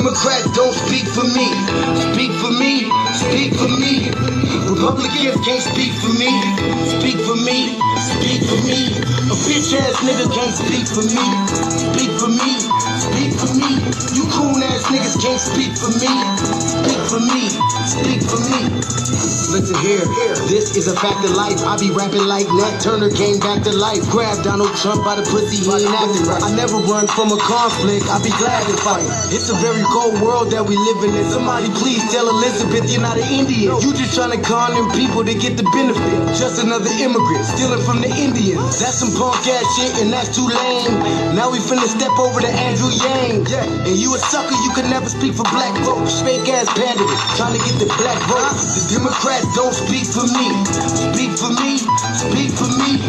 Democrats don't speak for me. Speak for me, speak for me. Republicans can't speak for me. Speak for me, speak for me. A bitch ass nigga can't speak for me. Speak for me, speak for me. You coon ass niggas can't speak for me. Speak for me, speak for me. Listen here, this is a fact of life. I be rapping like Nat Turner came back to life. Grab Donald Trump by the pussy, he ain't acting right. I never run from a conflict, I be glad to fight. It's a very cold world that we living in. Somebody please tell Elizabeth you're not an Indian. You just trying to con them people to get the benefit. Just another immigrant stealing from the Indians. That's some punk ass shit and that's too lame. Now we finna step over to Andrew Yang. And you a sucker, you could never speak for black folks. Fake ass pandering, trying to get the black vote. The Democrats don't speak for me. Speak for me, speak for me.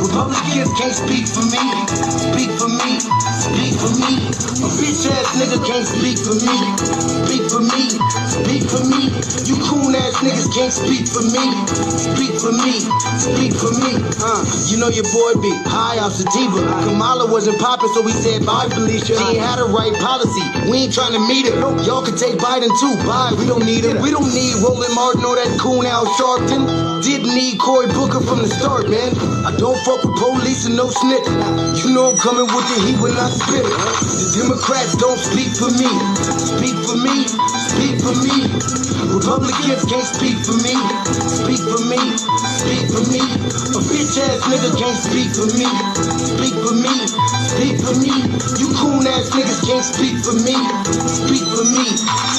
Republicans can't speak for me. Speak for me, speak for me. A bitch ass nigga can't speak for me. Speak for me, speak for me. You coon ass niggas can't speak for me. Speak for me, speak for me. You know your boy be high off sativa. Kamala wasn't popping, so we said bye, Felicia. She ain't had a right policy. We ain't trying to meet her. Y'all can take Biden too. Bye, we don't need him. We don't need Roland Martin or that coon Al Sharpton. Didn't need Cory Booker from the start, man. I don't fuck with police and no snitch. You know I'm coming with the heat when I spit it. The Democrats don't speak for me. Speak for me, speak for me. Republicans can't speak for me. Speak for me, speak for me. A bitch ass nigga can't speak for me. Speak for me, speak for me. You coon ass niggas can't speak for me. Speak for me,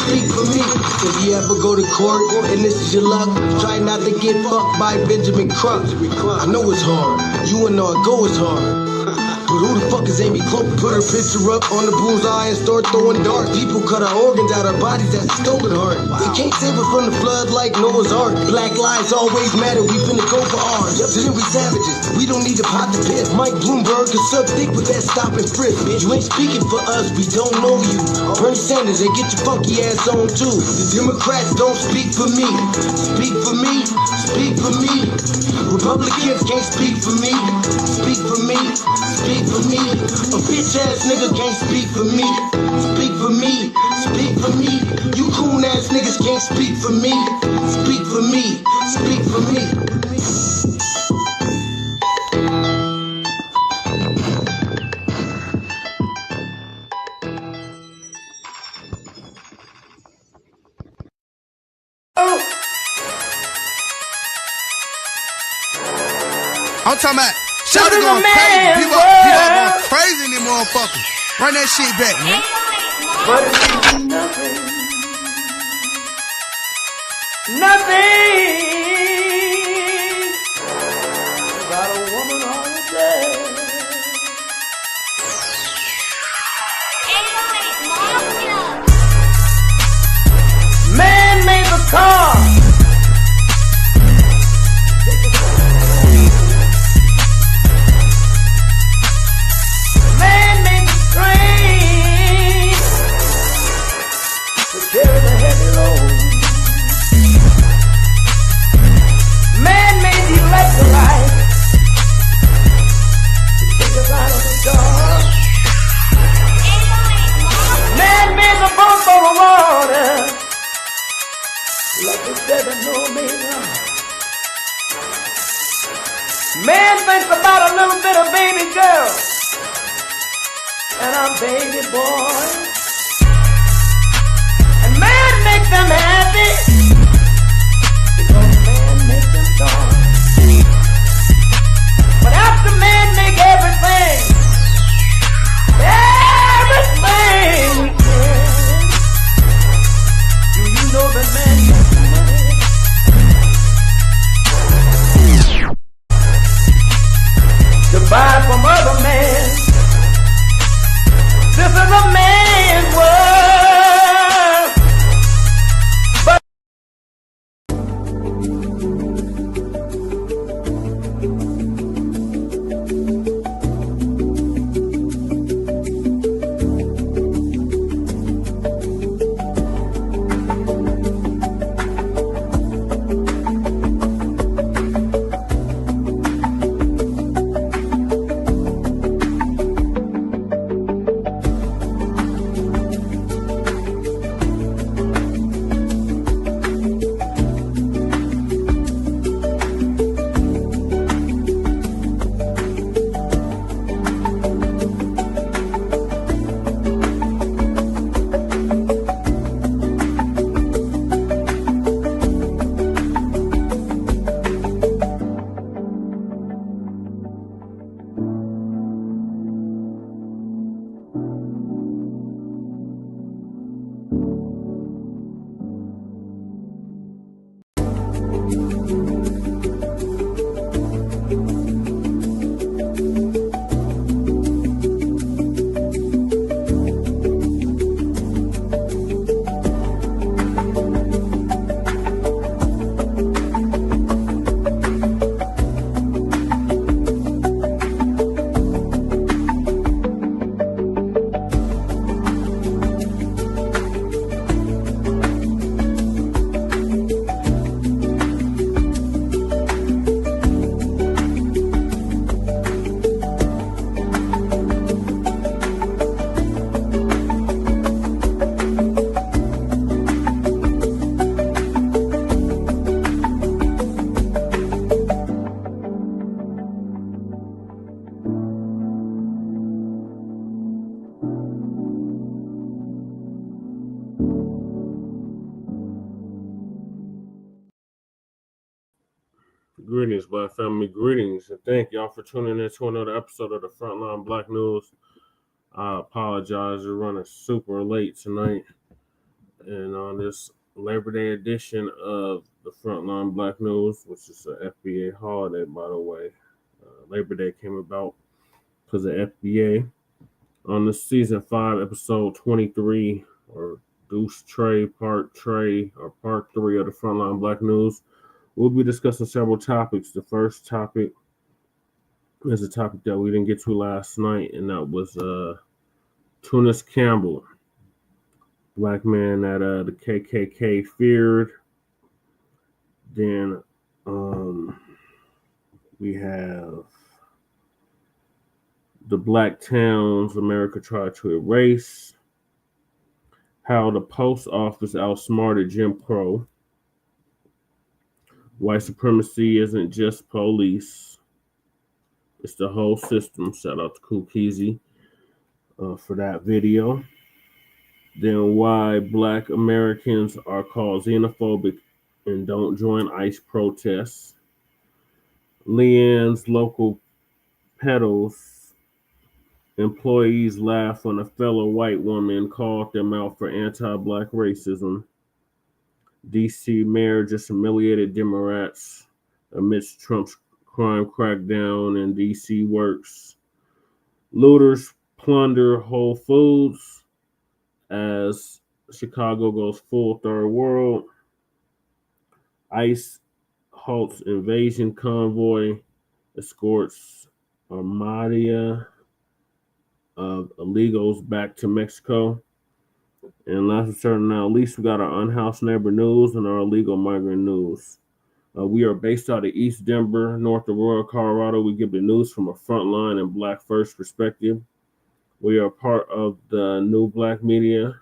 speak for me. If you ever go to court and this is your luck, try not to get fucked by Benjamin Crump. I know it's hard. You and I go it's hard. But who the fuck is Amy Cloak? Put her picture up on the bullseye and start throwing darts. People cut our organs out our bodies, that's a stolen heart. They can't save us from the flood like Noah's Ark. Black lives always matter, we finna go for ours. So then we savages, we don't need to pot the piss. Mike Bloomberg can suck dick with that stop and frisk. You ain't speaking for us, we don't know you. Bernie Sanders, and get your funky ass on too. The Democrats don't speak for me. Speak for me, speak for me. Republicans can't speak for me. Speak for me, speak for me. A bitch ass nigga can't speak for me. Speak for me, speak for me. You coon ass niggas can't speak for me. Speak for me, speak for me. I'm talking about Shawty going crazy. People going crazy in them motherfuckers. Run that shit back, man. But it's nothing. Nothing. Got a woman on the day. Man made the car. Carry the heavy load. Man made the electrolyte to take us out of the dark. Man made the boat for the water. Like the 7 omega. Man thinks about a little bit of baby girl and a baby boy. Make them happy because man makes them strong. But after man make everything we can, do you know that man makes money to buy from other men? This is a man's world. Greetings, Black family. Greetings, and thank y'all for tuning in to another episode of the Front Line Blacc News. I apologize, we're running super late tonight, and on this Labor Day edition of the Front Line Blacc News, which is an FBA holiday, by the way. Labor Day came about because of FBA. On the season 5, episode 23, or Deuce Trey, Part 3 of the Front Line Blacc News. We'll be discussing several topics. The first topic is a topic that we didn't get to last night, and that was Tunis Campbell, black man that the KKK feared. Then we have the black towns America tried to erase, how the post office outsmarted Jim Crow. White supremacy isn't just police, it's the whole system. Shout out to Kukizi for that video. Then why black Americans are called xenophobic and don't join ICE protests. Leann's local Petals employees laugh when a fellow white woman called them out for anti-black racism. DC mayor just humiliated Democrats amidst Trump's crime crackdown in DC works. Looters plunder Whole Foods as Chicago goes full third world. ICE halts invasion convoy, escorts Armada of illegals back to Mexico. And last but certainly not least, we got our Unhoused neighbor news and our illegal migrant news. We are based out of East Denver, North Aurora, Colorado. We give the news from a Front Line and Black First perspective. We are part of the new Blacc Media,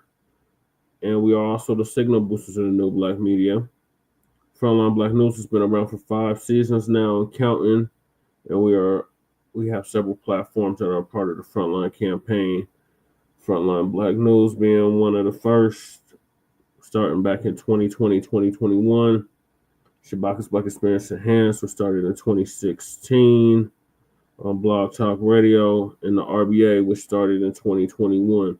and we are also the signal boosters of the new Blacc Media. Front Line Blacc News has been around for 5 seasons now and counting, and we have several platforms that are part of the Front Line campaign. Frontline Blacc News being one of the first, starting back in 2020, 2021. Shabaka's Black Experience Enhanced was started in 2016 on Blog Talk Radio, and the RBA, which started in 2021.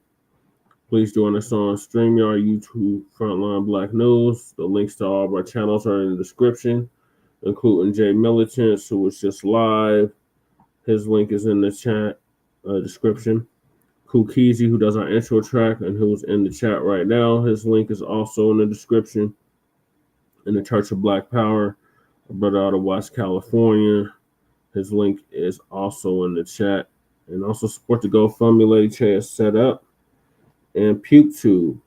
Please join us on StreamYard, YouTube, Frontline Blacc News. The links to all of our channels are in the description, including Jay Militants, who was just live. His link is in the chat description. Kukizi, who does our intro track and who's in the chat right now, his link is also in the description. In the Church of Black Power, a brother out of West California, his link is also in the chat. And also support the GoFundMe Lady Che is set up. And PewTube,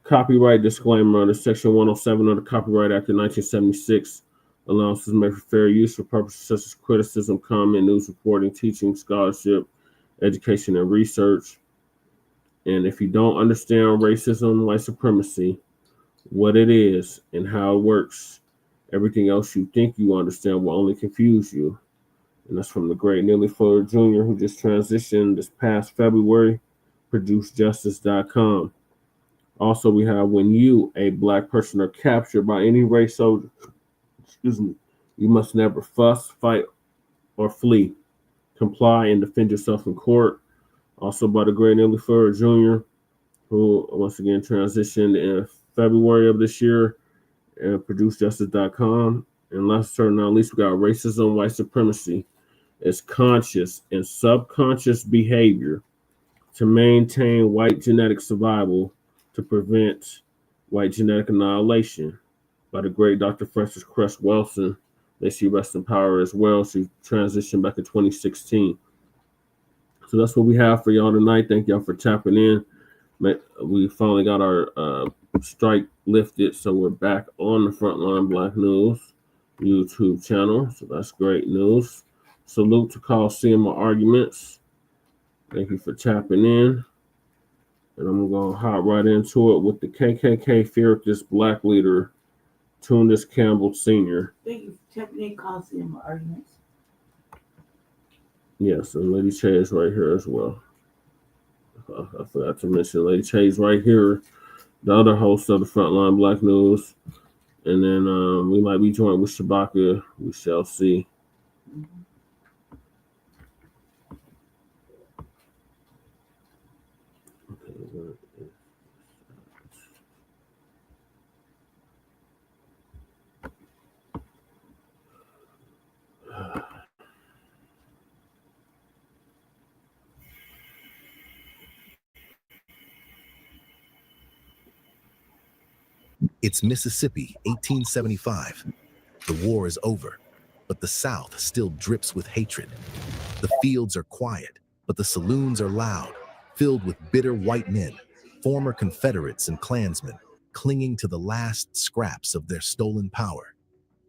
copyright disclaimer under Section 107 of the Copyright Act of 1976, allowances made for fair use for purposes such as criticism, comment, news reporting, teaching, scholarship, education, and research. And if you don't understand racism, white supremacy, what it is and how it works, everything else you think you understand will only confuse you. And that's from the great Neely Fuller Jr., who just transitioned this past February, ProduceJustice.com. Also, we have when you, a black person, are captured by any race soldier, you must never fuss, fight, or flee. Comply and defend yourself in court. Also by the great Neely Fuller Jr., who once again transitioned in February of this year, and ProduceJustice.com. And last but not least, we got racism, white supremacy. It's conscious and subconscious behavior to maintain white genetic survival to prevent white genetic annihilation by the great Dr. Frances Cress Welsing. May she rest in power as well. She transitioned back in 2016. So that's what we have for y'all tonight. Thank y'all for tapping in. We finally got our strike lifted, so we're back on the Frontline Blacc News YouTube channel. So that's great news. Salute to Coliseum Arguments. Thank you for tapping in. And I'm going to hop right into it with the KKK feared this black leader, Tunis Campbell Sr. Thank you for tapping in, Coliseum Arguments. Yes, and Lady Che is right here as well. I forgot to mention Lady Che is right here, the other host of the Frontline Blacc News. And then we might be joined with Shabaka. We shall see. It's Mississippi, 1875. The war is over, but the South still drips with hatred. The fields are quiet, but the saloons are loud, filled with bitter white men, former Confederates and Klansmen, clinging to the last scraps of their stolen power.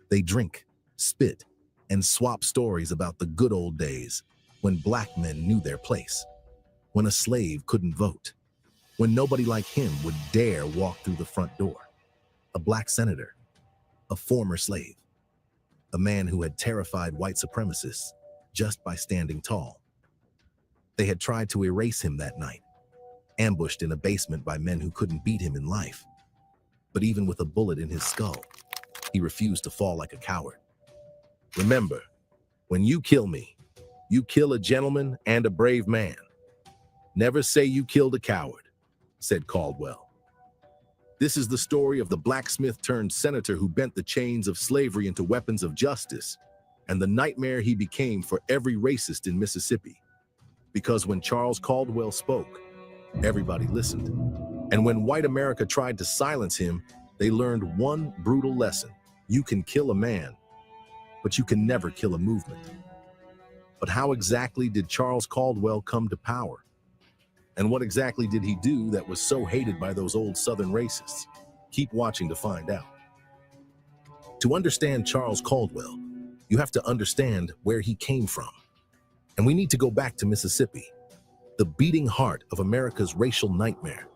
They drink, spit, and swap stories about the good old days when black men knew their place, when a slave couldn't vote, when nobody like him would dare walk through the front door. A black senator, a former slave, a man who had terrified white supremacists just by standing tall. They had tried to erase him that night, ambushed in a basement by men who couldn't beat him in life. But even with a bullet in his skull, he refused to fall like a coward. Remember, when you kill me, you kill a gentleman and a brave man. Never say you killed a coward, said Caldwell. This is the story of the blacksmith turned senator who bent the chains of slavery into weapons of justice, and the nightmare he became for every racist in Mississippi. Because when Charles Caldwell spoke, everybody listened. And when white America tried to silence him, they learned one brutal lesson. You can kill a man, but you can never kill a movement. But how exactly did Charles Caldwell come to power? And what exactly did he do that was so hated by those old Southern racists? Keep watching to find out. To understand Charles Caldwell, you have to understand where he came from. And we need to go back to Mississippi, the beating heart of America's racial nightmare.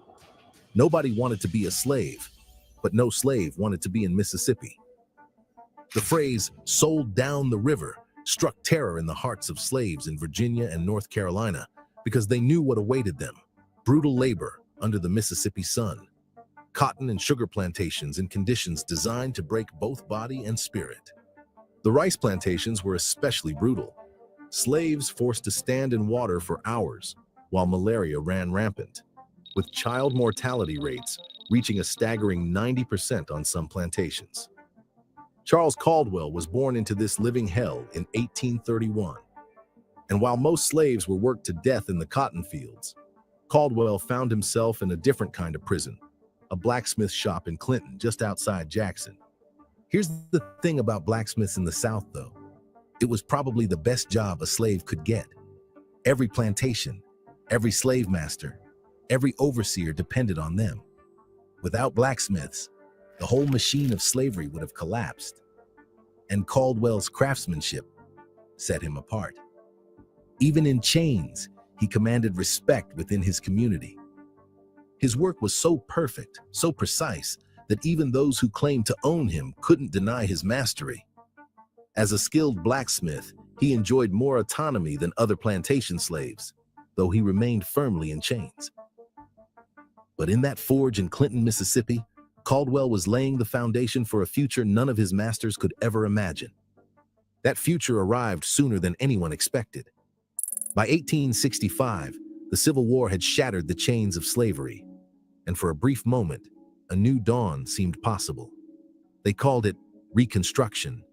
Nobody wanted to be a slave, but no slave wanted to be in Mississippi. The phrase "sold down the river" struck terror in the hearts of slaves in Virginia and North Carolina, because they knew what awaited them: brutal labor under the Mississippi sun, cotton and sugar plantations in conditions designed to break both body and spirit. The rice plantations were especially brutal. Slaves forced to stand in water for hours while malaria ran rampant, with child mortality rates reaching a staggering 90% on some plantations. Charles Caldwell was born into this living hell in 1831. And while most slaves were worked to death in the cotton fields, Caldwell found himself in a different kind of prison, a blacksmith shop in Clinton, just outside Jackson. Here's the thing about blacksmiths in the South, though. It was probably the best job a slave could get. Every plantation, every slave master, every overseer depended on them. Without blacksmiths, the whole machine of slavery would have collapsed. And Caldwell's craftsmanship set him apart. Even in chains, he commanded respect within his community. His work was so perfect, so precise, that even those who claimed to own him couldn't deny his mastery. As a skilled blacksmith, he enjoyed more autonomy than other plantation slaves, though he remained firmly in chains. But in that forge in Clinton, Mississippi, Caldwell was laying the foundation for a future none of his masters could ever imagine. That future arrived sooner than anyone expected. By 1865, the Civil War had shattered the chains of slavery, and for a brief moment, a new dawn seemed possible. They called it Reconstruction.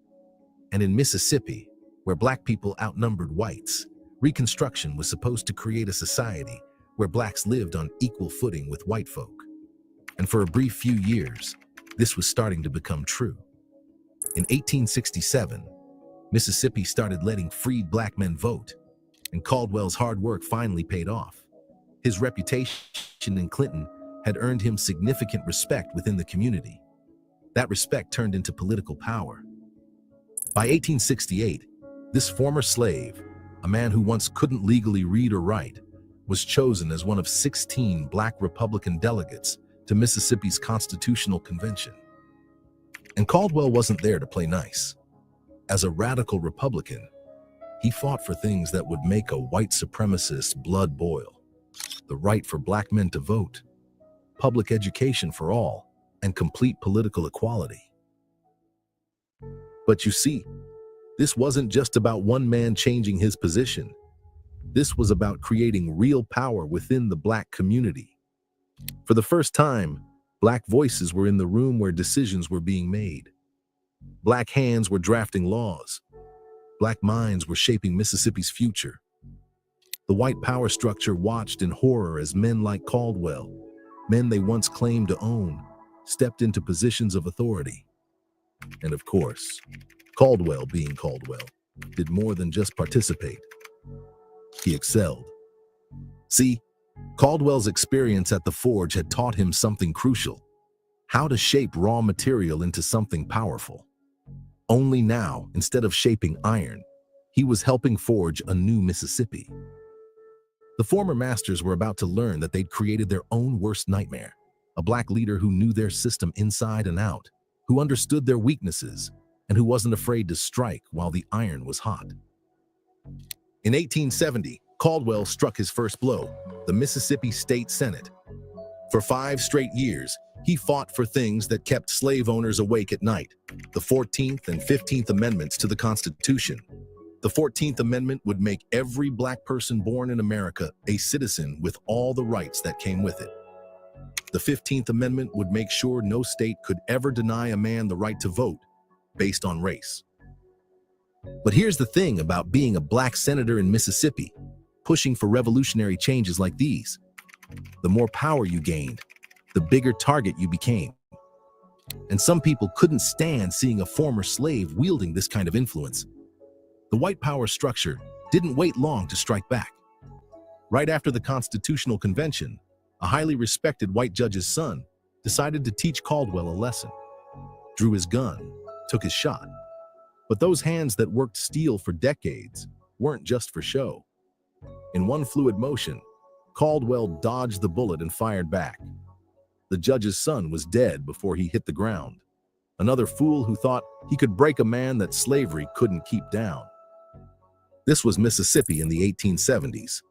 And in Mississippi, where black people outnumbered whites, Reconstruction was supposed to create a society where blacks lived on equal footing with white folk. And for a brief few years, this was starting to become true. In 1867, Mississippi started letting freed black men vote, and Caldwell's hard work finally paid off. His reputation in Clinton had earned him significant respect within the community. That respect turned into political power. By 1868, this former slave, a man who once couldn't legally read or write, was chosen as one of 16 black Republican delegates to Mississippi's Constitutional Convention. And Caldwell wasn't there to play nice. As a radical Republican, he fought for things that would make a white supremacist blood boil: the right for black men to vote, public education for all, and complete political equality. But you see, this wasn't just about one man changing his position. This was about creating real power within the Black community. For the first time, Black voices were in the room where decisions were being made. Black hands were drafting laws. Black minds were shaping Mississippi's future. The white power structure watched in horror as men like Caldwell, men they once claimed to own, stepped into positions of authority. And of course, Caldwell, being Caldwell, did more than just participate. He excelled. See, Caldwell's experience at the forge had taught him something crucial: how to shape raw material into something powerful. Only now, instead of shaping iron, he was helping forge a new Mississippi. The former masters were about to learn that they'd created their own worst nightmare, a Black leader who knew their system inside and out, who understood their weaknesses, and who wasn't afraid to strike while the iron was hot. In 1870, Caldwell struck his first blow, the Mississippi State Senate. For 5 straight years, he fought for things that kept slave owners awake at night: the 14th and 15th Amendments to the Constitution. The 14th Amendment would make every Black person born in America a citizen with all the rights that came with it. The 15th Amendment would make sure no state could ever deny a man the right to vote based on race. But here's the thing about being a Black senator in Mississippi, pushing for revolutionary changes like these: the more power you gained, the bigger target you became. And some people couldn't stand seeing a former slave wielding this kind of influence. The white power structure didn't wait long to strike back. Right after the Constitutional Convention, a highly respected white judge's son decided to teach Caldwell a lesson. Drew his gun, took his shot. But those hands that worked steel for decades weren't just for show. In one fluid motion, Caldwell dodged the bullet and fired back. The judge's son was dead before he hit the ground. Another fool who thought he could break a man that slavery couldn't keep down. This was Mississippi in the 1870s.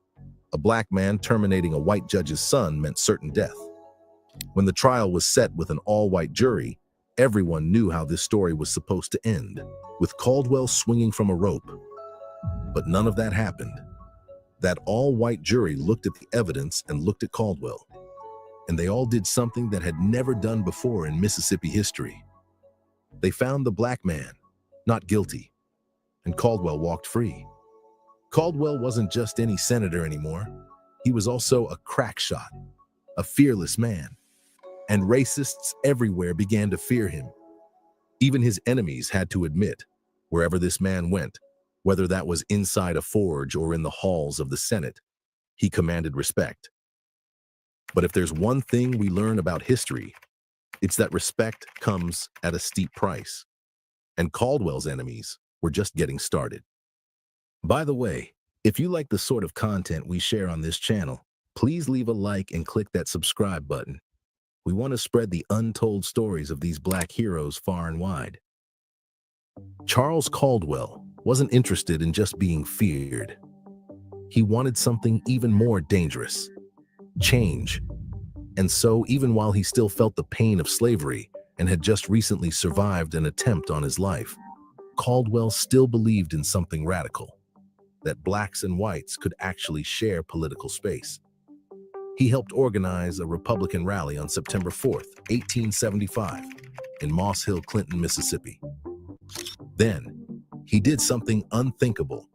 A Black man terminating a white judge's son meant certain death. When the trial was set with an all-white jury, everyone knew how this story was supposed to end, with Caldwell swinging from a rope. But none of that happened. That all-white jury looked at the evidence and looked at Caldwell, and they all did something that had never done before in Mississippi history. They found the Black man not guilty, and Caldwell walked free. Caldwell wasn't just any senator anymore. He was also a crack shot, a fearless man, and racists everywhere began to fear him. Even his enemies had to admit, wherever this man went, whether that was inside a forge or in the halls of the Senate, he commanded respect. But if there's one thing we learn about history, it's that respect comes at a steep price. And Caldwell's enemies were just getting started. By the way, if you like the sort of content we share on this channel, please leave a like and click that subscribe button. We want to spread the untold stories of these Black heroes far and wide. Charles Caldwell wasn't interested in just being feared. He wanted something even more dangerous: change. And so, even while he still felt the pain of slavery and had just recently survived an attempt on his life, Caldwell still believed in something radical: that Blacks and whites could actually share political space. He helped organize a Republican rally on September 4th, 1875, in Moss Hill, Clinton, Mississippi. Then, he did something unthinkable.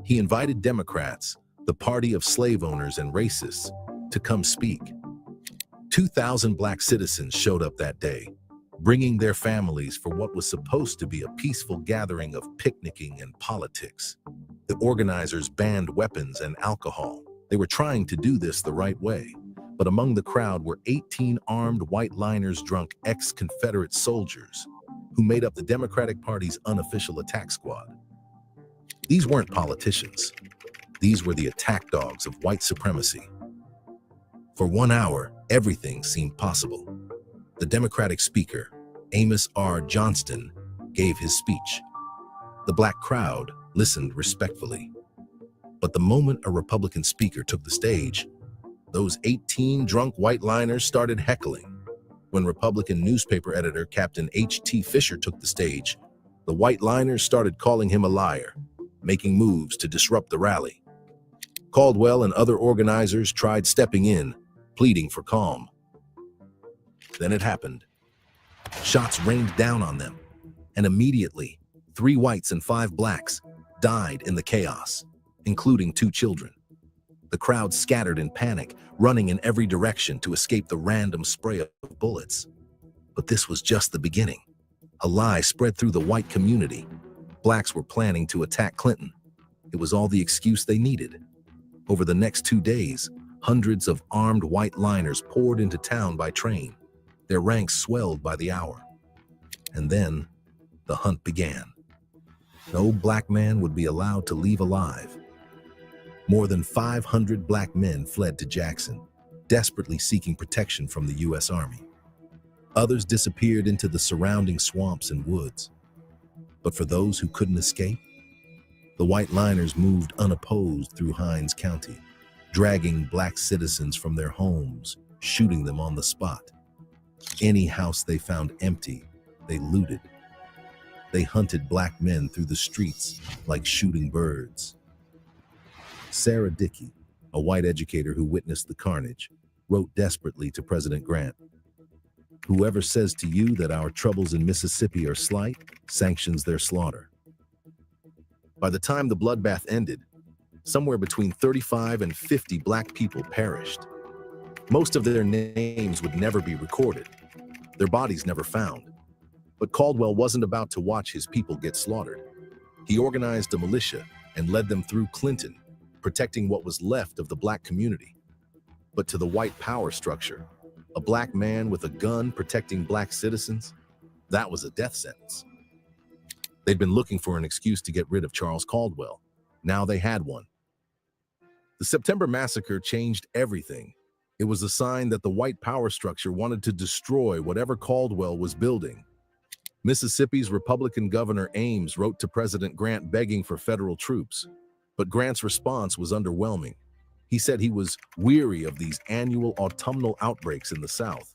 He invited Democrats, the party of slave owners and racists, to come speak. 2,000 Black citizens showed up that day, bringing their families for what was supposed to be a peaceful gathering of picnicking and politics. The organizers banned weapons and alcohol. They were trying to do this the right way, but among the crowd were 18 armed white liners drunk ex-Confederate soldiers who made up the Democratic Party's unofficial attack squad. These weren't politicians. These were the attack dogs of white supremacy. For 1 hour, everything seemed possible. The Democratic speaker, Amos R. Johnston, gave his speech. The Black crowd listened respectfully. But the moment a Republican speaker took the stage, those 18 drunk white liners started heckling. When Republican newspaper editor Captain H.T. Fisher took the stage, The white liners started calling him a liar, making moves to disrupt the rally. Caldwell and other organizers tried stepping in, pleading for calm. Then it happened. Shots rained down on them, and immediately, 3 whites and 5 blacks died in the chaos, including 2 children. The crowd scattered in panic, running in every direction to escape the random spray of bullets. But this was just the beginning. A lie spread through the white community. Blacks were planning to attack Clinton. It was all the excuse they needed. Over the next 2 days, hundreds of armed white liners poured into town by train. Their ranks swelled by the hour. And then, the hunt began. No black man would be allowed to leave alive. More than 500 black men fled to Jackson, desperately seeking protection from the U.S. Army. Others disappeared into the surrounding swamps and woods. But for those who couldn't escape, the white liners moved unopposed through Hinds County, dragging black citizens from their homes, shooting them on the spot. Any house they found empty, they looted. They hunted black men through the streets like shooting birds. Sarah Dickey, a white educator who witnessed the carnage, wrote desperately to President Grant, "Whoever says to you that our troubles in Mississippi are slight, sanctions their slaughter." By the time the bloodbath ended, somewhere between 35 and 50 black people perished. Most of their names would never be recorded, their bodies never found. But Caldwell wasn't about to watch his people get slaughtered. He organized a militia and led them through Clinton, protecting what was left of the black community. But to the white power structure, a black man with a gun protecting black citizens, that was a death sentence. They'd been looking for an excuse to get rid of Charles Caldwell. Now they had one. The September massacre changed everything. It was a sign that the white power structure wanted to destroy whatever Caldwell was building. Mississippi's Republican Governor Ames wrote to President Grant begging for federal troops, but Grant's response was underwhelming. He said he was weary of these annual autumnal outbreaks in the South.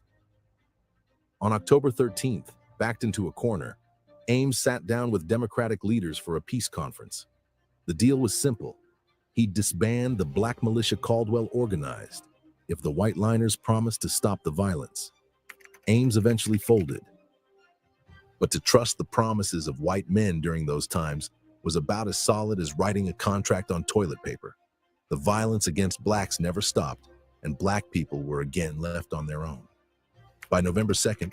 On October 13th, backed into a corner, Ames sat down with Democratic leaders for a peace conference. The deal was simple. He'd disband the black militia Caldwell organized if the white liners promised to stop the violence. Ames eventually folded. But to trust the promises of white men during those times was about as solid as writing a contract on toilet paper. The violence against blacks never stopped, and black people were again left on their own. By November 2nd,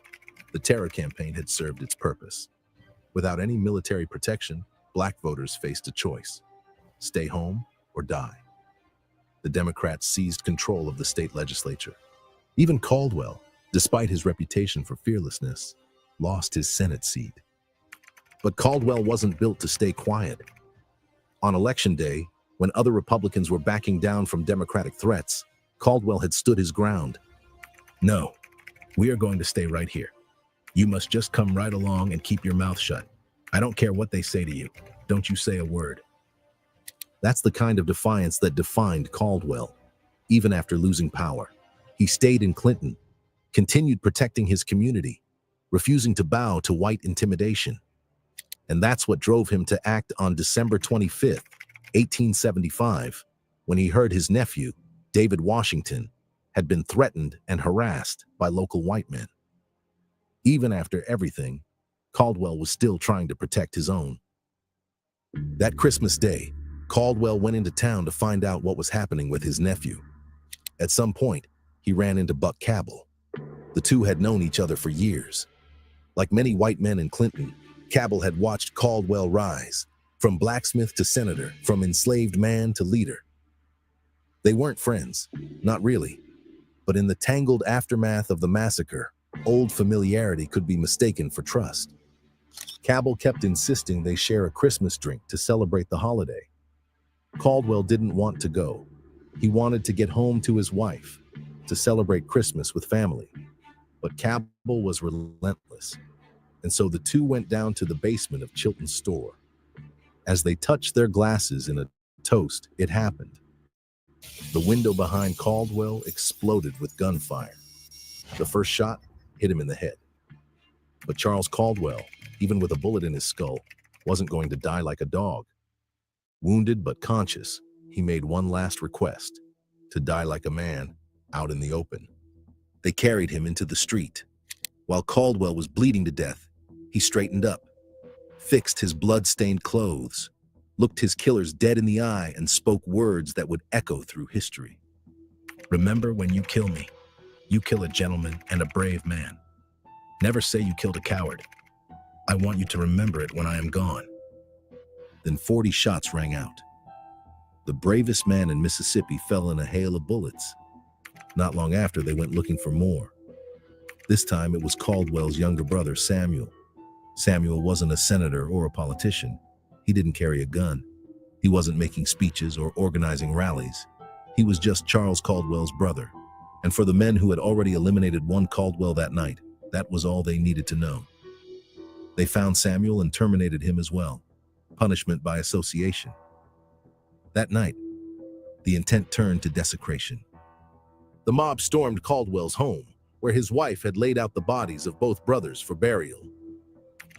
the terror campaign had served its purpose. Without any military protection, black voters faced a choice: stay home or die. The Democrats seized control of the state legislature. Even Caldwell, despite his reputation for fearlessness, lost his Senate seat. But Caldwell wasn't built to stay quiet. On Election Day, when other Republicans were backing down from Democratic threats, Caldwell had stood his ground. "No, we are going to stay right here. You must just come right along and keep your mouth shut. I don't care what they say to you. Don't you say a word." That's the kind of defiance that defined Caldwell. Even after losing power, he stayed in Clinton, continued protecting his community, refusing to bow to white intimidation. And that's what drove him to act on December 25th, 1875, when he heard his nephew, David Washington, had been threatened and harassed by local white men. Even after everything, Caldwell was still trying to protect his own. That Christmas Day, Caldwell went into town to find out what was happening with his nephew. At some point, he ran into Buck Campbell. The two had known each other for years. Like many white men in Clinton, Campbell had watched Caldwell rise, from blacksmith to senator, from enslaved man to leader. They weren't friends, not really. But in the tangled aftermath of the massacre, old familiarity could be mistaken for trust. Campbell kept insisting they share a Christmas drink to celebrate the holiday. Caldwell didn't want to go. He wanted to get home to his wife, to celebrate Christmas with family. But Campbell was relentless, and so the two went down to the basement of Chilton's store. As they touched their glasses in a toast, it happened. The window behind Caldwell exploded with gunfire. The first shot hit him in the head. But Charles Caldwell, even with a bullet in his skull, wasn't going to die like a dog. Wounded but conscious, he made one last request: to die like a man, out in the open. They carried him into the street. While Caldwell was bleeding to death, he straightened up, fixed his blood-stained clothes, looked his killers dead in the eye, and spoke words that would echo through history. "Remember, when you kill me, you kill a gentleman and a brave man. Never say you killed a coward. I want you to remember it when I am gone." Then 40 shots rang out. The bravest man in Mississippi fell in a hail of bullets. Not long after, they went looking for more. This time it was Caldwell's younger brother, Samuel. Samuel wasn't a senator or a politician. He didn't carry a gun. He wasn't making speeches or organizing rallies. He was just Charles Caldwell's brother. And for the men who had already eliminated one Caldwell that night, that was all they needed to know. They found Samuel and terminated him as well. Punishment by association. That night, the intent turned to desecration. The mob stormed Caldwell's home, where his wife had laid out the bodies of both brothers for burial.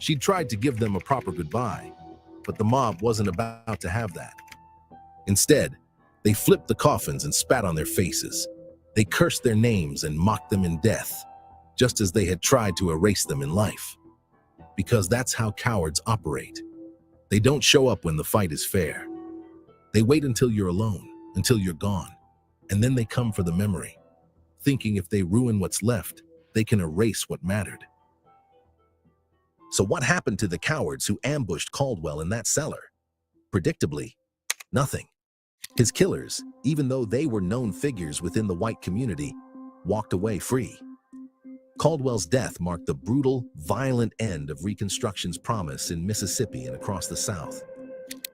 She'd tried to give them a proper goodbye, but the mob wasn't about to have that. Instead, they flipped the coffins and spat on their faces. They cursed their names and mocked them in death, just as they had tried to erase them in life. Because that's how cowards operate. They don't show up when the fight is fair. They wait until you're alone, until you're gone, and then they come for the memory, thinking if they ruin what's left, they can erase what mattered. So what happened to the cowards who ambushed Caldwell in that cellar? Predictably, nothing. His killers, even though they were known figures within the white community, walked away free. Caldwell's death marked the brutal, violent end of Reconstruction's promise in Mississippi and across the South.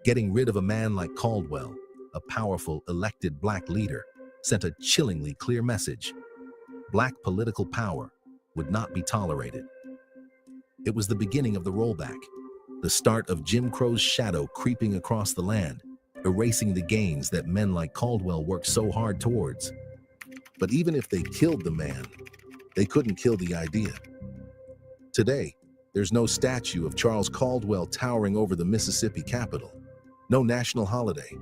Getting rid of a man like Caldwell, a powerful, elected Black leader, sent a chillingly clear message. Black political power would not be tolerated. It was the beginning of the rollback, the start of Jim Crow's shadow creeping across the land, erasing the gains that men like Caldwell worked so hard towards. But even if they killed the man, they couldn't kill the idea. Today, there's no statue of Charles Caldwell towering over the Mississippi Capitol, no national holiday,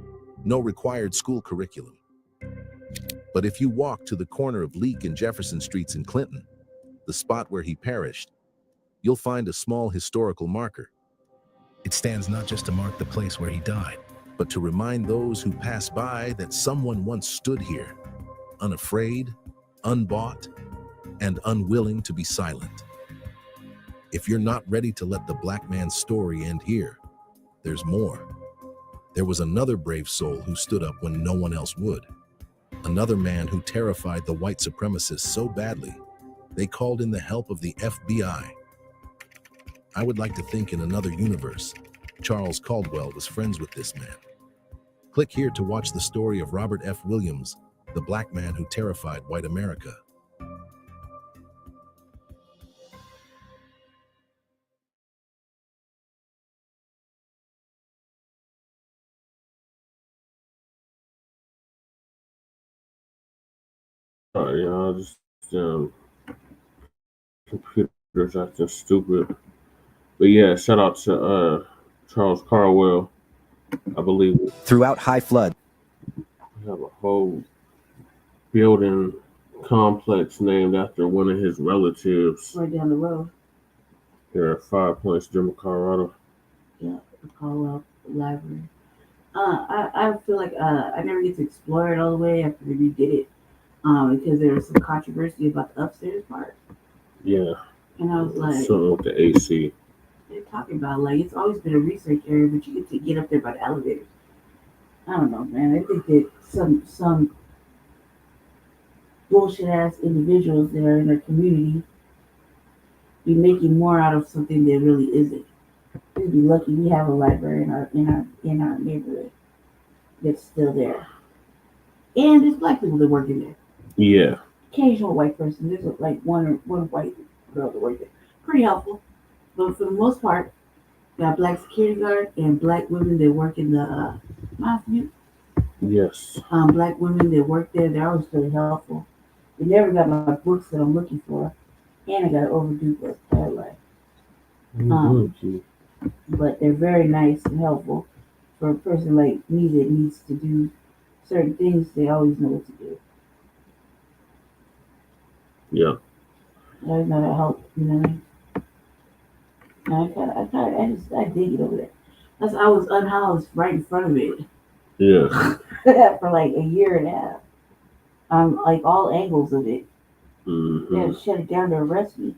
no required school curriculum. But if you walk to the corner of Leake and Jefferson Streets in Clinton, the spot where he perished, you'll find a small historical marker. It stands not just to mark the place where he died, but to remind those who pass by that someone once stood here, unafraid, unbought, and unwilling to be silent. If you're not ready to let the Black man's story end here, there's more. There was another brave soul who stood up when no one else would. Another man who terrified the white supremacists so badly, they called in the help of the FBI. I would like to think in another universe, Charles Caldwell was friends with this man. Click here to watch the story of Robert F. Williams, the Black man who terrified white America. Sorry, y'all, just computers acting stupid. But yeah, shout out to Charles Caldwell, I believe. Throughout high flood, We have a whole building complex named after one of his relatives Right down the road. here at 5 Points, Denver, Colorado. Yeah, the Colorado Library. I feel like I never get to explore it all the way after we redid it. Because there was some controversy about the upstairs part. Yeah. And I was like, Something with the AC. they're talking about, like, it's always been a research area, but you get to get up there by the elevators. I don't know, man. I think that some bullshit ass individuals that are in their community be making more out of something that really isn't. We'd be lucky we have a library in our neighborhood that's still there. And there's Black people that work in there. Yeah. Occasional white person. There's like one white girl that works there. Pretty helpful. But for the most part, got Black security guard and Black women that work in the mafia. Yes. Black women that work there, they're always really helpful. They never got my books that I'm looking for. And I got an overdue book. Like, But they're very nice and helpful for a person like me that needs to do certain things. They always know what to do. Yeah. They always know to help. You know what I mean? I dig it over there. I was unhoused right in front of it Yeah. for like a year and a half. Like all angles of it. They had to shut it down to arrest me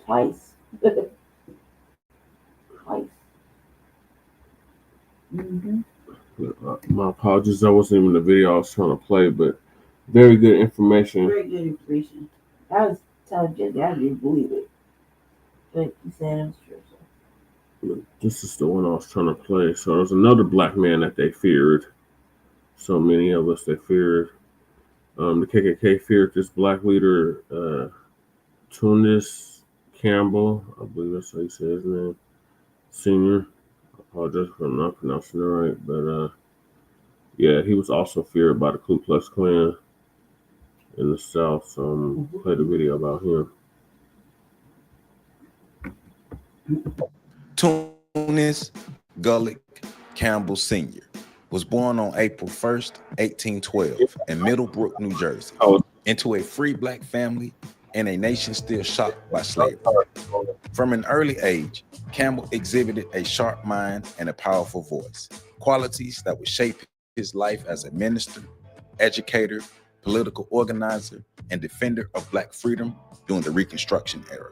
twice. Twice. My apologies. That wasn't even the video I was trying to play, but very good information. Very good information. I was telling Jesse I didn't believe it, but he said it was true. So. This is the one I was trying to play. So there's another black man that they feared. So many of us they feared. The KKK feared this black leader, Tunis Campbell. I believe that's how you say his name. Senior. I apologize if I'm not pronouncing it right, but yeah, he was also feared by the Ku Klux Klan in the South. So I'm gonna play the video about him. Tunis Gullick Campbell Sr. was born on April 1st, 1812 in Middlebrook, New Jersey, into a free black family in a nation still shocked by slavery. From an early age, Campbell exhibited a sharp mind and a powerful voice, qualities that would shape his life as a minister, educator, political organizer, and defender of black freedom during the Reconstruction era.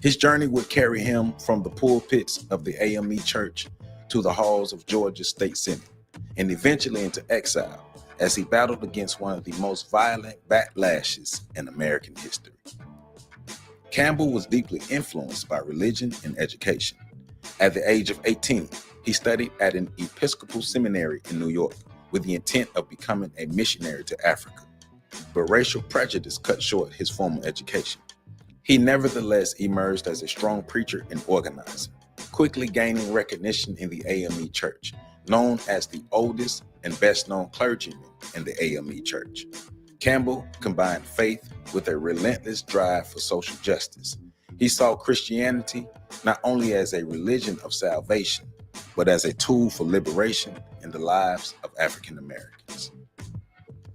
His journey would carry him from the pulpits of the AME Church to the halls of Georgia's state senate, and eventually into exile as he battled against one of the most violent backlashes in American history. Campbell was deeply influenced by religion and education. At the age of 18, he studied at an Episcopal seminary in New York with the intent of becoming a missionary to Africa. But racial prejudice cut short his formal education. He nevertheless emerged as a strong preacher and organizer, quickly gaining recognition in the AME Church, known as the oldest and best-known clergyman in the AME Church. Campbell combined faith with a relentless drive for social justice. He saw Christianity not only as a religion of salvation, but as a tool for liberation in the lives of African Americans.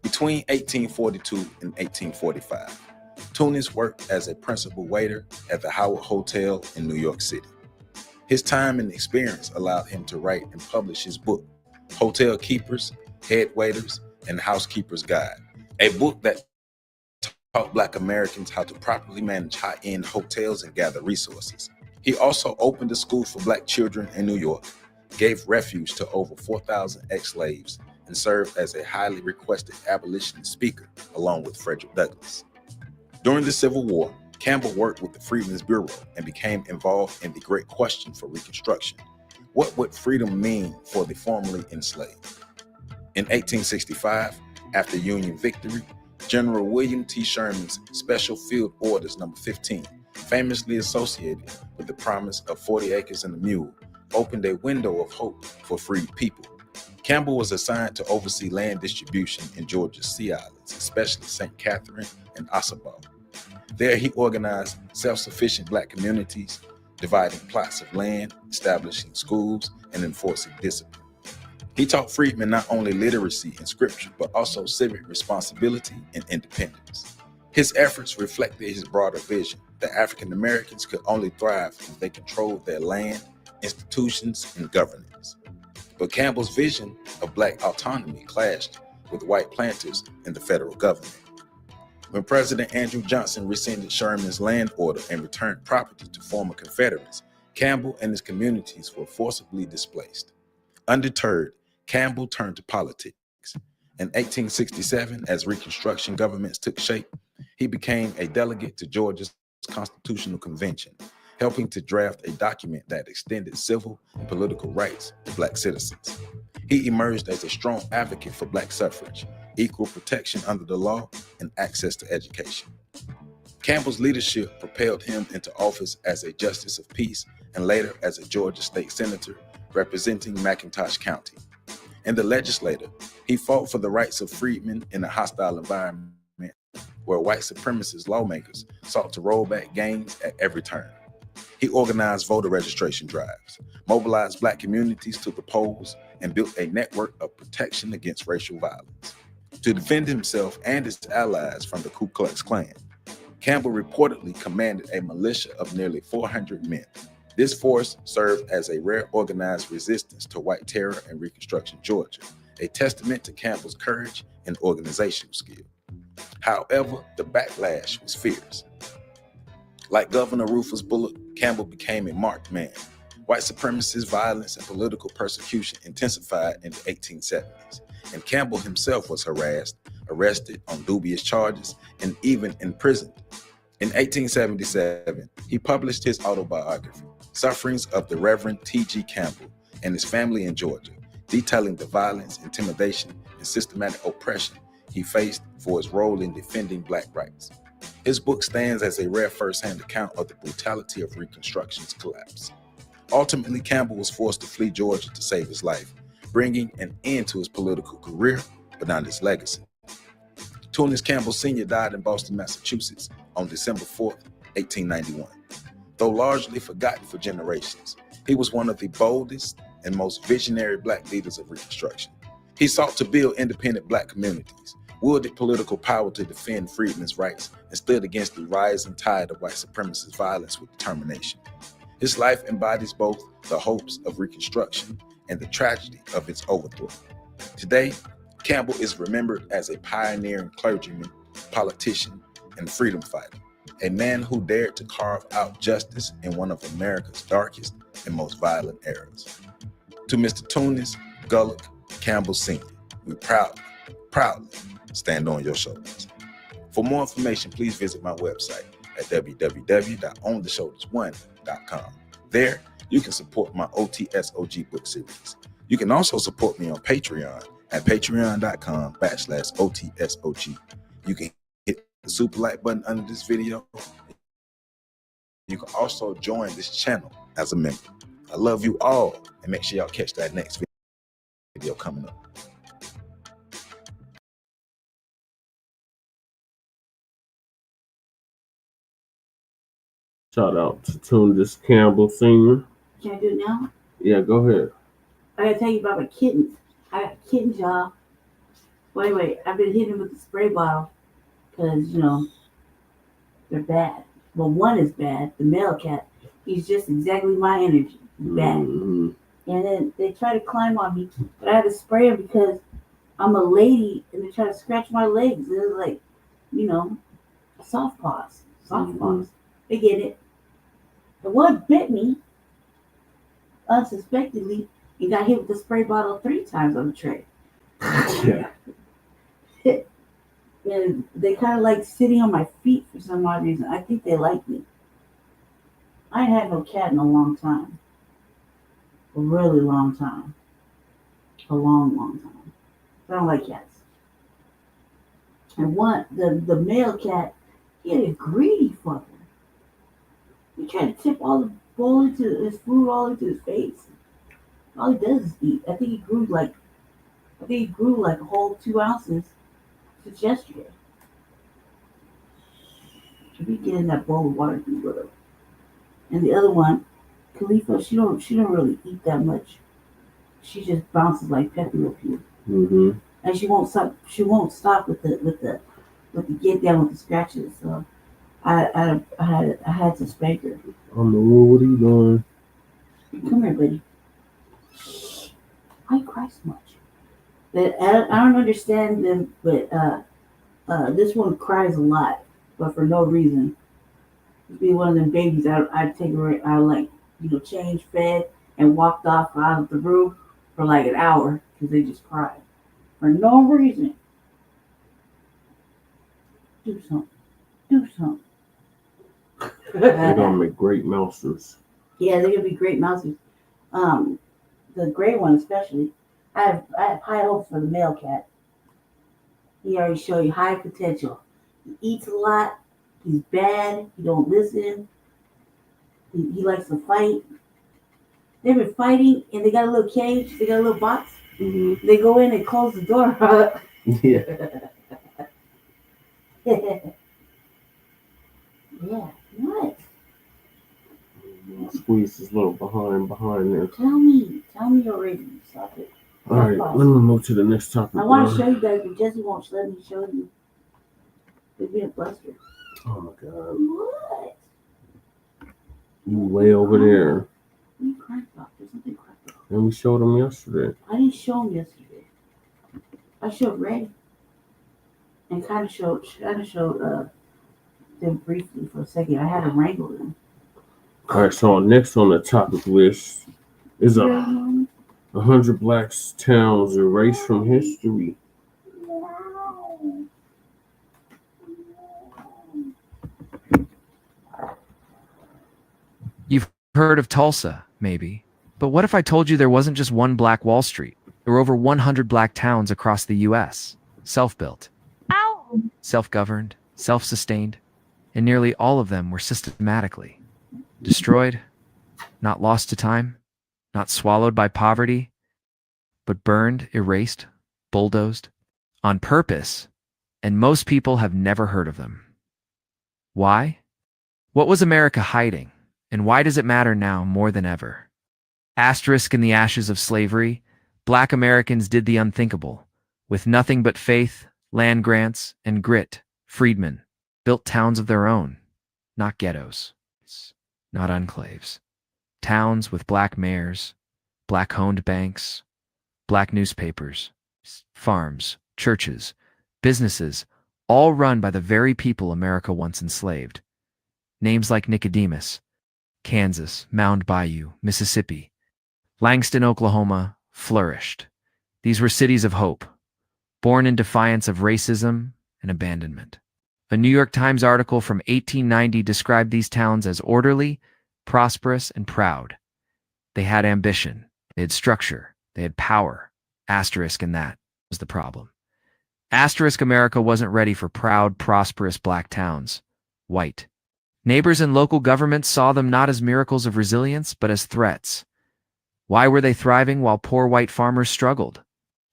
Between 1842 and 1845, Tunis worked as a principal waiter at the Howard Hotel in New York City. His time and experience allowed him to write and publish his book, Hotel Keepers, Head Waiters, and Housekeeper's Guide, a book that taught Black Americans how to properly manage high-end hotels and gather resources. He also opened a school for Black children in New York, gave refuge to over 4,000 ex-slaves, and served as a highly requested abolitionist speaker, along with Frederick Douglass. During the Civil War, Campbell worked with the Freedmen's Bureau and became involved in the Great Question for Reconstruction. What would freedom mean for the formerly enslaved? In 1865, after Union victory, General William T. Sherman's Special Field Orders No. 15, famously associated with the promise of 40 acres and a mule, opened a window of hope for freed people. Campbell was assigned to oversee land distribution in Georgia's Sea Islands, especially St. Catherine and Ossabaw. There he organized self-sufficient Black communities, dividing plots of land, establishing schools, and enforcing discipline. He taught freedmen not only literacy and scripture, but also civic responsibility and independence. His efforts reflected his broader vision that African Americans could only thrive if they controlled their land, institutions, and governance. But Campbell's vision of Black autonomy clashed with white planters in the federal government. When President Andrew Johnson rescinded Sherman's land order and returned property to former Confederates, Campbell and his communities were forcibly displaced. Undeterred, Campbell turned to politics. In 1867, as Reconstruction governments took shape, he became a delegate to Georgia's Constitutional Convention, helping to draft a document that extended civil and political rights to Black citizens. He emerged as a strong advocate for Black suffrage, equal protection under the law, and access to education. Campbell's leadership propelled him into office as a justice of peace and later as a Georgia state senator representing McIntosh County. In the legislature, he fought for the rights of freedmen in a hostile environment, where white supremacist lawmakers sought to roll back gains at every turn. He organized voter registration drives, mobilized Black communities to the polls, and built a network of protection against racial violence. To defend himself and his allies from the Ku Klux Klan, Campbell reportedly commanded a militia of nearly 400 men. This force served as a rare organized resistance to white terror in Reconstruction Georgia, a testament to Campbell's courage and organizational skill. However, the backlash was fierce. Like Governor Rufus Bullock, Campbell became a marked man. White supremacist violence and political persecution intensified in the 1870s, and Campbell himself was harassed, arrested on dubious charges, and even imprisoned. In 1877, he published his autobiography, Sufferings of the Reverend T.G. Campbell and His Family in Georgia, detailing the violence, intimidation, and systematic oppression he faced for his role in defending Black rights. His book stands as a rare first-hand account of the brutality of Reconstruction's collapse. Ultimately, Campbell was forced to flee Georgia to save his life, bringing an end to his political career, but not his legacy. Tunis Campbell Sr. died in Boston, Massachusetts on December 4th, 1891. Though largely forgotten for generations, he was one of the boldest and most visionary Black leaders of Reconstruction. He sought to build independent Black communities, wielded political power to defend freedmen's rights, and stood against the rising tide of white supremacist violence with determination. His life embodies both the hopes of Reconstruction and the tragedy of its overthrow. Today, Campbell is remembered as a pioneering clergyman, politician, and freedom fighter, a man who dared to carve out justice in one of America's darkest and most violent eras. To Mr. Tunis Gullick Campbell Sr., we proudly stand on your shoulders. For more information, please visit my website at www.ontheshoulders1.com. There, you can support my OTSOG book series. You can also support me on Patreon at patreon.com/OTSOG. You can hit the super like button under this video. You can also join this channel as a member. I love you all, and make sure y'all catch that next video coming up. Shout out to Tunis Campbell Sr. Can I do it now? Yeah, go ahead. I gotta tell you about my kittens. I got kittens, y'all. Well, anyway, I've been hitting them with the spray bottle because, they're bad. Well, one is bad, the male cat. He's just exactly my energy. Bad. Mm-hmm. And then they try to climb on me, but I had to spray them because I'm a lady and they try to scratch my legs. They're like, soft paws. Soft paws. They get it. The one bit me unsuspectedly and got hit with the spray bottle 3 times on the tray. Yeah. And they kind of like sitting on my feet for some odd reason. I think they like me. I ain't had no cat in a long time. A really long time. A long, long time. I don't like cats. And the male cat, he had a greedy fucker. He tried to tip all the bowl into his food all into his face. All he does is eat. I think he grew like a whole 2 ounces since yesterday. If we get in that bowl of water, he would have. And the other one, Khalifa, she don't really eat that much. She just bounces like Peppy Le Pew. Mm-hmm. And she won't stop. She won't stop with the get down with the scratches. So I had to spank her. On the rule, what are you doing? Come here, buddy. Why you cry so much? But I don't understand them. But this one cries a lot, but for no reason. It'd be one of them babies. I'd take her. I change, fed, and walked off out of the room for like an hour because they just cried for no reason. Do something. Do something. They're gonna make great mousers. Yeah, they're gonna be great mousers. The gray one especially. I have high hopes for the male cat. He already showed you high potential. He eats a lot. He's bad. He don't listen. He likes to fight. They've been fighting, and they got a little cage. They got a little box. Mm-hmm. They go in and close the door. Yeah. Yeah. What? Squeeze this little behind there. Tell me already. Stop it. All right, let me move to the next topic. I want to show you guys, but Jesse won't let me show you. It'd be a buster. Oh my God. What? You way over there. You cracked up. There's something cracked up. And we showed them yesterday. I didn't show him yesterday. I showed Ray. And kind of showed them briefly for a second. I had to wrangle them. All right, so next on the topic list is 100 black towns erased from history. You've heard of Tulsa, maybe. But what if I told you there wasn't just one Black Wall Street? There were over 100 black towns across the U.S., self-built, self-governed, self-sustained, and nearly all of them were systematically destroyed, not lost to time, not swallowed by poverty, but burned, erased, bulldozed, on purpose, and most people have never heard of them. Why? What was America hiding, and why does it matter now more than ever? Asterisk in the ashes of slavery, Black Americans did the unthinkable. With nothing but faith, land grants, and grit, freedmen built towns of their own, not ghettos, not enclaves. Towns with black mayors, black-owned banks, black newspapers, farms, churches, businesses, all run by the very people America once enslaved. Names like Nicodemus, Kansas, Mound Bayou, Mississippi, Langston, Oklahoma, flourished. These were cities of hope, born in defiance of racism and abandonment. A New York Times article from 1890 described these towns as orderly, prosperous, and proud. They had ambition, they had structure, they had power. Asterisk in that was the problem. Asterisk America wasn't ready for proud, prosperous black towns. White. Neighbors and local governments saw them not as miracles of resilience, but as threats. Why were they thriving while poor white farmers struggled?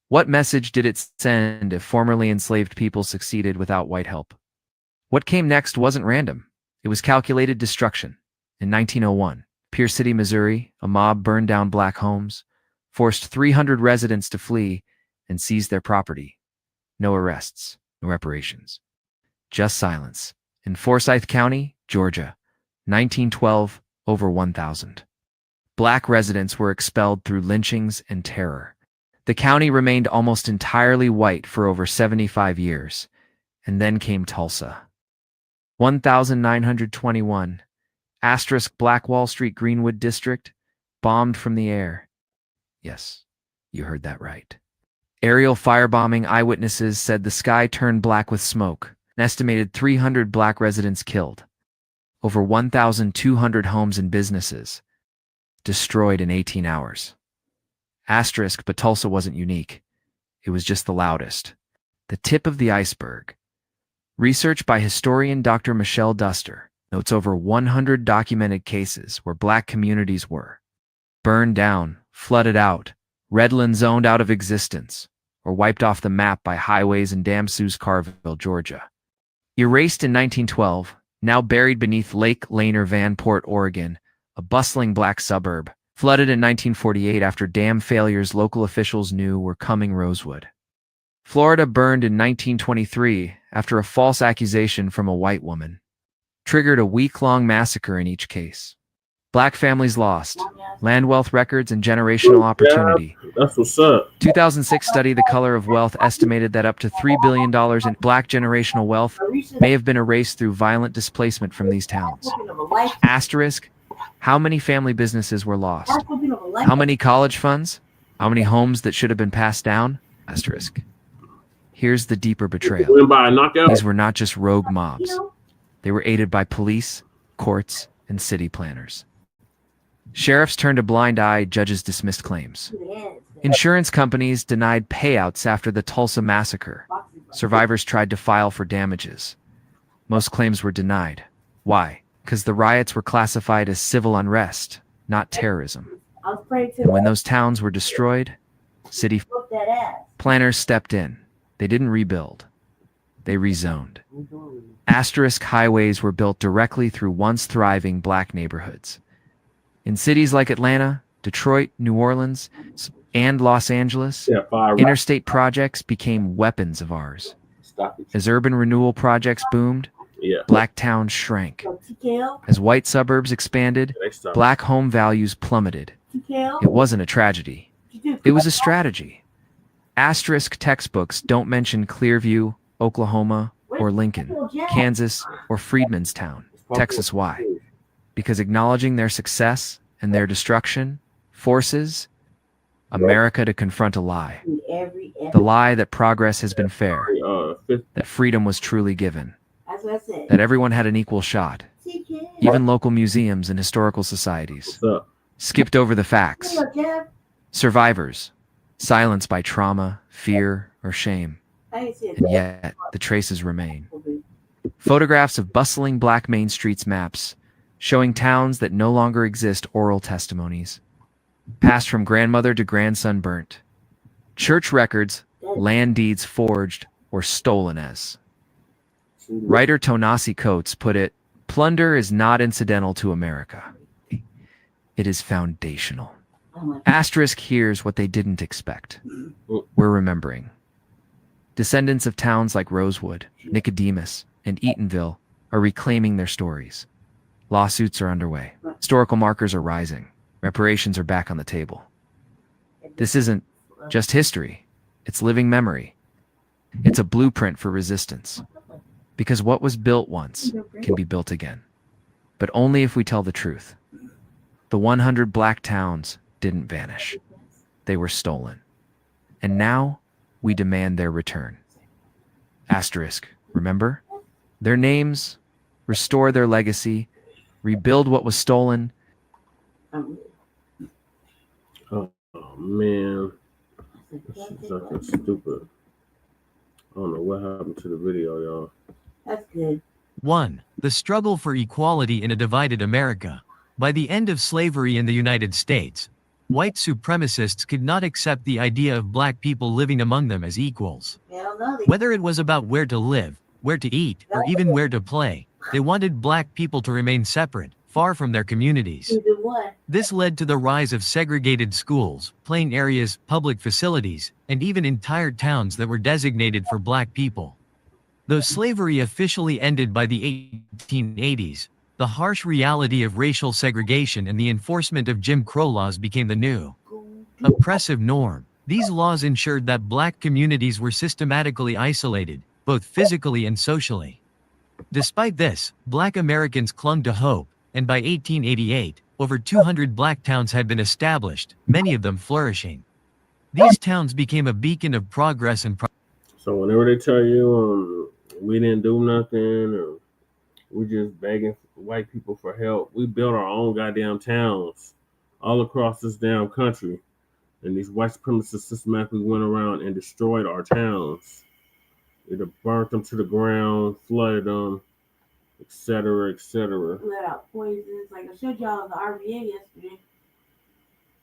What message did it send if formerly enslaved people succeeded without white help? What came next wasn't random. It was calculated destruction. In 1901, Pierce City, Missouri, a mob burned down black homes, forced 300 residents to flee, and seized their property. No arrests, no reparations. Just silence. In Forsyth County, Georgia, 1912, over 1,000. Black residents were expelled through lynchings and terror. The county remained almost entirely white for over 75 years, and then came Tulsa. 1921, asterisk Black Wall Street Greenwood District, bombed from the air. Yes, you heard that right. Aerial firebombing eyewitnesses said the sky turned black with smoke. An estimated 300 black residents killed. Over 1,200 homes and businesses destroyed in 18 hours. Asterisk, but Tulsa wasn't unique. It was just the loudest. The tip of the iceberg. Research by historian Dr. Michelle Duster notes over 100 documented cases where black communities were burned down, flooded out, redland zoned out of existence, or wiped off the map by highways in Damsu's Carville, Georgia. Erased in 1912, now buried beneath Lake Lanier Van Port, Oregon, a bustling black suburb, flooded in 1948 after dam failures local officials knew were coming Rosewood. Florida burned in 1923 after a false accusation from a white woman. Triggered a week-long massacre in each case. Black families lost, land wealth records and generational opportunity. That's what's up. 2006 study The Color of Wealth estimated that up to $3 billion in black generational wealth may have been erased through violent displacement from these towns. Asterisk, how many family businesses were lost? How many college funds? How many homes that should have been passed down? Asterisk. Here's the deeper betrayal. These were not just rogue mobs. They were aided by police, courts, and city planners. Sheriffs turned a blind eye, judges dismissed claims. Insurance companies denied payouts after the Tulsa massacre. Survivors tried to file for damages. Most claims were denied. Why? Because the riots were classified as civil unrest, not terrorism. And when those towns were destroyed, city planners stepped in. They didn't rebuild. they rezoned. Asterisk highways were built directly through once thriving Black neighborhoods. In cities like Atlanta, Detroit, New Orleans, and Los Angeles, interstate projects became weapons of ours. As urban renewal projects boomed, Black towns shrank. As white suburbs expanded, Black home values plummeted. It wasn't a tragedy. It was a strategy. Asterisk textbooks don't mention Clearview, Oklahoma, or Lincoln, Kansas, or Freedmanstown, Texas. Why? Because acknowledging their success and their destruction forces America to confront a lie. The lie that progress has been fair, that freedom was truly given, that everyone had an equal shot. Even local museums and historical societies skipped over the facts. Survivors, silenced by trauma, fear, or shame. And yet, the traces remain. Photographs of bustling Black Main Streets maps, showing towns that no longer exist, oral testimonies, passed from grandmother to grandson burnt. Church records, land deeds forged or stolen as. Writer Ta-Nehisi Coates put it, plunder is not incidental to America. It is foundational. Asterisk here's what they didn't expect. We're remembering. Descendants of towns like Rosewood, Nicodemus, and Eatonville are reclaiming their stories. Lawsuits are underway. Historical markers are rising. Reparations are back on the table. This isn't just history. It's living memory. It's a blueprint for resistance. Because what was built once can be built again. But only if we tell the truth. The 100 Black towns didn't vanish. They were stolen. And now, we demand their return. Asterisk, remember? Their names, restore their legacy, rebuild what was stolen. Oh man, this is fucking stupid. I don't know what happened to the video, y'all. That's good. 1. The struggle for equality in a divided America. By the end of slavery in the United States, white supremacists could not accept the idea of Black people living among them as equals. Whether it was about where to live, where to eat, or even where to play, they wanted Black people to remain separate, far from their communities. This led to the rise of segregated schools, playing areas, public facilities, and even entire towns that were designated for Black people. Though slavery officially ended by the 1880s, the harsh reality of racial segregation and the enforcement of Jim Crow laws became the new oppressive norm. These laws ensured that Black communities were systematically isolated, both physically and socially. Despite this, Black Americans clung to hope, and by 1888, over 200 Black towns had been established, many of them flourishing. These towns became a beacon of progress and So whenever they tell you we didn't do nothing, or we just begging white people for help, we built our own goddamn towns all across this damn country. And these white supremacists systematically went around and destroyed our towns. Either burnt them to the ground, flooded them, etc., etc. Let out poisons. Like I showed y'all the RVA yesterday,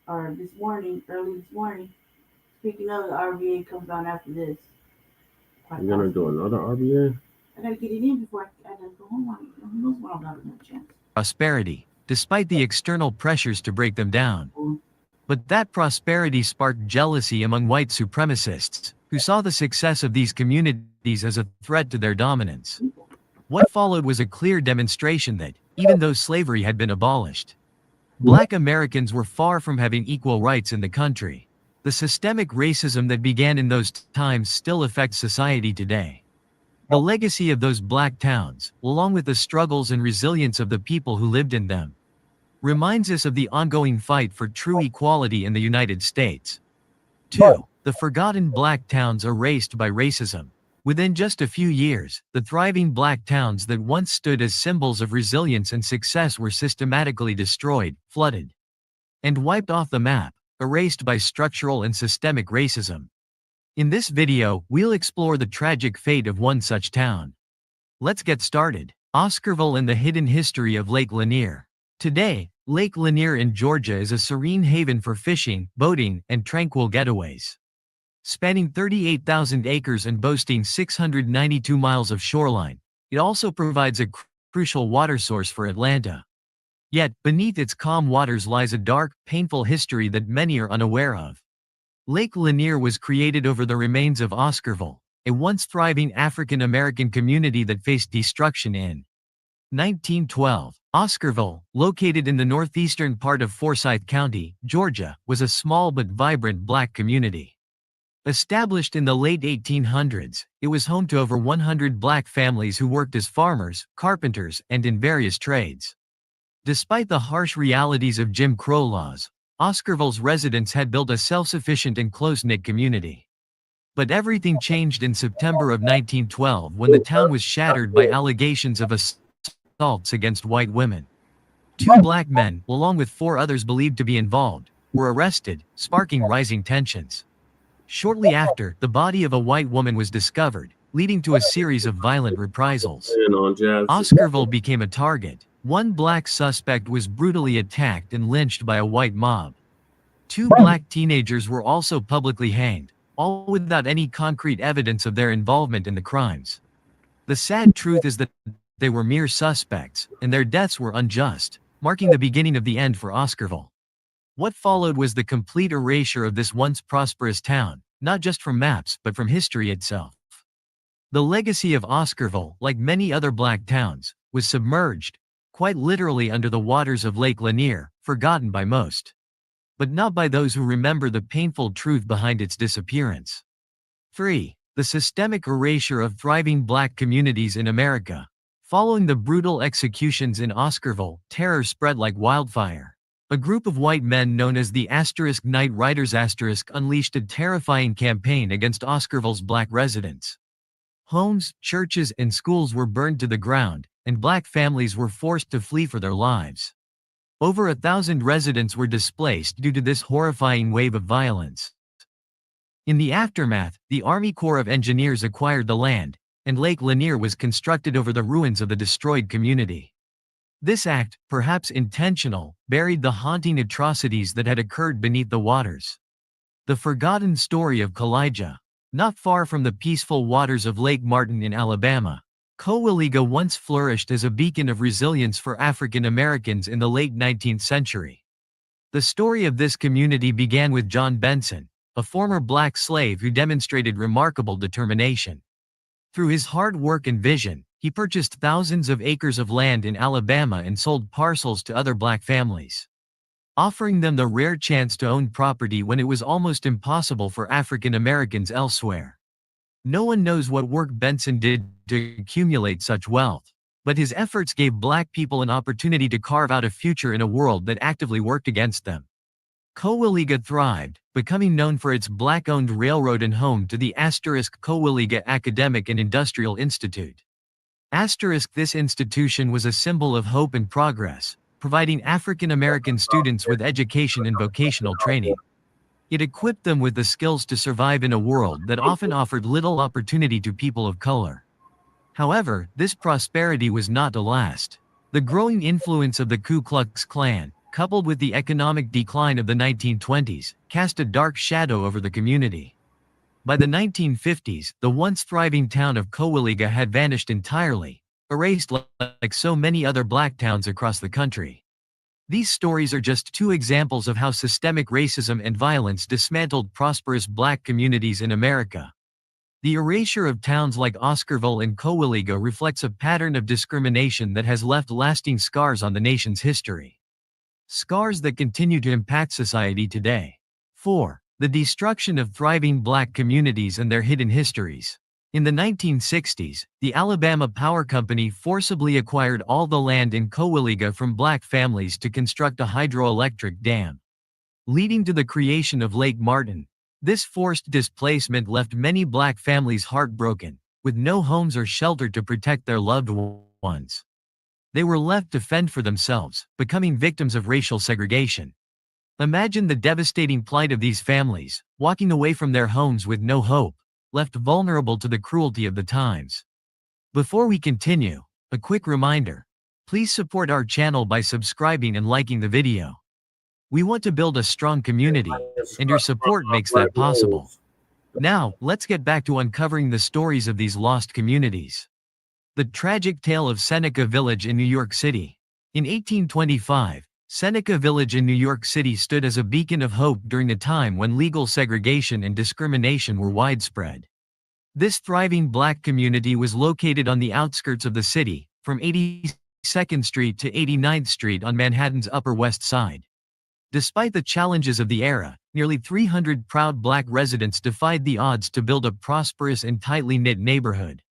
or this morning, early this morning. Speaking of, the RVA comes on after this. You're gonna do another RBA? I gotta get it in before I gotta go home. Who knows when I'll have another chance. prosperity, despite the external pressures to break them down. But that prosperity sparked jealousy among white supremacists, who saw the success of these communities as a threat to their dominance. What followed was a clear demonstration that, even though slavery had been abolished, Black Americans were far from having equal rights in the country. The systemic racism that began in those times still affects society today. The legacy of those Black towns, along with the struggles and resilience of the people who lived in them, reminds us of the ongoing fight for true equality in the United States. 2. The forgotten Black towns erased by racism. Within just a few years, the thriving Black towns that once stood as symbols of resilience and success were systematically destroyed, flooded, and wiped off the map, erased by structural and systemic racism. In this video, we'll explore the tragic fate of one such town. Let's get started. Oscarville and the hidden history of Lake Lanier. Today, Lake Lanier in Georgia is a serene haven for fishing, boating, and tranquil getaways. Spanning 38,000 acres and boasting 692 miles of shoreline, it also provides a crucial water source for Atlanta. Yet, beneath its calm waters lies a dark, painful history that many are unaware of. Lake Lanier was created over the remains of Oscarville, a once thriving African American community that faced destruction in 1912. Oscarville, located in the northeastern part of Forsyth County, Georgia, was a small but vibrant Black community. Established in the late 1800s, it was home to over 100 Black families who worked as farmers, carpenters, and in various trades. Despite the harsh realities of Jim Crow laws, Oscarville's residents had built a self-sufficient and close-knit community. But everything changed in September of 1912 when the town was shattered by allegations of assaults against white women. 2 Black men, along with 4 others believed to be involved, were arrested, sparking rising tensions. Shortly after, the body of a white woman was discovered, leading to a series of violent reprisals. Oscarville became a target. 1 Black suspect was brutally attacked and lynched by a white mob. 2 Black teenagers were also publicly hanged, all without any concrete evidence of their involvement in the crimes. The sad truth is that they were mere suspects, and their deaths were unjust, marking the beginning of the end for Oscarville. What followed was the complete erasure of this once prosperous town, not just from maps but from history itself. The legacy of Oscarville, like many other Black towns, was submerged, quite literally under the waters of Lake Lanier, forgotten by most. But not by those who remember the painful truth behind its disappearance. 3. The systemic erasure of thriving Black communities in America. Following the brutal executions in Oscarville, terror spread like wildfire. A group of white men known as the Night Riders unleashed a terrifying campaign against Oscarville's Black residents. Homes, churches, and schools were burned to the ground, and Black families were forced to flee for their lives. Over 1,000 residents were displaced due to this horrifying wave of violence. In the aftermath, the Army Corps of Engineers acquired the land, and Lake Lanier was constructed over the ruins of the destroyed community. This act, perhaps intentional, buried the haunting atrocities that had occurred beneath the waters. The forgotten story of Kalijah. Not far from the peaceful waters of Lake Martin in Alabama, Cowaliga once flourished as a beacon of resilience for African Americans in the late 19th century. The story of this community began with John Benson, a former Black slave who demonstrated remarkable determination. Through his hard work and vision, he purchased thousands of acres of land in Alabama and sold parcels to other Black families, offering them the rare chance to own property when it was almost impossible for African Americans elsewhere. No one knows what work Benson did to accumulate such wealth, but his efforts gave Black people an opportunity to carve out a future in a world that actively worked against them. Cowaliga thrived, becoming known for its Black-owned railroad and home to the Cowaliga Academic and Industrial Institute. This institution was a symbol of hope and progress, providing African American students with education and vocational training. It equipped them with the skills to survive in a world that often offered little opportunity to people of color. However, this prosperity was not to last. The growing influence of the Ku Klux Klan, coupled with the economic decline of the 1920s, cast a dark shadow over the community. By the 1950s, the once thriving town of Cowaliga had vanished entirely, erased like so many other Black towns across the country. These stories are just 2 examples of how systemic racism and violence dismantled prosperous Black communities in America. The erasure of towns like Oscarville and Cowaliga reflects a pattern of discrimination that has left lasting scars on the nation's history. Scars that continue to impact society today. 4. The destruction of thriving Black communities and their hidden histories. In the 1960s, the Alabama Power Company forcibly acquired all the land in Cowaliga from Black families to construct a hydroelectric dam, leading to the creation of Lake Martin. This forced displacement left many Black families heartbroken, with no homes or shelter to protect their loved ones. They were left to fend for themselves, becoming victims of racial segregation. Imagine the devastating plight of these families, walking away from their homes with no hope, left vulnerable to the cruelty of the times. Before we continue, a quick reminder. Please support our channel by subscribing and liking the video. We want to build a strong community, and your support makes that possible. Now, let's get back to uncovering the stories of these lost communities. The tragic tale of Seneca Village in New York City. In 1825, Seneca Village in New York City stood as a beacon of hope during a time when legal segregation and discrimination were widespread. This thriving Black community was located on the outskirts of the city, from 82nd Street to 89th Street on Manhattan's Upper West Side. Despite the challenges of the era, nearly 300 proud Black residents defied the odds to build a prosperous and tightly knit neighborhood.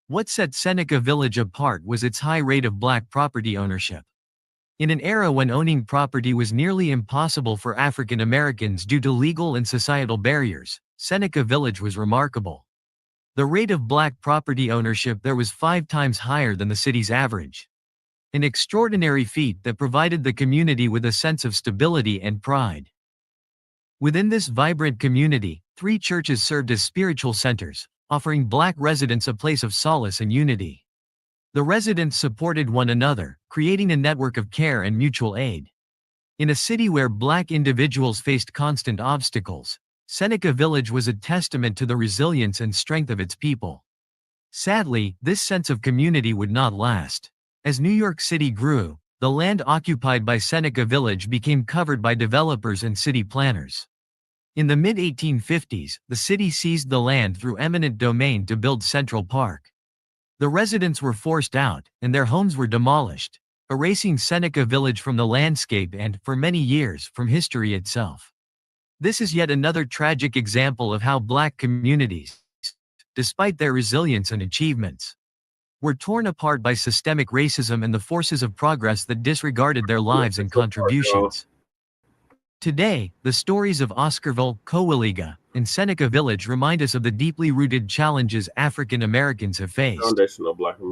What set Seneca Village apart was its high rate of Black property ownership. In an era when owning property was nearly impossible for African Americans due to legal and societal barriers, Seneca Village was remarkable. The rate of Black property ownership there was 5 times higher than the city's average. An extraordinary feat that provided the community with a sense of stability and pride. Within this vibrant community, 3 churches served as spiritual centers, offering Black residents a place of solace and unity. The residents supported one another, creating a network of care and mutual aid. In a city where Black individuals faced constant obstacles, Seneca Village was a testament to the resilience and strength of its people. Sadly, this sense of community would not last. As New York City grew, the land occupied by Seneca Village became covered by developers and city planners. In the mid-1850s, the city seized the land through eminent domain to build Central Park. The residents were forced out, and their homes were demolished, erasing Seneca Village from the landscape and, for many years, from history itself. This is yet another tragic example of how Black communities, despite their resilience and achievements, were torn apart by systemic racism and the forces of progress that disregarded their lives and contributions. Today, the stories of Oscarville, Cowaliga, and Seneca Village remind us of the deeply rooted challenges African Americans have faced.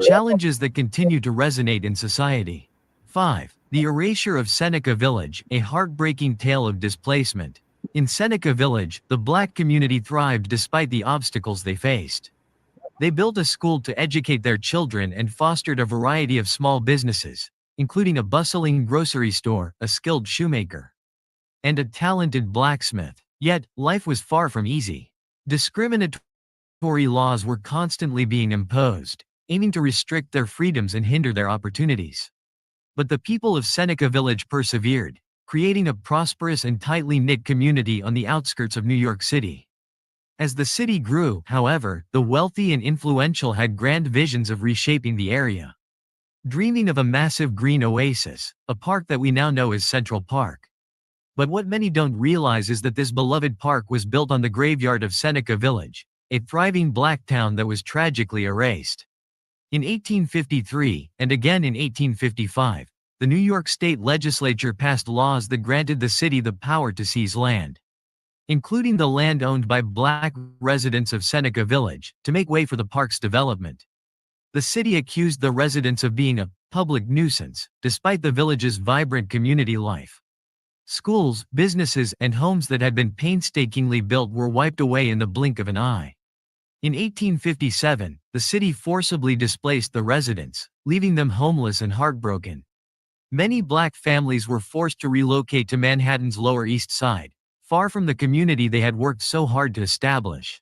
Challenges that continue to resonate in society. 5. The erasure of Seneca Village, a heartbreaking tale of displacement. In Seneca Village, the Black community thrived despite the obstacles they faced. They built a school to educate their children and fostered a variety of small businesses, including a bustling grocery store, a skilled shoemaker, and a talented blacksmith. Yet, life was far from easy. Discriminatory laws were constantly being imposed, aiming to restrict their freedoms and hinder their opportunities. But the people of Seneca Village persevered, creating a prosperous and tightly knit community on the outskirts of New York City. As the city grew, however, the wealthy and influential had grand visions of reshaping the area. Dreaming of a massive green oasis, a park that we now know as Central Park. But what many don't realize is that this beloved park was built on the graveyard of Seneca Village, a thriving Black town that was tragically erased. In 1853, and again in 1855, the New York State Legislature passed laws that granted the city the power to seize land, including the land owned by Black residents of Seneca Village, to make way for the park's development. The city accused the residents of being a public nuisance, despite the village's vibrant community life. Schools, businesses, and homes that had been painstakingly built were wiped away in the blink of an eye. In 1857, the city forcibly displaced the residents, leaving them homeless and heartbroken. Many Black families were forced to relocate to Manhattan's Lower East Side, far from the community they had worked so hard to establish.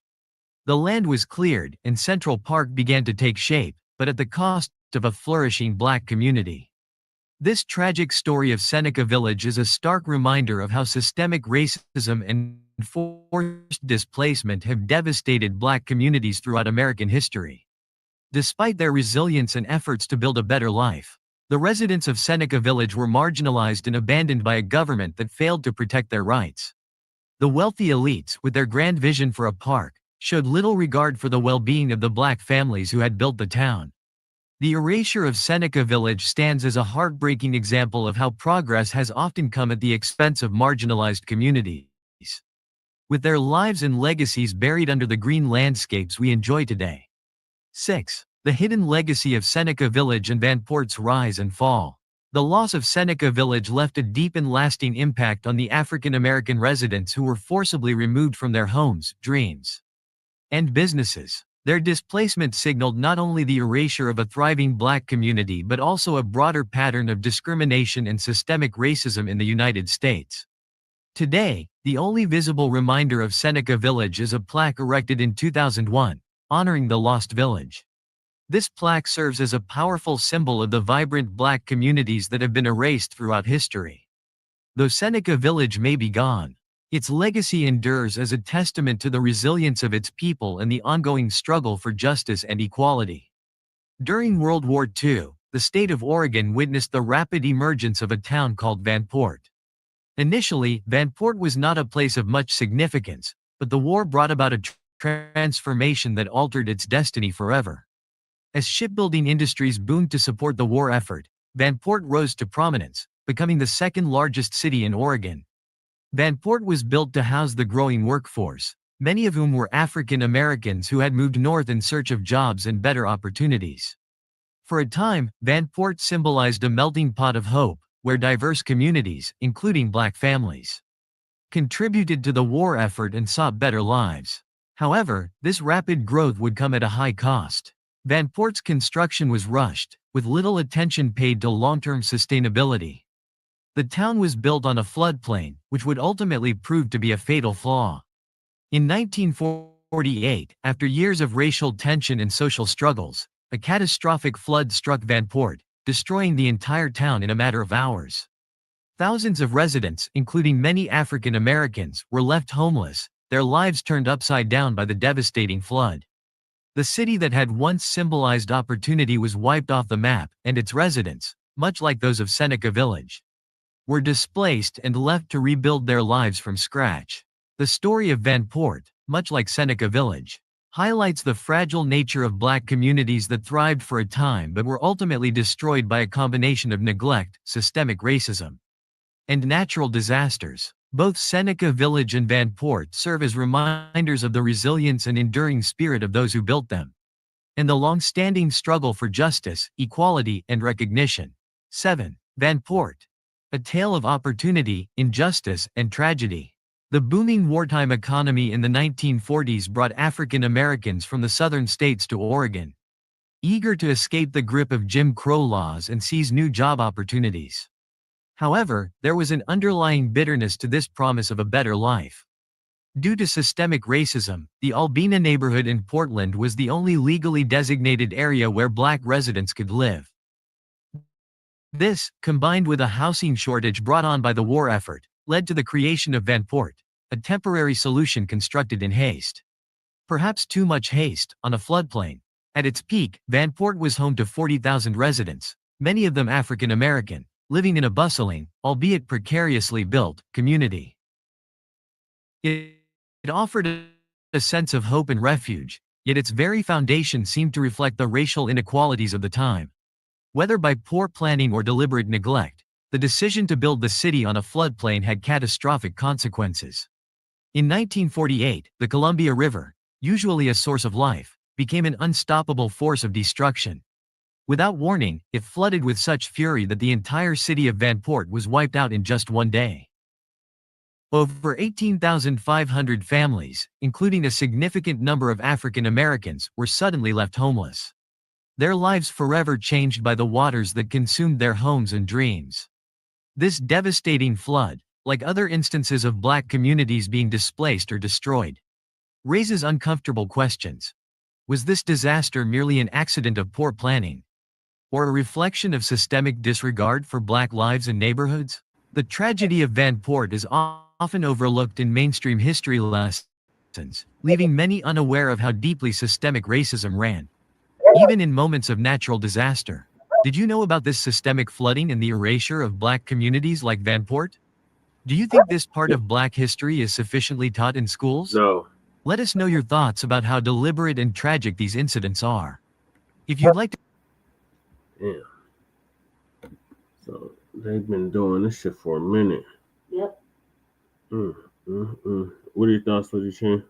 The land was cleared, and Central Park began to take shape, but at the cost of a flourishing Black community. This tragic story of Seneca Village is a stark reminder of how systemic racism and forced displacement have devastated Black communities throughout American history. Despite their resilience and efforts to build a better life, the residents of Seneca Village were marginalized and abandoned by a government that failed to protect their rights. The wealthy elites, with their grand vision for a park, showed little regard for the well-being of the Black families who had built the town. The erasure of Seneca Village stands as a heartbreaking example of how progress has often come at the expense of marginalized communities. With their lives and legacies buried under the green landscapes we enjoy today. 6. The hidden legacy of Seneca Village and Vanport's rise and fall. The loss of Seneca Village left a deep and lasting impact on the African American residents who were forcibly removed from their homes, dreams, and businesses. Their displacement signaled not only the erasure of a thriving Black community but also a broader pattern of discrimination and systemic racism in the United States. Today, The only visible reminder of Seneca Village is a plaque erected in 2001, honoring the lost village. This plaque serves as a powerful symbol of the vibrant Black communities that have been erased throughout history. Though Seneca Village may be gone, its legacy endures as a testament to the resilience of its people and the ongoing struggle for justice and equality. During World War II, the state of Oregon witnessed the rapid emergence of a town called Vanport. Initially, Vanport was not a place of much significance, but the war brought about a transformation that altered its destiny forever. As shipbuilding industries boomed to support the war effort, Vanport rose to prominence, becoming the second largest city in Oregon. Vanport was built to house the growing workforce, many of whom were African Americans who had moved north in search of jobs and better opportunities. For a time, Vanport symbolized a melting pot of hope, where diverse communities, including Black families, contributed to the war effort and sought better lives. However, this rapid growth would come at a high cost. Vanport's construction was rushed, with little attention paid to long-term sustainability. The town was built on a floodplain, which would ultimately prove to be a fatal flaw. In 1948, after years of racial tension and social struggles, a catastrophic flood struck Vanport, destroying the entire town in a matter of hours. Thousands of residents, including many African Americans, were left homeless, their lives turned upside down by the devastating flood. The city that had once symbolized opportunity was wiped off the map, and its residents, much like those of Seneca Village, were displaced and left to rebuild their lives from scratch. The story of Vanport, much like Seneca Village, highlights the fragile nature of Black communities that thrived for a time but were ultimately destroyed by a combination of neglect, systemic racism, and natural disasters. Both Seneca Village and Vanport serve as reminders of the resilience and enduring spirit of those who built them, and the long-standing struggle for justice, equality, and recognition. 7. Vanport. A tale of opportunity, injustice, and tragedy. The booming wartime economy in the 1940s brought African Americans from the southern states to Oregon, eager to escape the grip of Jim Crow laws and seize new job opportunities. However, there was an underlying bitterness to this promise of a better life. Due to systemic racism, the Albina neighborhood in Portland was the only legally designated area where Black residents could live. This, combined with a housing shortage brought on by the war effort, led to the creation of Vanport, a temporary solution constructed in haste. Perhaps too much haste, on a floodplain. At its peak, Vanport was home to 40,000 residents, many of them African American, living in a bustling, albeit precariously built, community. It offered a sense of hope and refuge, yet its very foundation seemed to reflect the racial inequalities of the time. Whether by poor planning or deliberate neglect, the decision to build the city on a floodplain had catastrophic consequences. In 1948, the Columbia River, usually a source of life, became an unstoppable force of destruction. Without warning, it flooded with such fury that the entire city of Vanport was wiped out in just one day. Over 18,500 families, including a significant number of African Americans, were suddenly left homeless. Their lives forever changed by the waters that consumed their homes and dreams. This devastating flood, like other instances of Black communities being displaced or destroyed, raises uncomfortable questions. Was this disaster merely an accident of poor planning, or a reflection of systemic disregard for Black lives and neighborhoods? The tragedy of Vanport is often overlooked in mainstream history lessons, leaving many unaware of how deeply systemic racism ran, even in moments of natural disaster. Did you know about this systemic flooding and the erasure of Black communities like Vanport? Do you think this part of Black history is sufficiently taught in schools? No. Let us know your thoughts about how deliberate and tragic these incidents are. If you'd like to... Yeah. So they've been doing this shit for a minute. Yep. What are your thoughts, Lady Chan?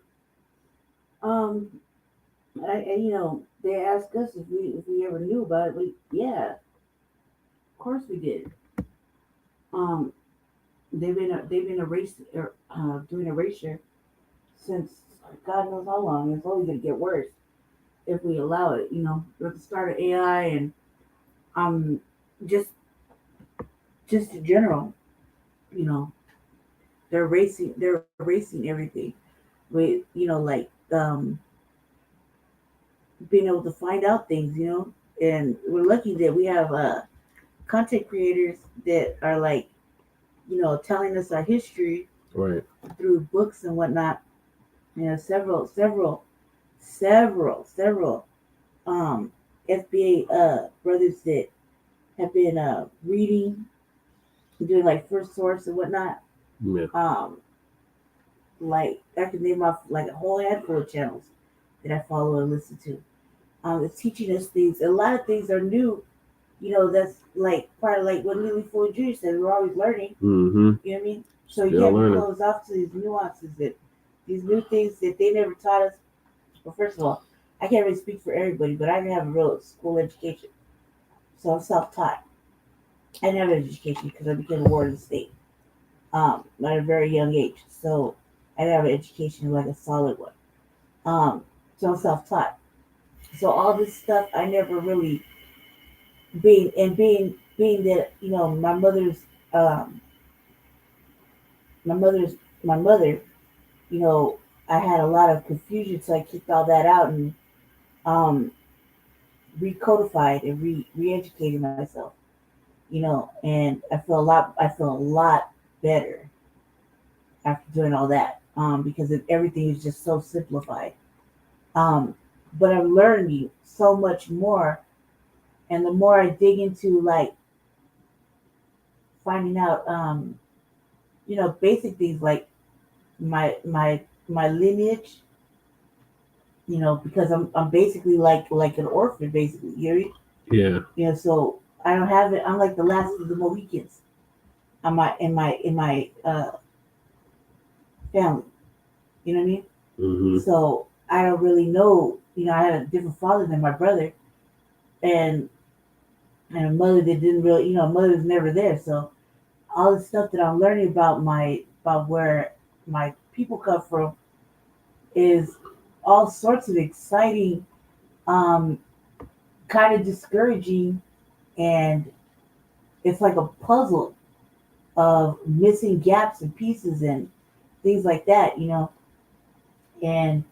They asked us if we ever knew about it. Yeah, of course we did. They've been doing erasure since God knows how long. It's only gonna get worse if we allow it. With the start of AI and just in general, they're erasing everything with, like being able to find out things, and we're lucky that we have content creators that are like, telling us our history Right. through books and whatnot. Several FBA brothers that have been reading, doing like first source and whatnot. Yeah. Like I can name off like a whole handful of channels that I follow and listen to. It's teaching us things. A lot of things are new. That's like part of like what Lily Ford Jr. said. We're always learning. Mm-hmm. You know what I mean? So you Still can't learning. be closed off to these nuances, that these new things that they never taught us. Well, first of all, I can't really speak for everybody, but I didn't have a real school education, so I'm self-taught. I didn't have an education because I became a ward of the state at a very young age. So I didn't have an education, like a solid one. So I'm self-taught. So all this stuff I never really being that um my mother's my mother, I had a lot of confusion, so I kicked all that out and um recodified and re-educated myself, and I feel a lot better after doing all that, because everything is just so simplified. But I'm learning so much more, and the more I dig into like finding out, basic things like my lineage, because I'm basically like an orphan, basically. Yeah. So I don't have it. I'm like the last of the Mohicans. In my family. You know what I mean? Mm-hmm. So I don't really know. I had a different father than my brother, and a mother that didn't really, mother was never there. So all the stuff that I'm learning about where my people come from is all sorts of exciting, um, kind of discouraging, and it's like a puzzle of missing gaps and pieces and things like that, and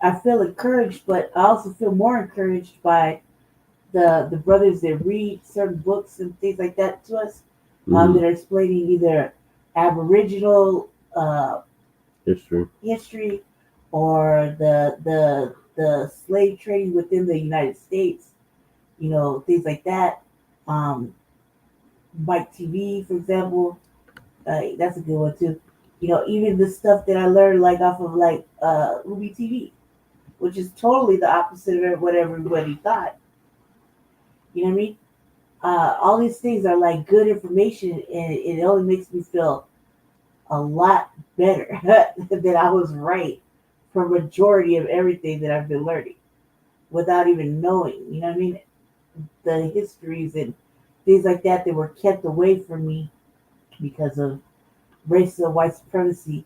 I feel encouraged, but I also feel more encouraged by the brothers that read certain books and things like that to us, that are explaining either Aboriginal history or the slave trading within the United States, things like that. Mike TV, for example, that's a good one too. Even the stuff that I learned like off of like Ruby TV, which is totally the opposite of what everybody thought. You know what I mean? All these things are like good information, and it only makes me feel a lot better that I was right for majority of everything that I've been learning without even knowing. You know what I mean? The histories and things like that were kept away from me because of racial white supremacy,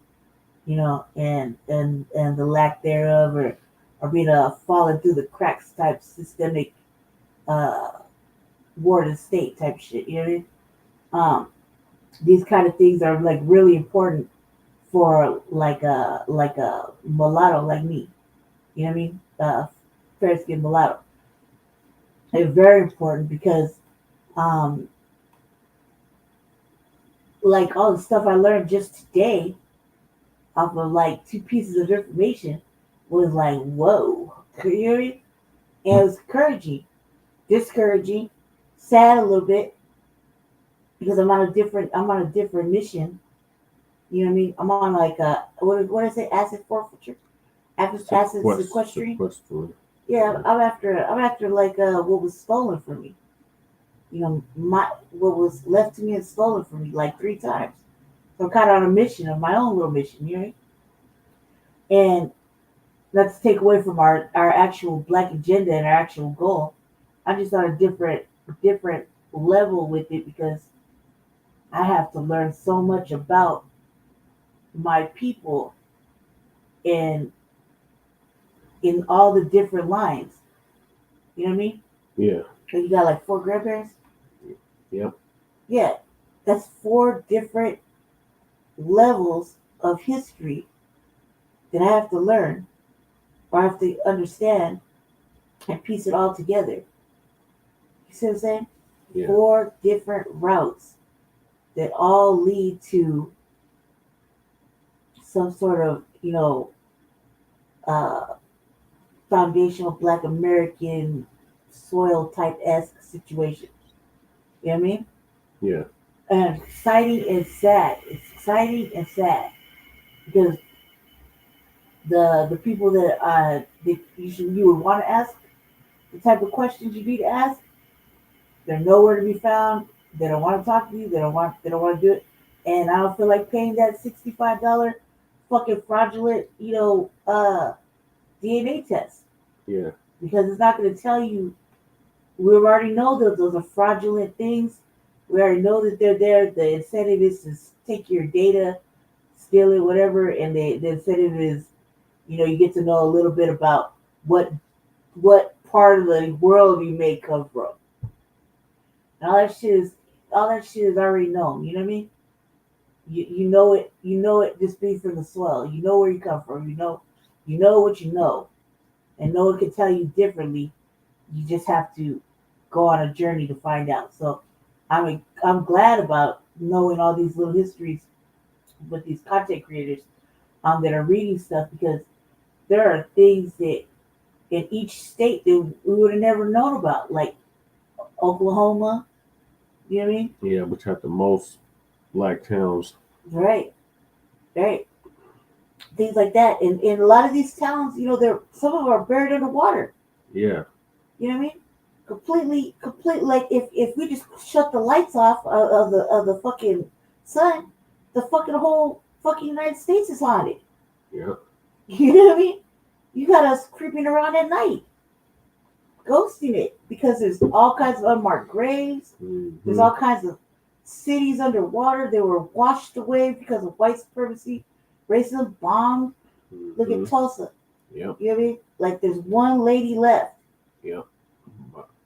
and the lack thereof, or being falling through the cracks type systemic ward of state type shit. You know what I mean? These kind of things are like really important for like a mulatto like me. You know what I mean? Fair skinned mulatto. They're very important because like all the stuff I learned just today off of like 2 pieces of information was like, whoa. You know what I mean? And it was encouraging, discouraging, sad a little bit, because I'm on a different mission. You know what I mean? I'm on like what is it? Asset forfeiture, asset sequestering. Yeah, I'm after like what was stolen from me. What was left to me and stolen from me like 3 times. So I'm kind of on a mission of my own little mission, you know? And not to take away from our actual Black agenda and our actual goal. I'm just on a different level with it because I have to learn so much about my people in all the different lines. You know what I mean? Yeah. So you got like 4 grandparents? Yep. Yeah. That's 4 different levels of history that I have to learn or I have to understand and piece it all together. You see what I'm saying? Yeah. 4 different routes that all lead to some sort of, foundational Black American soil type-esque situation. You know what I mean? Yeah. And exciting and sad. It's exciting and sad because the people that you would want to ask the type of questions you need to ask, they're nowhere to be found. They don't want to talk to you. They don't want to do it. And I don't feel like paying that $65 fucking fraudulent, DNA test. Yeah. Because it's not going to tell you. We already know that those are fraudulent things. We already know that they're there. The incentive is to take your data, steal it, whatever. And the incentive is, you get to know a little bit about what part of the world you may come from. And all that shit is already known. You know what I mean? You know it just being from the swell. You know where you come from. You know what you know. And no one can tell you differently. You just have to go on a journey to find out. So I'm glad about knowing all these little histories with these content creators that are reading stuff, because there are things that in each state that we would have never known about, like Oklahoma. You know what I mean? Yeah, which have the most Black towns. Right. Things like that. And in a lot of these towns, some of them are buried underwater. Yeah. You know what I mean? Completely. Like if we just shut the lights off of the fucking sun, the fucking whole fucking United States is haunted. Yeah. You know what I mean? You got us creeping around at night, ghosting it, because there's all kinds of unmarked graves. Mm-hmm. There's all kinds of cities underwater. They were washed away because of white supremacy, racism, bombed. Mm-hmm. Look at Tulsa. Yep. You know what I mean? Like there's one lady left. Yep.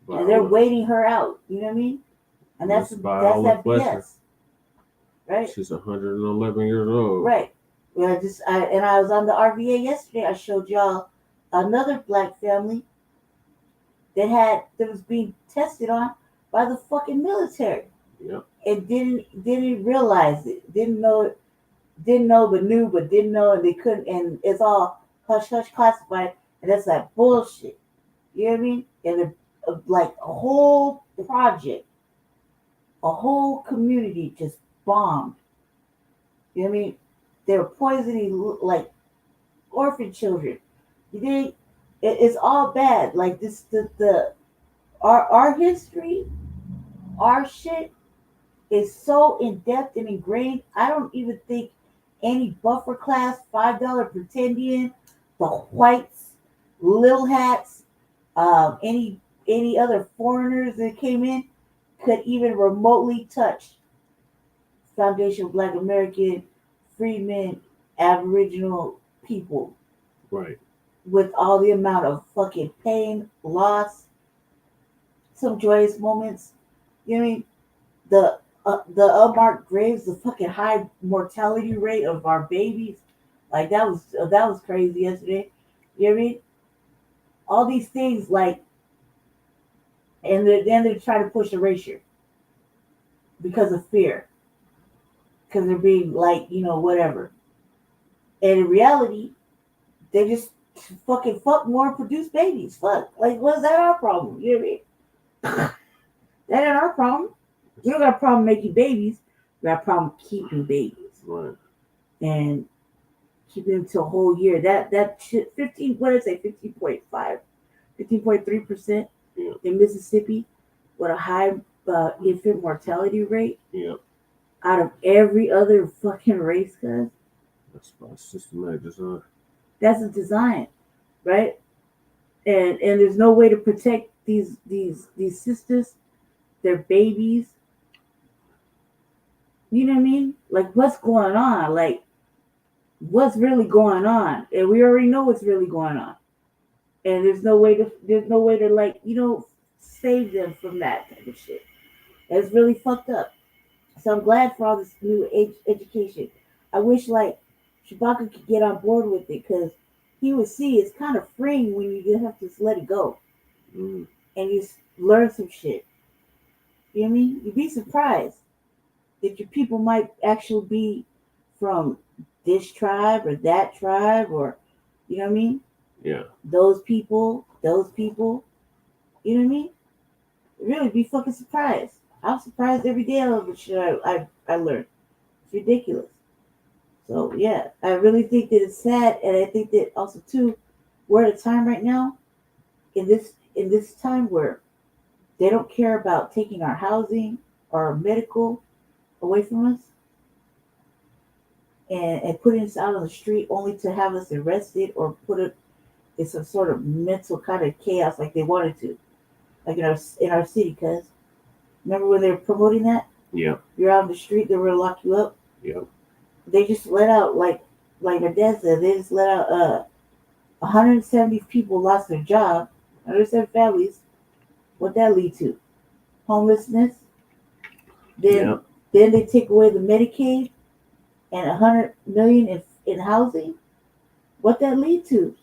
And they're waiting her out. You know what I mean? And that's that BS. Right? She's 111 years old. Right. Well, I was on the RVA yesterday. I showed y'all another Black family that was being tested on by the fucking military. Yep. And didn't realize it. Didn't know, but knew, but didn't know, and they couldn't. And it's all hush hush classified, and that's that bullshit. You know what I mean? And they're like a whole project, a whole community just bombed. You know what I mean? They were poisoning like orphan children. You think it's all bad? Like this, our history, our shit is so in depth and ingrained. I don't even think any buffer class $5 pretendian, the whites, little hats, any other foreigners that came in could even remotely touch foundational Black American, freedmen, Aboriginal people. Right. With all the amount of fucking pain, loss, some joyous moments. You know what I mean? The unmarked graves, the fucking high mortality rate of our babies. Like that was crazy yesterday. You know what I mean? All these things, like, and then they're trying to push erasure because of fear, because they're being like, whatever. And in reality, they just fucking fuck more and produce babies. Fuck, like, what's that our problem? You know what I mean? That ain't our problem. We don't got a problem making babies. We got a problem keeping babies. Right. And keeping them to a whole year. That shit, 15.3% in Mississippi, with a high infant mortality rate. Yep. Out of every other fucking race, cuz. That's by systematic design. That's a design, right? And there's no way to protect these sisters, their babies. You know what I mean? Like, what's going on? Like, what's really going on? And we already know what's really going on. And there's no way to like, save them from that type of shit. It's really fucked up. So I'm glad for all this new education. I wish like Chewbacca could get on board with it because he would see it's kind of freeing when you just have to just let it go Mm. and you just learn some shit. You know what I mean? You'd be surprised that your people might actually be from this tribe or that tribe or, you know what I mean? Yeah. Those people. You know what I mean? Really be fucking surprised. I'm surprised every day of the shit I learned. It's ridiculous. So yeah, I really think that it's sad, and I think that also too, we're at a time right now in this time where they don't care about taking our housing or our medical away from us and putting us out on the street only to have us arrested or put it in some sort of mental kind of chaos like they wanted to, like in our city. Cause remember when they were promoting that? Yeah. You're out on the street, they were gonna lock you up. Yeah. They just let out like my dad said, they just let out 170 people lost their job, 170 families. What that lead to? Homelessness. Then Yeah. then they take away the Medicaid and 100 million in housing. What that lead to?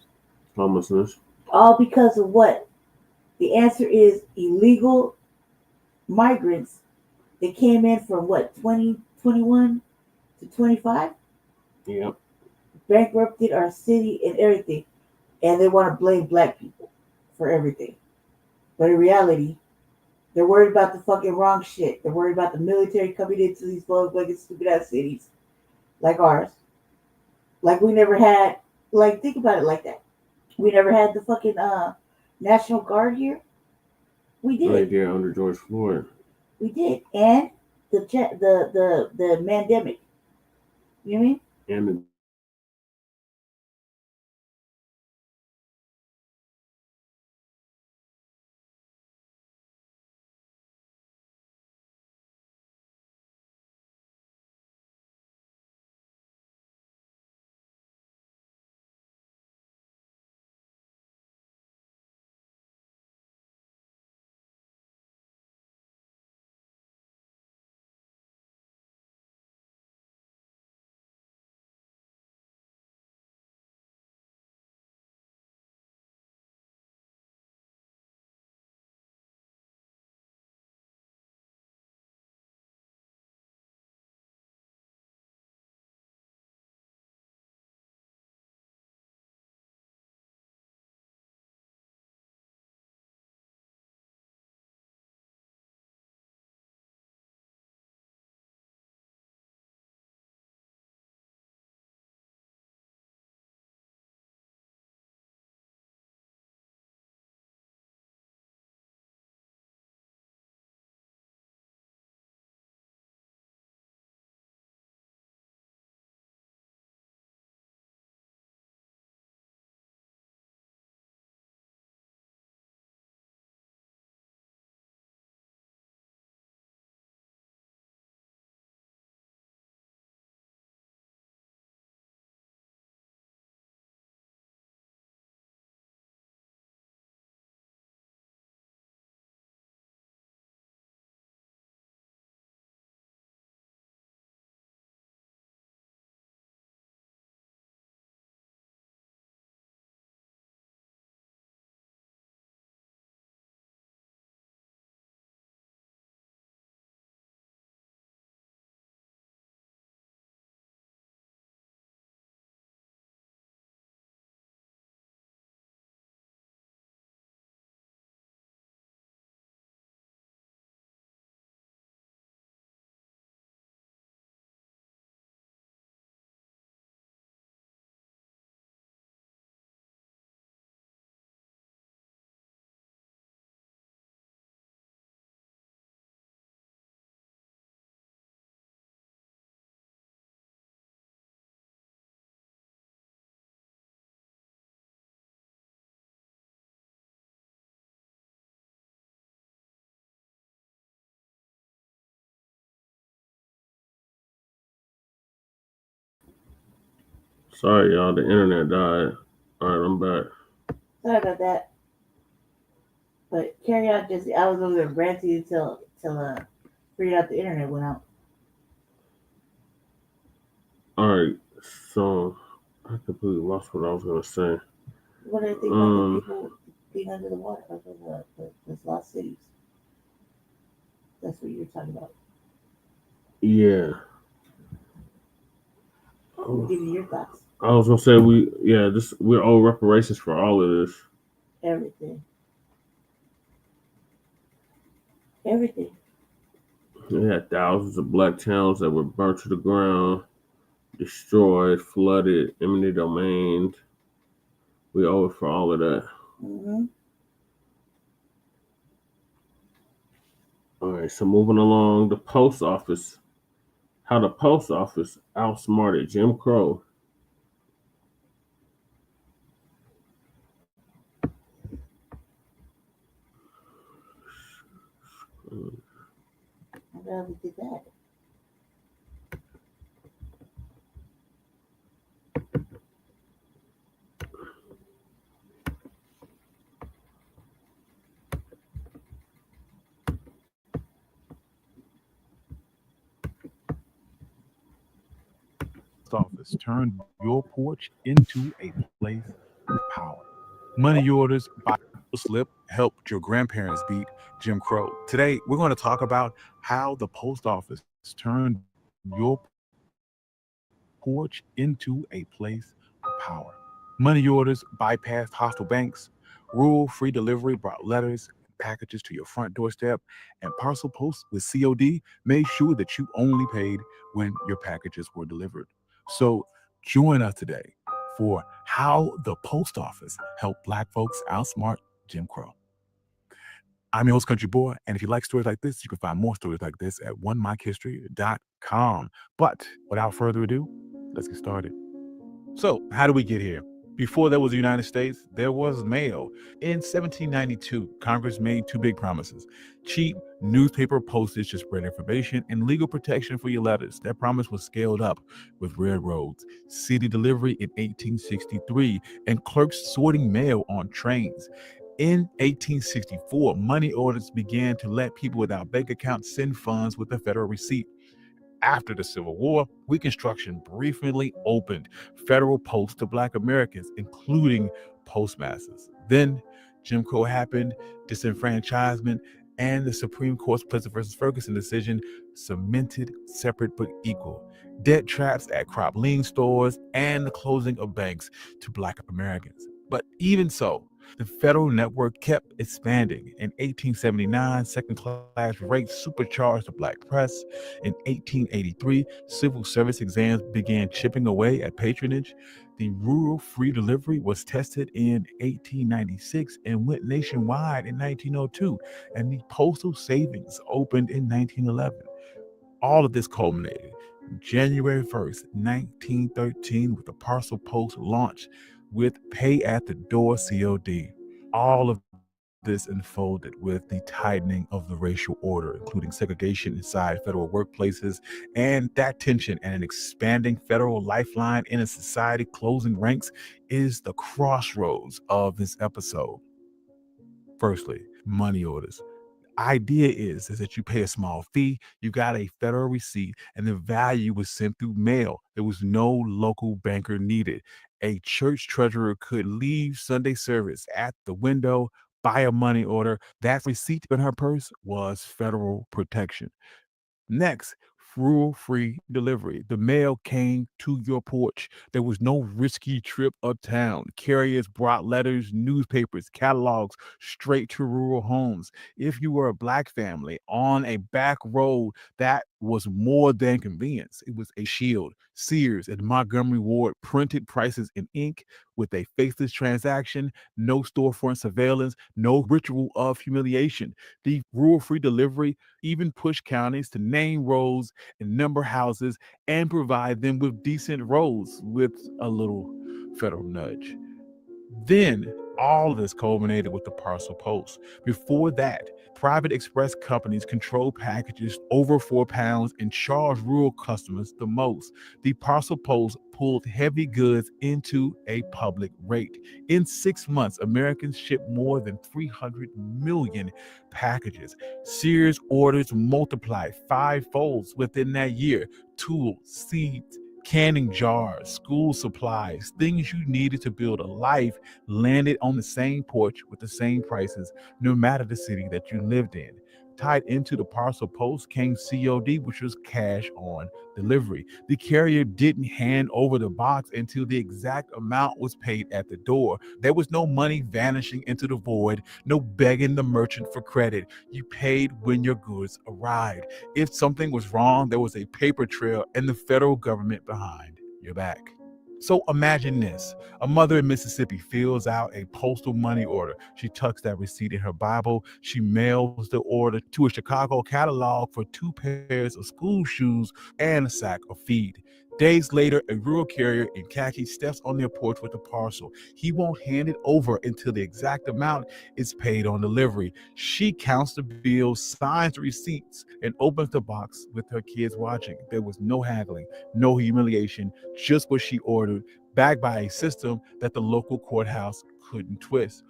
Homelessness. All because of what? The answer is illegal migrants. They came in from what, 2021 to 25? Yeah. Bankrupted our city and everything. And they want to blame black people for everything. But in reality, they're worried about the fucking wrong shit. They're worried about the military coming into these fucking stupid ass cities like ours. Like we never had, like, think about it like that. We never had the fucking National Guard here. We did. Right there under George Floyd. We did. And the pandemic. You know what I mean? And the sorry y'all, the internet died. Alright, I'm back. Sorry about that. But carry on, Jesse. I was over there ranting until figured out the internet went out. All right, so I completely lost what I was gonna say. What do you think about the people being under the water, under the lost cities? That's what you're talking about. Yeah. Give me your thoughts. I was gonna say we're owe reparations for all of this. Everything. Everything. We had thousands of black towns that were burnt to the ground, destroyed, flooded, eminent domain. We owe it for all of that. Mm-hmm. All right, so moving along, the post office. How the post office outsmarted Jim Crow. I'm glad we did that. Office turned your porch into a place of power. Money orders by slip helped your grandparents beat Jim Crow. Today, we're going to talk about how the post office turned your porch into a place of power. Money orders bypassed hostile banks. Rural free delivery brought letters and packages to your front doorstep, and parcel posts with COD made sure that you only paid when your packages were delivered. So join us today for how the post office helped Black folks outsmart Jim Crow. I'm your host, Country Boy, and if you like stories like this, you can find more stories like this at onemichistory.com. But without further ado, let's get started. So, how do we get here? Before there was the United States, there was mail. In 1792, Congress made two big promises: cheap newspaper postage to spread information and legal protection for your letters. That promise was scaled up with railroads, city delivery in 1863, and clerks sorting mail on trains. In 1864, money orders began to let people without bank accounts send funds with a federal receipt. After the Civil War, Reconstruction briefly opened federal posts to Black Americans, including postmasters. Then Jim Crow happened, disenfranchisement, and the Supreme Court's Plessy versus Ferguson decision cemented separate but equal. Debt traps at crop lien stores and the closing of banks to Black Americans. But even so, the federal network kept expanding. In 1879, second-class rates supercharged the Black press. In 1883, civil service exams began chipping away at patronage. The rural free delivery was tested in 1896 and went nationwide in 1902, and the postal savings opened in 1911. All of this culminated January 1st, 1913, with the parcel post launch with pay at the door COD. All of this unfolded with the tightening of the racial order, including segregation inside federal workplaces, and that tension and an expanding federal lifeline in a society closing ranks is the crossroads of this episode. Firstly, money orders. Idea is that you pay a small fee, you got a federal receipt, and the value was sent through mail. There was no local banker needed. A church treasurer could leave Sunday service at the window, buy a money order. That receipt in her purse was federal protection. Next, rural free delivery. The mail came to your porch. There was no risky trip uptown. Carriers brought letters, newspapers, catalogs straight to rural homes. If you were a Black family on a back road, that was more than convenience. It was a shield. Sears and Montgomery Ward printed prices in ink with a faceless transaction, no storefront surveillance, no ritual of humiliation. The rural free delivery even pushed counties to name roads and number houses and provide them with decent roads with a little federal nudge. Then all of this culminated with the parcel post. Before that, private express companies controlled packages over 4 pounds and charged rural customers the most. The parcel post pulled heavy goods into a public rate. In 6 months, Americans shipped more than 300 million packages. Sears orders multiplied 5-fold within that year. Tools, seeds, Canning jars, school supplies, things you needed to build a life landed on the same porch with the same prices, no matter the city that you lived in. Tied into the parcel post came COD, which was cash on delivery. The carrier didn't hand over the box until the exact amount was paid at the door. There was no money vanishing into the void, no begging the merchant for credit. You paid when your goods arrived. If something was wrong, there was a paper trail and the federal government behind your back. So imagine this. A mother in Mississippi fills out a postal money order. She tucks that receipt in her Bible. She mails the order to a Chicago catalog for 2 pairs of school shoes and a sack of feed. Days later, a rural carrier in khaki steps on their porch with a parcel. He won't hand it over until the exact amount is paid on delivery. She counts the bills, signs the receipts, and opens the box with her kids watching. There was no haggling, no humiliation, just what she ordered, backed by a system that the local courthouse couldn't twist.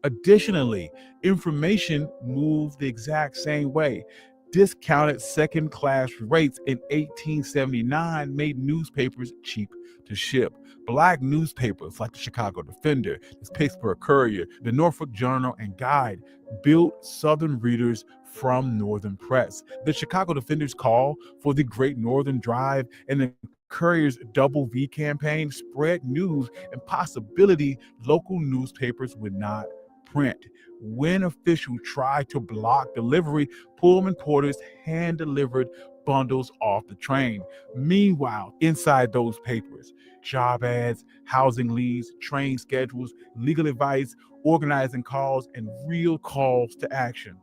Additionally, information moved the exact same way. Discounted second-class rates in 1879 made newspapers cheap to ship. Black newspapers like the Chicago Defender, the Pittsburgh Courier, the Norfolk Journal and Guide built Southern readers from Northern press. The Chicago Defender's call for the Great Northern Drive and the Courier's Double V campaign spread news and possibility local newspapers would not print. When officials tried to block delivery, Pullman porters hand-delivered bundles off the train. Meanwhile, inside those papers, job ads, housing leads, train schedules, legal advice, organizing calls, and real calls to action.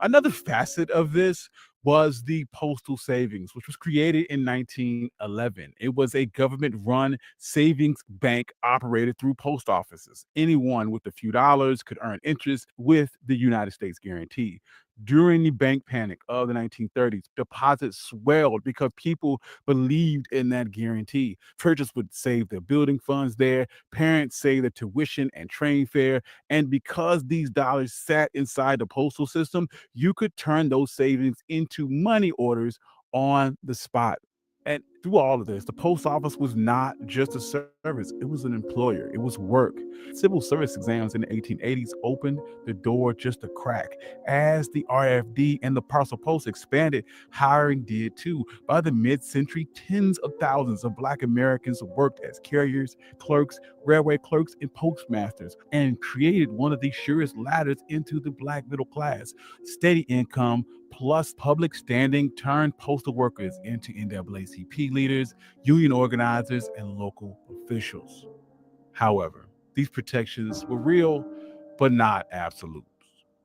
Another facet of this was the Postal Savings, which was created in 1911. It was a government-run savings bank operated through post offices. Anyone with a few dollars could earn interest with the United States guarantee. During the bank panic of the 1930s, deposits swelled because people believed in that guarantee. Churches would save their building funds there, parents saved their tuition and train fare, and because these dollars sat inside the postal system, you could turn those savings into money orders on the spot. And through all of this, the post office was not just a service, it was an employer, it was work. Civil service exams in the 1880s opened the door just a crack. As the RFD and the parcel post expanded, hiring did too. By the mid-century, tens of thousands of Black Americans worked as carriers, clerks, railway clerks, and postmasters, and created one of the surest ladders into the Black middle class. Steady income plus public standing turned postal workers into NAACP leaders, union organizers, and local officials. However, these protections were real, but not absolute.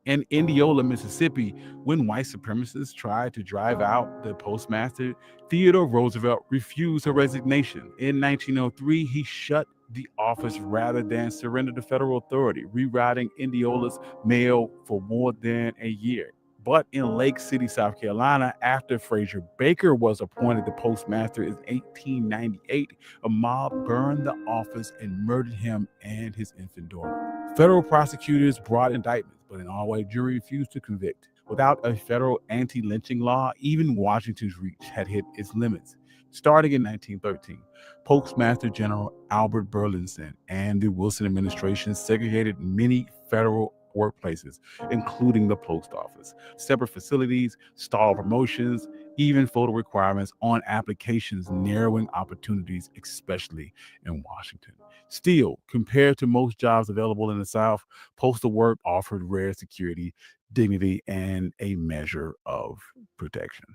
In Indianola, Mississippi, when white supremacists tried to drive out the postmaster, Theodore Roosevelt refused her resignation. In 1903, he shut the office rather than surrender to federal authority, rerouting Indianola's mail for more than a year. But in Lake City, South Carolina, after Fraser Baker was appointed the postmaster in 1898, a mob burned the office and murdered him and his infant daughter. Federal prosecutors brought indictments, but an all-white jury refused to convict. Without a federal anti-lynching law, even Washington's reach had hit its limits. Starting in 1913, Postmaster General Albert Burleson and the Wilson administration segregated many federal workplaces, including the post office. Separate facilities, stalled promotions, even photo requirements on applications, narrowing opportunities, especially in Washington. Still, compared to most jobs available in the South, postal work offered rare security, dignity, and a measure of protection.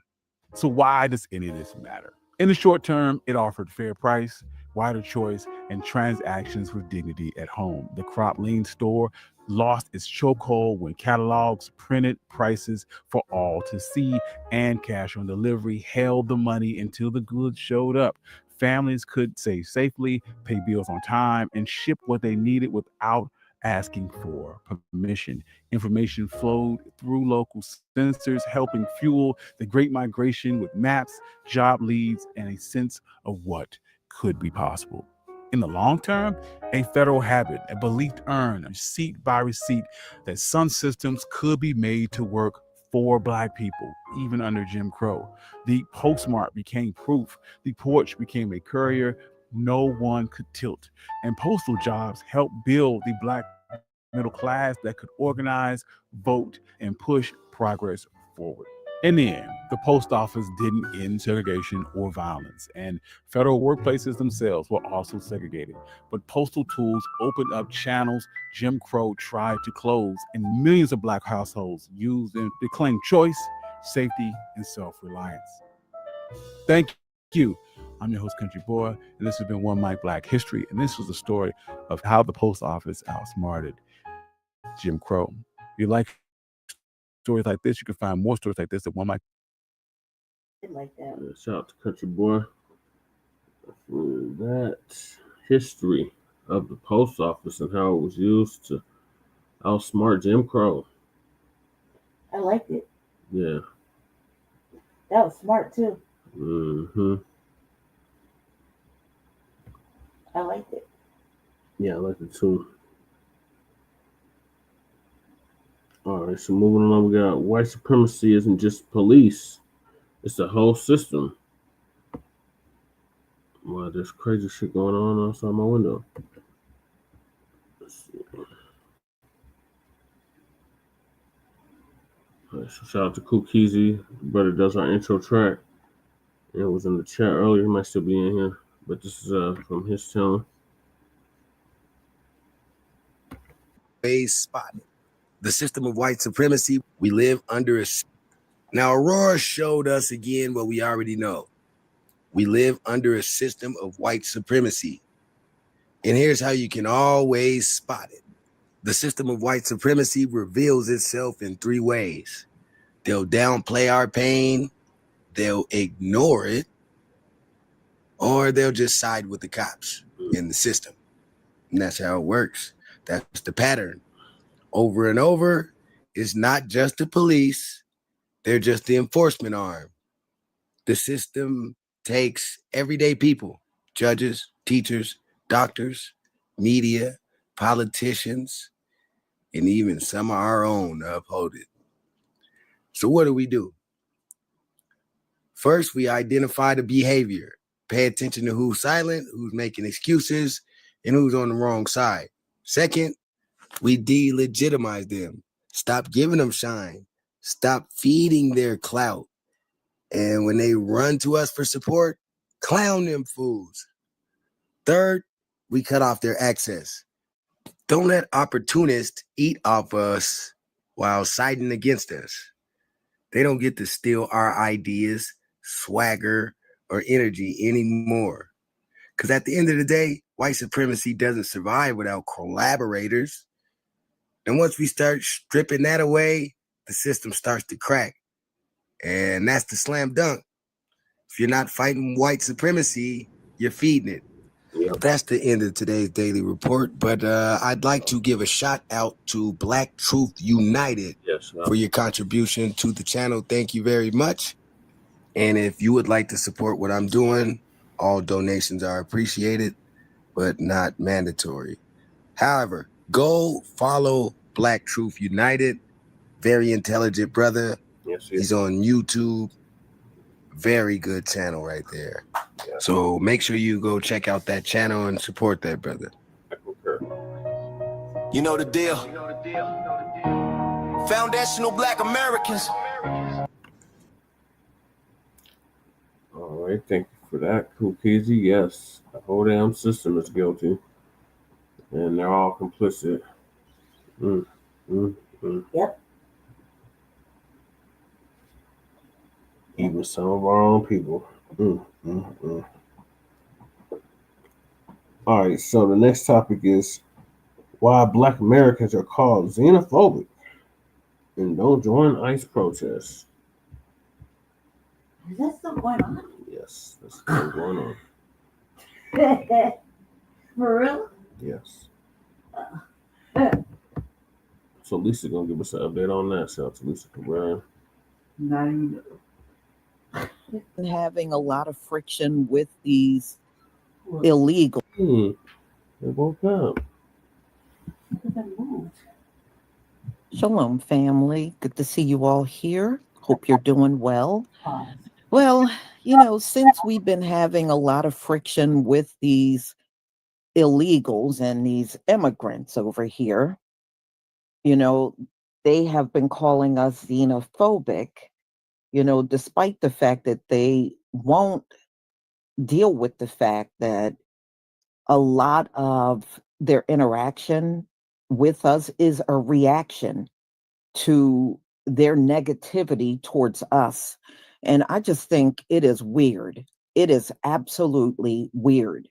So why does any of this matter? In the short term, it offered fair price, wider choice, and transactions with dignity at home. The Crop Lean store lost its chokehold when catalogs printed prices for all to see and cash on delivery held the money until the goods showed up. Families could save safely, pay bills on time, and ship what they needed without asking for permission. Information flowed through local sensors, helping fuel the Great Migration with maps, job leads, and a sense of what could be possible. In the long term, a federal habit, a belief earned, receipt by receipt, that some systems could be made to work for Black people, even under Jim Crow. The postmark became proof. The porch became a courier no one could tilt. And postal jobs helped build the Black middle class that could organize, vote, and push progress forward. In the end, the post office didn't end segregation or violence, and federal workplaces themselves were also segregated. But postal tools opened up channels Jim Crow tried to close, and millions of Black households used them to claim choice, safety, and self-reliance. Thank you. I'm your host, Country Boy, and this has been One Mic Black History, and this was the story of how the post office outsmarted Jim Crow. If you like stories like this, you can find more stories like this at One Mic. Like that. Shout out to Country Boy for that history of the post office and how it was used to outsmart Jim Crow. I liked it. Yeah. That was smart too. Mm-hmm. I liked it. Yeah, I like it too. All right, so moving along, we got white supremacy isn't just police, it's the whole system. Wow, there's crazy shit going on outside my window. Let's see. All right, so shout out to Kukizi, the brother does our intro track. It was in the chat earlier, he might still be in here, but this is from his channel. Spotted. The system of white supremacy, we live under a... Now, Aurora showed us again what we already know. We live under a system of white supremacy. And here's how you can always spot it. The system of white supremacy reveals itself in three ways. They'll downplay our pain, they'll ignore it, or they'll just side with the cops in the system. And that's how it works. That's the pattern. Over and over, it's not just the police, they're just the enforcement arm. The system takes everyday people, judges, teachers, doctors, media, politicians, and even some of our own to uphold it. So what do? First, we identify the behavior. Pay attention to who's silent, who's making excuses, and who's on the wrong side. Second, we delegitimize them. Stop giving them shine. Stop feeding their clout. And when they run to us for support, clown them fools. Third, we cut off their access. Don't let opportunists eat off us while siding against us. They don't get to steal our ideas, swagger, or energy anymore. Because at the end of the day, white supremacy doesn't survive without collaborators. And once we start stripping that away, the system starts to crack. And that's the slam dunk. If you're not fighting white supremacy, you're feeding it. Yep. That's the end of today's daily report. But I'd like to give a shout out to Black Truth United for your contribution to the channel. Thank you very much. And if you would like to support what I'm doing, all donations are appreciated, but not mandatory. However, go follow Black Truth United. Very intelligent brother. Yes, he's on YouTube. Very good channel right there. Yeah. So make sure you go check out that channel and support that brother. You know the deal. Foundational Black Americans. All right, thank you for that, Kukizi. Yes, the whole damn system is guilty. And they're all complicit. Yep. Even some of our own people. All right, so the next topic is why Black Americans are called xenophobic and don't join ICE protests. Is that still going on? Yes, that's still going on. For real? Yes. So Lisa's gonna give us an update on that. Shout out to Lisa Cabrera. Not even. Having a lot of friction with these illegal. They woke up. Because I moved. Shalom, family. Good to see you all here. Hope you're doing well. Well, since we've been having a lot of friction with these illegals and these immigrants over here, you know, they have been calling us xenophobic, despite the fact that they won't deal with the fact that a lot of their interaction with us is a reaction to their negativity towards us. And I just think it is weird. It is absolutely weird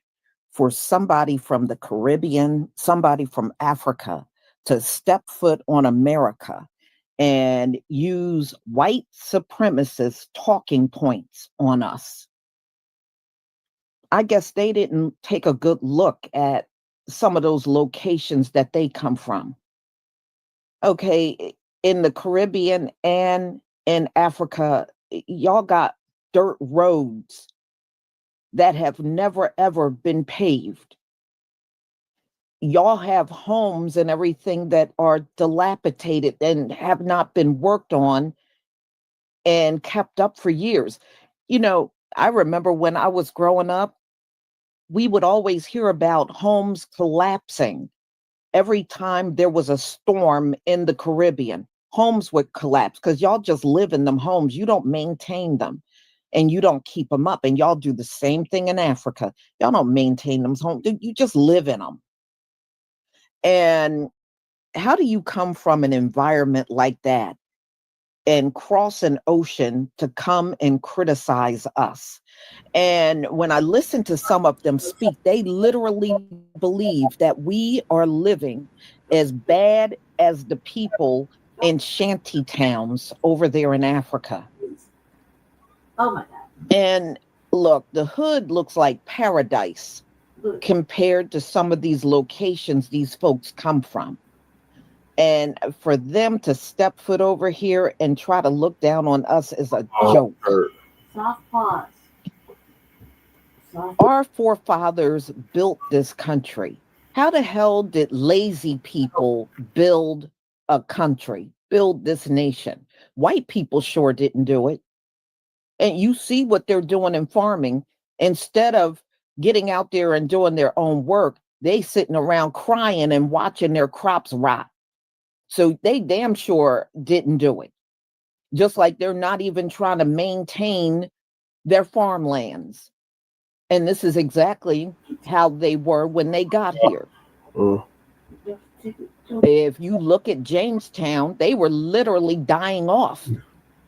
for somebody from the Caribbean, somebody from Africa to step foot on America and use white supremacist talking points on us. I guess they didn't take a good look at some of those locations that they come from. Okay, in the Caribbean and in Africa, y'all got dirt roads that have never ever been paved. Y'all have homes and everything that are dilapidated and have not been worked on and kept up for years. I remember when I was growing up, we would always hear about homes collapsing. Every time there was a storm in the Caribbean, homes would collapse because y'all just live in them homes. You don't maintain them and you don't keep them up. And y'all do the same thing in Africa. Y'all don't maintain them homes. You just live in them. And how do you come from an environment like that and cross an ocean to come and criticize us? And when I listen to some of them speak, they literally believe that we are living as bad as the people in shanty towns over there in Africa. Oh my God. And look, the hood looks like paradise compared to some of these locations these folks come from. And for them to step foot over here and try to look down on us is a joke. Soft pause. Our forefathers built this country. How the hell did lazy people build a country, build this nation? White people sure didn't do it. And you see what they're doing in farming. Instead of getting out there and doing their own work, they sitting around crying and watching their crops rot. So they damn sure didn't do it. Just like they're not even trying to maintain their farmlands. And this is exactly how they were when they got here. If you look at Jamestown, they were literally dying off.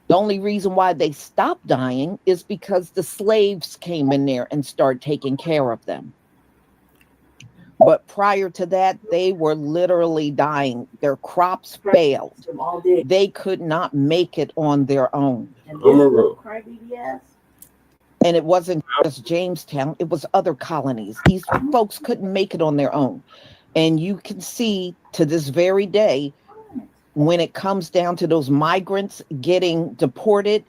The only reason why they stopped dying is because the slaves came in there and started taking care of them. But prior to that, they were literally dying. Their crops failed. They could not make it on their own. And it wasn't just Jamestown, it was other colonies. These folks couldn't make it on their own. And you can see to this very day, when it comes down to those migrants getting deported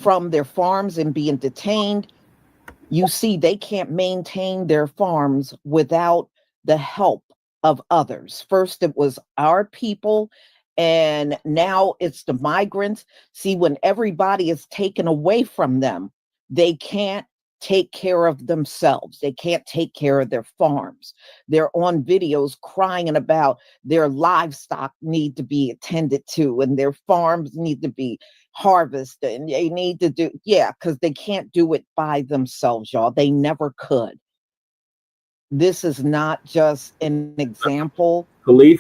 from their farms and being detained, you see they can't maintain their farms without the help of others. First, it was our people, and now it's the migrants. See, when everybody is taken away from them, they can't take care of themselves. They can't take care of their farms. They're on videos crying about their livestock need to be attended to and their farms need to be harvested and they need to do, because they can't do it by themselves, y'all. They never could. This is not just an example.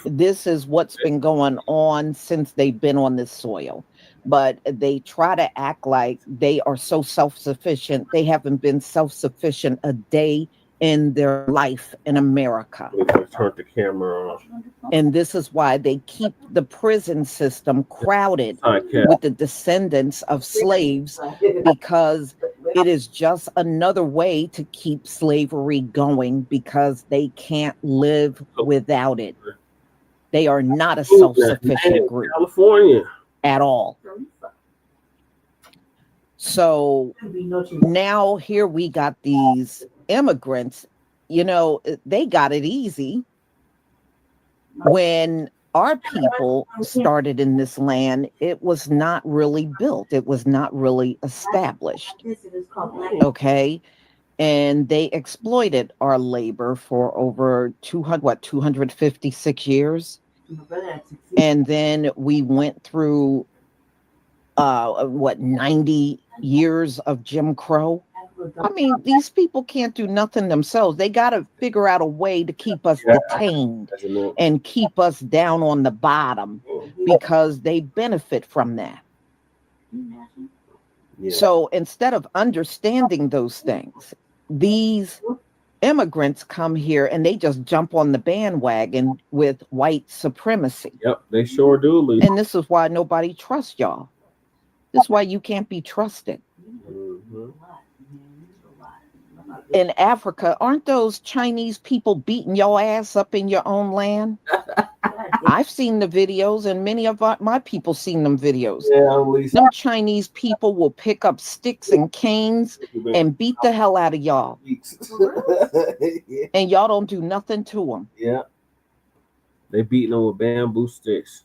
This is what's been going on since they've been on this soil. But they try to act like they are so self-sufficient. They haven't been self-sufficient a day in their life in America. Turn the camera off. And this is why they keep the prison system crowded with the descendants of slaves, because it is just another way to keep slavery going, because they can't live without it. They are not a self-sufficient group. California. At all. So now here we got these immigrants, they got it easy when our people started in this land, it was not really built. It was not really established. Okay. And they exploited our labor for over 256 years. And then we went through 90 years of Jim Crow. I mean, these people can't do nothing themselves. They got to figure out a way to keep us detained and keep us down on the bottom because they benefit from that. Yeah. So instead of understanding those things, these immigrants come here and they just jump on the bandwagon with white supremacy. Yep, they sure do, Lisa. And this is why nobody trusts y'all. This is why you can't be trusted. Mm-hmm. In Africa, aren't those Chinese people beating your ass up in your own land? I've seen the videos, and many of my people seen them videos. Yeah, Lisa. Them Chinese people will pick up sticks and canes and beat the hell out of y'all. And y'all don't do nothing to them. Yeah. They beating them with bamboo sticks.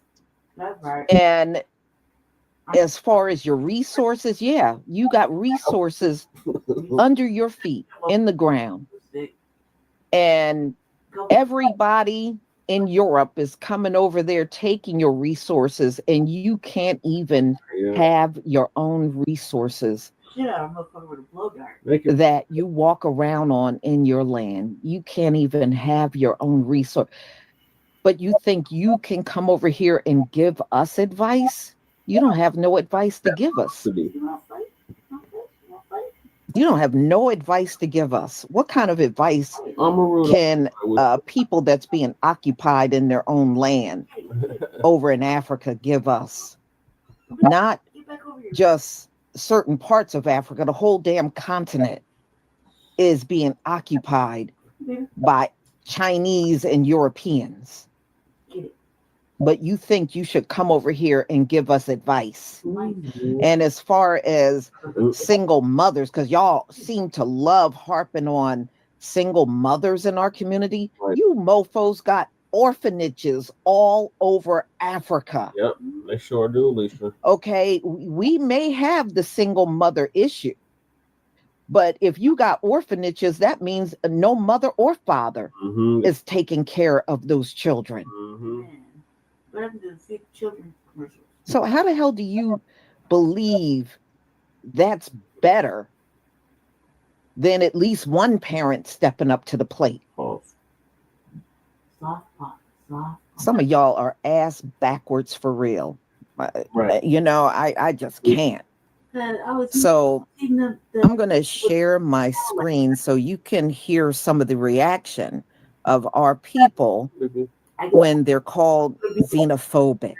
That's right. And as far as your resources, yeah, you got resources under your feet in the ground. And everybody in Europe is coming over there taking your resources, and you can't even have your own resources that you walk around on in your land. You can't even have your own resource. But you think you can come over here and give us advice? You don't have no advice to give us. You don't have no advice to give us. What kind of advice can people that's being occupied in their own land over in Africa give us? Not just certain parts of Africa. The whole damn continent is being occupied by Chinese and Europeans. But you think you should come over here and give us advice. And as far as single mothers, because y'all seem to love harping on single mothers in our community, you mofos got orphanages all over Africa. Yep, they sure do, Lisa. Okay, we may have the single mother issue, but if you got orphanages, that means no mother or father is taking care of those children. So how the hell do you believe that's better than at least one parent stepping up to the plate? Some of y'all are ass backwards for real. You know, I just can't. So I'm going to share my screen so you can hear some of the reaction of our people when they're called xenophobic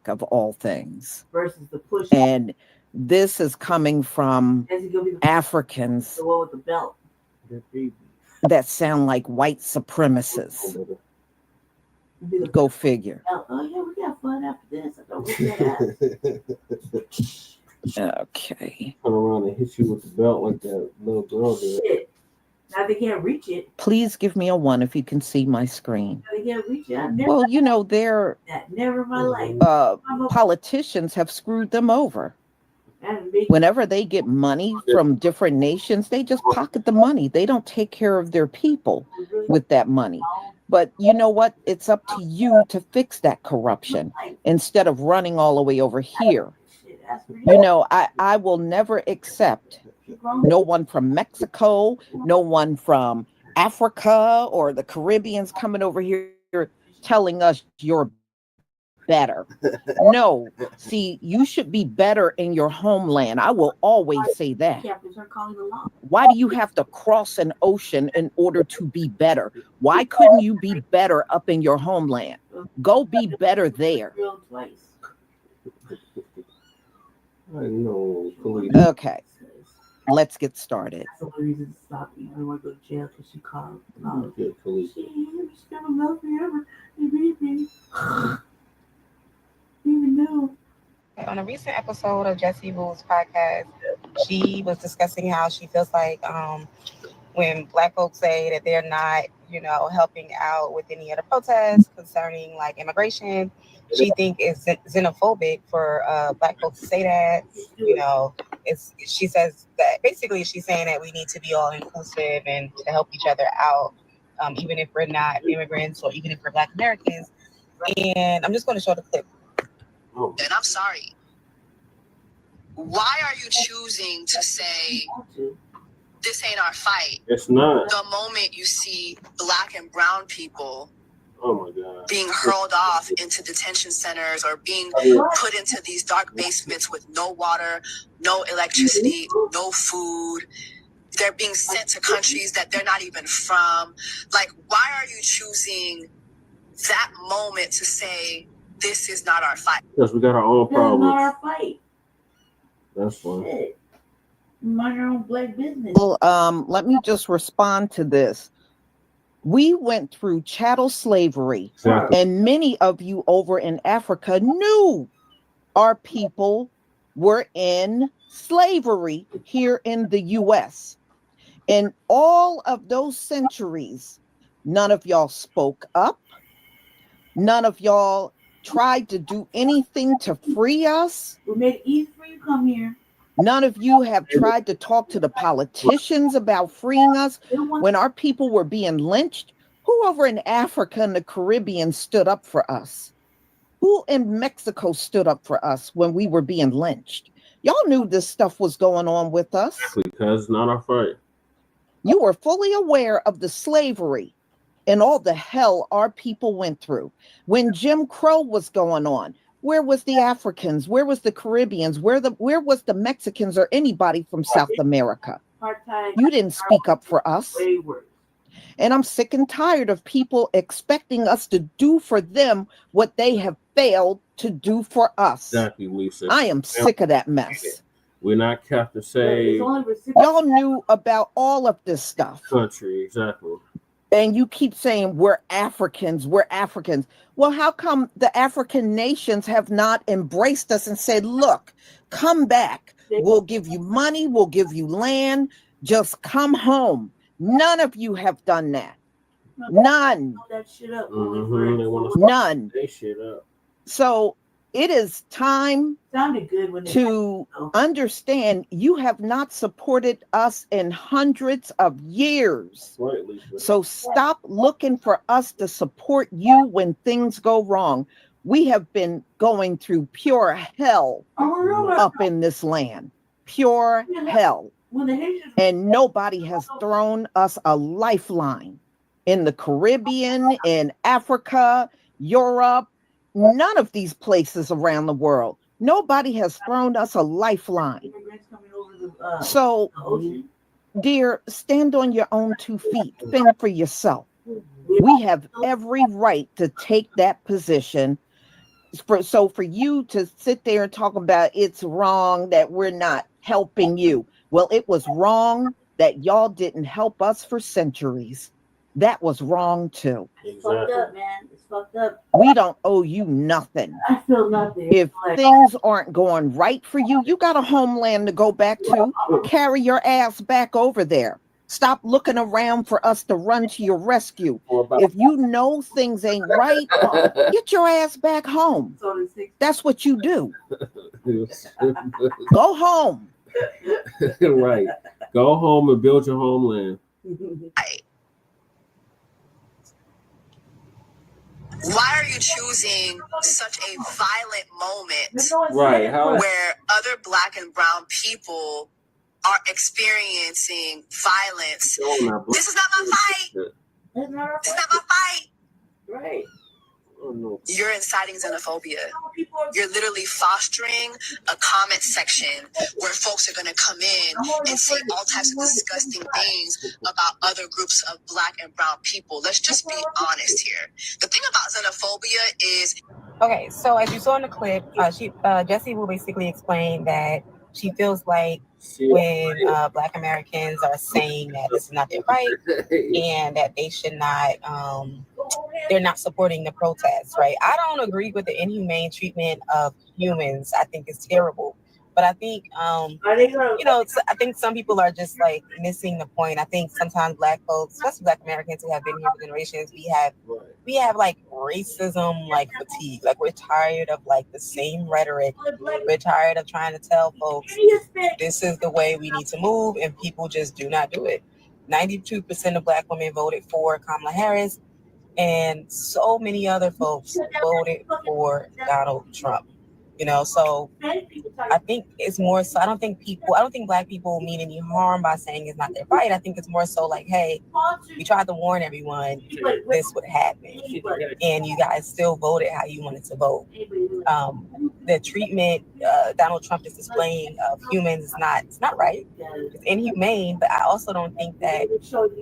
of all things. And this is coming from Africans that sound like white supremacists. Go figure. Okay. Turn around and hit you with the belt like that little girl did. Now they can't reach it. Please give me a 1 if you can see my screen. Now they can't reach it. Well, you know, they're never in my life. Politicians have screwed them over. Whenever they get money from different nations, they just pocket the money. They don't take care of their people with that money. But you know what? It's up to you to fix that corruption instead of running all the way over here. You know, I will never accept no one from Mexico, no one from Africa or the Caribbeans coming over here telling us you're better. No, see, you should be better in your homeland. I will always say that. Why do you have to cross an ocean in order to be better? Why couldn't you be better up in your homeland? Go be better there. Okay, let's get started. That's the reason to stop me. I don't want to go to jail because she called. She's never loved me ever. Even know. On a recent episode of Jesse Boo's podcast, she was discussing how she feels like when Black folks say that they're not, helping out with any other protests concerning like immigration, she think it's xenophobic for Black folks to say that. She says that basically she's saying that we need to be all inclusive and to help each other out, even if we're not immigrants or even if we're Black Americans. And I'm just going to show the clip. And I'm sorry. Why are you choosing to say this ain't our fight? It's not. The moment you see Black and brown people Oh my God. being hurled off into detention centers or being put into these dark basements with no water, no electricity, no food. They're being sent to countries that they're not even from. Like, why are you choosing that moment to say this is not our fight? Because we got our own This is not problems. our fight. That's fine. Shit. Mind your own Black business. Well, let me just respond to this. We went through chattel slavery, Exactly. and many of you over in Africa knew our people were in slavery here in the US. In all of those centuries, none of y'all spoke up. None of y'all tried to do anything to free us. We made it easy for you to come here. None of you have tried to talk to the politicians about freeing us. When our people were being lynched, who over in Africa and the Caribbean stood up for us? Who in Mexico stood up for us when we were being lynched? Y'all knew this stuff was going on with us. Because it's not our fight. You were fully aware of the slavery and all the hell our people went through. When Jim Crow was going on, where was the Africans? Where was the Caribbeans? Where was the Mexicans or anybody from South America? You didn't speak up for us. And I'm sick and tired of people expecting us to do for them what they have failed to do for us. Exactly, Lisa. I am sick of that mess. We're not kept to say Y'all knew about all of this stuff. country, exactly. And you keep saying we're Africans, we're Africans. Well, how come the African nations have not embraced us and said, look, come back. We'll give you money. We'll give you land. Just come home. None of you have done that. None. None. They shit up. So it is time to understand you have not supported us in hundreds of years. Right, Lisa. So stop looking for us to support you when things go wrong. We have been going through pure hell up in this land. Pure hell. And nobody has thrown us a lifeline. In the Caribbean, in Africa, Europe, none of these places around the world. Nobody has thrown us a lifeline. So, dear, stand on your own 2 feet. Fend for yourself. We have every right to take that position. So for you to sit there and talk about it's wrong that we're not helping you. Well, it was wrong that y'all didn't help us for centuries. That was wrong too. It's fucked up, man. It's fucked up. We don't owe you nothing. I feel nothing. If things aren't going right for you, you got a homeland to go back to. Carry your ass back over there. Stop looking around for us to run to your rescue. If you know things ain't right, get your ass back home. That's what you do. Go home. Right. Go home and build your homeland. Why are you choosing such a violent moment Right. where other Black and brown people are experiencing violence? This is not my fight. This is not my fight. Right. Oh, no. You're inciting xenophobia. You're literally fostering a comment section where folks are going to come in and say all types of disgusting things about other groups of Black and brown people. Let's just be honest here. The thing about xenophobia is... Okay, so as you saw in the clip, Jessie will basically explain that she feels like when Black Americans are saying that this is not their fight and that they should not, they're not supporting the protests, right? I don't agree with the inhumane treatment of humans. I think it's terrible. But I think, you know, I think some people are just like missing the point. I think sometimes Black folks, especially Black Americans who have been here for generations, we have like racism, like fatigue. Like we're tired of like the same rhetoric. We're tired of trying to tell folks this is the way we need to move, and people just do not do it. 92% of Black women voted for Kamala Harris, and so many other folks voted for Donald Trump. You know, so I think it's more so, I don't think Black people mean any harm by saying it's not their fight. I think it's more so like, hey, we tried to warn everyone this would happen, and you guys still voted how you wanted to vote. The treatment Donald Trump is displaying of humans is not right. It's inhumane, but I also don't think that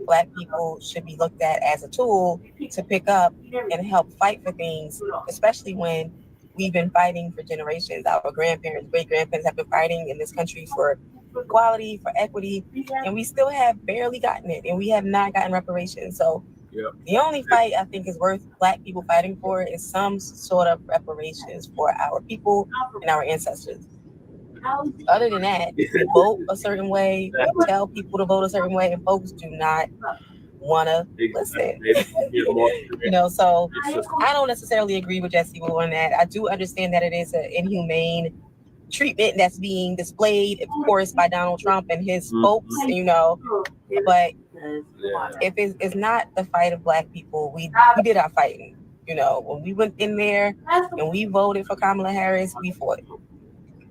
Black people should be looked at as a tool to pick up and help fight for things, especially when we've been fighting for generations. Our grandparents, great-grandparents have been fighting in this country for equality, for equity, and we still have barely gotten it, and we have not gotten reparations. So the only fight I think is worth Black people fighting for is some sort of reparations for our people and our ancestors. Other than that, we vote a certain way, we tell people to vote a certain way, and folks do not want to listen. You know, so I don't necessarily agree with Jesse Wu on that. I do understand that it is an inhumane treatment that's being displayed, of course, by Donald Trump and his folks, you know, but if it's not the fight of Black people, we did our fighting. You know, when we went in there and we voted for Kamala Harris, we fought.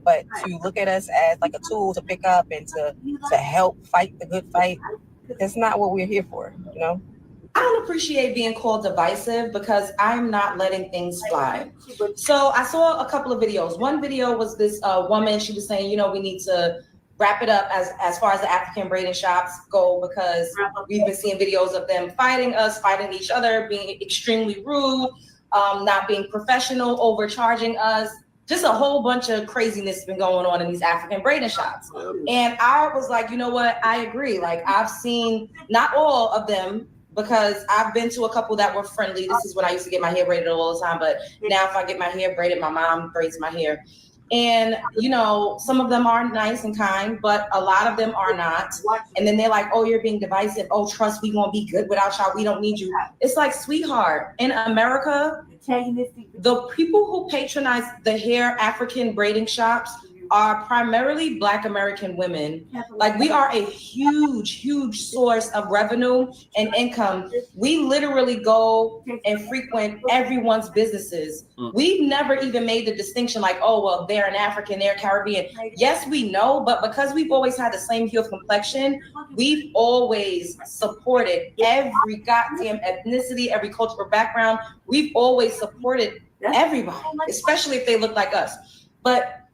But to look at us as like a tool to pick up and to help fight the good fight, that's not what we're here for, you know? I don't appreciate being called divisive because I'm not letting things slide. So I saw a couple of videos. One video was this woman, she was saying, you know, we need to wrap it up as far as the African braiding shops go, because we've been seeing videos of them fighting us, fighting each other, being extremely rude, not being professional, overcharging us. Just a whole bunch of craziness been going on in these African braiding shops. And I was like, you know what? I agree. Like, I've seen not all of them, because I've been to a couple that were friendly. This is when I used to get my hair braided all the time. But now if I get my hair braided, my mom braids my hair. And, you know, some of them are nice and kind, but a lot of them are not. And then they're like, oh, you're being divisive. Oh, trust, we won't be good without y'all. We don't need you. It's like, sweetheart, in America, the people who patronize the hair African braiding shops are primarily Black American women. Like, we are a huge source of revenue and income. We literally go and frequent everyone's businesses. We've never even made the distinction like, oh, well, they're an African, they're Caribbean. Yes, we know, but because we've always had the same hue of complexion, we've always supported every goddamn ethnicity, every cultural background. We've always supported everybody, especially if they look like us. But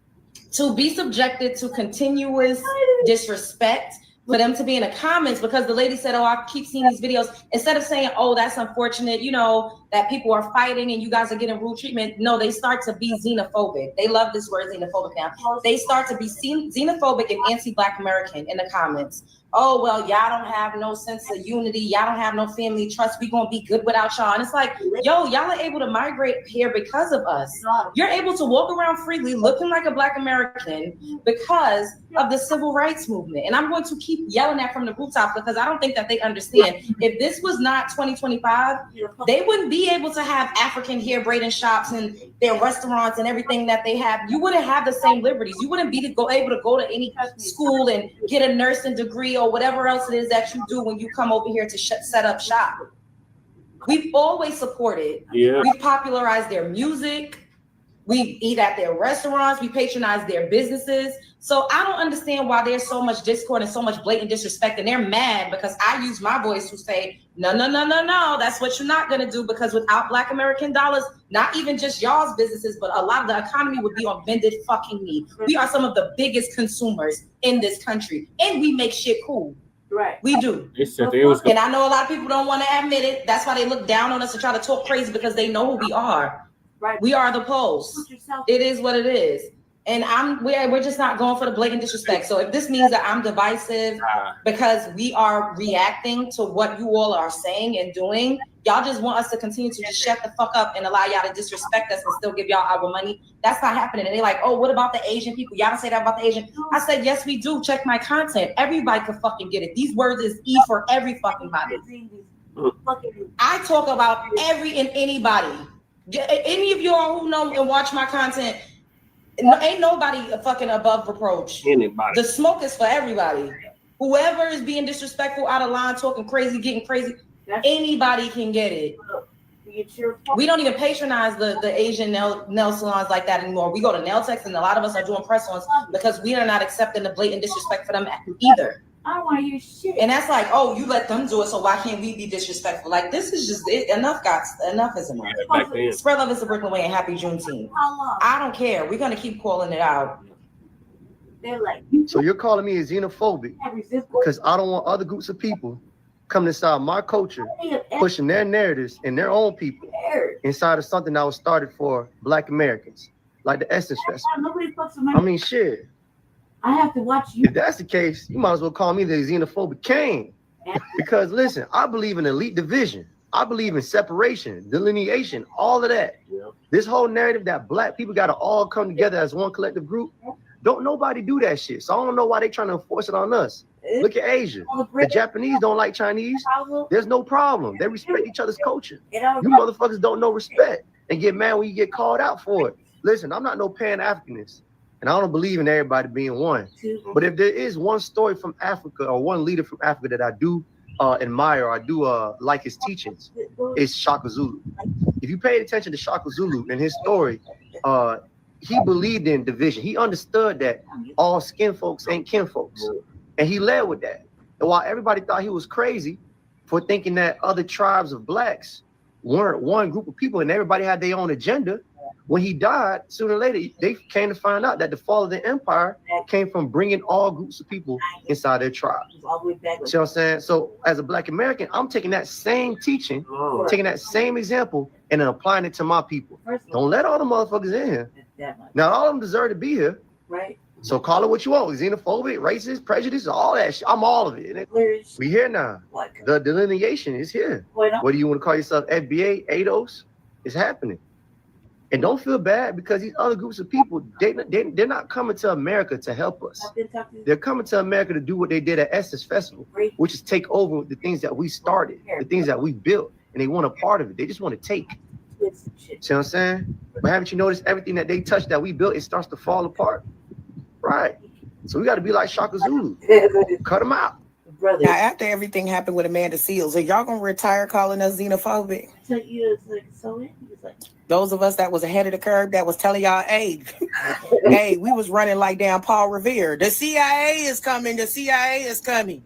to be subjected to continuous disrespect, for them to be in the comments, because the lady said, oh, I keep seeing these videos, instead of saying, oh, that's unfortunate, you know, that people are fighting and you guys are getting rude treatment. No, they start to be xenophobic. They love this word xenophobic now. They start to be xenophobic and anti-Black American in the comments. Oh, well, y'all don't have no sense of unity. Y'all don't have no family trust. We gonna be good without y'all. And it's like, yo, y'all are able to migrate here because of us. You're able to walk around freely looking like a Black American because of the civil rights movement. And I'm going to keep yelling that from the rooftop because I don't think that they understand. If this was not 2025, they wouldn't be able to have African hair braiding shops and their restaurants and everything that they have. You wouldn't have the same liberties. You wouldn't be able to go to any school and get a nursing degree or whatever else it is that you do when you come over here to set up shop. We've always supported. We've popularized their music. We eat at their restaurants. We patronize their businesses. So I don't understand why there's so much discord and so much blatant disrespect. And they're mad because I use my voice to say, no, that's what you're not going to do, because without Black American dollars, not even just y'all's businesses, but a lot of the economy would be on bended fucking knee. We are some of the biggest consumers in this country, and we make shit cool. Right. We do. And I know a lot of people don't want to admit it. That's why they look down on us and try to talk crazy, because they know who we are. Right. We are the Poles. It is what it is. And we're just not going for the blatant disrespect. So if this means that I'm divisive because we are reacting to what you all are saying and doing, Y'all just want us to continue to just shut the fuck up and allow y'all to disrespect us and still give y'all our money. That's not happening. And they're like, oh, what about the Asian people? Y'all don't say that about the Asian. I said, yes, we do. Check my content. Everybody can fucking get it. These words is E for every fucking body. I talk about every and anybody. Any of y'all who know and watch my content, ain't nobody fucking above reproach. Anybody. The smoke is for everybody. Whoever is being disrespectful, out of line, talking crazy, getting crazy, anybody can get it. We don't even patronize the Asian nail salons like that anymore. We go to nail techs, and a lot of us are doing press-ons because we are not accepting the blatant disrespect for them either. I don't want to hear shit. And that's like, oh, you let them do it, so why can't we be disrespectful? Like, this is just it. Enough is enough. Spread love is the Brooklyn way, and happy Juneteenth. I don't care. We're gonna keep calling it out. They're like, so you're calling me a xenophobic because I don't want other groups of people coming inside my culture, pushing their narratives and their own people inside of something that was started for Black Americans, like the Essence Festival. I mean, shit. I have to watch you. If that's the case, you might as well call me the xenophobic king. Because listen, I believe in elite division. I believe in separation, delineation, all of that. Yeah. This whole narrative that Black people got to all come together as one collective group, don't nobody do that shit. So I don't know why they trying to enforce it on us. Look at Asia. The Japanese don't like Chinese. There's no problem. They respect each other's culture. You motherfuckers don't know respect and get mad when you get called out for it. Listen, I'm not no Pan-Africanist. And I don't believe in everybody being one. But if there is one story from Africa or one leader from Africa that I do admire, or I do like his teachings, it's Shaka Zulu. If you paid attention to Shaka Zulu and his story, he believed in division. He understood that all skin folks ain't kin folks. And he led with that. And while everybody thought he was crazy for thinking that other tribes of Blacks weren't one group of people and everybody had their own agenda, when he died, sooner or later, they came to find out that the fall of the empire came from bringing all groups of people inside their tribe. See what I'm saying? So as a Black American, I'm taking that same teaching, taking that same example, and then applying it to my people. Don't let all the motherfuckers in here. Not all of them deserve to be here. Right. So call it what you want. Xenophobic, racist, prejudice, all that shit. I'm all of it. We here now. The delineation is here. Whether you want to call yourself FBA, ADOS, it's happening. And don't feel bad because these other groups of people, they're not coming to America to help us. They're coming to America to do what they did at Essence Festival, which is take over the things that we started, the things that we built, and they want a part of it. They just want to take. See what I'm saying? But haven't you noticed everything that they touch that we built, it starts to fall apart? Right. So we got to be like Shaka Zulu. Cut them out. Now, after everything happened with Amanda Seals, are y'all gonna retire calling us xenophobic? Those of us that was ahead of the curve, that was telling y'all, hey, hey, we was running like damn Paul Revere. The CIA is coming. The CIA is coming.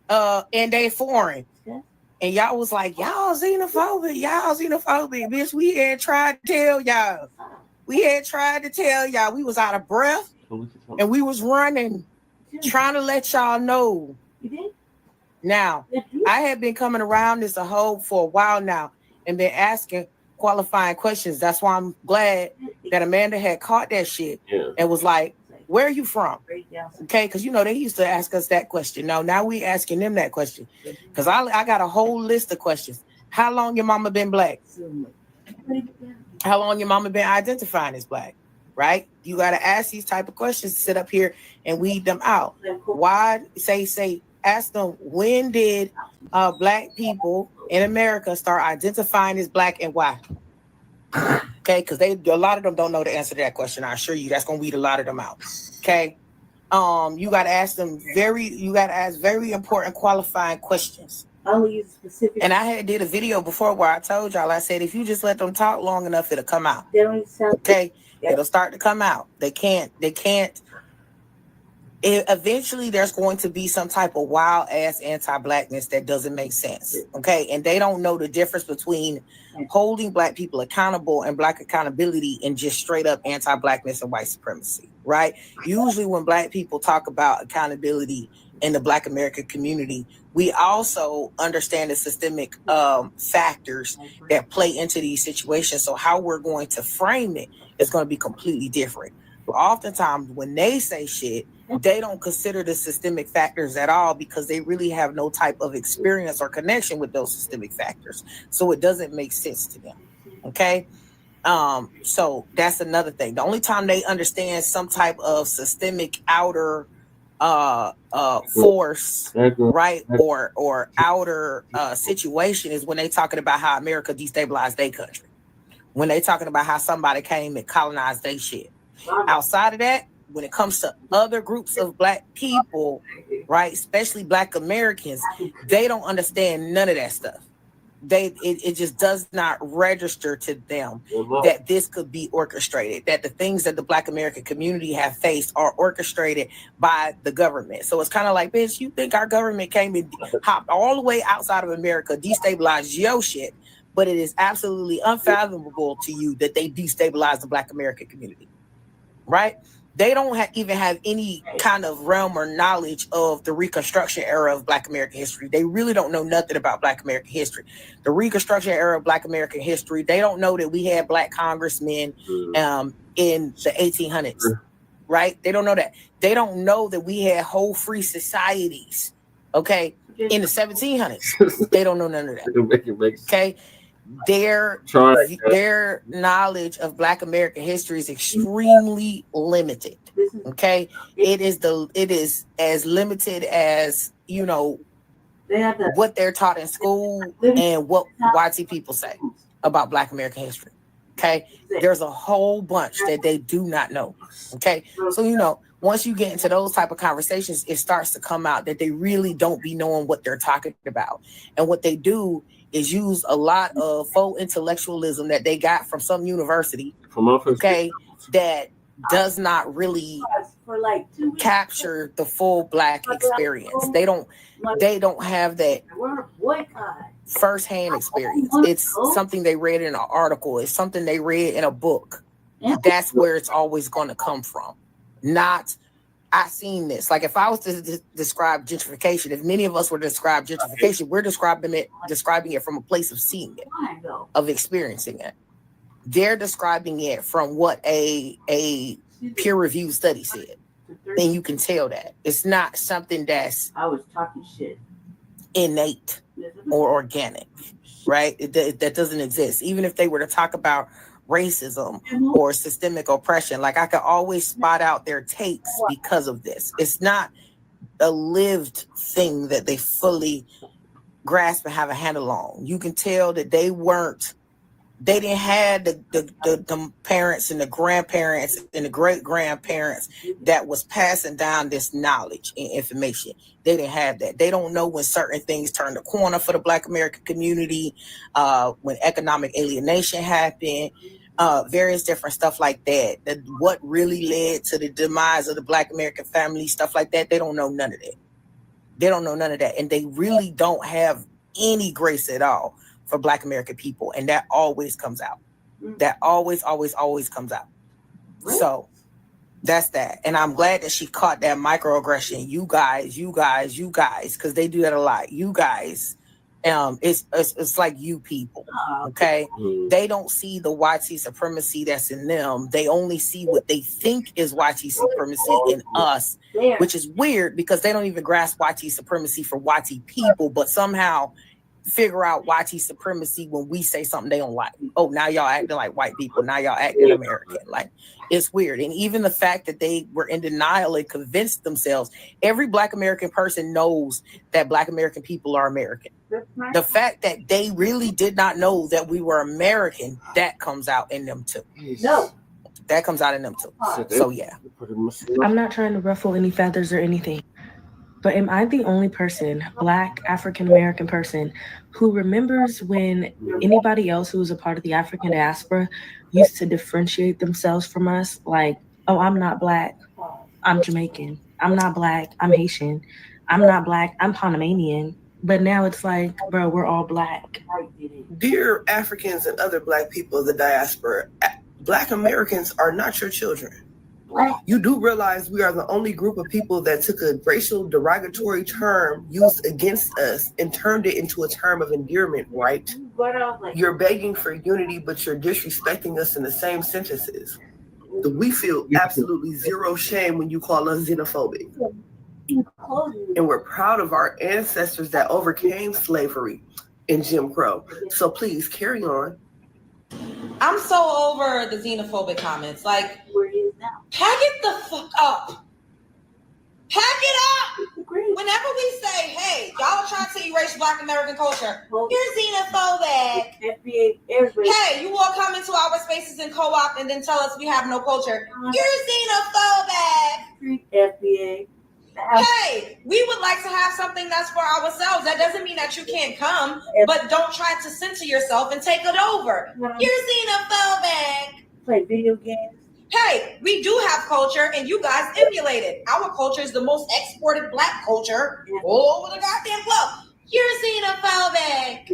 And they foreign. And y'all was like, y'all xenophobic. Y'all xenophobic. Bitch, we had tried to tell y'all. We had tried to tell y'all. We was out of breath. And we was running, trying to let y'all know. Now, I have been coming around this a whole for a while now and been asking qualifying questions. That's why I'm glad that Amanda had caught that shit and was like, where are you from? Okay, because you know they used to ask us that question. Now we asking them that question. Because I got a whole list of questions. How long your mama been Black? How long your mama been identifying as Black? Right? You got to ask these type of questions, sit up here and weed them out. Why ask them, when did Black people in America start identifying as Black and why? Okay, because a lot of them don't know the answer to that question. I assure you, that's gonna weed a lot of them out. Okay, you got to ask them very important qualifying questions. Only use specific. And I did a video before where I told y'all, I said if you just let them talk long enough, it'll come out. Okay, it'll start to come out. They can't. Eventually there's going to be some type of wild ass anti-Blackness that doesn't make sense. Okay. And they don't know the difference between holding Black people accountable and Black accountability and just straight up anti-Blackness and white supremacy. Right. Usually when Black people talk about accountability in the Black American community, we also understand the systemic factors that play into these situations. So how we're going to frame it is going to be completely different. But oftentimes when they say shit, they don't consider the systemic factors at all because they really have no type of experience or connection with those systemic factors. So it doesn't make sense to them. Okay. So that's another thing. The only time they understand some type of systemic outer force, right, or outer situation is when they talking about how America destabilized their country. When they talking about how somebody came and colonized their shit. Outside of that, when it comes to other groups of Black people, right, especially Black Americans, they don't understand none of that stuff. It just does not register to them that this could be orchestrated, that the things that the Black American community have faced are orchestrated by the government. So it's kind of like, bitch, you think our government came and hopped all the way outside of America, destabilized your shit, but it is absolutely unfathomable to you that they destabilized the Black American community, right? They don't even have any kind of realm or knowledge of the Reconstruction era of Black American history. They really don't know nothing about Black American history. The Reconstruction era of Black American history, they don't know that we had Black congressmen in the 1800s, right? They don't know that. They don't know that we had whole free societies, okay, in the 1700s. They don't know none of that, okay? Their knowledge of Black American history is extremely limited. Okay, it is as limited as, you know, what they're taught in school and what YT people say about Black American history. Okay, there's a whole bunch that they do not know. Okay, so you know, once you get into those type of conversations, it starts to come out that they really don't be knowing what they're talking about, and what they do is use a lot of faux intellectualism that they got from some university, okay, that does not really capture the full Black experience. They don't have that firsthand experience. It's something they read in an article. It's something they read in a book. That's where it's always going to come from. Not, I seen this. Like if I was to describe gentrification, if many of us were to describe gentrification, we're describing it from a place of seeing it, of experiencing it. They're describing it from what a peer-reviewed study said. And you can tell that. It's not something that's innate or organic, right? That doesn't exist. Even if they were to talk about racism or systemic oppression, like I could always spot out their takes because of this. It's not a lived thing that they fully grasp and have a handle on. You can tell that they didn't have the parents and the grandparents and the great grandparents that was passing down this knowledge and information. They didn't have that. They don't know when certain things turned the corner for the Black American community, when economic alienation happened, various different stuff like that. What really led to the demise of the Black American family, stuff like that. They don't know none of that. They don't know none of that. And they really don't have any grace at all for Black American people. And that always comes out. That always comes out. So that's that. And I'm glad that she caught that microaggression. You guys, because they do that a lot. You guys, it's like you people, okay? They don't see the YT supremacy that's in them. They only see what they think is YT supremacy in us, which is weird because they don't even grasp YT supremacy for YT people, but somehow figure out YT supremacy when we say something they don't like. Oh, now y'all acting like white people. Now y'all acting American. Like, it's weird. And even the fact that they were in denial and convinced themselves, every Black American person knows that Black American people are American. The fact that they really did not know that we were American, that comes out in them too. No. That comes out in them too. So yeah. I'm not trying to ruffle any feathers or anything, but am I the only person, Black African-American person, who remembers when anybody else who was a part of the African diaspora used to differentiate themselves from us? Like, oh, I'm not Black, I'm Jamaican. I'm not Black, I'm Haitian. I'm not Black, I'm Panamanian. But now it's like, bro, we're all Black. Dear Africans and other Black people of the diaspora, Black Americans are not your children. You do realize we are the only group of people that took a racial derogatory term used against us and turned it into a term of endearment, right? You're begging for unity, but you're disrespecting us in the same sentences. We feel absolutely zero shame when you call us xenophobic. And we're proud of our ancestors that overcame slavery and Jim Crow. So please carry on. I'm so over the xenophobic comments. Like, pack it the fuck up. Pack it up. Whenever we say, hey, y'all are trying to erase Black American culture, you're xenophobic. Hey, you all come into our spaces and co-op and then tell us we have no culture. You're xenophobic. FBA. Hey, we would like to have something that's for ourselves. That doesn't mean that you can't come, but don't try to censor yourself and take it over. You're xenophobic. Play video games. Hey, we do have culture, and you guys emulate it. Our culture is the most exported Black culture all over the goddamn globe. You're xenophobic.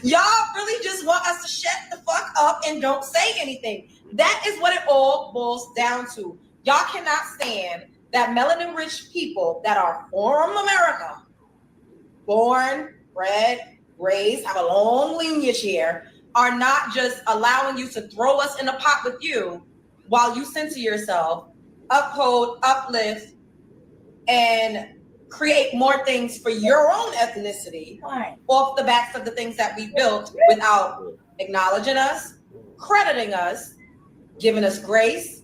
Y'all really just want us to shut the fuck up and don't say anything. That is what it all boils down to. Y'all cannot stand that melanin-rich people that are from America, born, bred, raised, have a long lineage here, are not just allowing you to throw us in a pot with you while you censor yourself, uphold, uplift, and create more things for your own ethnicity off the backs of the things that we built without acknowledging us, crediting us, giving us grace,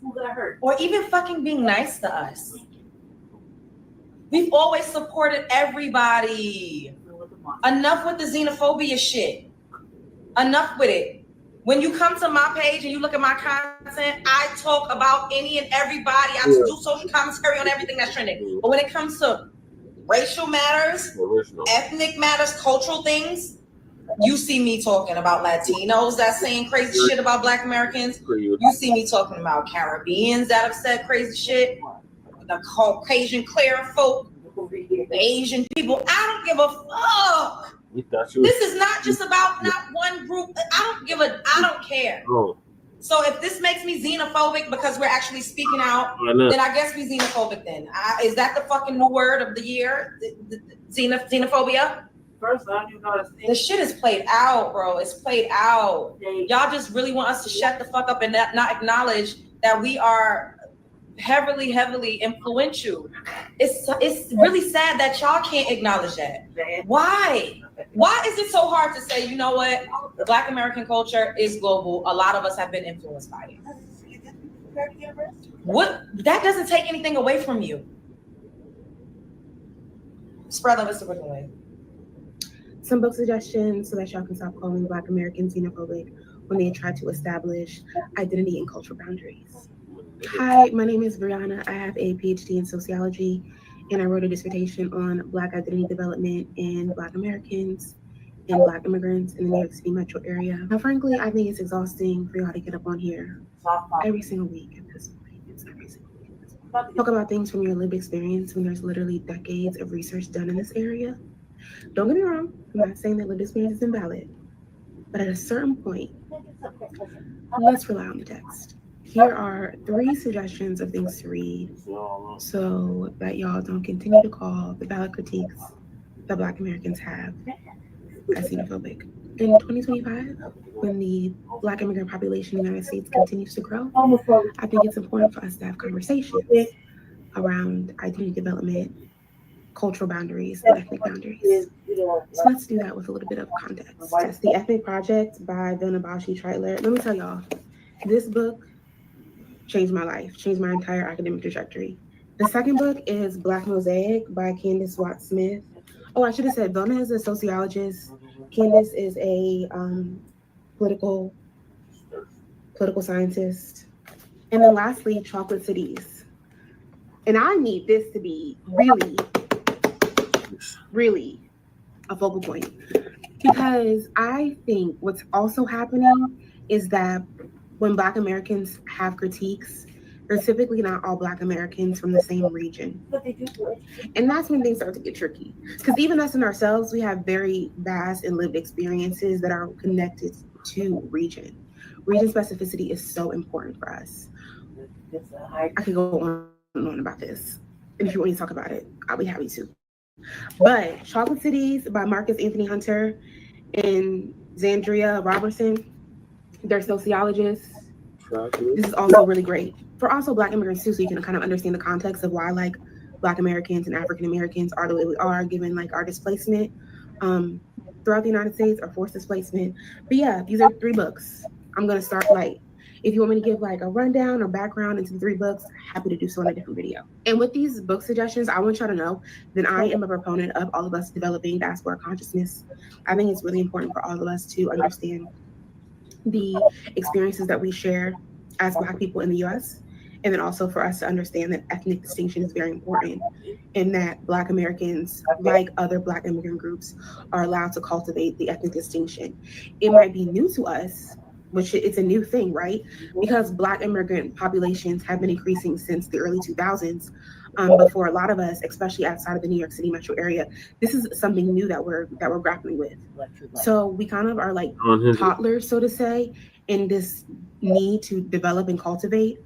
or even fucking being nice to us. We've always supported everybody. Enough with the xenophobia shit. Enough with it. When you come to my page and you look at my content, I talk about any and everybody. I do social commentary on everything that's trending. But when it comes to racial matters, ethnic matters, cultural things, you see me talking about Latinos that's saying crazy shit about Black Americans. You see me talking about Caribbeans that have said crazy shit. The Caucasian clear folk, the Asian people. I don't give a fuck. This is not just about not one group. I don't care. So if this makes me xenophobic because we're actually speaking out, then I guess we xenophobic then. Is that the fucking new word of the year? Xenophobia? First, I don't even know the shit is played out, bro. It's played out. Y'all just really want us to shut the fuck up and not acknowledge that we are heavily influential. It's really sad that y'all can't acknowledge that. Why? Why is it so hard to say, you know what? The Black American culture is global. A lot of us have been influenced by it. What? That doesn't take anything away from you. Spread love, Mr. Brooklyn. Some book suggestions so that y'all can stop calling Black Americans xenophobic when they try to establish identity and cultural boundaries. Hi, my name is Brianna. I have a PhD in sociology, and I wrote a dissertation on Black identity development in Black Americans and Black immigrants in the New York City metro area. Now, frankly, I think it's exhausting for y'all to get up on here every single week at this point. It's every single week. Talk about things from your lived experience when there's literally decades of research done in this area. Don't get me wrong, I'm not saying that lived experience is invalid, but at a certain point, let's rely on the text. Here are 3 suggestions of things to read so that y'all don't continue to call the valid critiques that Black Americans have as xenophobic. In 2025, when the Black immigrant population in the United States continues to grow, I think it's important for us to have conversations around identity development, cultural boundaries, and ethnic boundaries. So let's do that with a little bit of context. It's The Ethnic Project by Vilnabashi Treitler. Let me tell y'all, this book changed my life, changed my entire academic trajectory. The second book is Black Mosaic by Candace Watt-Smith. Oh, I should have said Vilna is a sociologist. Candace is a political scientist. And then lastly, Chocolate Cities. And I need this to be really a focal point, because I think what's also happening is that when Black Americans have critiques, they're typically not all Black Americans from the same region. And that's when things start to get tricky. Because even us and ourselves, we have very vast and lived experiences that are connected to region. Region specificity is so important for us. I could go on and on about this. And if you want to talk about it, I'll be happy to. But Chocolate Cities by Marcus Anthony Hunter and Zandria Robertson, They're sociologists. This is also really great for also Black immigrants too, so you can kind of understand the context of why like Black Americans and African Americans are the way we are, given like our displacement throughout the United States, or forced displacement. But yeah, these are 3 books. I'm gonna start light. If you want me to give like a rundown or background into the 3 books, happy to do so in a different video. And with these book suggestions, I want y'all to know that I am a proponent of all of us developing diaspora consciousness. I think it's really important for all of us to understand the experiences that we share as Black people in the US, and then also for us to understand that ethnic distinction is very important, and that Black Americans, like other Black immigrant groups, are allowed to cultivate the ethnic distinction. It might be new to us, which it's a new thing, right? Because Black immigrant populations have been increasing since the early 2000s. But for a lot of us, especially outside of the New York City metro area, this is something new that we're grappling with. So we kind of are like toddlers, so to say, in this need to develop and cultivate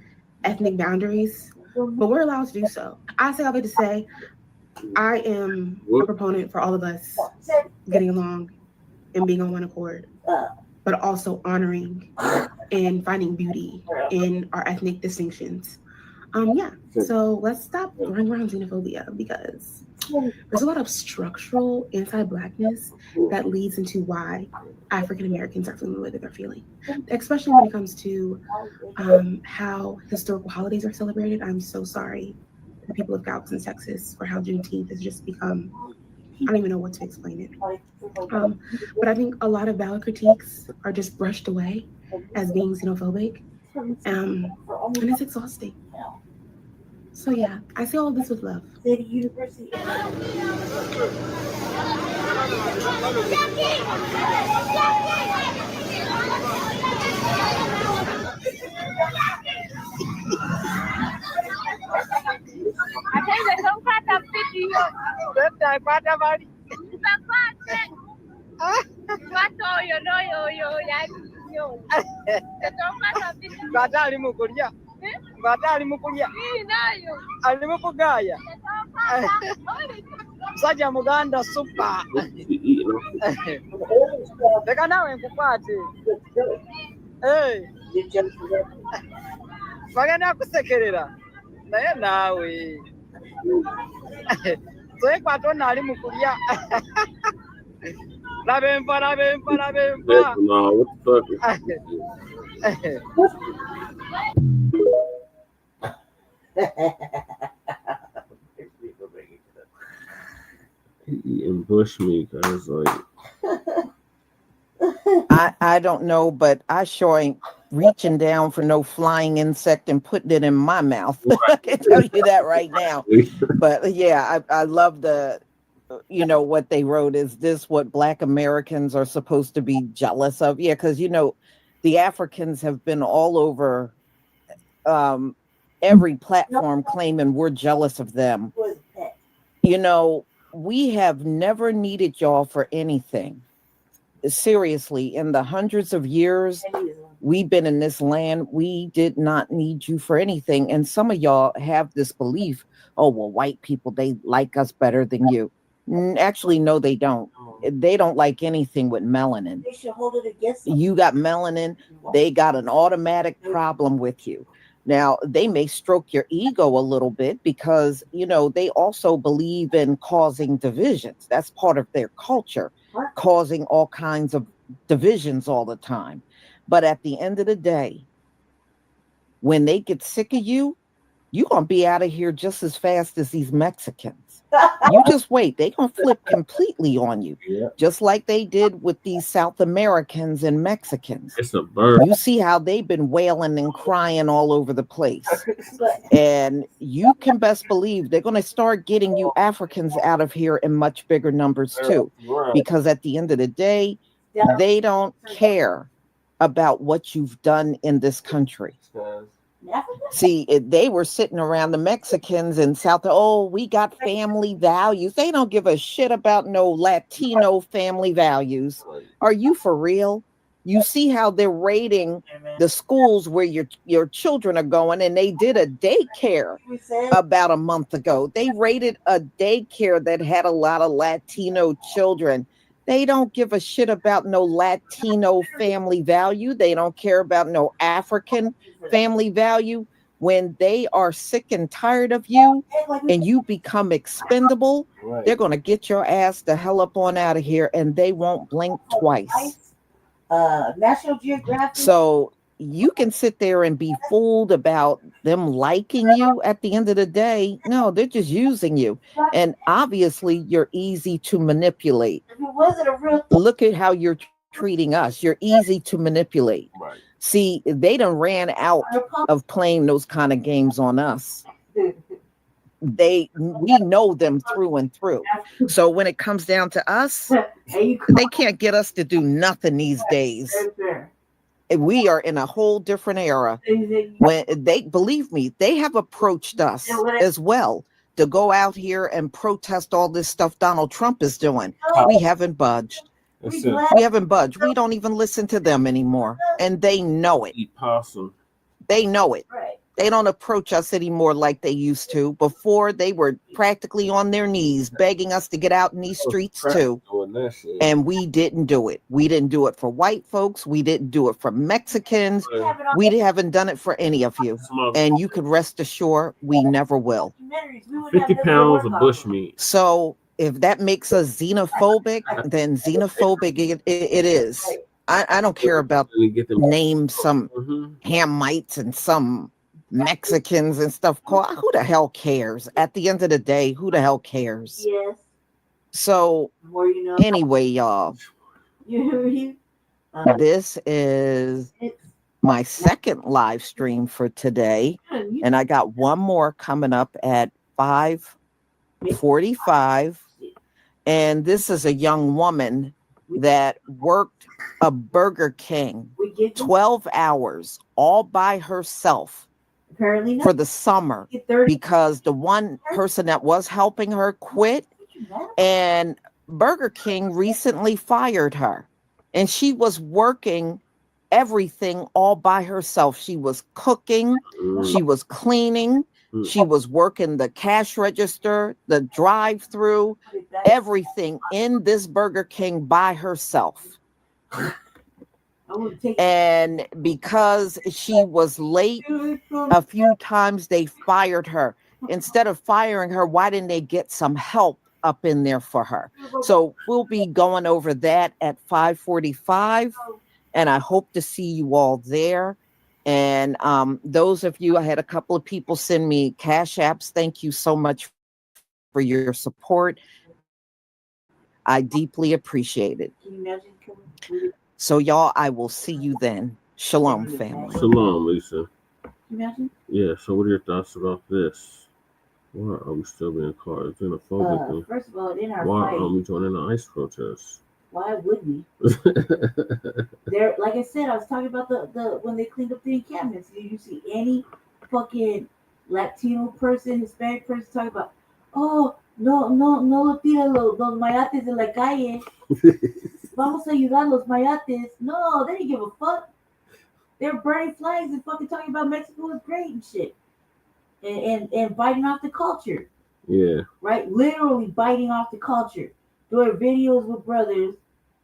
ethnic boundaries, but we're allowed to do so. I say all that to say, I am a proponent for all of us getting along and being on one accord, but also honoring and finding beauty in our ethnic distinctions. Yeah, so let's stop throwing around xenophobia, because there's a lot of structural anti-Blackness that leads into why African Americans are feeling the way that they're feeling, especially when it comes to how historical holidays are celebrated. I'm so sorry to the people of Galveston, Texas, for how Juneteenth has just become, I don't even know what to explain it. But I think a lot of valid critiques are just brushed away as being xenophobic, and it's exhausting. So yeah, I say all of this with love. City University. Msaja Muganda super. Teka nawe nkupate. Hey. Bagana kusekerera. Naye nawe. Soe kwato nali mukulya. Labempa. No, what the eating bushmeat. I was like, I don't know, but I sure ain't reaching down for no flying insect and putting it in my mouth. I can tell you that right now. But yeah, I love the, you know, what they wrote. Is this what Black Americans are supposed to be jealous of? Yeah, because, you know, the Africans have been all over every platform claiming we're jealous of them. You know, we have never needed y'all for anything. Seriously, in the hundreds of years we've been in this land, we did not need you for anything. And some of y'all have this belief, oh, well, white people, they like us better than you. Actually, no, they don't. They don't like anything with melanin. They should hold it against them. You got melanin, they got an automatic problem with you. Now, they may stroke your ego a little bit because, you know, they also believe in causing divisions. That's part of their culture, causing all kinds of divisions all the time. But at the end of the day, when they get sick of you, you're going to be out of here just as fast as these Mexicans. You just wait. They're going to flip completely on you, just like they did with these South Americans and Mexicans. It's a bird. You see how they've been wailing and crying all over the place. And you can best believe they're going to start getting you Africans out of here in much bigger numbers too. Because at the end of the day, they don't care about what you've done in this country. See, they were sitting around the Mexicans in South. Oh, we got family values. They don't give a shit about no Latino family values. Are you for real? You see how they're rating the schools where your children are going, and they did a daycare about a month ago. They rated a daycare that had a lot of Latino children. They don't give a shit about no Latino family value. They don't care about no African family value. When they are sick and tired of you and you become expendable, they're going to get your ass the hell up on out of here, and they won't blink twice. National Geographic. So you can sit there and be fooled about them liking you. At the end of the day, no, they're just using you. And obviously, you're easy to manipulate. If it wasn't a real Look at how you're treating us. You're easy to manipulate. Right. See, they done ran out of playing those kind of games on us. We know them through and through. So when it comes down to us, they can't get us to do nothing these days. We are in a whole different era. When they, believe me, they have approached us as well to go out here and protest all this stuff Donald Trump is doing. We haven't budged. We haven't budged. We don't even listen to them anymore. And they know it. Eat possum. They know it. They don't approach us anymore like they used to. Before, they were practically on their knees begging us to get out in these streets too. And we didn't do it. We didn't do it for white folks. We didn't do it for Mexicans. We haven't done it for any of you. And you could rest assured we never will. 50 pounds of bushmeat. So if that makes us xenophobic, then xenophobic it is. I don't care about name some Hamites and some Mexicans and stuff. Who the hell cares? At the end of the day, who the hell cares? Yes. So anyway, y'all, this is my second live stream for today, and I got one more coming up at 5:45. And this is a young woman that worked a Burger King 12 hours all by herself for the summer because the one person that was helping her quit, and Burger King recently fired her, and she was working everything all by herself. She was cooking, she was cleaning, she was working the cash register, the drive-through, everything in this Burger King by herself. And because she was late a few times, they fired her. Instead of firing her, why didn't they get some help up in there for her? So we'll be going over that at 5:45, and I hope to see you all there. And those of you, I had a couple of people send me cash apps. Thank you so much for your support. I deeply appreciate it. So y'all, I will see you then. Shalom, family. Shalom, Lisa. Imagine? Yeah, so what are your thoughts about this? Why are we still being called xenophobic? First of all, in our why fight, aren't we joining the ICE protests? why would we? There, like I said, I was talking about the when they cleaned up the encampments. Did you see any fucking Latino person, Hispanic person talking about, oh, no tira los mayates de la calle. Vamos a ayudar los mayates. No, they didn't give a fuck. They're burning flags and fucking talking about Mexico is great and shit. And biting off the culture. Yeah. Right? Literally biting off the culture. Doing videos with brothers,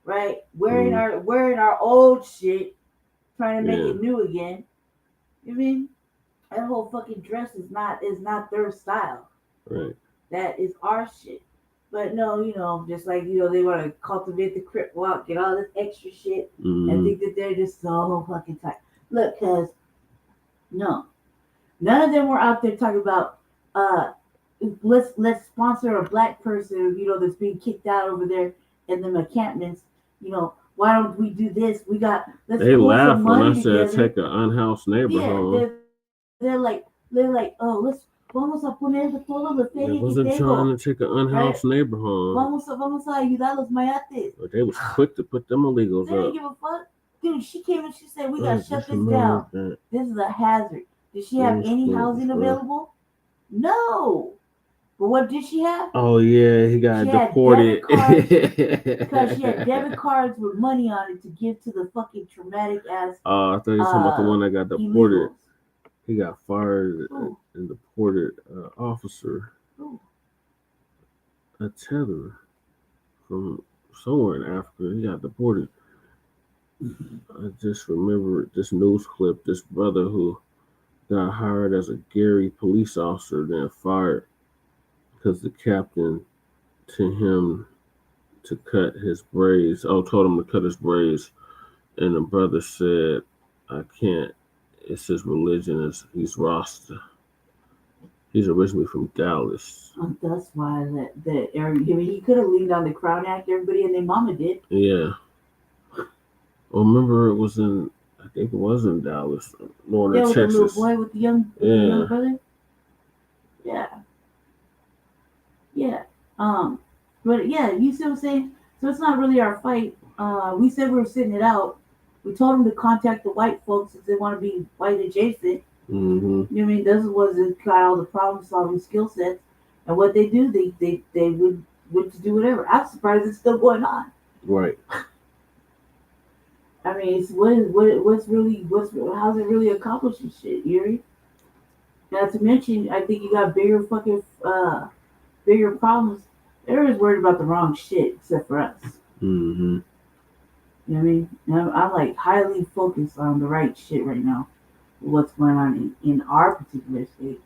right? Wearing our old shit, trying to make it new again. You mean? That whole fucking dress is not their style. Right. That is our shit. But no, just like, they want to cultivate the crip walk, get all this extra shit, and think that they're just so fucking tight. Look, cause no, none of them were out there talking about let's sponsor a black person, that's being kicked out over there in the encampments. Why don't we do this? They laugh when I said take an unhoused neighbor home. They're like, oh, vamos a poner todo lo que They wasn't trying to take an unhoused neighbor home. Vamos a ayudar los mayates. But they was quick to put them illegals They didn't up. give a fuck. Dude, she came and she said, we gotta shut this down. This is a hazard. Did she have any housing available? No. But what did she have? Oh yeah, he got deported. Because she had debit cards with money on it to give to the fucking traumatic ass. I thought you were talking about the one that got deported. Illegals. He got fired and deported. Officer, a tether from somewhere in Africa. He got deported. I just remember this news clip. This brother who got hired as a Gary police officer, then fired because the captain to him to cut his braids. Told him to cut his braids, and the brother said, "I can't. It's his religion. He's Rasta. He's originally from Dallas." That's why he could have leaned on the Crown Act. Everybody and their mama did. Yeah. Well, remember it was in. I think it was in Dallas, Northern with Texas. The little boy with the young brother. Yeah. But yeah, you see what I'm saying? So it's not really our fight. We said we were sitting it out. We told them to contact the white folks if they want to be white adjacent. Mm-hmm. You know what I mean? Those are the ones that got all the problem solving skill sets. And what they do, they would to do whatever. I'm surprised it's still going on. Right. I mean, it's how's it really accomplishing shit, Yuri? Not to mention, I think you got bigger problems. Everyone's worried about the wrong shit except for us. Mm-hmm. You know what I mean? I'm like highly focused on the right shit right now. What's going on in our particular state.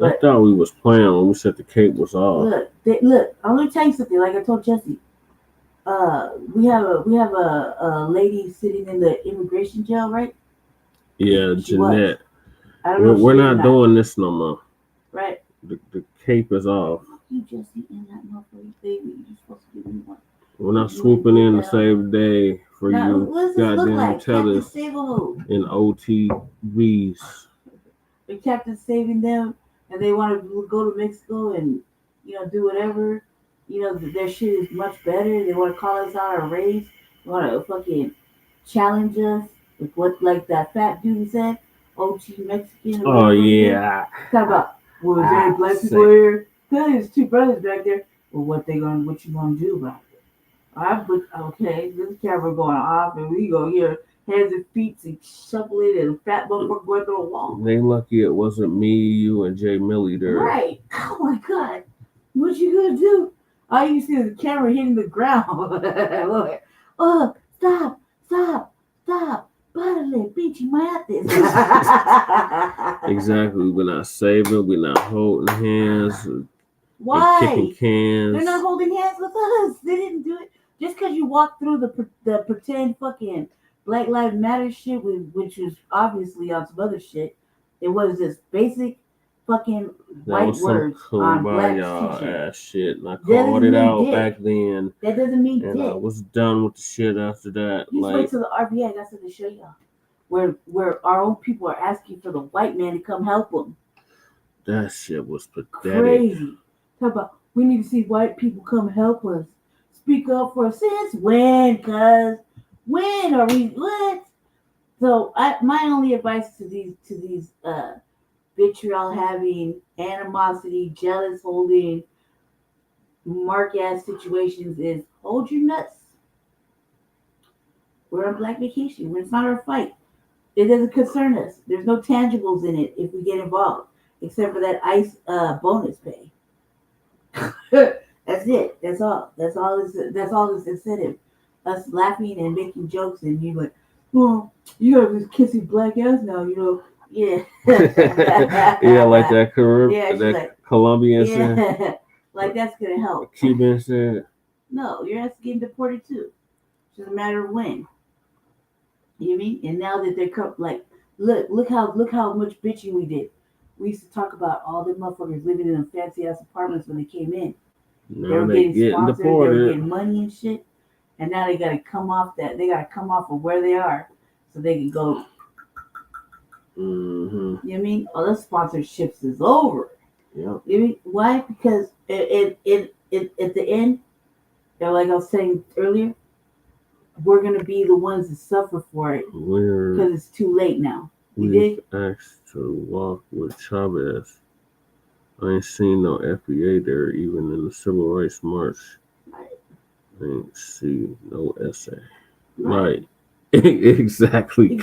I thought we was playing when we said the cape was off. Look. I'm gonna tell you something. Like I told Jesse, we have a lady sitting in the immigration jail, right? Yeah, Jeanette. I don't know. We're not doing this no more. Right. The cape is off. You just eating that motherfucker, baby. You're supposed to give me one. We're not swooping in to save the day for you goddamn tellers and OTVs. The captain's saving them, and they want to go to Mexico and do whatever. Their shit is much better. They want to call us out our race. They want to fucking challenge us with what, like that fat dude said, OT Mexican. Oh yeah. Talk about there black people here. There's two brothers back there. Well, what you gonna do about it? Okay, this camera going off, and we go here, hands and feet and shuffle it, and fat motherfucker going through a wall. They lucky it wasn't me, you, and Jay Millie there. Right. Oh my God. What you gonna do? All you see is the camera hitting the ground. Oh, stop. Párale, pinche mates. Exactly. We're not saving. We're not holding hands. Why? Kicking cans. They're not holding hands with us. They didn't do it. Just because you walk through the pretend fucking Black Lives Matter shit, which was obviously on some other shit. It was just basic fucking white words on black ass shit. And I called it out back then. That doesn't mean and dick. I was done with the shit after that. You just wait till the RVA. I got something to show y'all. Where our own people are asking for the white man to come help them. That shit was pathetic. Crazy. Talk about we need to see white people come help us. Speak up for us. Since when? Cause when are we what? So my only advice to these vitriol having, animosity, jealous holding, mark ass situations is hold your nuts. We're on Black vacation. It's not our fight. It doesn't concern us. There's no tangibles in it if we get involved, except for that ICE bonus pay. That's it. That's all. That's all this incentive. Us laughing and making jokes, and you like, well, you have this kissing black ass now, Yeah. Yeah, like that Caribbean, that like, Colombian shit. Like that's gonna help. Cuban shit. No, your ass is getting deported too. It's just a matter of when. You know what I mean? And now that they're like, look how much bitching we did. We used to talk about all the motherfuckers living in them fancy ass apartments when they came in. Now they were getting sponsored, deported. They were getting money and shit. And now they gotta come off that. They gotta come off of where they are so they can go. Mm-hmm. You know what I mean? All the sponsorships is over. Yeah. You know what I mean? Why? Because at the end, like I was saying earlier, we're gonna be the ones that suffer for it because it's too late now. You dig? Asked to walk with Chavez. I ain't seen no FBA there, even in the Civil Rights March. I ain't see no essay. Right. Exactly.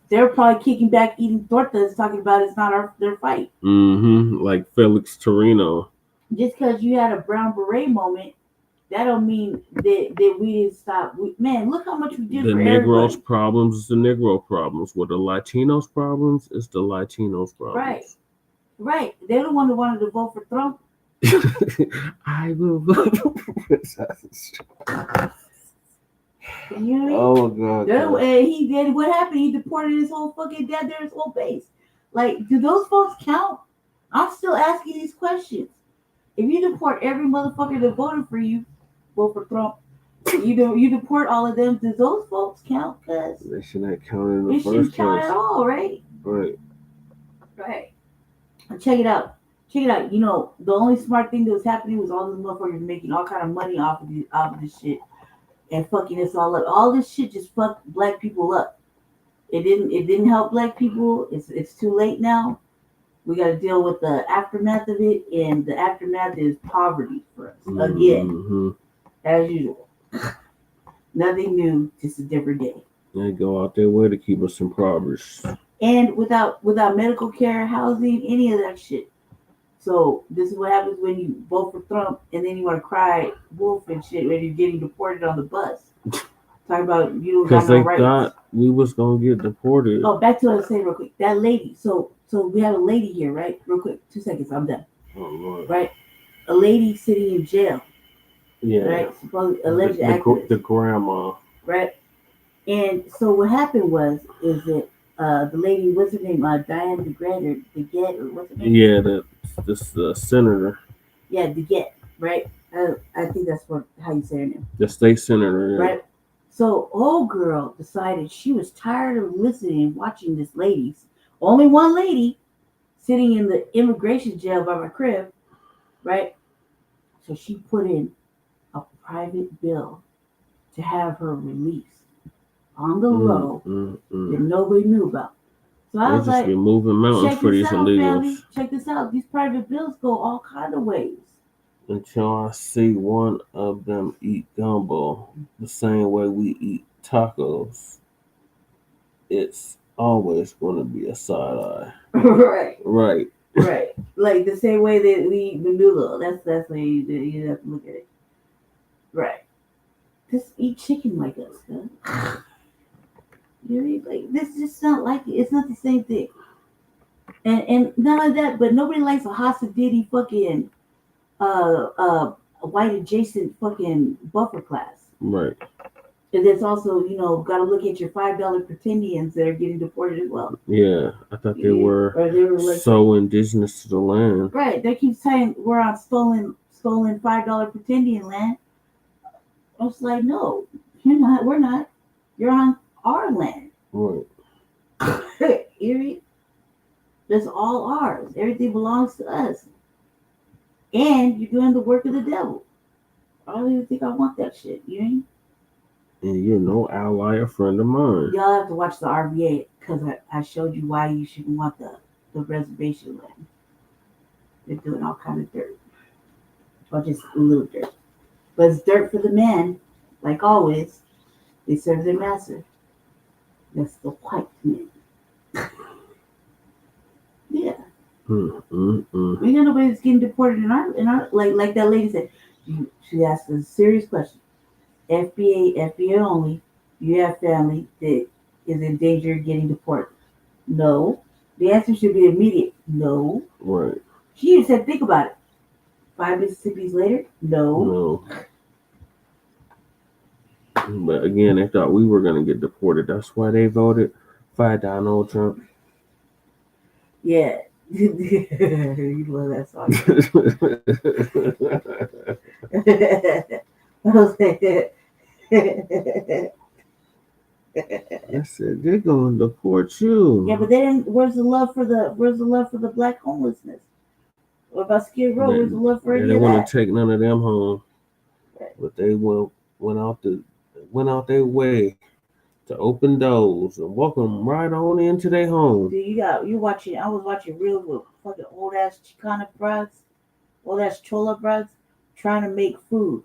They're probably kicking back, eating tortas, talking about it's not their fight. Mm-hmm. Like Felix Torino. Just because you had a brown beret moment that don't mean that we didn't stop. Man, look how much we did The for Negroes' everybody. problems is the Negro problems. What the Latinos' problems is the Latinos' problems. Right. They're the one that wanted to vote for Trump. I will vote for You know what I mean? Oh God. He did what happened? He deported his whole fucking his whole base. Like, do those folks count? I'm still asking these questions. If you deport every motherfucker that voted for you, vote for Trump. You deport all of them. Do those folks count? Cause they shouldn't count in the they first shouldn't place. count at all, right? Right. Right. Check it out. You know, the only smart thing that was happening was all those motherfuckers making all kind of money off of this shit and fucking us all up. All this shit just fucked black people up. It didn't help black people. It's too late now. We got to deal with the aftermath of it, and the aftermath is poverty for us again, as usual. Nothing new, just a different day. They go out their way to keep us impoverished. And without medical care, housing, any of that shit. So this is what happens when you vote for Trump, and then you want to cry wolf and shit when you're getting deported on the bus. Talking about you don't got no rights. Because they thought we was gonna get deported. Oh, back to what I was saying real quick. That lady. So we have a lady here, right? Real quick, 2 seconds, I'm done. Oh Lord. Right, a lady sitting in jail. Yeah. Right, supposedly alleged activist. The grandma. Right, and so what happened is that the lady, what's her name? Diane DeGette or what's her name? Yeah, this senator. Yeah, DeGette. Right. I think that's how you say her name. The state senator. Yeah. Right. So old girl decided she was tired of listening and watching this lady, only one lady, sitting in the immigration jail by my crib, right? So she put in a private bill to have her released on the low that nobody knew about. So I was like, moving mountains for these illegals. Family. Check this out. These private bills go all kind of ways. Until I see one of them eat gumbo the same way we eat tacos, it's always going to be a side eye. Right. Right. Right. Like the same way that we eat menudo. That's how you have to look at it. Right. Just eat chicken like us, huh? You know, like this is just not like it. It's not the same thing. And none of that, but nobody likes a Hasididi fucking white adjacent fucking buffer class. Right. And there's also, got to look at your $5 pretendians that are getting deported as well. Yeah, I thought they were like, so indigenous to the land. Right. They keep saying we're on stolen $5 pretendian land. I was like, no, you're not. We're not. You're on our land. Right. Erie. That's all ours. Everything belongs to us. And you're doing the work of the devil. I don't even think I want that shit. You know? And you're no ally or friend of mine. Y'all have to watch the RVA because I showed you why you shouldn't want the reservation land. They're doing all kind of dirt. Or just a little dirt. But it's dirt for the men. Like always, they serve their master. That's the white men. Yeah. We got nobody that's getting deported in our like that lady said. She asked a serious question. FBA only. You have family that is in danger of getting deported. No. The answer should be immediate. No. Right. She even said, think about it. 5 Mississippis later? No. But again, they thought we were going to get deported. That's why they voted for Donald Trump. Yeah. You love that song. I said they're going to deport you. Yeah, but they didn't. Where's the love for the black homelessness? What about Skid Row? Where's the love for any of that? They want to take none of them home, but they went out their way to open doors and welcome right on into their home. Dude, I was watching reels with fucking old ass Chicana brides, old ass Chola brides trying to make food.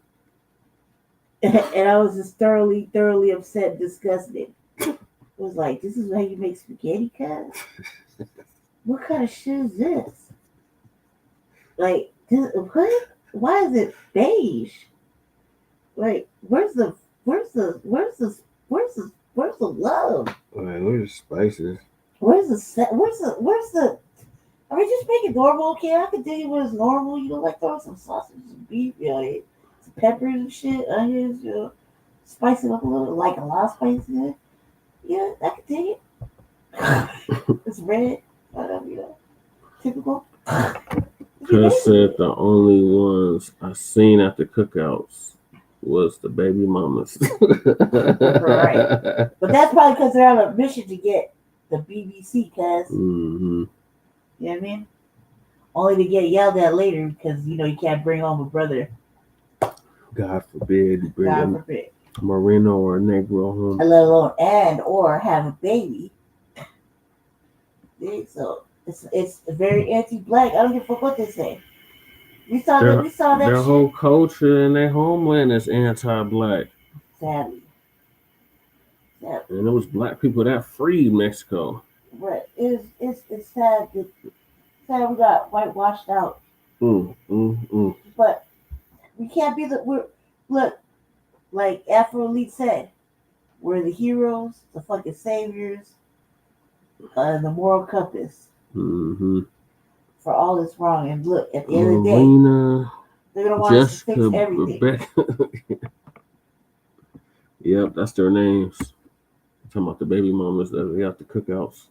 And I was just thoroughly upset, disgusted. It was like, this is how you make spaghetti, cuz? What kind of shit is this? Like, what? Why is it beige? Like, where's the love? Man, where's the spices? Where's the? I mean, just make it normal, okay? I can tell you what is normal. You know, like throw some sausage and beef, you know, some peppers and shit, onions, you know, spice it up a little, like a lot of spice in it. Yeah, I can tell you. It's red, whatever, you know, typical. Cuz said the only ones I seen at the cookouts was the baby mamas. Right. But that's probably because they're on a mission to get the BBC, cuz. Mm-hmm. You know what I mean? Only to get yelled at later because, you know, you can't bring home a brother. God forbid you bring God a forbid. Merino or a Negro home. Let alone or have a baby. So it's very anti-black. I don't give a fuck what they say. We saw that Their shit. whole culture and their homeland is anti-black. Sadly. And it was black people that freed Mexico. Right. It's sad that we got whitewashed out. But we can't be look, like Afro Elite said, we're the heroes, the fucking saviors, the moral compass for all this wrong. And look, at the end of the day, they're gonna want us to fix everything. Rebecca. Yep, that's their names. I'm talking about the baby mamas that we got the cookouts.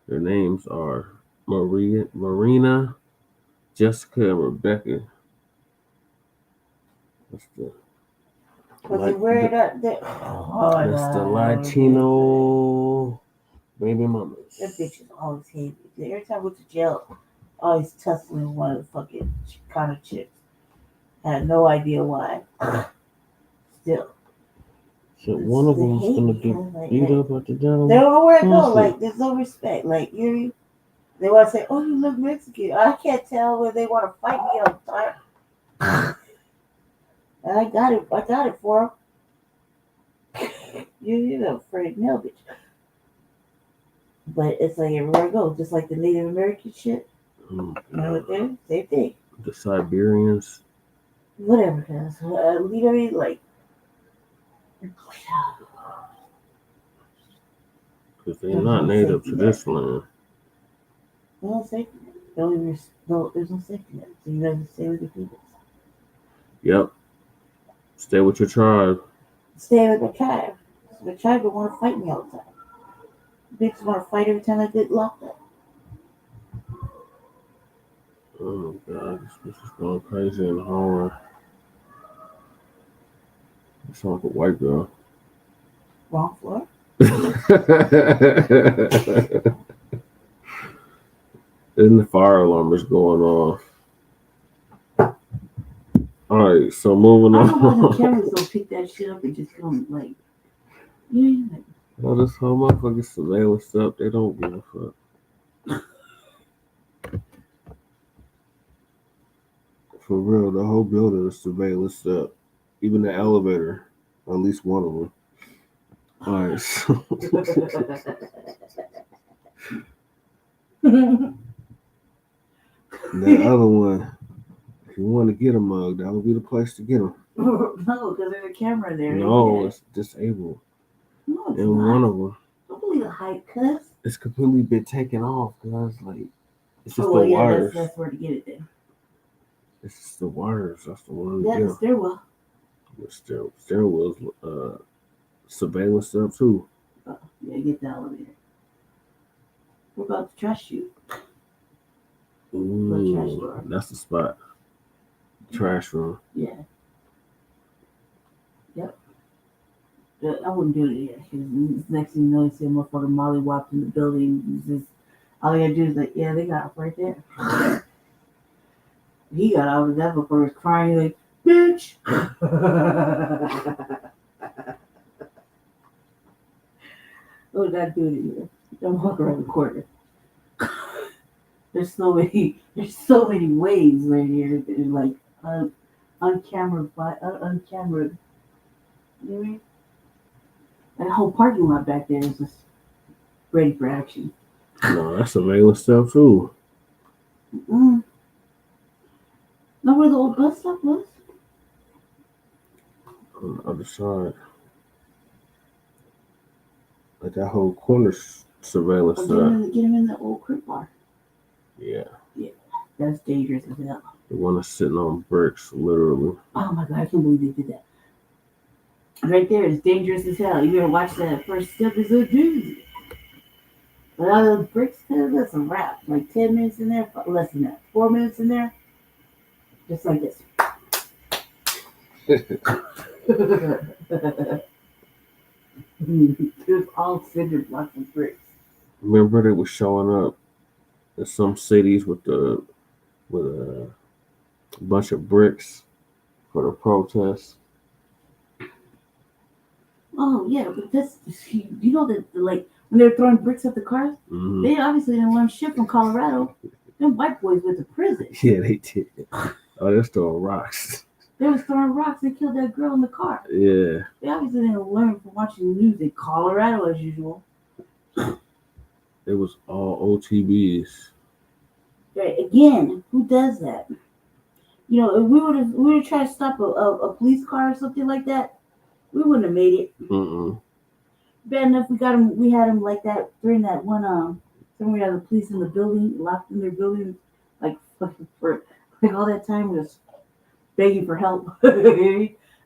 Their names are Marina, Jessica, and Rebecca. That's the that's the Latino baby mamas. That bitch is always hated. Every time I went to jail, always tussling one of the fucking kind of chicks. I had no idea why. Still. So one of them's gonna get beat up at the jail. They don't know where to go. Like, there's no respect. Like, they want to say, "Oh, you look Mexican." I can't tell where they want to fight me all the time. And I got it for them. You're not afraid, no, bitch. But it's like everywhere I go, just like the Native American shit. You know what they're? Same thing. The Siberians. Whatever, guys. Literally, like. Because they're not native to this land. No safety net. There's no safety net. So you have to stay with your people. Yep. Stay with your tribe. Stay with the tribe. So the tribe don't want to fight me all the time. Bitches want to fight every time I get locked up. Oh my God, this is going crazy in the hallway. You sound like a white girl. Wrong floor. And the fire alarm is going off. All right, so moving on. I don't know why the cameras don't pick that shit up and just come like, yeah. Well, this whole motherfucking surveillance up, they don't give a fuck. For real, the whole building is surveillance up. Even the elevator, at least one of them. All right, so. The other one, if you want to get a mug, that would be the place to get them. No, because there's a camera there. No, it's disabled. No, it's and not. One of them. Don't believe the hype, cuz. It's completely been taken off, cuz. Like, it's just well, the wires. That's where to get it then. It's just the wires. That's the one. Yeah, the stairwell. The stairwell's surveillance up too. Yeah, get the elevator. We're about to trash you. Ooh, that's the spot. Trash room. Yeah. Yep. I wouldn't do it here. Because next thing you know, you see a motherfucker mollywopped in the building. Just, all you gotta do is like, yeah, they got it right there. He got out of that before he was crying like, bitch. What would that do to you? Don't walk around the corner. There's so many ways right here that are like uncameraed. You know what I mean? That whole parking lot back there is just ready for action. No, that's surveillance stuff too. Know where the old bus stop was? on the other side. Like that whole corner surveillance side. Get him in the old crib bar. Yeah. Yeah, that's dangerous as hell. The one that's sitting on bricks, literally. Oh my God, I can't believe they did that. Right there, it's dangerous as hell. You better watch that first step is a doozy. But out of those bricks, that's a wrap. Like 10 minutes in there, less than that. 4 minutes in there, just like this. It's all cinder blocks and bricks. Remember, they were showing up in some cities with a bunch of bricks for the protests. Oh yeah, but that's, you know that, like, when they were throwing bricks at the cars, they obviously didn't learn shit from Colorado. Them white boys went to prison. Yeah, they did. Oh, they're throwing rocks. They was throwing rocks. They killed that girl in the car. Yeah. They obviously didn't learn from watching the news in Colorado as usual. It was all OTBs. Right. Again, who does that? You know, if we would try to stop a police car or something like that, we wouldn't have made it. Bad enough we had him like that during that one when we had the police in the building, locked in their building, like fucking for like all that time, was begging for help.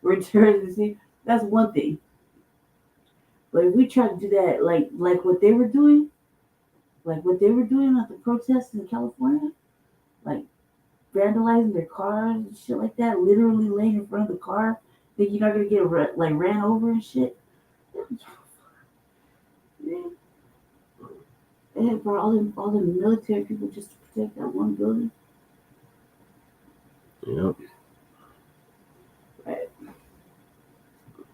Return to see, that's one thing. But if we try to do that, like what they were doing, at the protests in California, like vandalizing their cars and shit like that, literally laying in front of the car, think you're not gonna get ran over and shit. Yeah. They had brought all the military people just to protect that one building. Yep. Right.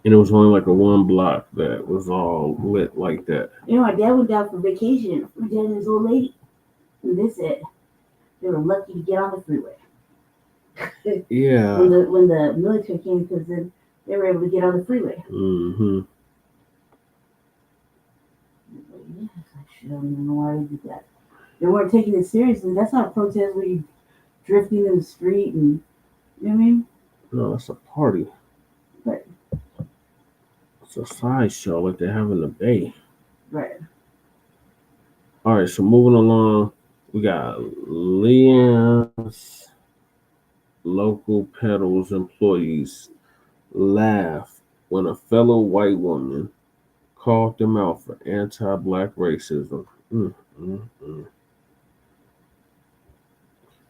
And it was only like a one block that was all lit like that. You know, my dad went down for vacation. My dad and his old lady, and they said they were lucky to get on the freeway. Yeah. When the military came, because then they were able to get on the freeway. Mm-hmm. I don't even know why they did that. They weren't taking it seriously. That's not a protest where you drifting in the street and, you know what I mean? No, it's a party. Right. It's a sideshow like they have in the Bay. Right. All right, so moving along, we got Leann's local Petals employees laugh when a fellow white woman called them out for anti-Black racism. So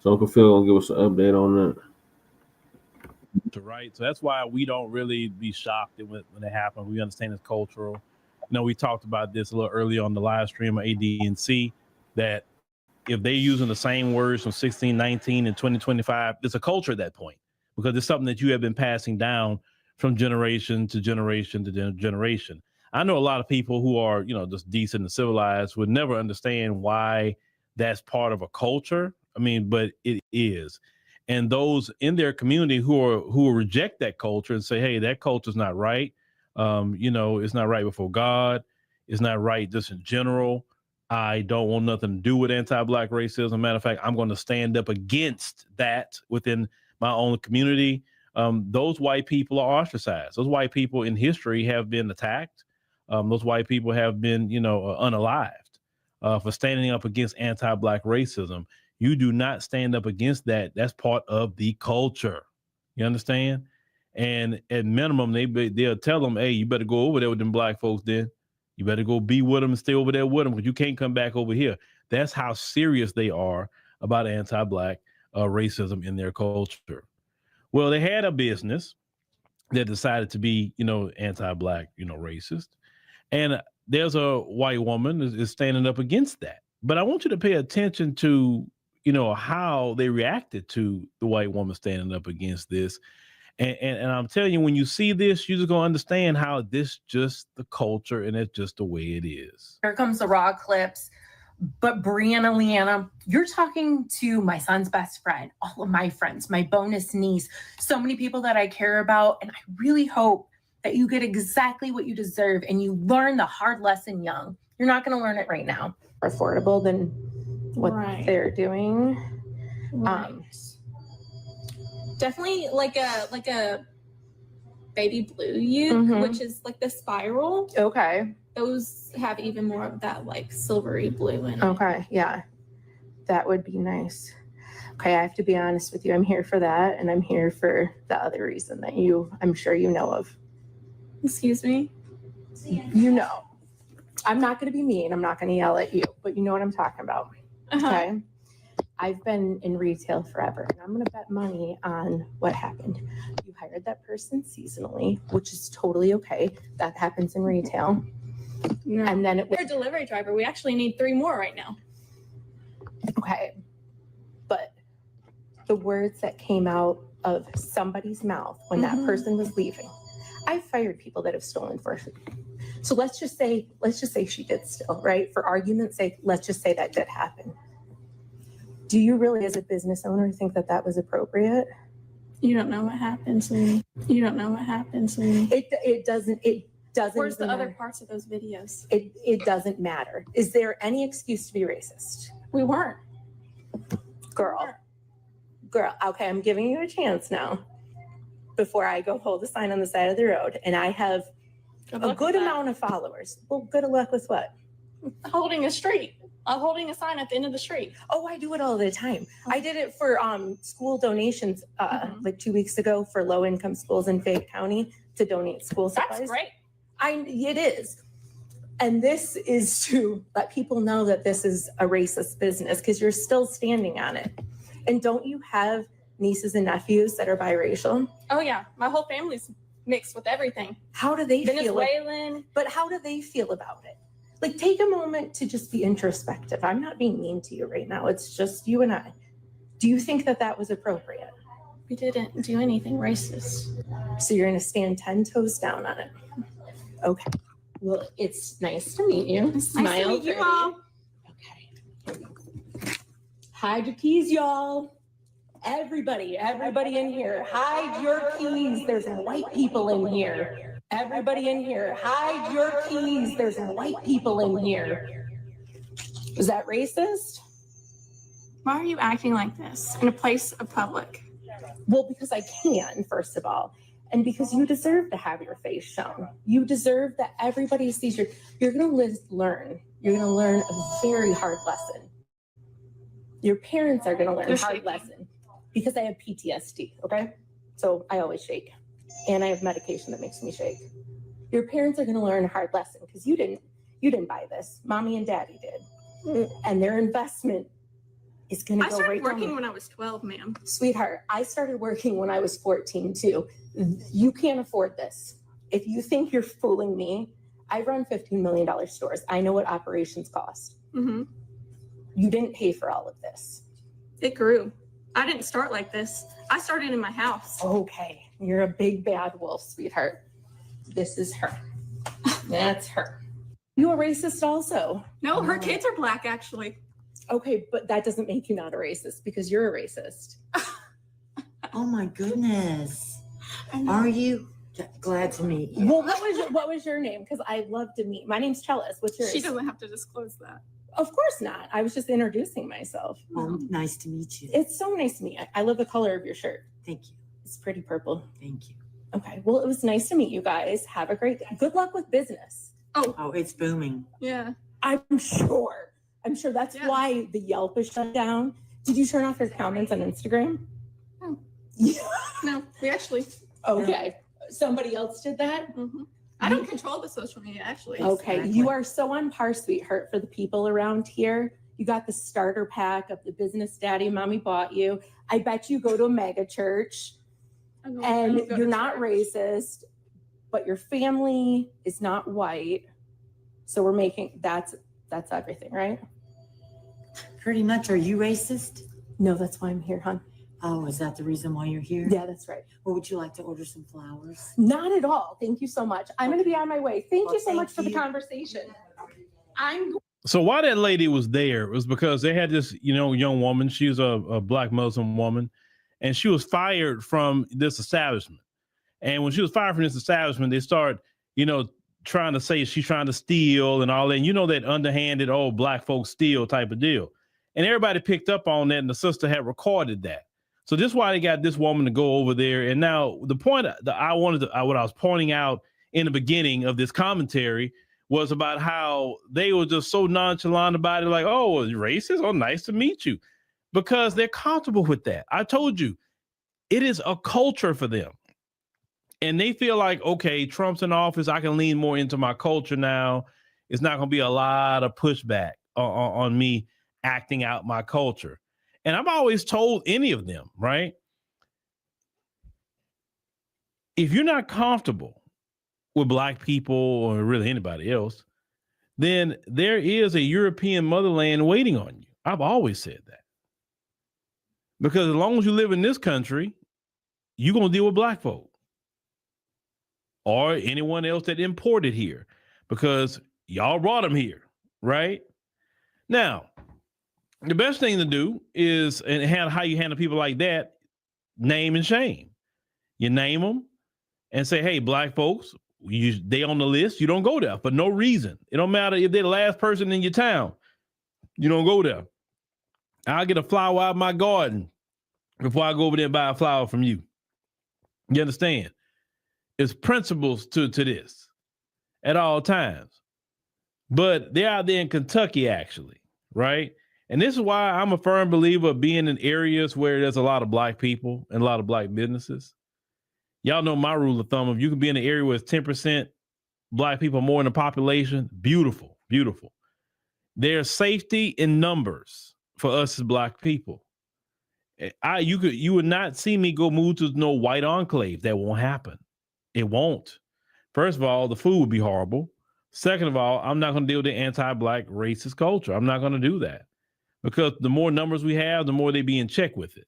Uncle Phil gonna give us an update on that. Right. So that's why we don't really be shocked when it happens. We understand it's cultural. You know, we talked about this a little earlier on the live stream of AD&C, that if they're using the same words from 1619 and 2025, it's a culture at that point, because it's something that you have been passing down from generation to generation to generation. I know a lot of people who are, you know, just decent and civilized would never understand why that's part of a culture. I mean, but it is. And those in their community who reject that culture and say, hey, that culture's not right. You know, it's not right before God. It's not right just in general. I don't want nothing to do with anti-Black racism. Matter of fact, I'm going to stand up against that within my own community. Those white people are ostracized. Those white people in history have been attacked. Those white people have been, you know, unalived for standing up against anti-Black racism. You do not stand up against that. That's part of the culture. You understand? And at minimum, they'll tell them, hey, you better go over there with them Black folks then. You better go be with them and stay over there with them, because you can't come back over here. That's how serious they are about anti-Black racism in their culture. Well, they had a business that decided to be, you know, anti-Black, you know, racist. And there's a white woman is standing up against that. But I want you to pay attention to, you know, how they reacted to the white woman standing up against this. And I'm telling you, when you see this, you're just going to understand how this just the culture and it's just the way it is. Here comes the raw clips. But Brianna, Leanna, you're talking to my son's best friend, all of my friends, my bonus niece, so many people that I care about. And I really hope that you get exactly what you deserve and you learn the hard lesson young. You're not going to learn it right now. Affordable than what they're doing. Definitely like a baby blue you, Mhm. which is like the spiral. Okay. Those have even more of that like silvery blue in it. Okay. Yeah. That would be nice. Okay. I have to be honest with you. I'm here for that. And I'm here for the other reason that I'm sure you know of. Excuse me? You know. I'm not going to be mean. I'm not going to yell at you, but you know what I'm talking about. Okay. I've been in retail forever, and I'm going to bet money on what happened. You hired that person seasonally, which is totally okay. That happens in retail. No. And then We're a delivery driver. We actually need 3 more right now. okay. But the words that came out of somebody's mouth when that person was leaving, I've fired people that have stolen for. So let's just say she did steal, right? For argument's sake, let's just say that did happen. Do you really, as a business owner, think that that was appropriate? You don't know what happened, sweetie. You don't know what happened, sweetie. It doesn't. Where's the matter. other parts of those videos? It doesn't matter. Is there any excuse to be racist? We weren't. Girl. Okay, I'm giving you a chance now. Before I go hold a sign on the side of the road, and I have a good amount of followers. Well, good luck with what? Holding a street. Holding a sign at the end of the street. Oh, I do it all the time. I did it for school donations like 2 weeks ago for low-income schools in Fayette County to donate school supplies. That's great. It is. And this is to let people know that this is a racist business because you're still standing on it. And don't you have nieces and nephews that are biracial? Oh, yeah. My whole family's mixed with everything. How do they feel? Venezuelan. But how do they feel about it? Like, take a moment to just be introspective. I'm not being mean to you right now. It's just you and I. Do you think that that was appropriate? We didn't do anything racist. So you're going to stand 10 toes down on it. Okay. Well, it's nice to meet you. Smile. Nice to meet you all. Okay. Hide your keys, y'all. Everybody in here, hide your keys. There's white people in here. Everybody in here, hide your keys. There's white people in here. Is that racist? Why are you acting like this in a place of public? Well, because I can, first of all. And because you deserve to have your face shown. You deserve that everybody sees you're going to learn. You're going to learn a very hard lesson. Your parents are going to learn a hard lesson because I have PTSD, okay? So I always shake. And I have medication that makes me shake. Your parents are going to learn a hard lesson because you didn't buy this. Mommy and daddy did. And their investment is going to go right down. I started working when I was 12, ma'am. Sweetheart, I started working when I was 14 too. You can't afford this. If you think you're fooling me, I run $15 million stores. I know what operations cost. Mm-hmm. You didn't pay for all of this. It grew. I didn't start like this. I started in my house. Okay. You're a big bad wolf, sweetheart. This is her. That's her. You a racist also? No, her kids are black, actually. Okay, but that doesn't make you not a racist because you're a racist. Oh my goodness. Are you? Glad to meet you. Well, what was your name? Because I'd love to meet. My name's Chalice. What's yours? She doesn't have to disclose that. Of course not. I was just introducing myself. Oh, nice to meet you. It's so nice to meet you. I love the color of your shirt. Thank you. It's pretty purple. Thank you. Okay. Well, it was nice to meet you guys. Have a great day. Good luck with business. Oh, it's booming. Yeah. I'm sure that's why the Yelp is shut down. Did you turn off your comments on Instagram? No. Yeah. No, we actually. Okay. Somebody else did that? Mm-hmm. I don't control the social media, actually. Okay. Exactly. You are so on par, sweetheart, for the people around here. You got the starter pack of the business daddy mommy bought you. I bet you go to a mega church and you're not racist, but your family is not white. So we're making that's everything, right? Pretty much. Are you racist? No, that's why I'm here, hon. Oh, is that the reason why you're here? Yeah, that's right. Or would you like to order some flowers? Not at all. Thank you so much. I'm going to be on my way. Thank you so much for the conversation. So why that lady was there was because they had this, young woman. She was a Black Muslim woman, and she was fired from this establishment. And when she was fired from this establishment, they start, trying to say she's trying to steal and all that. And that underhanded, Black folks steal type of deal. And everybody picked up on that, and the sister had recorded that. So this is why they got this woman to go over there. And now the point that what I was pointing out in the beginning of this commentary was about how they were just so nonchalant about it, like, oh, you're racist? Oh, nice to meet you. Because they're comfortable with that. I told you, it is a culture for them. And they feel like, okay, Trump's in office, I can lean more into my culture now. It's not going to be a lot of pushback on me acting out my culture. And I've always told any of them, right? If you're not comfortable with Black people or really anybody else, then there is a European motherland waiting on you. I've always said that. Because as long as you live in this country, you're going to deal with Black folk or anyone else that imported here because y'all brought them here, right? Now, the best thing to do is, and how you handle people like that, name and shame. You name them and say, hey, Black folks, they on the list, you don't go there for no reason. It don't matter if they're the last person in your town. You don't go there. I'll get a flower out of my garden before I go over there and buy a flower from you. You understand? It's principles to this at all times. But they're out there in Kentucky, actually, right? And this is why I'm a firm believer of being in areas where there's a lot of Black people and a lot of Black businesses. Y'all know my rule of thumb. If you can be in an area where it's 10% Black people more in the population, beautiful, beautiful. There's safety in numbers for us as Black people. You would not see me go move to no white enclave. That won't happen. It won't. First of all, the food would be horrible. Second of all, I'm not going to deal with the anti-Black racist culture. I'm not going to do that because the more numbers we have, the more they be in check with it.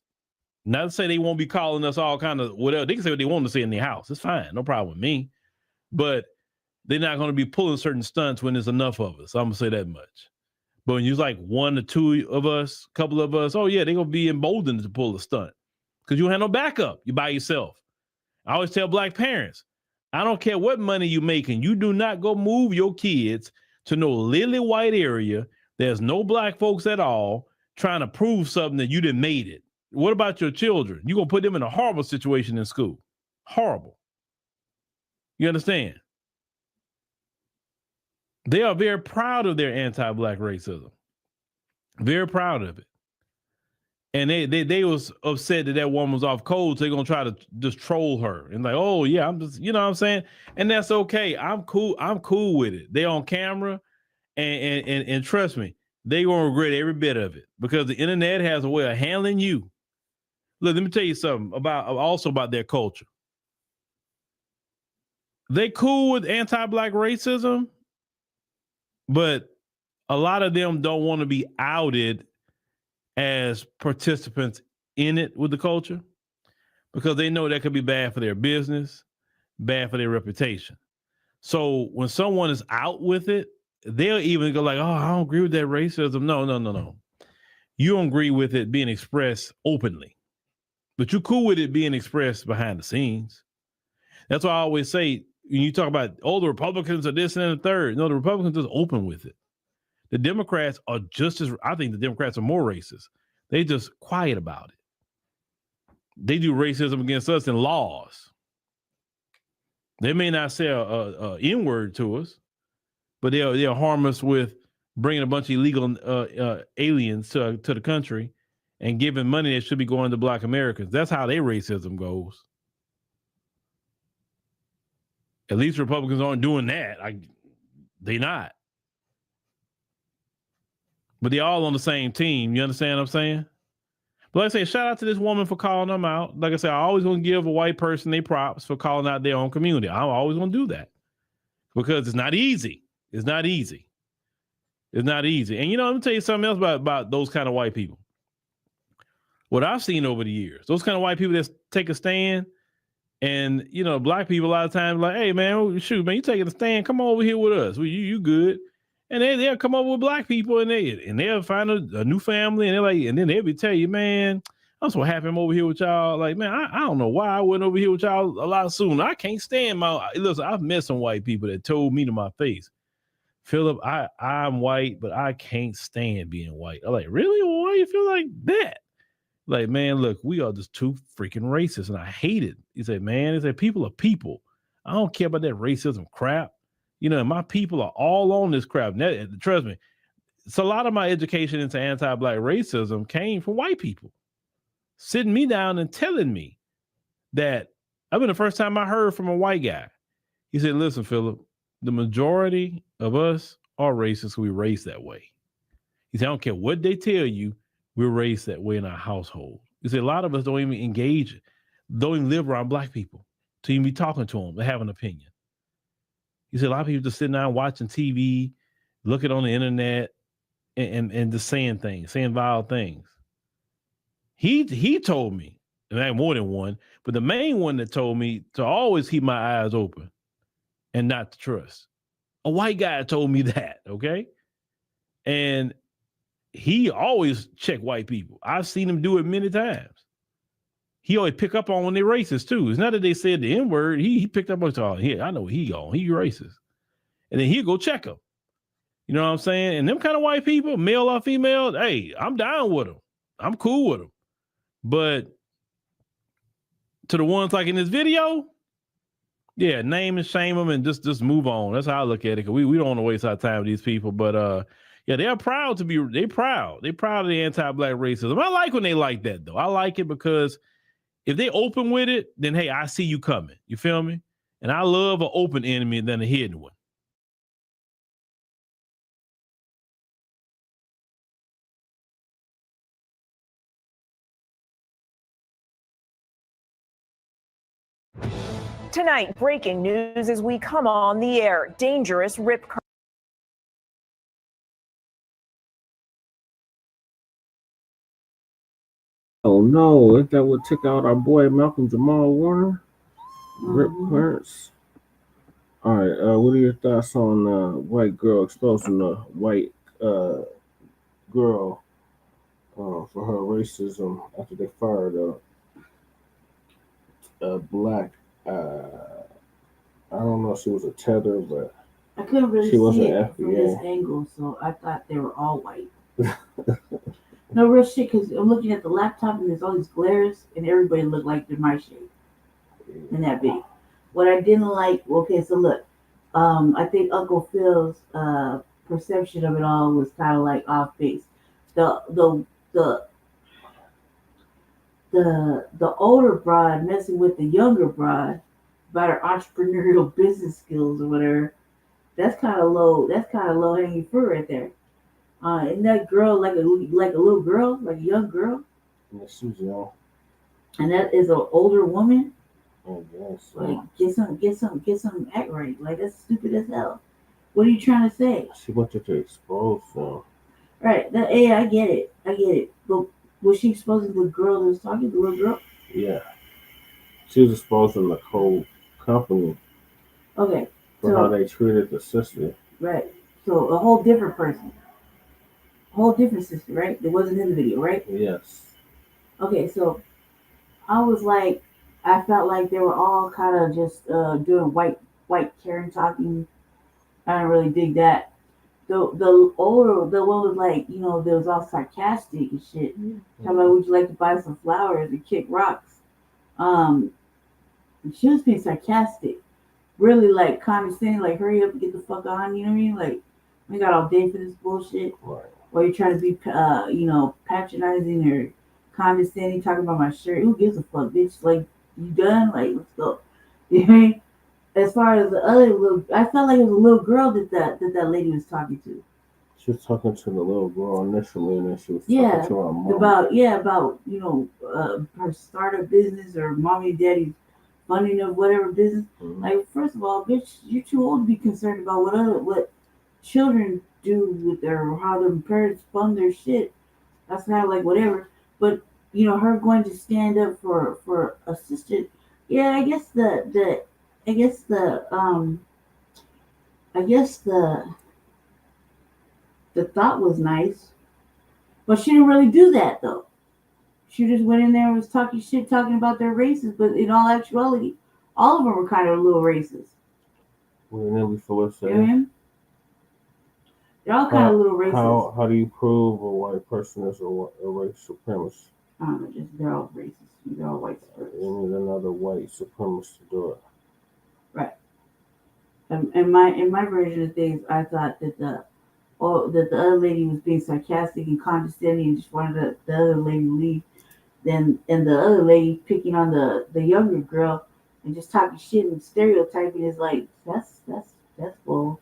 Not to say they won't be calling us all kind of whatever. They can say what they want to say in their house. It's fine. No problem with me. But they're not going to be pulling certain stunts when there's enough of us. I'm going to say that much. But when you're like one or two of us, couple of us, oh yeah, they're going to be emboldened to pull a stunt because you don't have no backup. You're by yourself. I always tell Black parents, I don't care what money you're making. You do not go move your kids to no lily white area. There's no Black folks at all trying to prove something that you didn't made it. What about your children? You're going to put them in a horrible situation in school. Horrible. You understand? They are very proud of their anti-Black racism. Very proud of it. And they was upset that woman was off code, so they're going to try to just troll her. And like, oh, yeah, I'm just, you know what I'm saying? And that's okay. I'm cool with it. They on camera, and trust me, they going to regret every bit of it because the internet has a way of handling you. Look, let me tell you something about their culture. They cool with anti-Black racism, but a lot of them don't want to be outed as participants in it with the culture because they know that could be bad for their business, bad for their reputation. So when someone is out with it, they'll even go like, oh, I don't agree with that racism. No. You don't agree with it being expressed openly, but you're cool with it being expressed behind the scenes. That's why I always say, when you talk about, oh, the Republicans are this and the third. No, the Republicans are open with it. The Democrats are I think the Democrats are more racist. They just quiet about it. They do racism against us in laws. They may not say a N-word to us, but they'll harm us with bringing a bunch of illegal aliens to the country and giving money that should be going to Black Americans. That's how their racism goes. At least Republicans aren't doing that. They not. But they're all on the same team. You understand what I'm saying? But like I say, shout out to this woman for calling them out. Like I said, I always want to give a white person their props for calling out their own community. I'm always going to do that because it's not easy. It's not easy. It's not easy. And let me tell you something else about those kind of white people. What I've seen over the years, those kind of white people that take a stand, and Black people a lot of times like, hey man, shoot man, you taking a stand? Come on over here with us. Well, you good? And they'll come up with Black people and they'll find a new family and they're like, and then they'll be tell you, man, I'm so happy I'm over here with y'all. Like, man, I don't know why I went over here with y'all a lot sooner. I can't stand listen, I've met some white people that told me to my face, Philip, I'm white, but I can't stand being white. I'm like, really? Well, why you feel like that? Like, man, look, we are just too freaking racist, and I hate it. He said, man, he said, people are people. I don't care about that racism crap. You know, my people are all on this crap. Trust me. So a lot of my education into anti-Black racism came from white people sitting me down and telling me that. I mean, the first time I heard from a white guy, he said, listen, Philip, the majority of us are racist. We raised that way. He said, I don't care what they tell you, we're raised that way in our household. He said, a lot of us don't even engage, don't even live around Black people to even be talking to them, to have an opinion. He said, a lot of people just sitting down watching TV, looking on the internet, and just saying things, saying vile things. He told me, and I had more than one, but the main one that told me to always keep my eyes open and not to trust. A white guy told me that, okay? And he always check white people. I've seen him do it many times. He always pick up on when they're racist too. It's not that they said the N-word. He picked up on it. Oh, yeah, I know he on. He racist. And then he'll go check them. You know what I'm saying? And them kind of white people, male or female, hey, I'm down with them. I'm cool with them. But to the ones like in this video, yeah, name and shame them and just move on. That's how I look at it. Cause we don't want to waste our time with these people. But yeah, they're proud to be, they proud. They're proud of the anti-Black racism. I like when they like that though. I like it because if they open with it, then hey, I see you coming. You feel me? And I love an open enemy than a hidden one. Tonight, breaking news as we come on the air. Dangerous rip current. Oh no, is that what took out our boy Malcolm Jamal Warner? Rip Clarence. All right, what are your thoughts on white girl exposing the white girl for her racism after they fired a black, I don't know if she was a tether, but I couldn't really she was see an it from this FBA. angle, so I thought they were all white. No real shit, because I'm looking at the laptop and there's all these glares, and everybody looked like they're my shade in that video. What I didn't like, okay, so look, I think Uncle Phil's perception of it all was kind of like off base. The older broad messing with the younger broad about her entrepreneurial business skills or whatever. That's kind of low. That's kind of low hanging fruit right there. Isn't that girl like a little girl, like a young girl? Yeah, she's young. And that is an older woman. I guess. Like get some act right. Like that's stupid as hell. What are you trying to say? She wanted to expose them. Right. Yeah, I get it. But was she exposing the girl that was talking, the little girl? Yeah. She was exposing the whole company. Okay. For how they treated the sister. Right. So a whole different person. A whole different sister, right? That wasn't in the video, right? Yes. Okay, so I felt like they were all kind of just doing white Karen talking. I didn't really dig that. The one was like, you know, there was all sarcastic and shit. Talking about, would you like to buy some flowers and kick rocks? She was being sarcastic, really like condescending, like hurry up and get the fuck on. You know what I mean? Like, we got all day for this bullshit. Right. Or you're trying to be, patronizing or condescending, talking about my shirt. Who gives a fuck, bitch? Like, you done? Like, let's go. You know what I mean? As far as the other little, I felt like it was a little girl that lady was talking to. She was talking to the little girl initially, and then she was talking to her mom. About her starter business or mommy and daddy's funding of whatever business. Mm-hmm. Like, first of all, bitch, you're too old to be concerned about what children do with how their parents fund their shit. That's kind of like whatever. But her going to stand up for a sister. Yeah, I guess the thought was nice, but she didn't really do that though. She just went in there and was talking shit, talking about their races, but in all actuality, all of them were kind of a little racist. They're all kind of a little racist. How do you prove a white person is a white supremacist? I don't know, just they're all racist. They're all white supremacists. We need another white supremacist to do it. Right. In my version of things, I thought that the other lady was being sarcastic and condescending and just wanted the other lady to leave. And the other lady picking on the younger girl and just talking shit and stereotyping is like that's bull.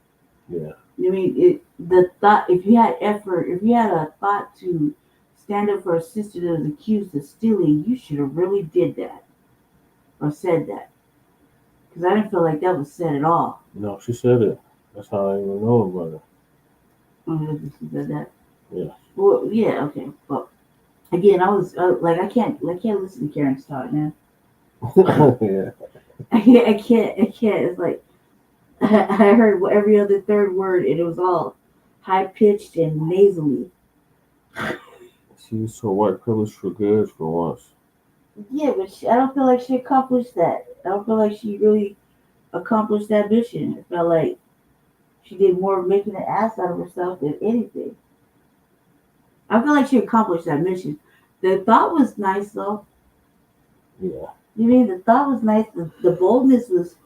Yeah. I mean, the thought, if you had a thought to stand up for a sister that was accused of stealing, you should have really did that or said that. Because I didn't feel like that was said at all. No, she said it. That's how I even know about it. Oh, she said that. Yeah. Well, yeah, okay. Well, again, I was like, I can't listen to Karen's talk, man. Yeah. I can't. It's like I heard every other third word, and it was all high pitched and nasally. She used her white privilege for good for once. Yeah, but I don't feel like she accomplished that. I don't feel like she really accomplished that mission. It felt like she did more of making an ass out of herself than anything. I feel like she accomplished that mission. The thought was nice, though. Yeah. You mean the thought was nice? The boldness was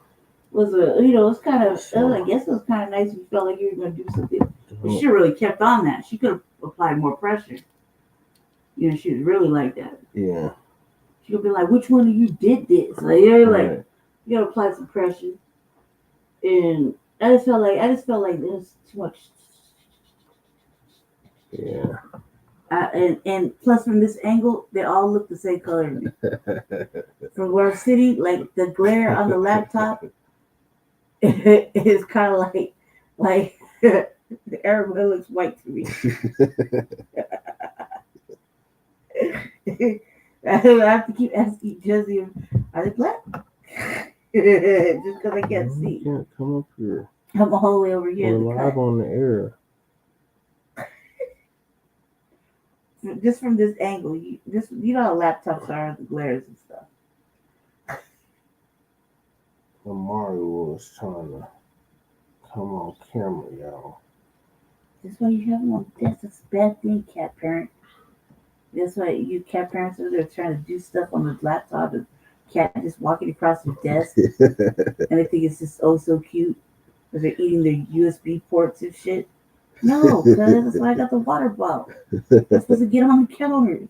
it's kind of. I guess it was kind of nice. You felt like you were going to do something. But she really kept on that. She could have applied more pressure. You know, she was really like that. Yeah. She would be like, "Which one of you did this?" Like, you gotta apply some pressure. And I just felt like there's too much. Yeah. And plus, from this angle, they all look the same color to me. From where I'm sitting, like the glare on the laptop is kind of like everybody looks white to me. I have to keep asking Jesse, are they black? Just because I can't see. You can't come up here. I'm all the way over here. We're live on the air. Just from this angle, you know how laptops are, the glares and stuff. When Mario was trying to come on camera, y'all. That's why you have them on. That's a bad thing, cat parent. That's why you cat parents are there trying to do stuff on the laptop and cat just walking across the desk and they think it's just so cute because they're eating their USB ports and shit. No, cuz that's why I got the water bottle. I'm supposed to get on the counters.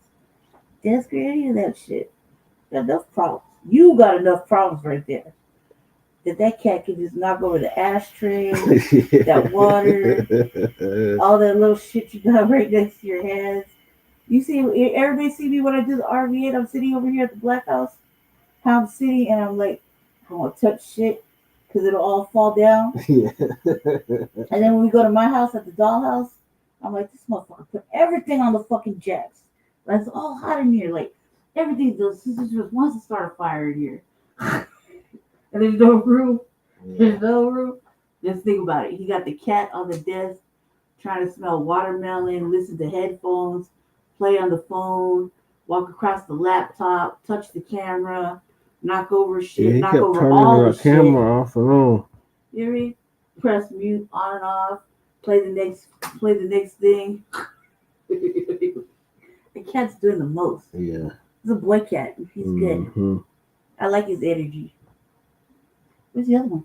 Desk or any of that shit. Got enough problems. You got enough problems right there. That cat can just knock over the ashtray, that water, all that little shit you got right next to your hands. You see, everybody see me when I do the RV and I'm sitting over here at the Black House. How I'm sitting and I'm like, I don't want to touch shit because it'll all fall down. Yeah. And then when we go to my house at the dollhouse, I'm like, this motherfucker put everything on the fucking jacks. It's all hot in here. Like, everything, the sisters just wants to start a fire in here. And there's no room. There's no room. Just think about it. He got the cat on the desk trying to smell watermelon, listen to headphones, play on the phone, walk across the laptop, touch the camera, knock over shit, He knock kept over turning all the the camera off and on. You hear me? Press mute on and off, play the next thing. The cat's doing the most. Yeah. He's a boy cat. He's good. I like his energy. Where's the other one?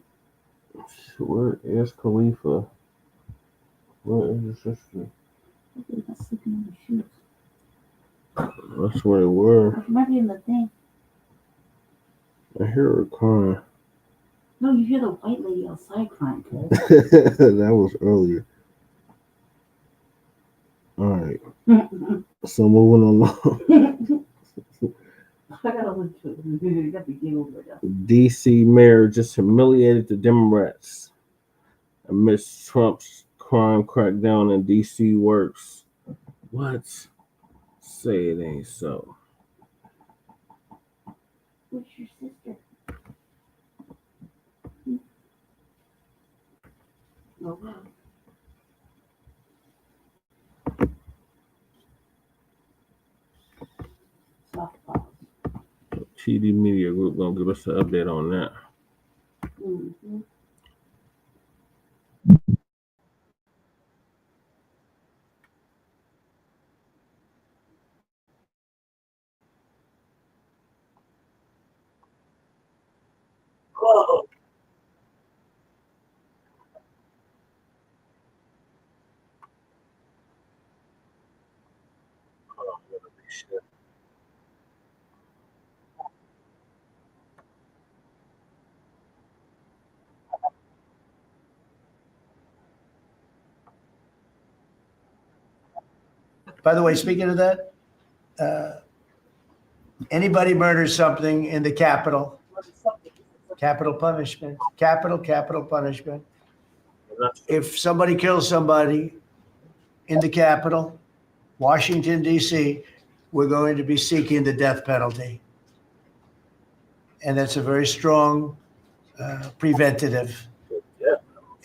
Where is Khalifa? Where is your sister? I'm not slipping on my shoes. That's where they were. It might be in the thing. I hear her crying. No, you hear the white lady outside crying, cuz. That was earlier. All right. So moving along. I gotta look to it. You got to get over it. DC mayor just humiliated the Democrats amidst Trump's crime crackdown in DC works. What? Say it ain't so. Who's your sister? Oh, wow. Softball. TD Media Group gonna give us an update on that. Mm-hmm. By the way, speaking of that, anybody murders something in the Capitol, capital punishment, capital punishment. If somebody kills somebody in the Capitol, Washington, D.C., we're going to be seeking the death penalty. And that's a very strong preventative.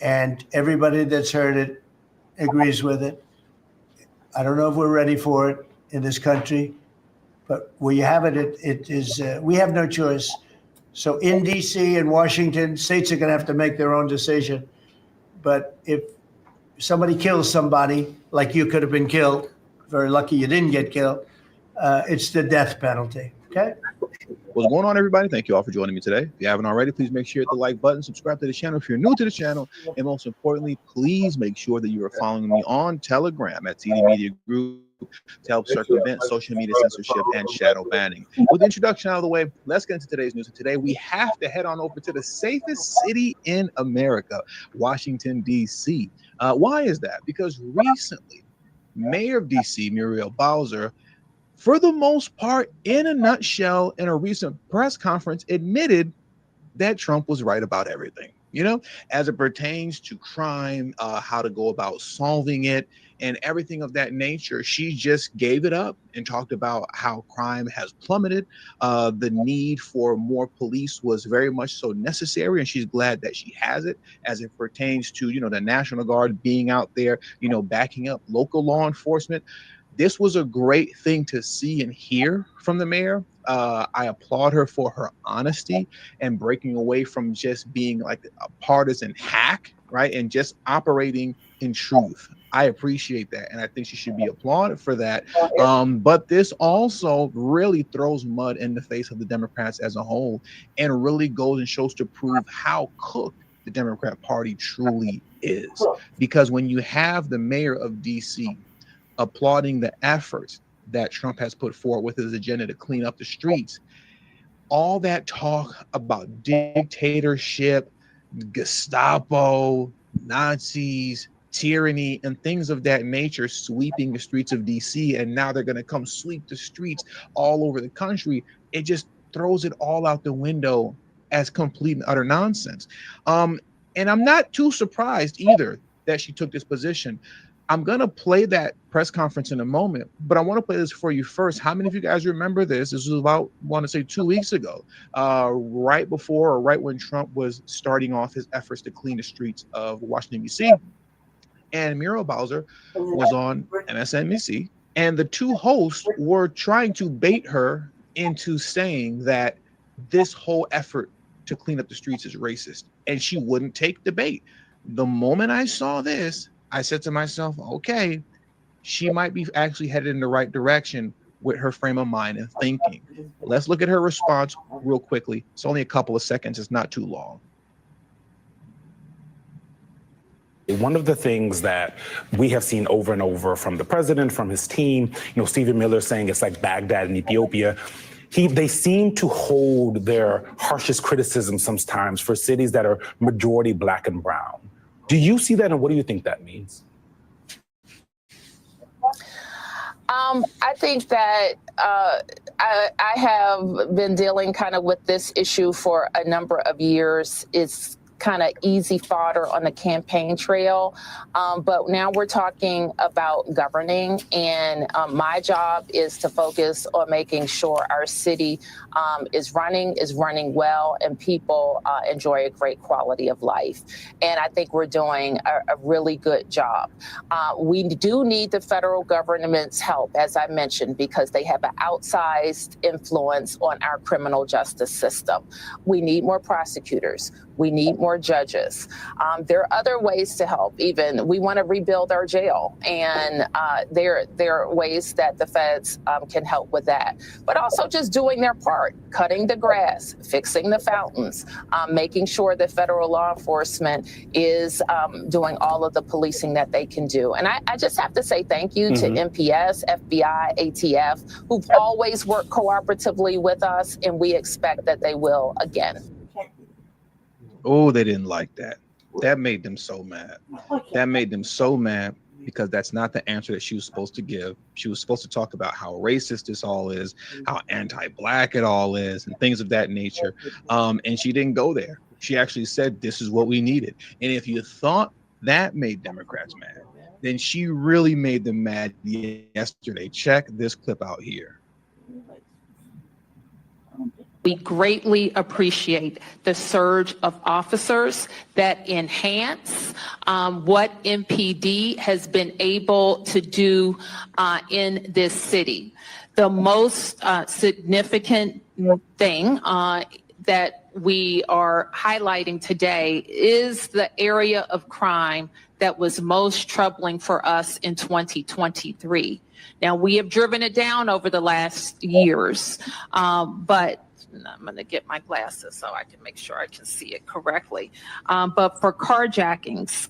And everybody that's heard it agrees with it. I don't know if we're ready for it in this country, but where you have it, it is, we have no choice. So in D.C. and Washington, states are going to have to make their own decision. But if somebody kills somebody, like you could have been killed, very lucky you didn't get killed, it's the death penalty, okay? What's going on, everybody? Thank you all for joining me today. If you haven't already, please make sure you hit the like button, subscribe to the channel if you're new to the channel, and most importantly, please make sure that you are following me on Telegram at TD Media Group to help circumvent social media censorship and shadow banning. With the introduction out of the way, let's get into today's news. And today we have to head on over to the safest city in America, Washington, D.C. Why is that? Because recently, Mayor of D.C., Muriel Bowser, for the most part, in a nutshell, in a recent press conference, admitted that Trump was right about everything, you know, as it pertains to crime, how to go about solving it, and everything of that nature. She just gave it up and talked about how crime has plummeted. The need for more police was very much so necessary, and she's glad that she has it as it pertains to, you know, the National Guard being out there, you know, backing up local law enforcement. This was a great thing to see and hear from the mayor. I applaud her for her honesty and breaking away from just being like a partisan hack, right? And just operating in truth. I appreciate that. And I think she should be applauded for that. But this also really throws mud in the face of the Democrats as a whole and really goes and shows to prove how cooked the Democrat Party truly is. Because when you have the mayor of D.C. applauding the efforts that Trump has put forward with his agenda to clean up the streets, all that talk about dictatorship, Gestapo, Nazis, tyranny, and things of that nature sweeping the streets of DC, and now they're going to come sweep the streets all over the country, it just throws it all out the window as complete and utter nonsense. And I'm not too surprised either that she took this position. I'm going to play that press conference in a moment, but I want to play this for you first. How many of you guys remember this? This was about, I want to say 2 weeks ago, right before or right when Trump was starting off his efforts to clean the streets of Washington, D.C. And Muriel Bowser was on MSNBC, and the two hosts were trying to bait her into saying that this whole effort to clean up the streets is racist, and she wouldn't take the bait. The moment I saw this, I said to myself, okay, she might be actually headed in the right direction with her frame of mind and thinking. Let's look at her response real quickly. It's only a couple of seconds. It's not too long. One of the things that we have seen over and over from the president, from his team, you know, Stephen Miller saying it's like Baghdad in Ethiopia. They seem to hold their harshest criticism sometimes for cities that are majority Black and brown. Do you see that, and what do you think that means? I think that I have been dealing kind of with this issue for a number of years. It's kind of easy fodder on the campaign trail. But now we're talking about governing, and my job is to focus on making sure our city is running well, and people enjoy a great quality of life. And I think we're doing a really good job. We do need the federal government's help, as I mentioned, because they have an outsized influence on our criminal justice system. We need more prosecutors. We need more more judges. There are other ways to help. Even we want to rebuild our jail, and there are ways that the feds can help with that. But also just doing their part, cutting the grass, fixing the fountains, making sure that federal law enforcement is doing all of the policing that they can do. And I just have to say thank you to MPS, FBI, ATF, who've always worked cooperatively with us, and we expect that they will again. Oh, they didn't like that. That made them so mad. That made them so mad because that's not the answer that she was supposed to give. She was supposed to talk about how racist this all is, how anti-Black it all is, and things of that nature. And she didn't go there. She actually said, this is what we needed. And if you thought that made Democrats mad, then she really made them mad yesterday. Check this clip out here. We greatly appreciate the surge of officers that enhance what MPD has been able to do in this city. The most significant thing that we are highlighting today is the area of crime that was most troubling for us in 2023. Now, we have driven it down over the last years, but I'm going to get my glasses so I can make sure I can see it correctly. But for carjackings,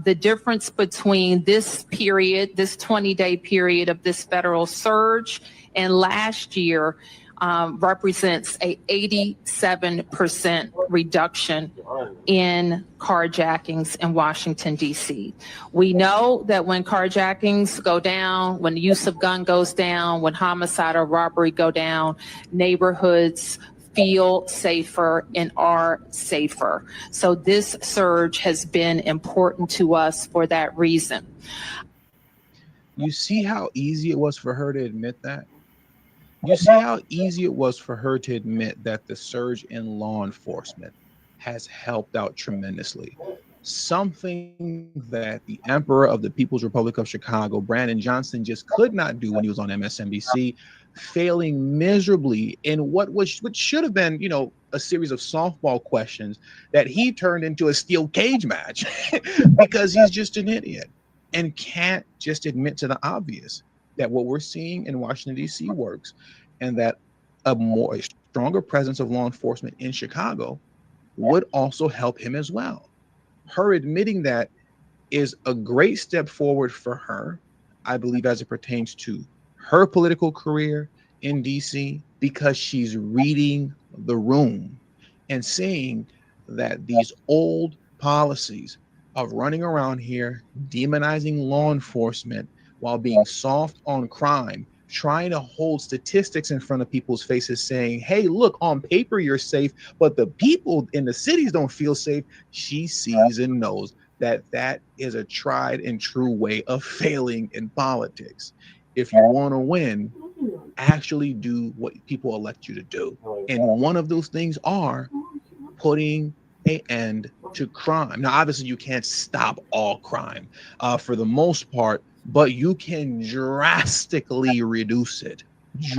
the difference between this period, this 20-day period of this federal surge and last year represents a 87% reduction in carjackings in Washington, D.C. We know that when carjackings go down, when the use of gun goes down, when homicide or robbery go down, neighborhoods feel safer and are safer. So this surge has been important to us for that reason. You see how easy it was for her to admit that? You see how easy it was for her to admit that the surge in law enforcement has helped out tremendously. Something that the Emperor of the People's Republic of Chicago, Brandon Johnson, just could not do when he was on MSNBC, failing miserably in what should have been, a series of softball questions that he turned into a steel cage match because he's just an idiot and can't just admit to the obvious that what we're seeing in Washington, D.C. works, and that a stronger presence of law enforcement in Chicago would also help him as well. Her admitting that is a great step forward for her, I believe, as it pertains to her political career in D.C., because she's reading the room and seeing that these old policies of running around here, demonizing law enforcement while being soft on crime, trying to hold statistics in front of people's faces saying, hey, look, on paper you're safe, but the people in the cities don't feel safe. She sees and knows that that is a tried and true way of failing in politics. If you want to win, actually do what people elect you to do. And one of those things are putting an end to crime. Now, obviously, you can't stop all crime for the most part, but you can drastically reduce it,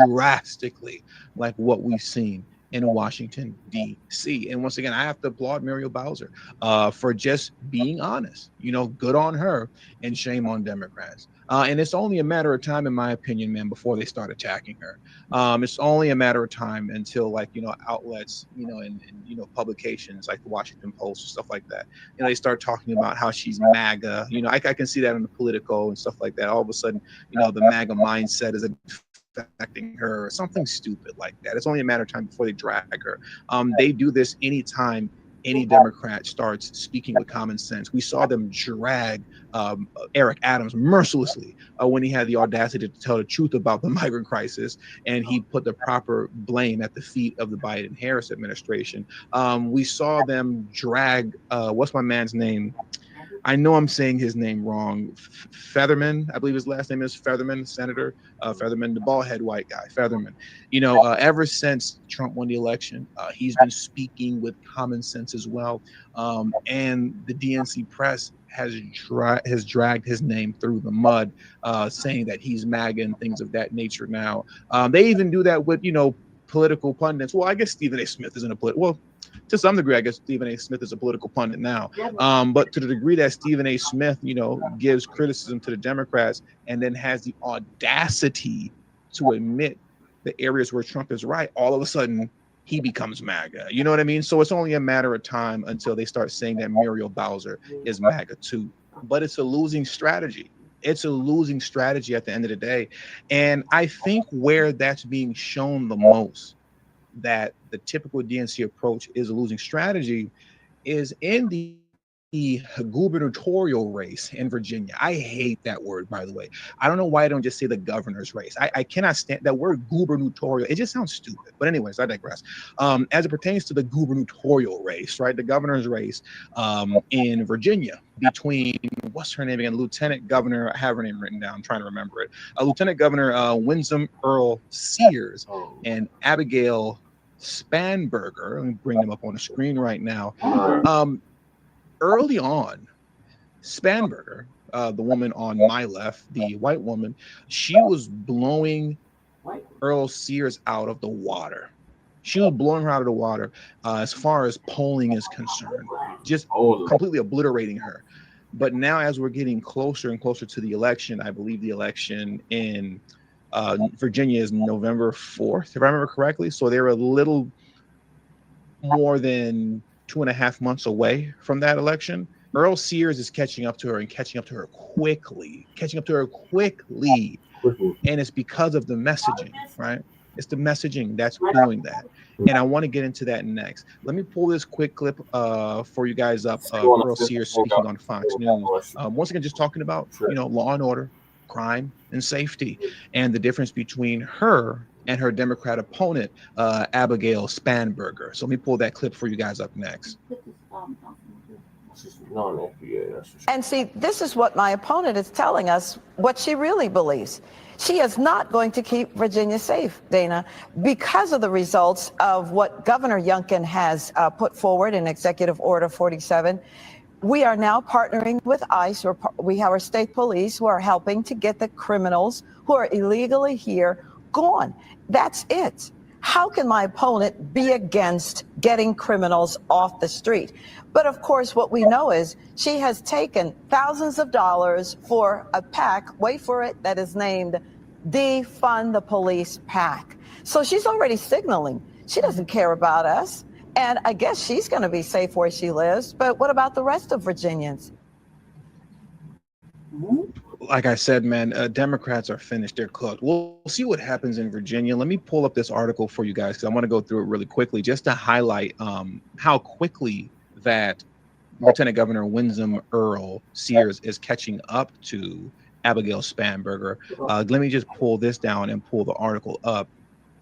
drastically, like what we've seen in Washington, D.C. And once again, I have to applaud Muriel Bowser for just being honest. Good on her and shame on Democrats. And it's only a matter of time, in my opinion, man, before they start attacking her. It's only a matter of time until, outlets, and publications like the Washington Post and stuff like that, they start talking about how she's MAGA. I can see that in the Politico and stuff like that. All of a sudden, the MAGA mindset is affecting her or something stupid like that. It's only a matter of time before they drag her. They do this anytime any Democrat starts speaking with common sense. We saw them drag Eric Adams mercilessly when he had the audacity to tell the truth about the migrant crisis, and he put the proper blame at the feet of the Biden-Harris administration. We saw them drag, what's my man's name? I know I'm saying his name wrong. Featherman, I believe his last name is Featherman, Senator Featherman, the bald head white guy, Featherman. Ever since Trump won the election, he's been speaking with common sense as well. And the DNC press has dragged his name through the mud, saying that he's MAGA and things of that nature now. They even do that with, political pundits. Well, I guess Stephen A. Smith isn't a well, to some degree, I guess Stephen A. Smith is a political pundit now. But to the degree that Stephen A. Smith, gives criticism to the Democrats and then has the audacity to admit the areas where Trump is right, all of a sudden he becomes MAGA. You know what I mean? So it's only a matter of time until they start saying that Muriel Bowser is MAGA too. But it's a losing strategy. It's a losing strategy at the end of the day. And I think where that's being shown the most, that the typical DNC approach is a losing strategy, is in the gubernatorial race in Virginia. I hate that word, by the way. I don't know why I don't just say the governor's race. I cannot stand that word gubernatorial. It just sounds stupid. But anyways, I digress. As it pertains to the gubernatorial race, right? The governor's race in Virginia between, what's her name again? Lieutenant Governor, I have her name written down. I'm trying to remember it. Lieutenant Governor Winsome Earl Sears and Abigail Spanberger. Let me bring them up on the screen right now. Early on, Spanberger, the woman on my left, the white woman, she was blowing Earl Sears out of the water. She was blowing her out of the water as far as polling is concerned, just completely obliterating her. But now, as we're getting closer and closer to the election, I believe the election in Virginia is November 4th, if I remember correctly. So they're a little more than 2.5 months away from that election. Earl Sears is catching up to her and catching up to her quickly. And it's because of the messaging, right? It's the messaging that's doing that. And I want to get into that next. Let me pull this quick clip for you guys up of Earl Sears speaking on Fox News. Once again, just talking about, law and order, crime, and safety, and the difference between her and her Democrat opponent, Abigail Spanberger. So let me pull that clip for you guys up next. And see, this is what my opponent is telling us, what she really believes. She is not going to keep Virginia safe, Dana, because of the results of what Governor Youngkin has put forward in Executive Order 47. We are now partnering with ICE. We have our state police who are helping to get the criminals who are illegally here gone. That's it. How can my opponent be against getting criminals off the street? But of course, what we know is she has taken thousands of dollars for a PAC, wait for it, that is named Defund the Police PAC. So she's already signaling she doesn't care about us. And I guess she's going to be safe where she lives. But what about the rest of Virginians? Like I said, man, Democrats are finished. They're cooked. We'll see what happens in Virginia. Let me pull up this article for you guys because I want to go through it really quickly just to highlight how quickly that Lieutenant Governor Winsome Earl Sears is catching up to Abigail Spanberger. Let me just pull this down and pull the article up.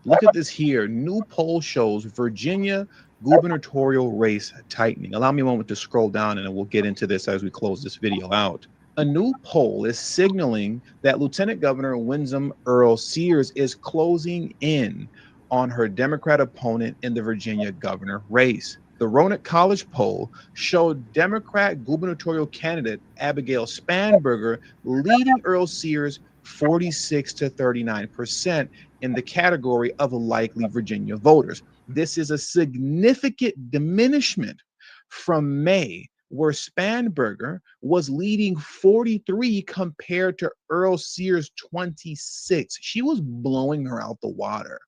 Look at this here. New poll shows Virginia gubernatorial race tightening. Allow me a moment to scroll down and then we'll get into this as we close this video out. A new poll is signaling that Lieutenant Governor Winsome Earl Sears is closing in on her Democrat opponent in the Virginia governor race. The Roanoke College poll showed Democrat gubernatorial candidate Abigail Spanberger leading Earl Sears 46 to 39% in the category of likely Virginia voters. This is a significant diminishment from May, where Spanberger was leading 43 compared to Earl Sears 26. She was blowing her out the water.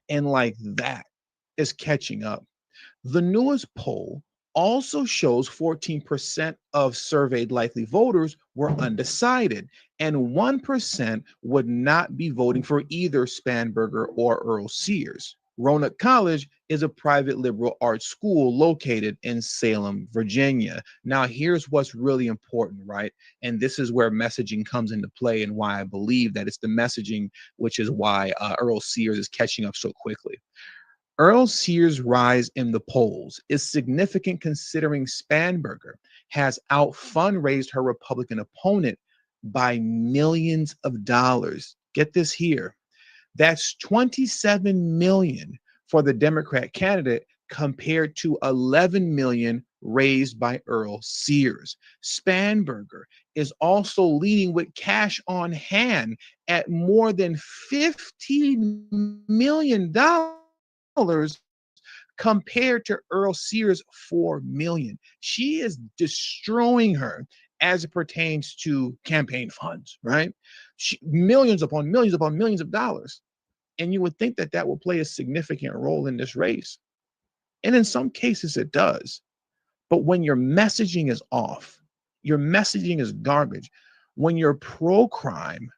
And like that is catching up. The newest poll also shows 14% of surveyed likely voters were undecided, and 1% would not be voting for either Spanberger or Earl Sears. Roanoke College is a private liberal arts school located in Salem, Virginia. Now, here's what's really important, right? And this is where messaging comes into play and why I believe that it's the messaging, which is why Earl Sears is catching up so quickly. Earl Sears' rise in the polls is significant considering Spanberger has out-fundraised her Republican opponent by millions of dollars. Get this here. That's $27 million for the Democrat candidate compared to $11 million raised by Earl Sears. Spanberger is also leading with cash on hand at more than $15 million compared to Earl Sears' $4 million. She is destroying her as it pertains to campaign funds, right? Millions upon millions upon millions of dollars. And you would think that that will play a significant role in this race. And in some cases it does. But when your messaging is off, your messaging is garbage, when you're pro-crime,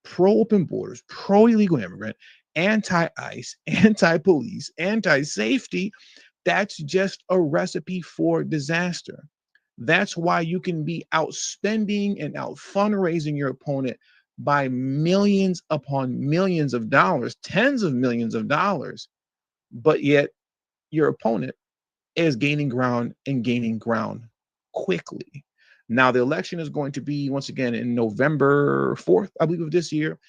pro-open borders, pro-illegal immigrant, anti-ICE, anti-police, anti-safety, that's just a recipe for disaster. That's why you can be outspending and out fundraising your opponent by millions upon millions of dollars, tens of millions of dollars, but yet your opponent is gaining ground and gaining ground quickly. Now, the election is going to be, once again, in November 4th, I believe, of this year.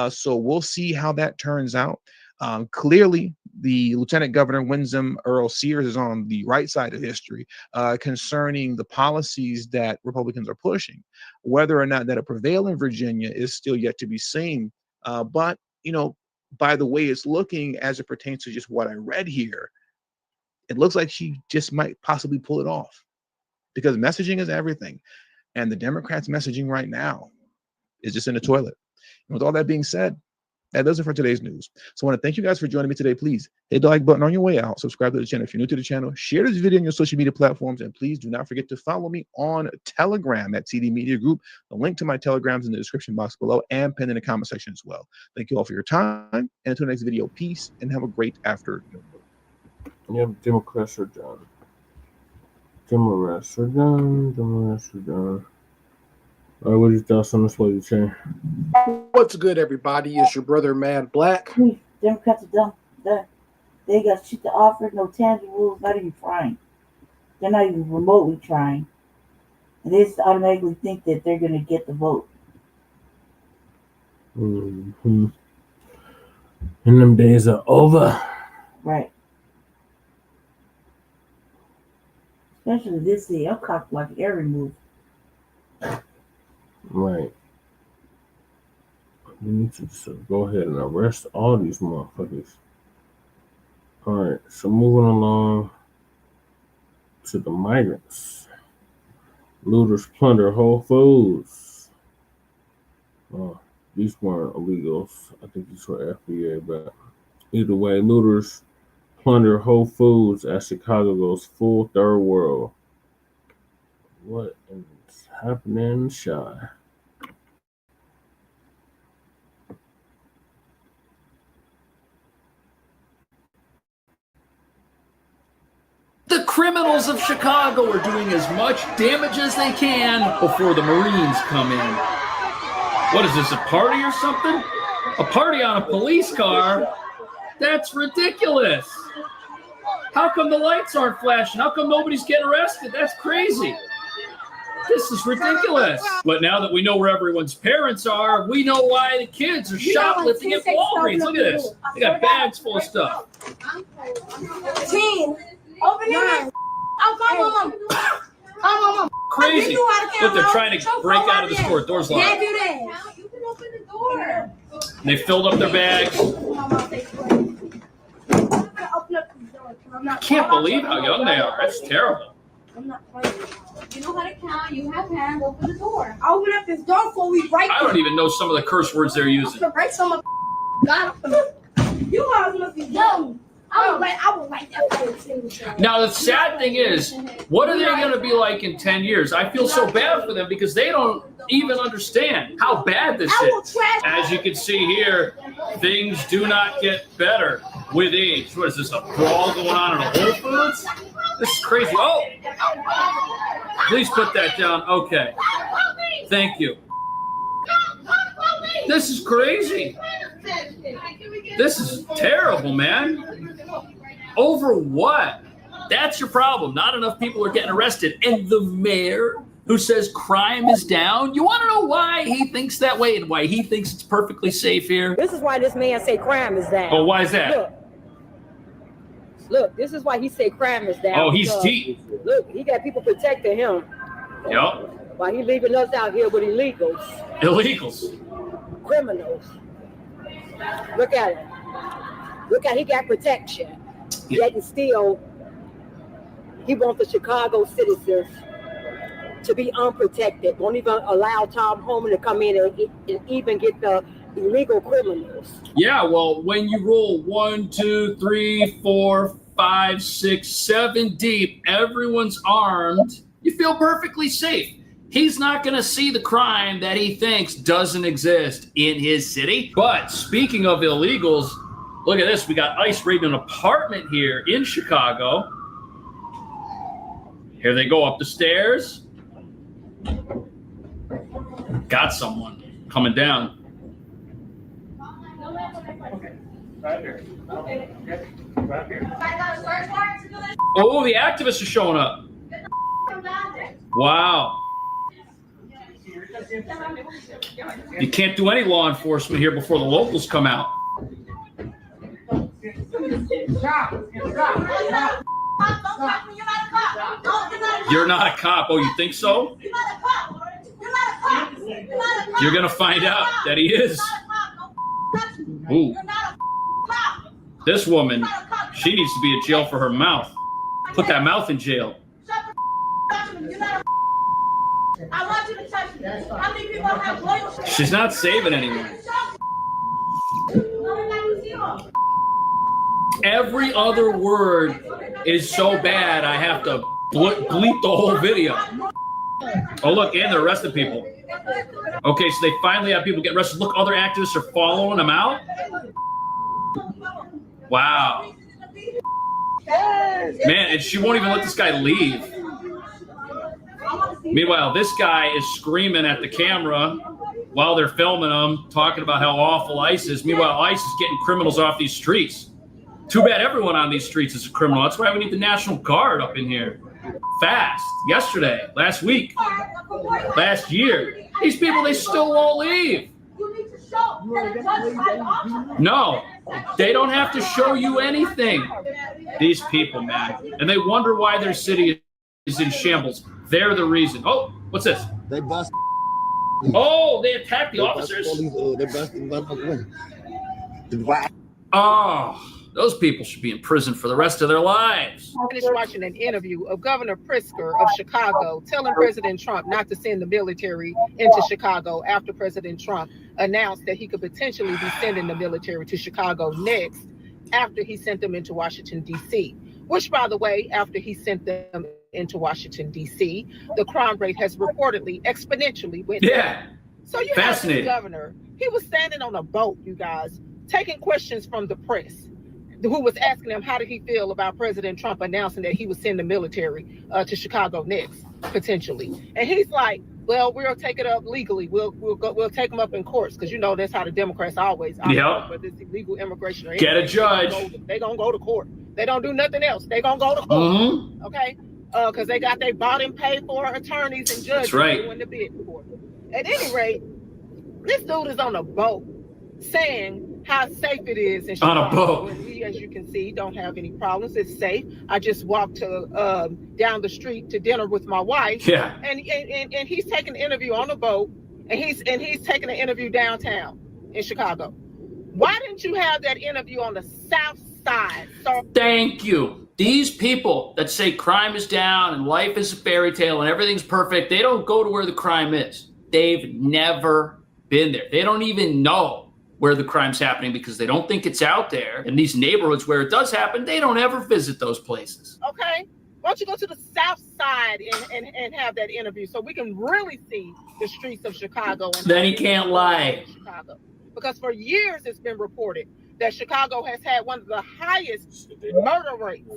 So we'll see how that turns out. Clearly, the Lieutenant Governor Winsome Earl Sears is on the right side of history concerning the policies that Republicans are pushing. Whether or not that'll prevail in Virginia is still yet to be seen. But, you know, by the way it's looking as it pertains to just what I read here, it looks like she just might possibly pull it off, because messaging is everything. And the Democrats' messaging right now is just in the toilet. And with all that being said, that does it for today's news. So I want to thank you guys for joining me today. Please hit the like button on your way out. Subscribe to the channel if you're new to the channel. Share this video on your social media platforms. And please do not forget to follow me on Telegram at TD Media Group. The link to my Telegrams in the description box below and pinned in the comment section as well. Thank you all for your time. And until the next video, peace and have a great afternoon. Yep, Democrats are done. Democrats are done. Democrats are done. All right, what are your thoughts on this lady, Chain? What's good, everybody? It's your brother, Man Blacc. Democrats are done. They got shit to offer, no tangible rules, not even trying. They're not even remotely trying. And they just automatically think that they're going to get the vote. Mm-hmm. And them days are over. Right. Especially this year, I'm cocked like every move. Right. We need to go ahead and arrest all these motherfuckers. All right, so moving along to the migrants. Looters plunder Whole Foods. Oh, these weren't illegals. I think these were FBA, but either way, looters plunder Whole Foods as Chicago goes full third world. What is happening, Shy? The criminals of Chicago are doing as much damage as they can before the Marines come in. What is this, a party or something? A party on a police car? That's ridiculous. How come the lights aren't flashing? How come nobody's getting arrested? That's crazy. This is ridiculous. But now that we know where everyone's parents are, we know why the kids are shoplifting at Walgreens. Look at this. They got bags full of stuff. 10. Open your hands. Mom. Crazy. Look, they're trying to break out of the store. Door's locked. Can't do that. You can open the door. And they filled up their bags. I can't believe how young they are. That's terrible. I'm not playing. You know how to count. You have hands. Open the door. I'll open up this door before we break it. I don't even know some of the curse words they're using. Break some of you guys must be young. I would like that. Now, the sad thing is, what are they going to be like in 10 years? I feel so bad for them because they don't even understand how bad this is. As you can see here, things do not get better with age. What is this, a brawl going on in a Whole Foods? This is crazy. Oh! Please put that down. Okay. Thank you. This is crazy. This is terrible, man. Over what? That's your problem. Not enough people are getting arrested. And the mayor who says crime is down, you want to know why he thinks that way and why he thinks it's perfectly safe here? This is why this man say crime is down. Oh, why is that? Look, this is why he say crime is down. Oh, he's deep. Look, he got people protecting him. Yep. While he leaving us out here with illegals. Illegals. Criminals. Look at it. Look at he got protection. Yet and still, he wants the Chicago citizens to be unprotected. Won't even allow Tom Homan to come in and even get the illegal criminals. Yeah, well, when you roll 1, 2, 3, 4, 5, 6, 7 deep, everyone's armed, you feel perfectly safe. He's not going to see the crime that he thinks doesn't exist in his city. But speaking of illegals, look at this. We got ICE raiding an apartment here in Chicago. Here they go up the stairs. Got someone coming down. Oh, the activists are showing up. Wow. You can't do any law enforcement here before the locals come out. You're not a cop. Oh, you think so? You're going to find out that he is. Ooh. This woman, she needs to be in jail for her mouth. Put that mouth in jail. I want you to touch me. How many people have loyal? She's not saving anyone. Every other word is so bad, I have to bleep the whole video. Oh, look, and they're arresting people. Okay, so they finally have people get arrested. Look, other activists are following them out. Wow. Man, and she won't even let this guy leave. Meanwhile, this guy is screaming at the camera while they're filming him, talking about how awful ICE is. Meanwhile, ICE is getting criminals off these streets. Too bad everyone on these streets is a criminal. That's why we need the National Guard up in here. Fast. Yesterday, last week, last year. These people, they still won't leave. No, they don't have to show you anything. These people, man. And they wonder why their city is in shambles. They're the reason. Oh, what's this? They bust. Oh, they attacked the officers? They busted. Oh, those people should be in prison for the rest of their lives. I finished watching an interview of Governor Pritzker of Chicago telling President Trump not to send the military into Chicago after President Trump announced that he could potentially be sending the military to Chicago next after he sent them into Washington, D.C., which, by the way, after he sent them into Washington, D.C., the crime rate has reportedly exponentially went down. So you have the governor, he was standing on a boat, you guys, taking questions from the press, who was asking him how did he feel about President Trump announcing that he would send the military to Chicago next, potentially. And he's like, well, we'll take it up legally. We'll take them up in courts, because you know that's how the Democrats always operate with this illegal immigration. Or get a judge. They're going to go to court. They don't do nothing else. They're going to go to court. Okay? Because they bought and paid for attorneys and judges. That's right. Doing the bid for it. At any rate, this dude is on a boat saying how safe it is in Chicago. On a boat. And we, as you can see, don't have any problems. It's safe. I just walked to down the street to dinner with my wife. Yeah. And he's taking an interview on a boat, and he's taking an interview downtown in Chicago. Why didn't you have that interview on the south side? So thank you. These people that say crime is down and life is a fairy tale and everything's perfect, they don't go to where the crime is. They've never been there. They don't even know where the crime's happening because they don't think it's out there. In these neighborhoods where it does happen, they don't ever visit those places. Okay. Why don't you go to the south side and have that interview so we can really see the streets of Chicago? And then he can't lie. Chicago. Because for years it's been reported that Chicago has had one of the highest murder rates.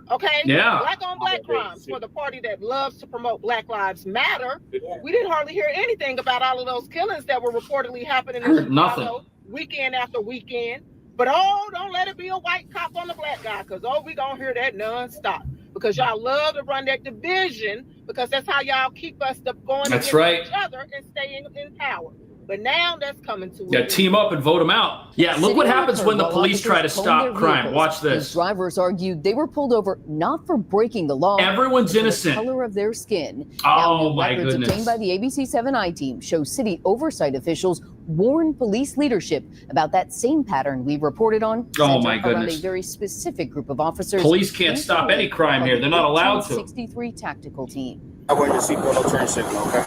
Okay? Yeah. Black on black crimes for the party that loves to promote Black Lives Matter. We didn't hardly hear anything about all of those killings that were reportedly happening in Chicago Nothing. Weekend after weekend. But don't let it be a white cop on the black guy, because we gonna hear that nonstop. Because y'all love to run that division, because that's how y'all keep us going against each other and stay in power. But now that's coming to Yeah, team up and vote them out. Yeah, look what happens when the police try to stop crime. Watch this. Drivers argued they were pulled over not for breaking the law. Everyone's innocent. The color of their skin. Oh, now, my records goodness. obtained by the ABC 7i team show city oversight officials warned police leadership about that same pattern we reported on. Oh my Around goodness. a very specific group of officers. Police can't stop any crime here. They're not allowed to. 63 tactical team. I wear your seatbelt, I'll turn your signal, okay?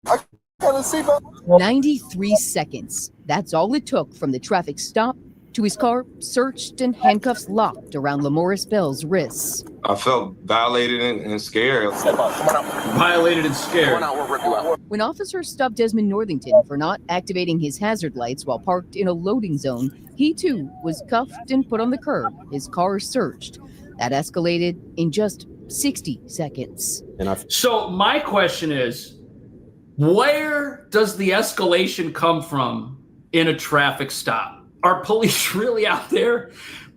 I got a seatbelt. 93 seconds. That's all it took from the traffic stop to his car searched and handcuffs locked around Lamoris Bell's wrists. I felt violated and scared. Step up, come on out. Violated and scared. Come on out, we'll rip you out. When officers stopped Desmond Northington for not activating his hazard lights while parked in a loading zone, he too was cuffed and put on the curb, his car searched. That escalated in just 60 seconds. So my question is, where does the escalation come from in a traffic stop? Are police really out there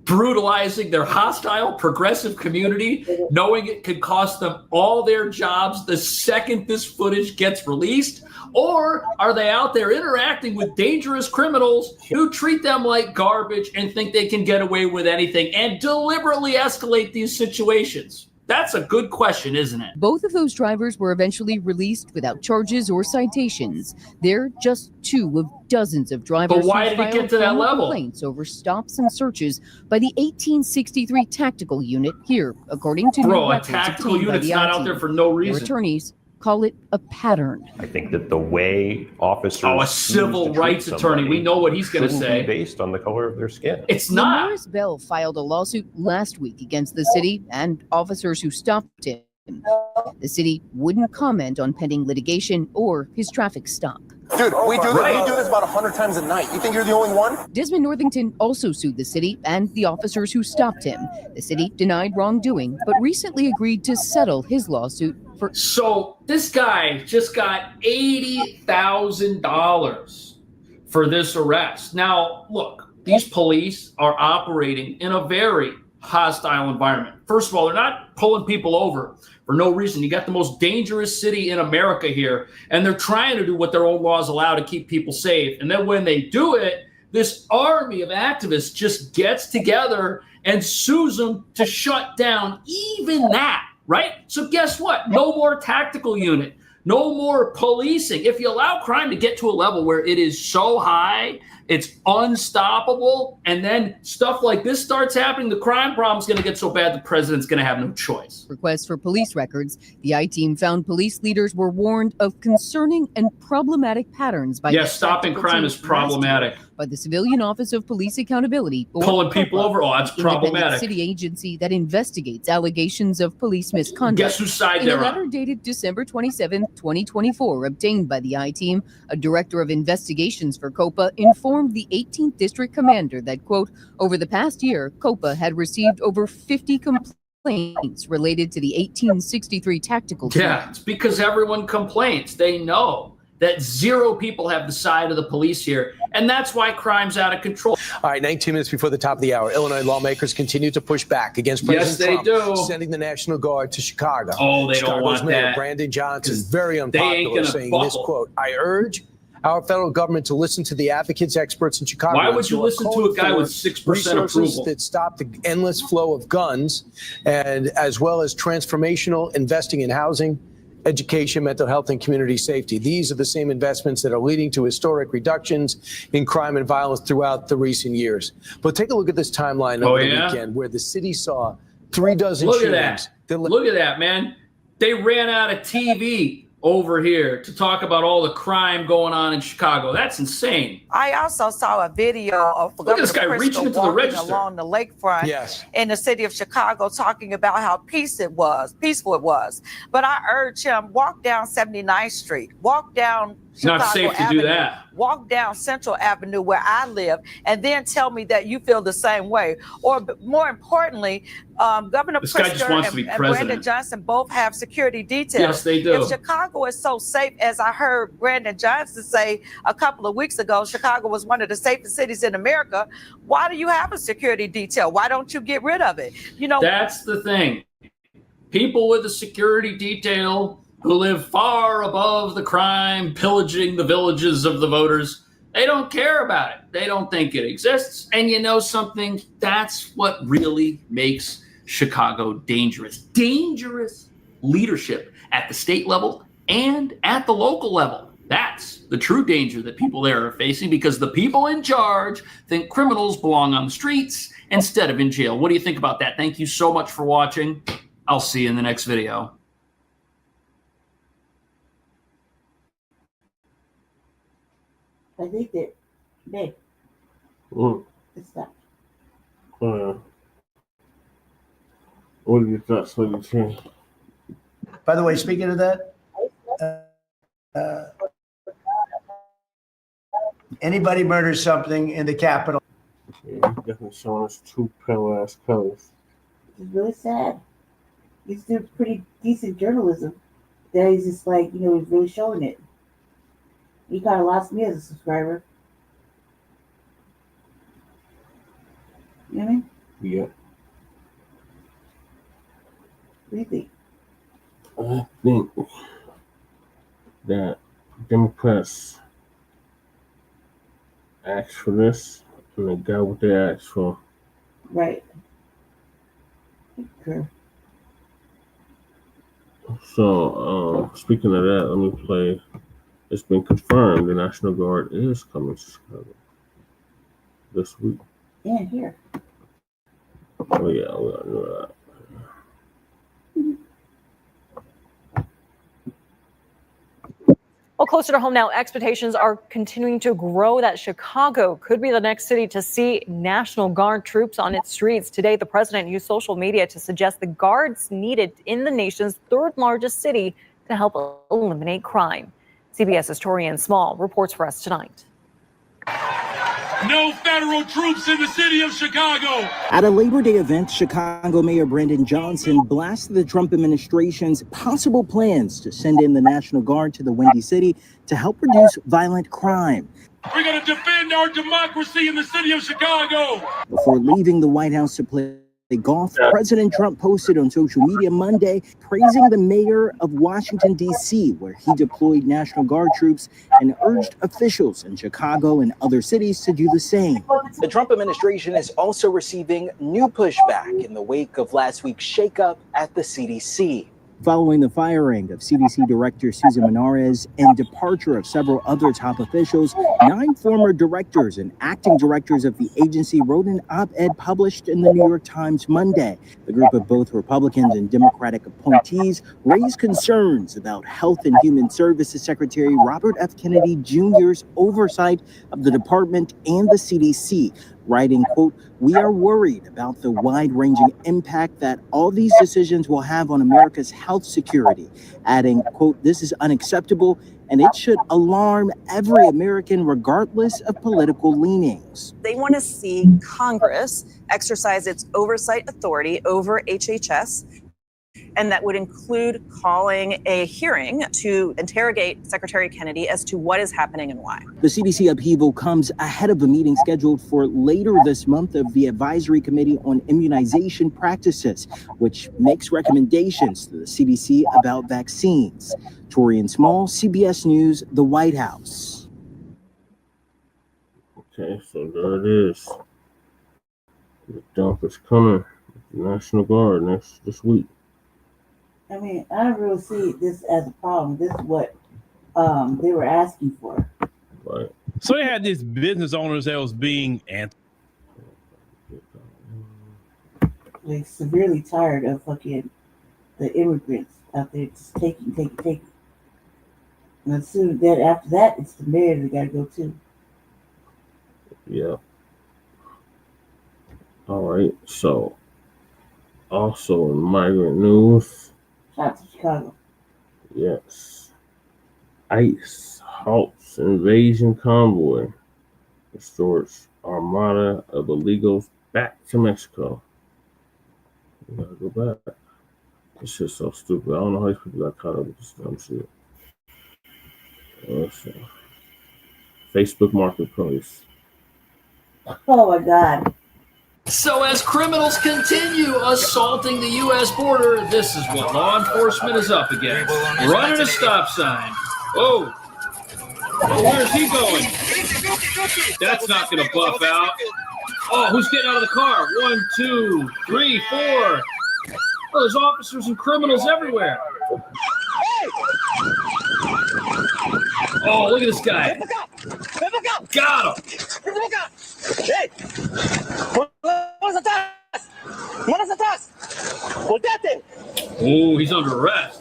brutalizing their hostile, progressive community, knowing it could cost them all their jobs the second this footage gets released? Or are they out there interacting with dangerous criminals who treat them like garbage and think they can get away with anything and deliberately escalate these situations? That's a good question, isn't it? Both of those drivers were eventually released without charges or citations. They're just two of dozens of drivers But why who did it filed get to that criminal level? complaints over stops and searches by the 1863 Tactical Unit here, according to new Bro, a records tactical obtained by unit's the not I out team. there for no Their reason. attorneys call it a pattern. I think that the way officers Oh, a choose civil to treat rights attorney. We know what he's going to shouldn't say. be based on the color of their skin. It's not. Lamoris Bell filed a lawsuit last week against the city and officers who stopped him. The city wouldn't comment on pending litigation or his traffic stop. Dude, we do this about 100 times a night. You think you're the only one? Desmond Northington also sued the city and the officers who stopped him. The city denied wrongdoing, but recently agreed to settle his lawsuit for. So this guy just got $80,000 for this arrest. Now, look, these police are operating in a very hostile environment. First of all, they're not pulling people over for no reason. You got the most dangerous city in America here, and they're trying to do what their own laws allow to keep people safe. And then when they do it, this army of activists just gets together and sues them to shut down even that, right? So guess what? No more tactical unit, no more policing. If you allow crime to get to a level where it is so high, it's unstoppable, and then stuff like this starts happening, the crime problem's going to get so bad the president's going to have no choice. Requests for police records. The I-team found police leaders were warned of concerning and problematic patterns by Yes, stopping crime is problematic. by the Civilian Office of Police Accountability, or Pulling people COPA, over, oh, that's independent problematic. city agency that investigates allegations of police misconduct. Guess whose side In they're a on? letter dated December 27, 2024, obtained by the I-team, a director of investigations for COPA informed the 18th District Commander that, quote, over the past year, COPA had received over 50 complaints related to the 1863 tactical team. Yeah, it's because everyone complains. They know that zero people have the side of the police here, and that's why crime's out of control. All right, 19 minutes before the top of the hour, Illinois lawmakers continue to push back against Yes, President they Trump do. sending the National Guard to Chicago. Oh, they don't Chicago's want Mayor that. Brandon Johnson is very they ain't unpopular, gonna saying this, buckle. quote, I urge our federal government to listen to the advocates, experts in Chicago. Why would you who are listen to calling a guy for with 6% resources approval? that stop the endless flow of guns, and as well as transformational investing in housing, education, mental health, and community safety. These are the same investments that are leading to historic reductions in crime and violence throughout the recent years. But take a look at this timeline over the weekend where the city saw 3 dozen Look at shootings. that. Look at that, man. They ran out of TV over here to talk about all the crime going on in Chicago. That's insane. I also saw a video of Look at this guy Governor reaching Pritzker into the walking register. along the lakefront Yes. in the city of Chicago, talking about how peaceful it was. But I urge him, walk down 79th Street, walk down Chicago Not safe to Avenue, do that. walk down Central Avenue where I live, and then tell me that you feel the same way. Or more importantly, Governor This guy just wants to be Pritzker and Brandon president. Johnson both have security details. Yes, they do. If Chicago is so safe, as I heard Brandon Johnson say a couple of weeks ago, Chicago was one of the safest cities in America, why do you have a security detail? Why don't you get rid of it? You know, That's the thing. People with a security detail who live far above the crime, pillaging the villages of the voters, they don't care about it. They don't think it exists. And you know something? That's what really makes Chicago dangerous. Dangerous leadership at the state level and at the local level. That's the true danger that people there are facing, because the people in charge think criminals belong on the streets instead of in jail. What do you think about that? Thank you so much for watching. I'll see you in the next video. I think that, babe, it's not. What do you thoughts? What do you think? By the way, speaking of that, anybody murders something in the Capitol. Yeah, he's definitely showing us two pale ass colors. It's really sad. He's doing pretty decent journalism. That he's just like, he's really showing it. He kind of lost me as a subscriber. You know what I mean? Yeah. What do you think? I think that Democrats asked for this and they got what they asked for. Right. Okay. So, speaking of that, let me play. It's been confirmed the National Guard is coming to Chicago this week. Yeah, here. Oh, yeah, we all knew that. Well, closer to home now, expectations are continuing to grow that Chicago could be the next city to see National Guard troops on its streets. Today, the president used social media to suggest the guards needed in the nation's third largest city to help eliminate crime. CBS's Torian Small reports for us tonight. No federal troops in the city of Chicago. At a Labor Day event, Chicago Mayor Brandon Johnson blasted the Trump administration's possible plans to send in the National Guard to the Windy City to help reduce violent crime. We're going to defend our democracy in the city of Chicago. Before leaving the White House to play golf, President Trump posted on social media Monday praising the mayor of Washington, D.C., where he deployed National Guard troops and urged officials in Chicago and other cities to do the same. The Trump administration is also receiving new pushback in the wake of last week's shakeup at the CDC. Following the firing of CDC Director Susan Menarez and departure of several other top officials, 9 former directors and acting directors of the agency wrote an op-ed published in the New York Times Monday. The group of both Republicans and Democratic appointees raised concerns about Health and Human Services Secretary Robert F. Kennedy Jr.'s oversight of the department and the CDC, writing, quote, "We are worried about the wide-ranging impact that all these decisions will have on America's health security," adding, quote, "This is unacceptable and it should alarm every American regardless of political leanings." They want to see Congress exercise its oversight authority over HHS, and that would include calling a hearing to interrogate Secretary Kennedy as to what is happening and why. The CDC upheaval comes ahead of a meeting scheduled for later this month of the Advisory Committee on Immunization Practices, which makes recommendations to the CDC about vaccines. Torian Small, CBS News, the White House. Okay, so there it is. The dump is coming. The National Guard this week. I mean, I don't really see this as a problem. This is what they were asking for. Right. So they had these business owners that was being Like severely tired of fucking the immigrants out there just taking. And as soon as after that, it's the mayor that got to go too. Yeah. All right. So, also in migrant news. Shout out to Chicago. Yes. ICE halts invasion convoy. Escorts Armada of illegals back to Mexico. We gotta go back. This shit's so stupid. I don't know how these people got caught up with this dumb shit. Let's see. Facebook Marketplace. Oh my God. So as criminals continue assaulting the U.S. border, this is what law enforcement is up against. Running a stop sign. Oh, where's he going? That's not going to buff out. Oh, who's getting out of the car? 1, 2, 3, 4. Oh, there's officers and criminals everywhere. Oh, look at this guy. Got him. Oh, he's under arrest.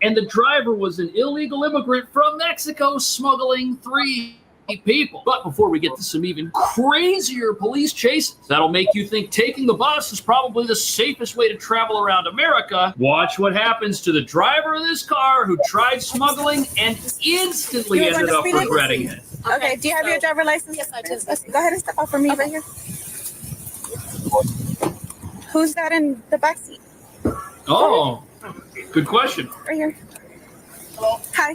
And the driver was an illegal immigrant from Mexico smuggling 3 people. But before we get to some even crazier police chases, that'll make you think taking the bus is probably the safest way to travel around America. Watch what happens to the driver of this car who tried smuggling and instantly ended up regretting it. Okay, do you have your driver license? Yes, I do. Go ahead and step out for me right here. Who's that in the back seat? Oh, good question. Right here. Hello. Hi.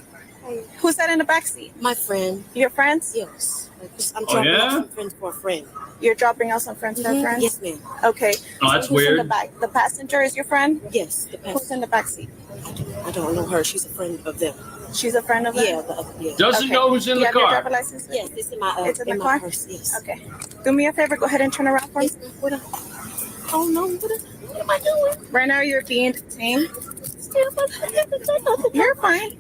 Who's that in the back seat? My friend. Your friends? Yes. I'm Oh, dropping yeah? off some friends for a friend. You're dropping out some friends for friends? Yes, ma'am. Okay. Oh, that's So who's in weird. the back? The passenger is your friend? Yes. Who's in the back seat? I don't know her. She's a friend of them. She's a friend of them? Yeah. Doesn't know who's in Do you the have your car. driver license? Yes, it's in my It's in the my car? purse. Yes. Okay. Do me a favor. Go ahead and turn around for me. Oh no! What am I doing? Right now you're being detained. You're fine.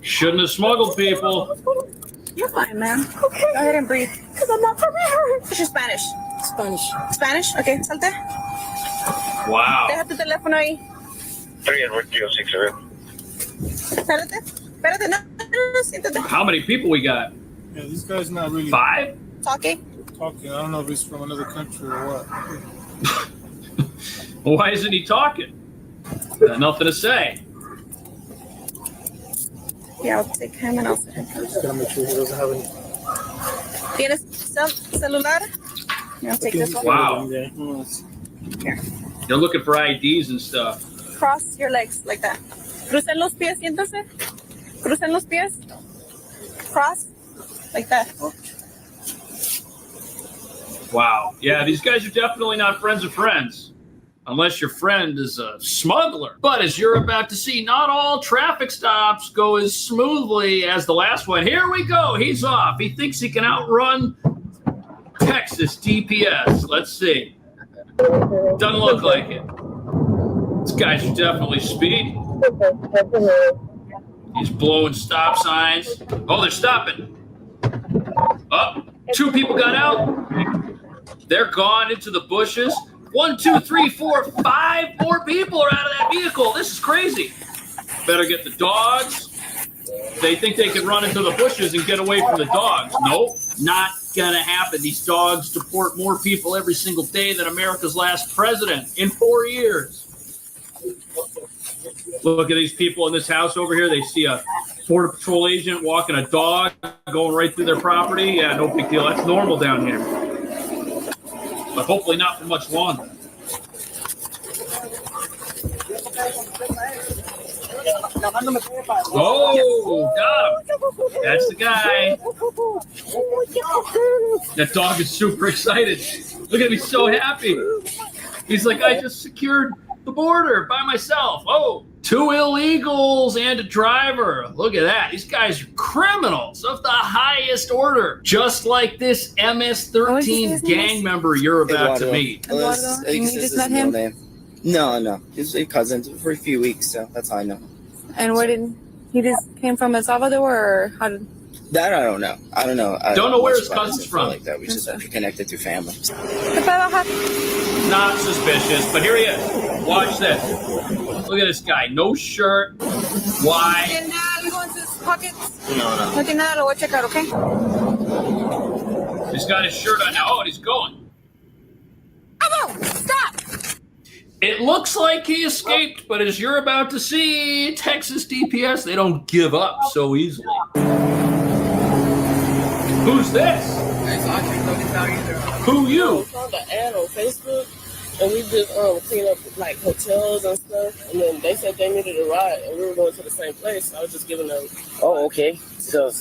Shouldn't have smuggled people. You're fine, ma'am. Okay. Go ahead and breathe. Because I'm not prepared. What's your Spanish? Spanish? Okay, salte. Wow. Deja tu teléfono ahí. 3-6. Espérate, no, siéntate. How many people we got? Yeah, this guy's not really 5? Talking? I don't know if he's from another country or what. Well, why isn't he talking? Got nothing to say. Yeah, I'll take him and I'll sit him. Just gotta make sure he doesn't have any. ¿Tienes celular? Yeah, I'll take this one. Wow. Here. They're looking for IDs and stuff. Cross your legs like that. Crucen los pies, siéntase. Crucen los pies. Cross like that. Wow. Yeah, these guys are definitely not friends of friends. Unless your friend is a smuggler. But as you're about to see, not all traffic stops go as smoothly as the last one. Here we go. He's off. He thinks he can outrun Texas DPS. Let's see. Doesn't look like it. These guys are definitely speeding. He's blowing stop signs. Oh, they're stopping. Oh, 2 people got out. They're gone into the bushes. 1, 2, 3, 4, 5 more people are out of that vehicle. This is crazy. Better get the dogs. They think they can run into the bushes and get away from the dogs. Nope, not gonna happen. These dogs deport more people every single day than America's last president in 4 years. Look at these people in this house over here. They see a Border Patrol agent walking a dog going right through their property. Yeah, no big deal. That's normal down here. But hopefully not for much longer. Oh, got him. That's the guy. That dog is super excited. Look at him. He's so happy. He's like, I just secured the border by myself. Oh, 2 illegals and a driver. Look at that. These guys are criminals of the highest order. Just like this MS-13 gang member you're about to meet. I think this is his middle name. No. He's a cousin for a few weeks, so that's how I know. And where did he just came from El Salvador or how did That I don't know. I don't know. Don't know where his cousin's from. Like that. We just connected through family. Not suspicious, but here he is. Watch this. Look at this guy. No shirt. Why? And you go into his pockets? No. Okay, now lo voy a checar, okay? He's got his shirt on now. Oh, and he's going. Oh, stop! It looks like he escaped, but as you're about to see, Texas DPS, they don't give up so easily. Who's this? Who you? I found an ad on Facebook, and we just clean up like hotels and stuff. And then they said they needed a ride, and we were going to the same place. I was just giving them. Oh, okay. So.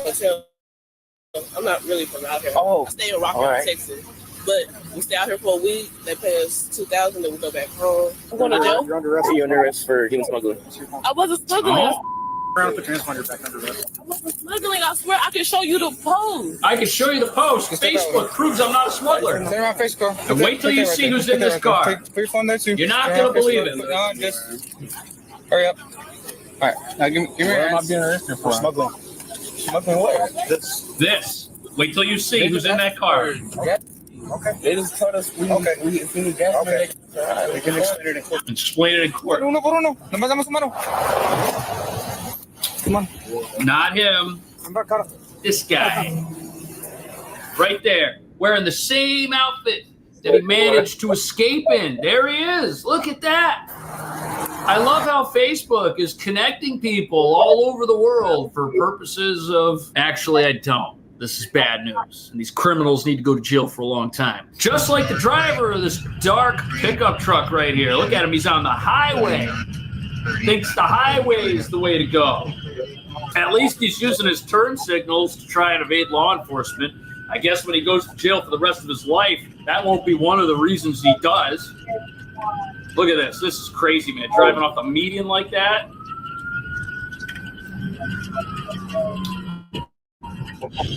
Hotel. I'm not really from out here. Oh, I stay in Rockford, Texas. But we stay out here for a week. They pay us $2,000, then we go back home. I'm going to jail. You're under arrest. You're under arrest for human smuggling. I wasn't smuggling. Around the transponder back under arrest. I wasn't smuggling. I swear I can show you the post. I can show you the post. Facebook proves I'm not a smuggler. They're on Facebook. And wait till you see who's in this car. Put your phone there too. You're not going to believe it. No, just hurry up. All right, now give me your hands. What am I being arrested for? Smuggling. Smuggling what? This. Wait till you see who's in that car. Okay. They just told us we need gas. Okay. We can explain it in court. Explain it in court. Uno por uno. Nomás dame su mano. Come on. Not him. This guy. Right there. Wearing the same outfit that he managed to escape in. There he is. Look at that. I love how Facebook is connecting people all over the world for purposes of... Actually, I don't. This is bad news. And these criminals need to go to jail for a long time. Just like the driver of this dark pickup truck right here. Look at him. He's on the highway. Thinks the highway is the way to go. At least he's using his turn signals to try and evade law enforcement. I guess when he goes to jail for the rest of his life, that won't be one of the reasons he does. Look at this. This is crazy, man. Driving off the median like that.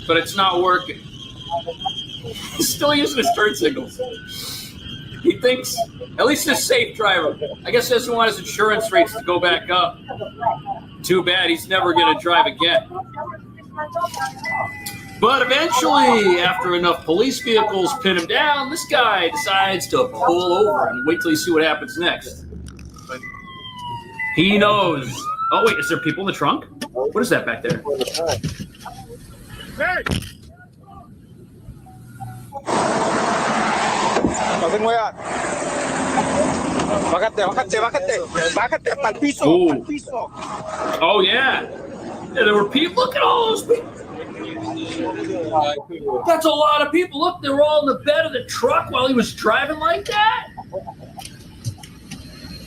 But it's not working. He's still using his turn signals. He thinks, at least he's a safe driver. I guess he doesn't want his insurance rates to go back up. Too bad, he's never going to drive again. But eventually, after enough police vehicles pin him down, this guy decides to pull over and wait till you see what happens next. He knows. Oh, wait, is there people in the trunk? What is that back there? Hey! Bájate pa'l piso, pa'l piso. Oh, yeah. Yeah, there were people. Look at all those people. That's a lot of people. Look, they were all in the bed of the truck while he was driving like that.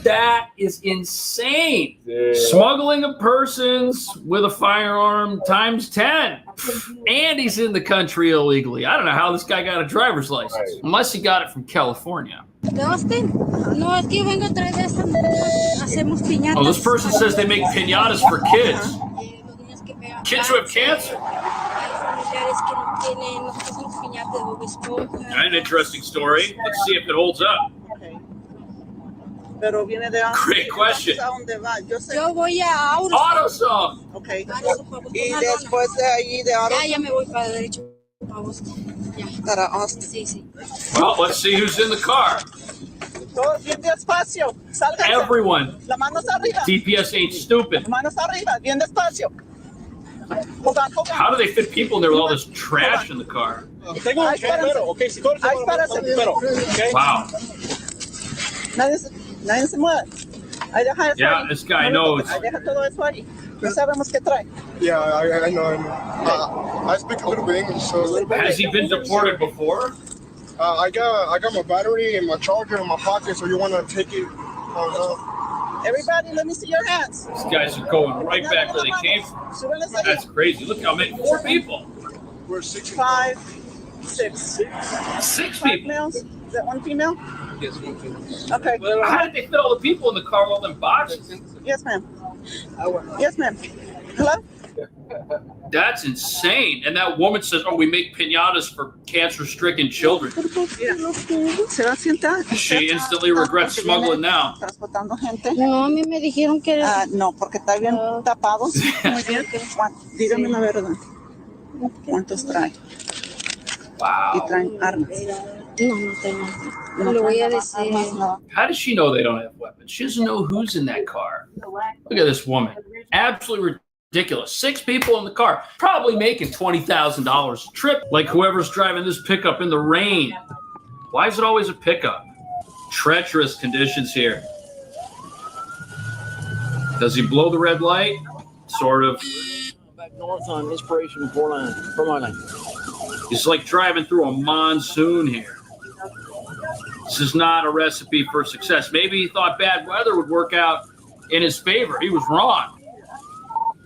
That is insane. Yeah. Smuggling of persons with a firearm times 10. And he's in the country illegally. I don't know how this guy got a driver's license. Unless he got it from California. Oh, this person says they make piñatas for kids. Kids who have cancer. An interesting story. Let's see if it holds up. Great question. Yo voy a AutoZone. Okay. Y después de ahí de ahora. Ya me voy para derecho. Para Austin. Sí, sí. Well, let's see who's in the car. Todos bien despacio. Everyone. Las manos arriba. DPS ain't stupid. Manos arriba, bien despacio. How do they fit people in there with all this trash in the car? Wow. Nadie se mueve. Yeah, this guy knows. Yeah, I know. I speak a little bit English. So. Has he been deported before? I got my battery and my charger in my pocket. So you want to take it? Everybody, let me see your hands. These guys are going right back where they came from. That's crazy. Look how many, 4 people. We're 6. 5, 6. 6 5 people. males. Is that one female? Yes, one female. Okay. How did they fit all the people in the car with all them boxes? Yes, ma'am. Yes, ma'am. Hello? That's insane. And that woman says, oh, we make piñatas for cancer-stricken children. She instantly regrets smuggling now. No, a mí me dijeron que era... No, porque está bien tapado. Muy bien. Dígame la verdad. ¿Cuántos trae? Wow. ¿Y traen armas? No, no tengo. No le voy a decir. How does she know they don't have weapons? She doesn't know who's in that car. Look at this woman. Absolutely ridiculous. 6 people in the car, probably making $20,000 a trip, like whoever's driving this pickup in the rain. Why is it always a pickup? Treacherous conditions here. Does he blow the red light? Sort of. Back north on Inspiration 4 line. It's like driving through a monsoon here. This is not a recipe for success. Maybe he thought bad weather would work out in his favor. He was wrong.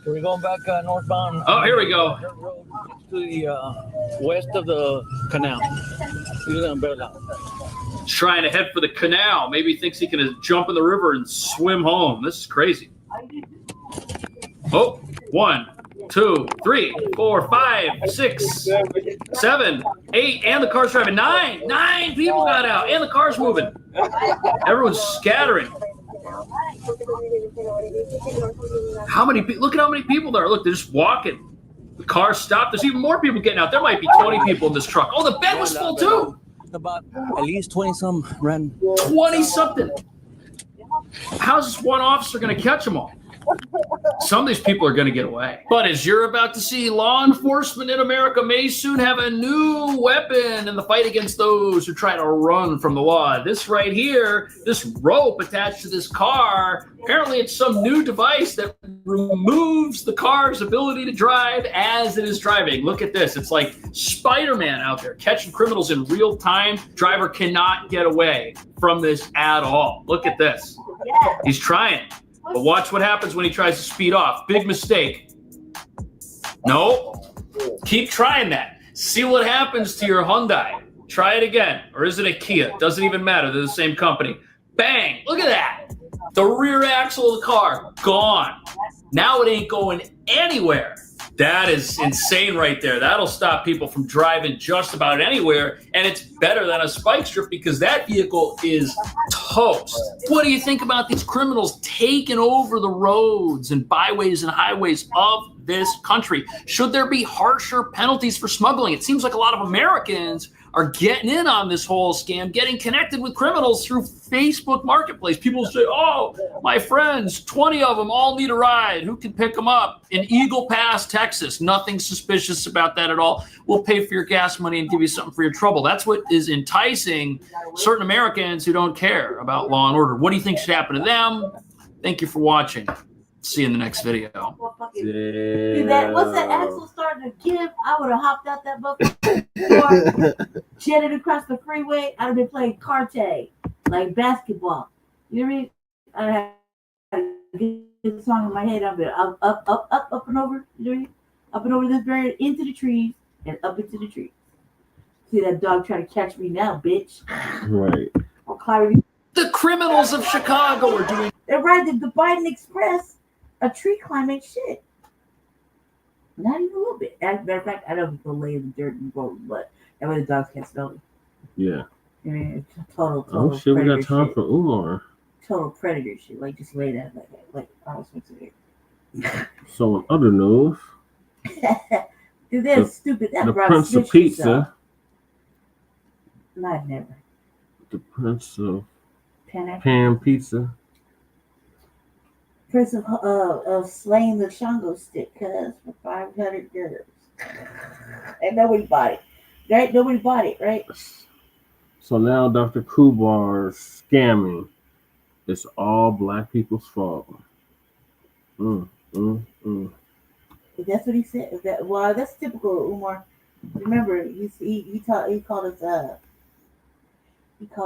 Are we going back northbound? Oh, here we go. To the west of the canal. He's trying to head for the canal. Maybe he thinks he can jump in the river and swim home. This is crazy. Oh, 1, 2, 3, 4, 5, 6, 7, 8, and the car's driving. 9 people got out, and the car's moving. Everyone's scattering. How many people? Look at how many people there. Look, they're just walking. The car stopped. There's even more people getting out. There might be 20 people in this truck. Oh, the bed was full too. About at least 20-some ran. 20-something. How's this one officer going to catch them all? Some of these people are going to get away. But as you're about to see, law enforcement in America may soon have a new weapon in the fight against those who try to run from the law. This right here, this rope attached to this car, apparently it's some new device that removes the car's ability to drive as it is driving. Look at this. It's like Spider-Man out there catching criminals in real time. Driver cannot get away from this at all. Look at this. He's trying. But watch what happens when he tries to speed off. Big mistake. No. Keep trying that. See what happens to your Hyundai. Try it again. Or is it a Kia? Doesn't even matter. They're the same company. Bang. Look at that. The rear axle of the car, gone. Now it ain't going anywhere. That is insane right there. That'll stop people from driving just about anywhere. And it's better than a spike strip because that vehicle is toast. What do you think about these criminals taking over the roads and byways and highways of this country? Should there be harsher penalties for smuggling? It seems like a lot of Americans are getting in on this whole scam, getting connected with criminals through Facebook Marketplace. People say, oh, my friends, 20 of them all need a ride. Who can pick them up? In Eagle Pass, Texas. Nothing suspicious about that at all. We'll pay for your gas money and give you something for your trouble. That's what is enticing certain Americans who don't care about law and order. What do you think should happen to them? Thank you for watching. See you in the next video. Dude, once that axle started to give, I would have hopped out that motherfucker, jetted across the freeway. I'd have been playing card tag, like basketball. You know what I mean? I had a good song in my head. I've been up and over. You know what I mean? Up and over this barrier, into the trees, and up into the trees. See that dog trying to catch me now, bitch. Right. I'll climb. The criminals of Chicago are doing. They're riding the Biden Express. A tree climbing shit. Not even a little bit. As a matter of fact, I don't even go lay in the dirt and roll, but that way the dogs can't smell me. Yeah. I mean, total Oh shit, we got time shit. for Umar. Total predator shit. Like just lay down like I was supposed to. So in other news, Dude, that's stupid. That the brought Prince of snitches Pizza. up. Not never. The Prince of Pan Pizza. Prince of slaying the Shango stick, cuz for 500 girls. And nobody bought it. Right? Nobody bought it, right? So now Dr. Kubar's scamming. It's all black people's fault. That's what he said. Well, that's typical Umar. Remember, he called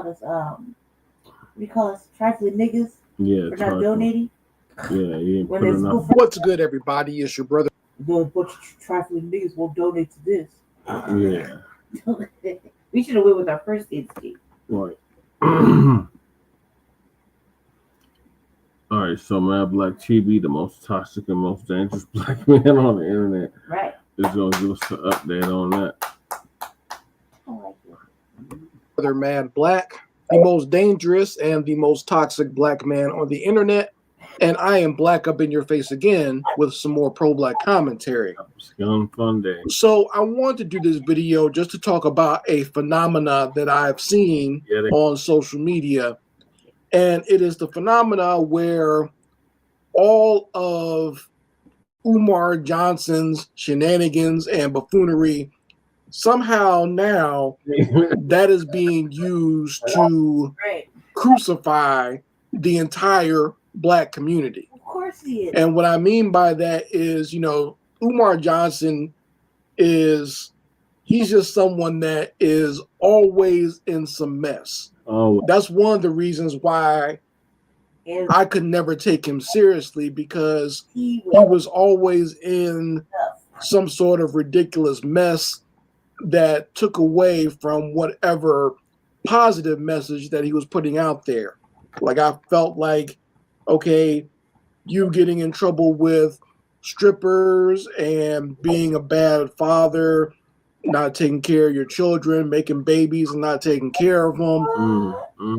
us trifling niggas for not donating. Yeah, What's good, everybody? It's your brother. A bunch of trifling niggas won't donate to this. Yeah. We should have went with our first instinct. Right. All right, so Mad Black TV, the most toxic and most dangerous black man on the internet, right, is going to give us an update on that. I like it. Brother Mad Black, the most dangerous and the most toxic black man on the internet. And I am black up in your face again with some more pro-black commentary. Scum Fun Day. So I want to do this video just to talk about a phenomena that I've seen on social media. And it is the phenomena where all of Umar Johnson's shenanigans and buffoonery, somehow now that is being used to crucify the entire black community. Of course he is. And what I mean by that is, Umar Johnson he's just someone that is always in some mess. Oh, that's one of the reasons why I could never take him seriously, because he was always in some sort of ridiculous mess that took away from whatever positive message that he was putting out there. Like, I felt like, okay, you getting in trouble with strippers and being a bad father, not taking care of your children, making babies and not taking care of them,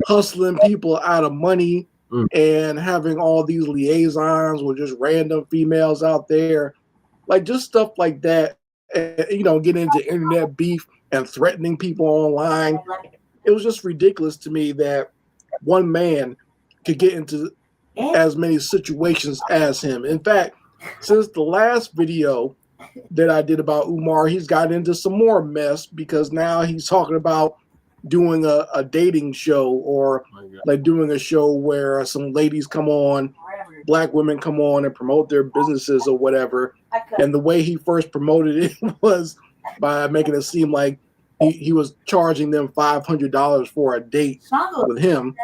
hustling people out of money and having all these liaisons with just random females out there, like just stuff like that, and, you know, getting into internet beef and threatening people online. It was just ridiculous to me that one man could get into as many situations as him. In fact, since the last video that I did about Umar, he's gotten into some more mess because now he's talking about doing a dating show, or like doing a show where some ladies come on, black women come on and promote their businesses or whatever. And the way he first promoted it was by making it seem like he was charging them $500 for a date with him.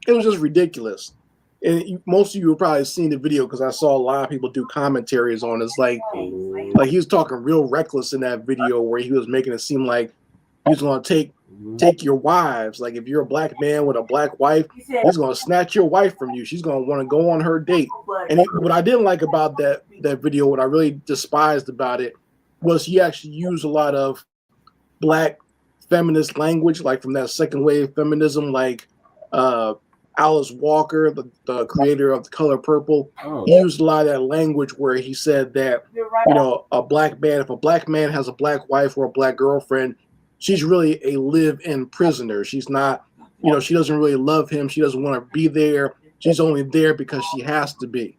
It was just ridiculous. And most of you have probably seen the video because I saw a lot of people do commentaries on it. It's like he was talking real reckless in that video where he was making it seem like he's going to take your wives. Like if you're a black man with a black wife, he's going to snatch your wife from you. She's going to want to go on her date. And what I didn't like about that video, what I really despised about it, was he actually used a lot of black feminist language, like from that second wave feminism, like Alice Walker, the creator of The Color Purple. He used a lot of that language where he said that, you know, if a black man has a black wife or a black girlfriend, she's really a live-in prisoner. She's not, you know, she doesn't really love him. She doesn't want to be there. She's only there because she has to be.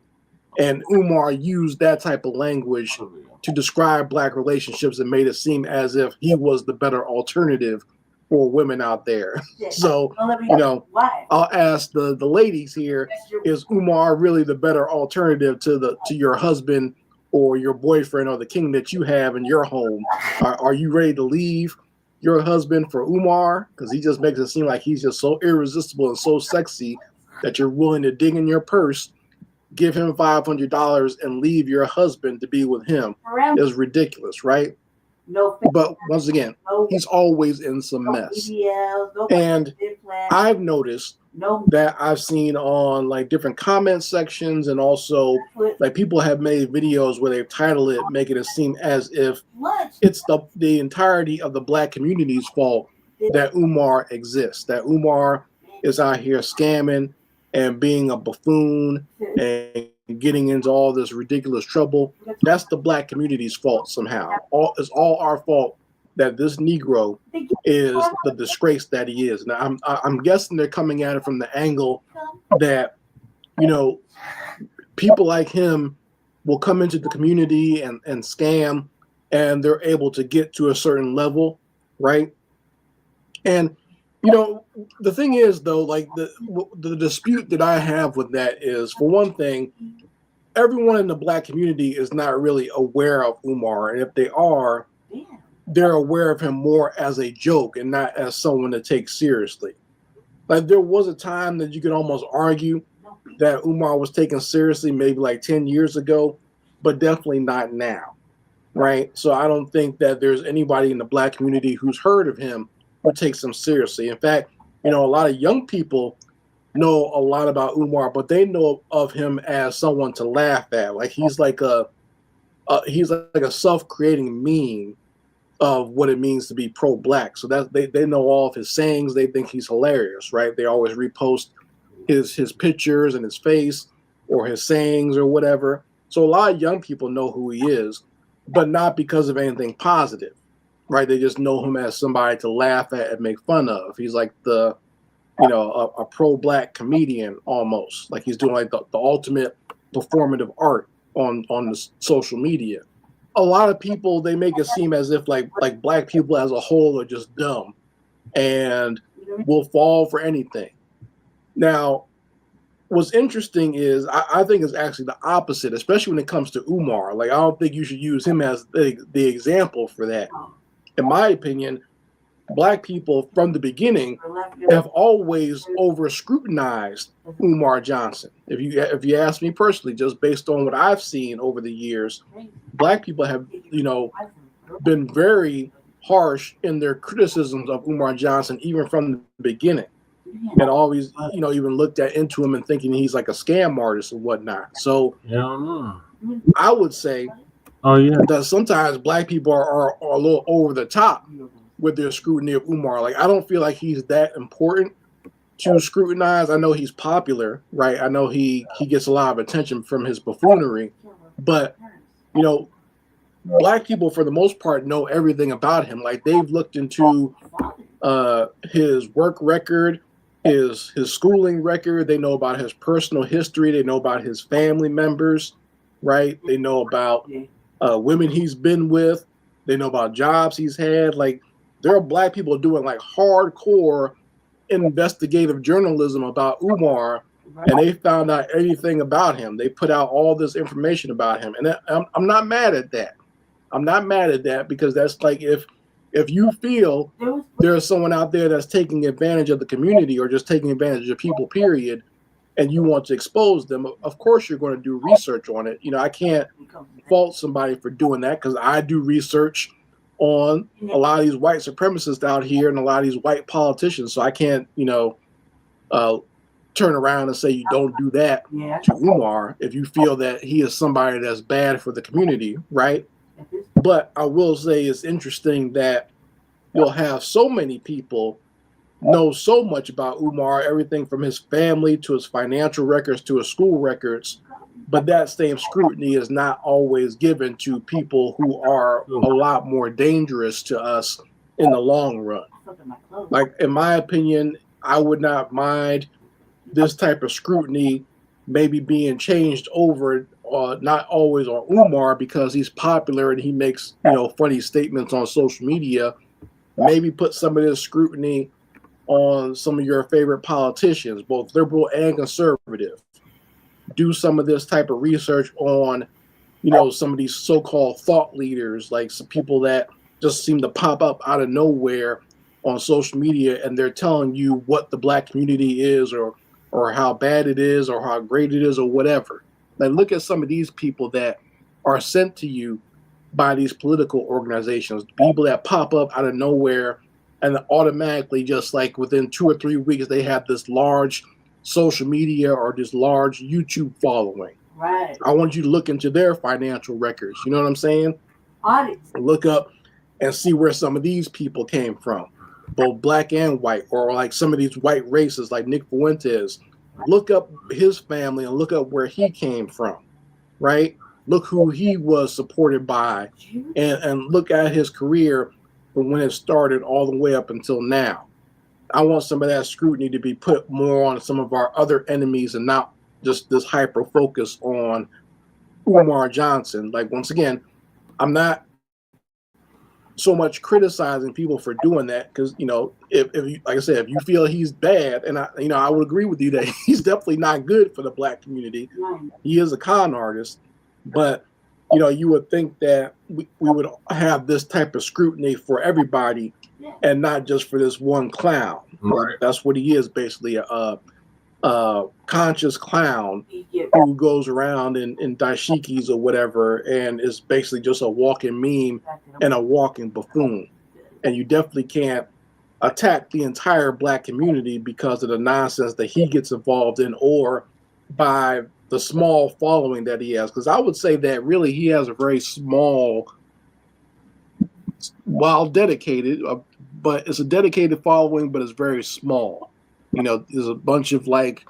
And Umar used that type of language to describe black relationships and made it seem as if he was the better alternative for women out there. So, you know, I'll ask the ladies here, is Umar really the better alternative to your husband or your boyfriend or the king that you have in your home? Are you ready to leave your husband for Umar? Because he just makes it seem like he's just so irresistible and so sexy that you're willing to dig in your purse, give him $500 and leave your husband to be with him. It's ridiculous, right? But once again, he's always in some mess. And I've noticed that I've seen on like different comment sections, and also like people have made videos where they've titled it, making it seem as if it's the entirety of the black community's fault that Umar exists, that Umar is out here scamming and being a buffoon and getting into all this ridiculous trouble. That's the black community's fault somehow. It's all our fault that this Negro is the disgrace that he is. Now, I'm guessing they're coming at it from the angle that, you know, people like him will come into the community and scam, and they're able to get to a certain level, right? And you know, the thing is, though, like the dispute that I have with that is, for one thing, everyone in the black community is not really aware of Umar. And if they are, they're aware of him more as a joke and not as someone to take seriously. Like there was a time that you could almost argue that Umar was taken seriously, maybe like 10 years ago, but definitely not now, right? So I don't think that there's anybody in the black community who's heard of him who takes him seriously. In fact, you know, a lot of young people know a lot about Umar, but they know of him as someone to laugh at. Like he's like a self-creating meme of what it means to be pro-black. So that they know all of his sayings. They think he's hilarious, right? They always repost his pictures and his face or his sayings or whatever. So a lot of young people know who he is, but not because of anything positive. Right, they just know him as somebody to laugh at and make fun of. He's like a pro-black comedian almost. Like he's doing like the ultimate performative art on the social media. A lot of people, they make it seem as if like black people as a whole are just dumb and will fall for anything. Now, what's interesting is I think it's actually the opposite, especially when it comes to Umar. Like I don't think you should use him as the example for that. In my opinion, black people from the beginning have always over scrutinized Umar Johnson. If you ask me personally, just based on what I've seen over the years, black people have, you know, been very harsh in their criticisms of Umar Johnson, even from the beginning, and always, you know, even looked into him and thinking he's like a scam artist and whatnot. So I would say that sometimes black people are a little over the top with their scrutiny of Umar. Like I don't feel like he's that important to scrutinize. I know he's popular, right? I know he gets a lot of attention from his buffoonery, but you know, Black people for the most part know everything about him. Like they've looked into his work record, his schooling record. They know about his personal history. They know about his family members, right? They know about women he's been with. They know about jobs he's had. Like there are Black people doing like hardcore investigative journalism about Umar, and they found out everything about him. They put out all this information about him, and I'm not mad at that. I'm not mad at that, because that's like if you feel there's someone out there that's taking advantage of the community or just taking advantage of people, period, and you want to expose them, of course you're going to do research on it. You know, I can't fault somebody for doing that, because I do research on a lot of these white supremacists out here and a lot of these white politicians. So I can't, you know, turn around and say you don't do that to Umar if you feel that he is somebody that's bad for the community, right? But I will say it's interesting that you'll have so many people know so much about Umar, everything from his family to his financial records to his school records, but that same scrutiny is not always given to people who are a lot more dangerous to us in the long run. Like, in my opinion, I would not mind this type of scrutiny maybe being changed over, not always on Umar because he's popular and he makes, you know, funny statements on social media. Maybe put some of this scrutiny on some of your favorite politicians, both liberal and conservative. Do some of this type of research on, you know, some of these so-called thought leaders, like some people that just seem to pop up out of nowhere on social media, and they're telling you what the Black community is, or how bad it is, or how great it is, or whatever. Like, look at some of these people that are sent to you by these political organizations, people that pop up out of nowhere and automatically, just like within 2 or 3 weeks, they have this large social media or this large YouTube following. Right. I want you to look into their financial records. You know what I'm saying? Audits. Look up and see where some of these people came from, both Black and white, or like some of these white races like Nick Fuentes. Look up his family and look up where he came from, right? Look who he was supported by, and look at his career from when it started all the way up until now. I want some of that scrutiny to be put more on some of our other enemies and not just this hyper focus on Umar Johnson. Like, once again, I'm not so much criticizing people for doing that, because, you know, if you, like I said, if you feel he's bad, and I would agree with you that he's definitely not good for the Black community. He is a con artist, but you know, you would think that we would have this type of scrutiny for everybody, and not just for this one clown. Right. That's what he is, basically, a conscious clown who goes around in dashikis or whatever, and is basically just a walking meme and a walking buffoon. And you definitely can't attack the entire Black community because of the nonsense that he gets involved in, or by the small following that he has. Because I would say that really he has a very small, while dedicated, but it's a dedicated following, but it's very small. You know, there's a bunch of, like,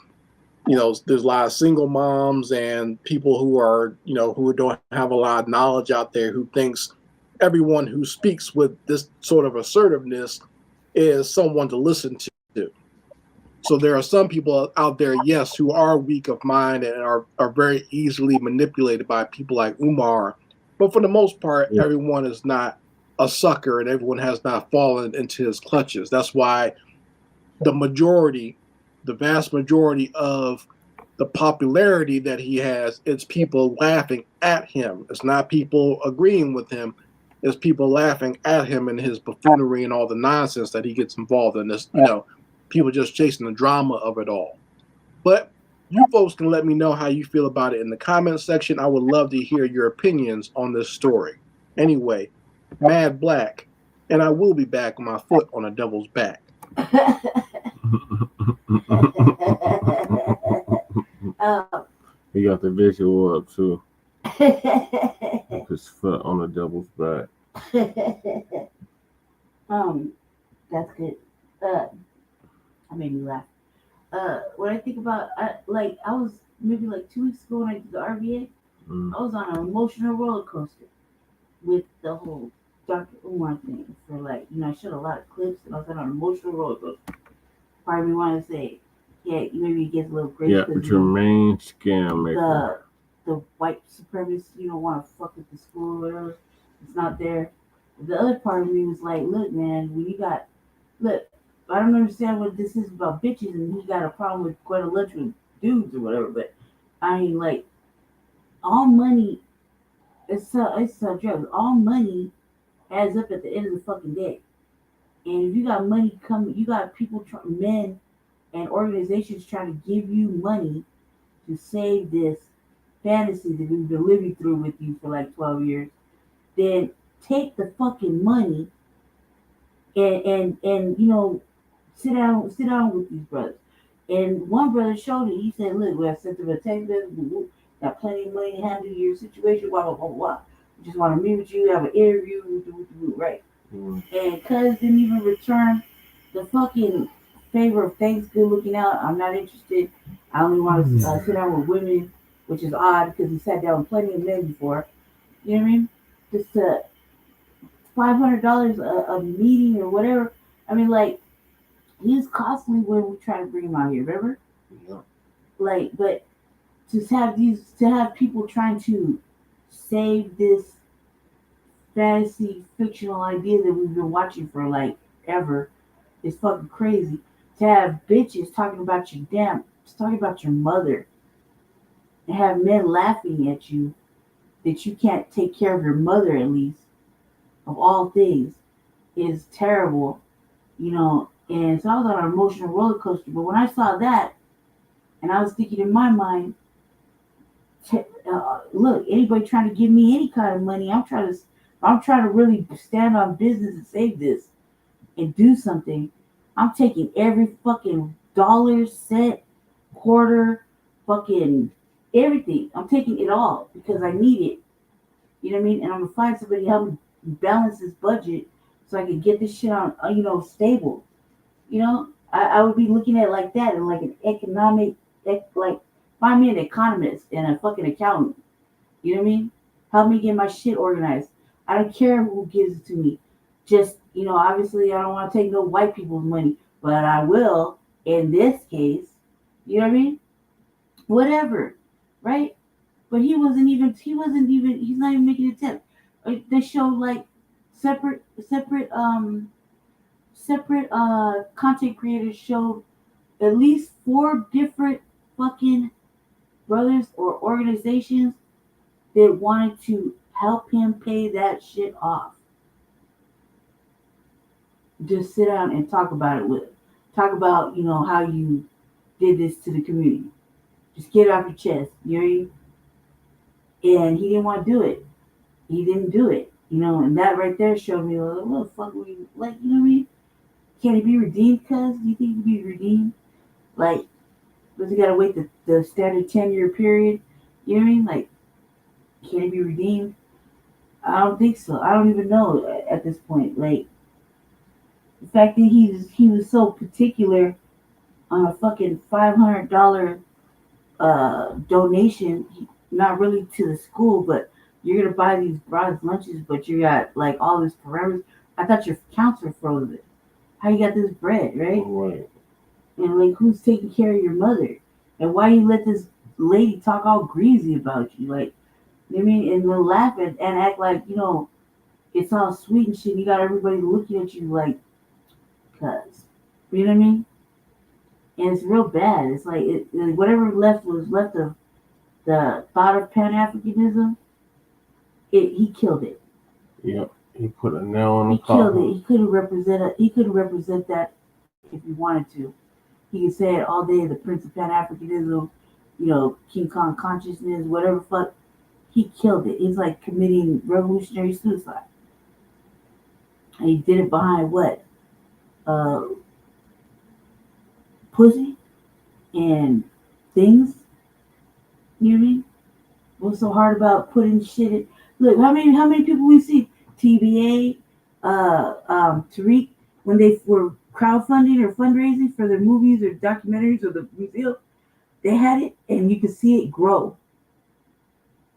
you know, there's a lot of single moms and people who are, you know, who don't have a lot of knowledge out there, who thinks everyone who speaks with this sort of assertiveness is someone to listen to. So there are some people out there, yes, who are weak of mind and are very easily manipulated by people like Umar. But for the most part, everyone is not a sucker, and everyone has not fallen into his clutches. That's why the vast majority of the popularity that he has, it's people laughing at him. It's not people agreeing with him. It's people laughing at him and his buffoonery and all the nonsense that he gets involved in. This, you know, people just chasing the drama of it all. But you folks can let me know how you feel about it in the comments section. I would love to hear your opinions on this story. Anyway, Mad Black, and I will be back on my foot on a devil's back. He got the visual up too. His foot on the devil's back. That's good. That made me laugh. when I think about, I was maybe like 2 weeks ago when I did the RVA, I was on an emotional roller coaster with the whole Dr. Umar thing. For like, I showed a lot of clips and I was on an emotional roller coaster. Part of me wanted to say, yeah, maybe he gets a little grace. Yeah, Jermaine Scam Maker. The white supremacists, want to fuck with the school or whatever. It's not there. The other part of me was like, look, man, when I don't understand what this is about bitches, and he got a problem with going to lunch with dudes or whatever. But I mean, like, all money, it's drugs. All money adds up at the end of the fucking day. And if you got money coming, you got people, men and organizations trying to give you money to save this fantasy that we've been living through with you for like 12 years, then take the fucking money and sit down with these brothers. And one brother showed it. He said, look, we have sent them a text message, got plenty of money to handle your situation, blah, blah, blah, blah. We just want to meet with you, have an interview, right? And cuz didn't even return the fucking favor of thanks, good looking out. I'm not interested. I only want to sit down with women, which is odd because he sat down with plenty of men before. You know what I mean? Just $500 a meeting or whatever. I mean, like, he's costly when we try to bring him out here, remember? Yeah. Like, but to have people trying to save this fantasy fictional idea that we've been watching for like ever is fucking crazy. To have bitches talking about your mother, and have men laughing at you that you can't take care of your mother, at least, of all things, is terrible, And so I was on an emotional roller coaster. But when I saw that, and I was thinking in my mind, look, anybody trying to give me any kind of money, I'm trying to really stand on business and save this and do something. I'm taking every fucking dollar, cent, quarter, fucking everything. I'm taking it all because I need it. You know what I mean? And I'm gonna find somebody to help me balance this budget so I can get this shit on, stable. I would be looking at it like that, and like an economic, like, find me an economist and a fucking accountant. You know what I mean? Help me get my shit organized. I don't care who gives it to me. Just, obviously I don't want to take no white people's money, but I will in this case. You know what I mean? Whatever, right? But he's not even making an attempt. They showed like separate content creators showed at least 4 different fucking brothers or organizations that wanted to help him pay that shit off. Just sit down and talk about it with him. Talk about, how you did this to the community. Just get it off your chest, you know what I mean? And he didn't want to do it. He didn't do it, and that right there showed me, like, what the fuck were you, like, you know what I mean? Can he be redeemed, cuz? Do you think he can be redeemed? Like, does he gotta wait the standard 10-year period? You know what I mean? Like, can he be redeemed? I don't think so. I don't even know at this point. Like, the fact that he was so particular on a fucking $500 donation, not really to the school, but you're gonna buy these broad lunches, but you got like all this parameters. I thought your counselor froze it. How you got this bread, right? Right. And like, who's taking care of your mother? And why you let this lady talk all greasy about you? Like, you know what I mean? And then laugh and act like, it's all sweet and shit. You got everybody looking at you like, cuz. You know what I mean? And it's real bad. It's like, whatever was left of the thought of Pan-Africanism, he killed it. Yep. He put a nail on the coffin. He killed coffin. it. He couldn't represent that if he wanted to. He could say it all day, the Prince of Pan-Africanism, King Kong consciousness, whatever fuck. He killed it. He's like committing revolutionary suicide. And he did it behind what? Pussy and things. You know what I mean? What's so hard about putting shit in? Look, how many people we see? TBA, Tariq, when they were crowdfunding or fundraising for their movies or documentaries or the museum, they had it, and you could see it grow.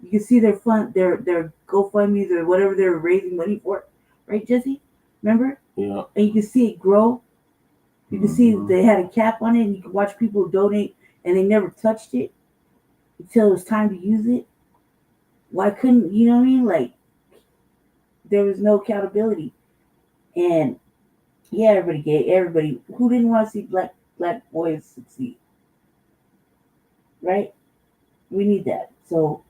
You can see their GoFundMe's or whatever they're raising money for, right, Jesse? Remember? Yeah. And you can see it grow. You can see they had a cap on it, and you could watch people donate, and they never touched it until it was time to use it. Why couldn't, you know what I mean? Like, there was no accountability. And yeah, everybody who didn't want to see black boys succeed, right? We need that. So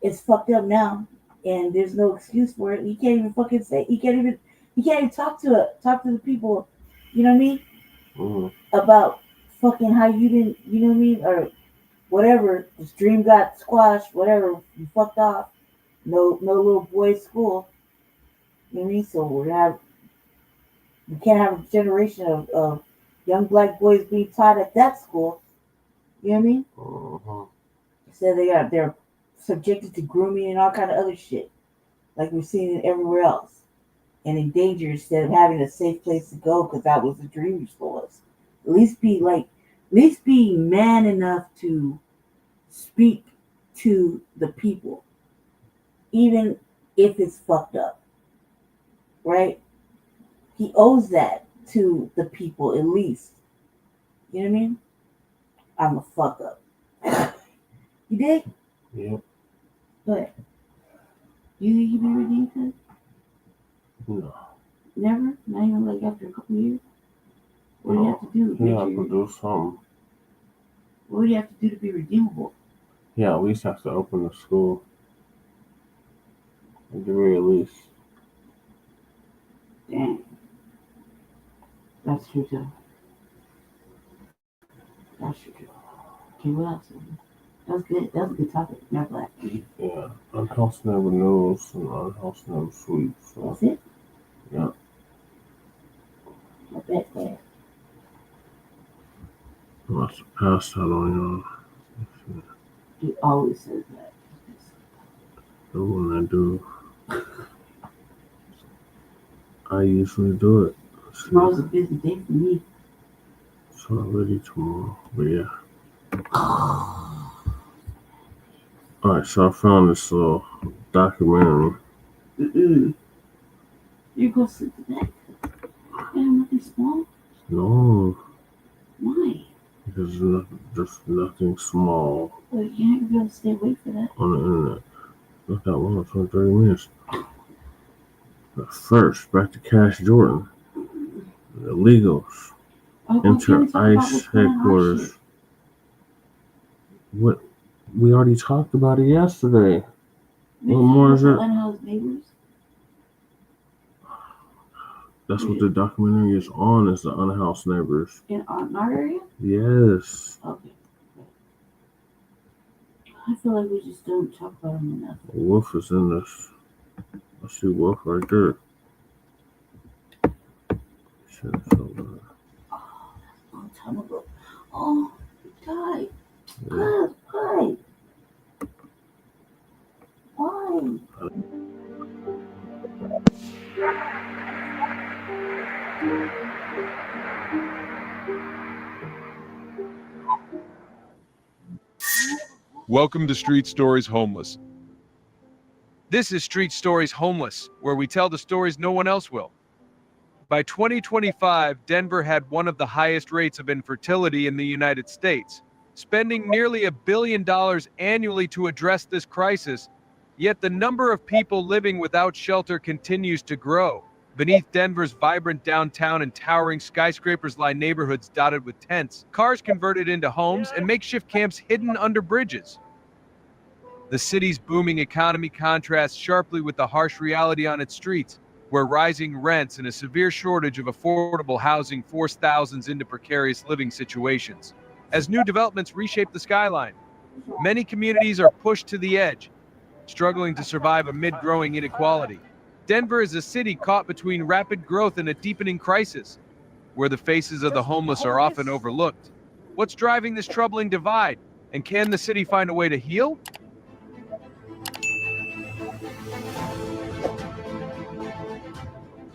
it's fucked up now, and there's no excuse for it. He can't even fucking say. He can't even talk to the people. You know what I mean? About fucking how you didn't. You know what I mean? Or whatever. This dream got squashed. Whatever. You fucked off. No little boys' school. You know what I mean? So we can't have a generation of young black boys being taught at that school. You know what I mean? So they're subjected to grooming and all kind of other shit, like we're seeing it everywhere else, and in danger instead of having a safe place to go, because that was the dream you told us. At least be man enough to speak to the people, even if it's fucked up, right? He owes that to the people at least. You know what I mean? I'm a fuck up. You dig? Yep. But you think you be redeemed? No. Never? Not even like after a couple years? What do you have to do? You have to do something. What do you have to do to be redeemable? Yeah, at least have to open the school. At the very least. Dang. That's true too. That's true too. Okay, what else? That was good. That was a good topic. Not black. Yeah. Unhoused never knows and unhoused never sleeps. So. That's it? Yeah. I bet that. I must have passed out on y'all. He always says that. So when I do, I usually do it. Tomorrow's a busy day for me. It's already tomorrow, but yeah. Alright, so I found this little documentary. You go sleep today? And nothing small? No. Why? Because there's nothing small Well, you can't be able to stay awake for that. on the internet. Not that long, it's only 30 minutes. But first, back to Cash Jordan. The illegals enter ICE headquarters. What? We already talked about it yesterday. What more is it? Unhoused neighbors? That's what the documentary is on, is the unhoused neighbors. In our area? Yes. Okay. I feel like we just don't talk about them enough. Wolf is in this. I see Wolf right there. Shit, it's over. Oh, that's a long time ago. Oh, he died. Yeah. Why? Why? Welcome to Street Stories Homeless. This is Street Stories Homeless, where we tell the stories no one else will. By 2025, Denver had one of the highest rates of infertility in the United States, spending nearly $1 billion annually to address this crisis, yet the number of people living without shelter continues to grow. Beneath Denver's vibrant downtown and towering skyscrapers lie neighborhoods dotted with tents, cars converted into homes, and makeshift camps hidden under bridges. The city's booming economy contrasts sharply with the harsh reality on its streets, where rising rents and a severe shortage of affordable housing force thousands into precarious living situations. As new developments reshape the skyline, many communities are pushed to the edge, struggling to survive amid growing inequality. Denver is a city caught between rapid growth and a deepening crisis, where the faces of the homeless are often overlooked. What's driving this troubling divide, and can the city find a way to heal?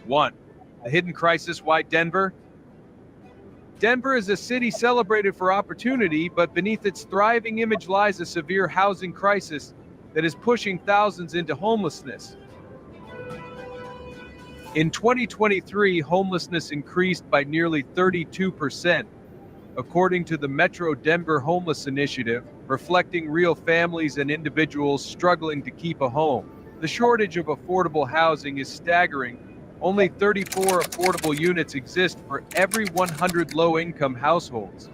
One, the hidden crisis. Why Denver? Denver is a city celebrated for opportunity, but beneath its thriving image lies a severe housing crisis that is pushing thousands into homelessness. In 2023, homelessness increased by nearly 32%, according to the Metro Denver Homeless Initiative, reflecting real families and individuals struggling to keep a home. The shortage of affordable housing is staggering. Only 34 affordable units exist for every 100 low-income households.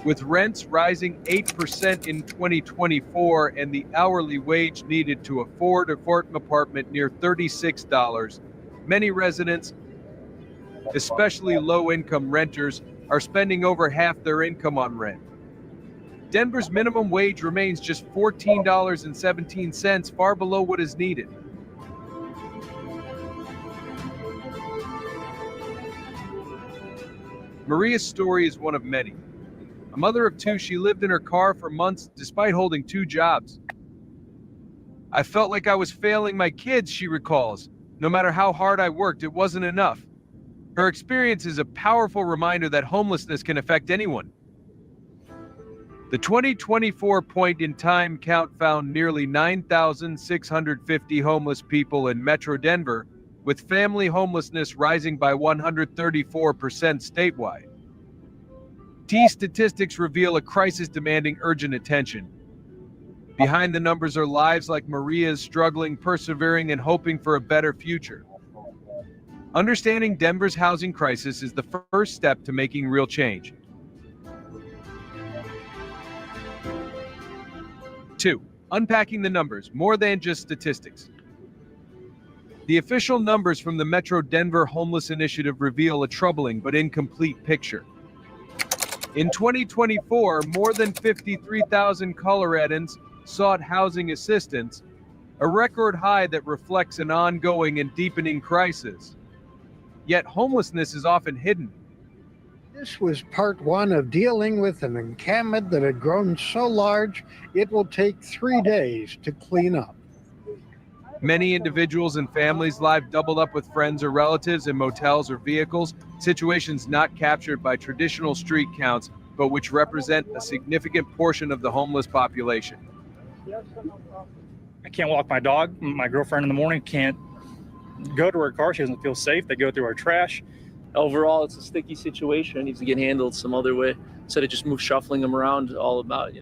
With rents rising 8% in 2024 and the hourly wage needed to afford an apartment near $36, many residents, especially low-income renters, are spending over half their income on rent. Denver's minimum wage remains just $14.17, far below what is needed. Maria's story is one of many. A mother of two, she lived in her car for months despite holding 2 jobs. I felt like I was failing my kids, she recalls. No matter how hard I worked, it wasn't enough. Her experience is a powerful reminder that homelessness can affect anyone. The 2024 point-in-time count found nearly 9,650 homeless people in Metro Denver, with family homelessness rising by 134% statewide. These statistics reveal a crisis demanding urgent attention. Behind the numbers are lives like Maria's, struggling, persevering, and hoping for a better future. Understanding Denver's housing crisis is the first step to making real change. 2. Unpacking the numbers, more than just statistics. The official numbers from the Metro Denver Homeless Initiative reveal a troubling but incomplete picture. In 2024, more than 53,000 Coloradans sought housing assistance, a record high that reflects an ongoing and deepening crisis. Yet homelessness is often hidden. This was part 1 of dealing with an encampment that had grown so large it will take 3 days to clean up. Many individuals and families live doubled up with friends or relatives in motels or vehicles, situations not captured by traditional street counts, but which represent a significant portion of the homeless population. I can't walk my dog. My girlfriend in the morning can't go to her car. She doesn't feel safe. They go through our trash. Overall, it's a sticky situation. It needs to get handled some other way instead of just shuffling them around all about,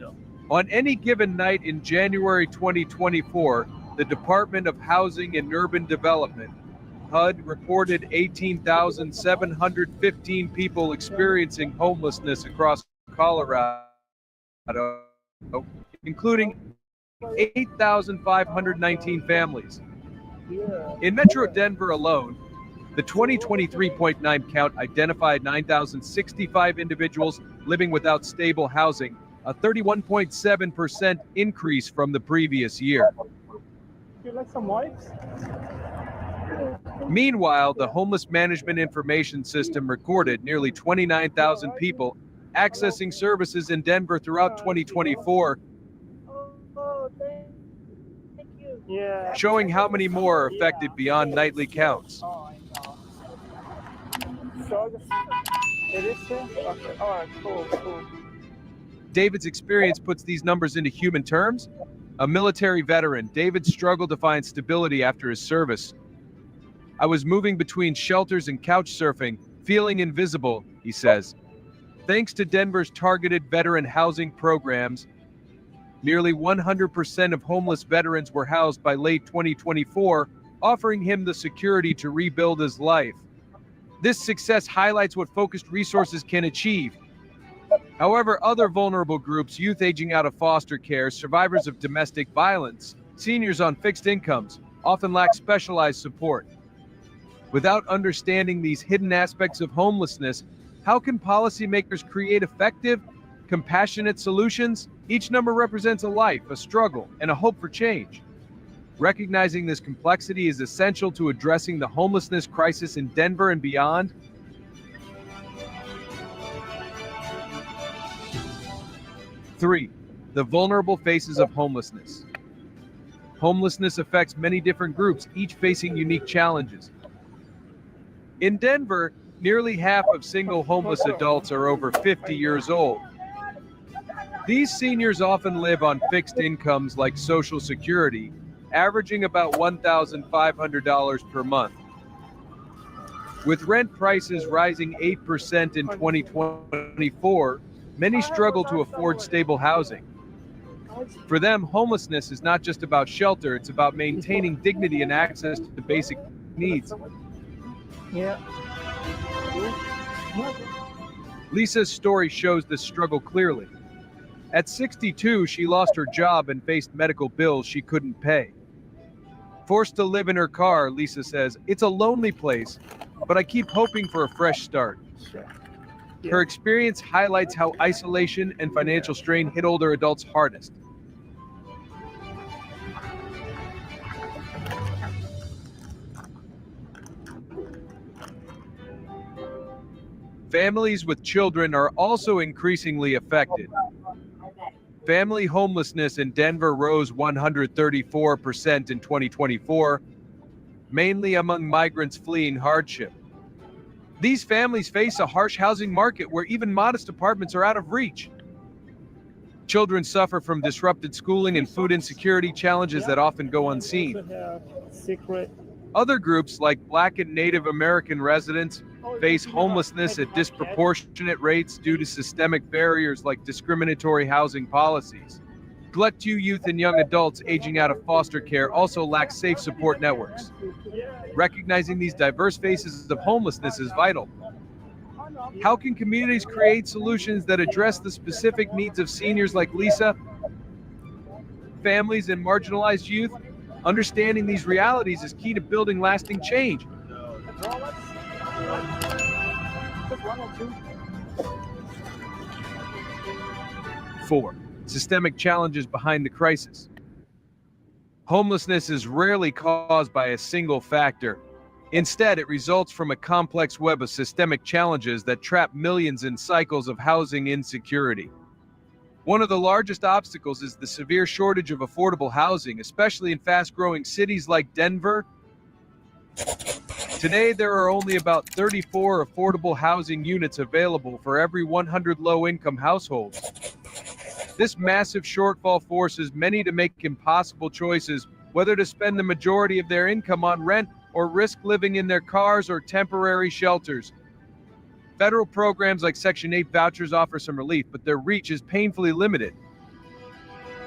On any given night in January 2024, the Department of Housing and Urban Development, HUD, reported 18,715 people experiencing homelessness across Colorado, including 8,519 families. In Metro Denver alone, the 2023.9 count identified 9,065 individuals living without stable housing, a 31.7% increase from the previous year. You like some wipes? Meanwhile, the Homeless Management Information System recorded nearly 29,000 people accessing services in Denver throughout 2024, showing how many more are affected beyond nightly counts. David's experience puts these numbers into human terms. A military veteran, David struggled to find stability after his service. I was moving between shelters and couch surfing, feeling invisible, he says. Thanks to Denver's targeted veteran housing programs, nearly 100% of homeless veterans were housed by late 2024, offering him the security to rebuild his life. This success highlights what focused resources can achieve. However, other vulnerable groups, youth aging out of foster care, survivors of domestic violence, seniors on fixed incomes, often lack specialized support. Without understanding these hidden aspects of homelessness, how can policymakers create effective, compassionate solutions? Each number represents a life, a struggle, and a hope for change. Recognizing this complexity is essential to addressing the homelessness crisis in Denver and beyond. Three, the vulnerable faces of homelessness. Homelessness affects many different groups, each facing unique challenges. In Denver, Nearly half of single homeless adults are over 50 years old. These seniors often live on fixed incomes like Social Security, averaging about $1,500 per month. With rent prices rising 8% in 2024, many struggle to afford stable housing. For them, homelessness is not just about shelter, it's about maintaining dignity and access to basic needs. Yeah. Lisa's story shows this struggle clearly. At 62, she lost her job and faced medical bills she couldn't pay. Forced to live in her car, Lisa says, "It's a lonely place, but I keep hoping for a fresh start." Her experience highlights how isolation and financial strain hit older adults hardest. Families with children are also increasingly affected. Family homelessness in Denver rose 134% in 2024, mainly among migrants fleeing hardship. These families face a harsh housing market where even modest apartments are out of reach. Children suffer from disrupted schooling and food insecurity challenges that often go unseen. Other groups like Black and Native American residents face homelessness at disproportionate rates due to systemic barriers like discriminatory housing policies. Black youth and young adults aging out of foster care also lack safe support networks. Recognizing these diverse faces of homelessness is vital. How can communities create solutions that address the specific needs of seniors like Lisa, families, and marginalized youth? Understanding these realities is key to building lasting change. Four, systemic challenges behind the crisis. Homelessness is rarely caused by a single factor. Instead, it results from a complex web of systemic challenges that trap millions in cycles of housing insecurity. One of the largest obstacles is the severe shortage of affordable housing, especially in fast-growing cities like Denver. Today, there are only about 34 affordable housing units available for every 100 low-income households. This massive shortfall forces many to make impossible choices, whether to spend the majority of their income on rent or risk living in their cars or temporary shelters. Federal programs like Section 8 vouchers offer some relief, but their reach is painfully limited.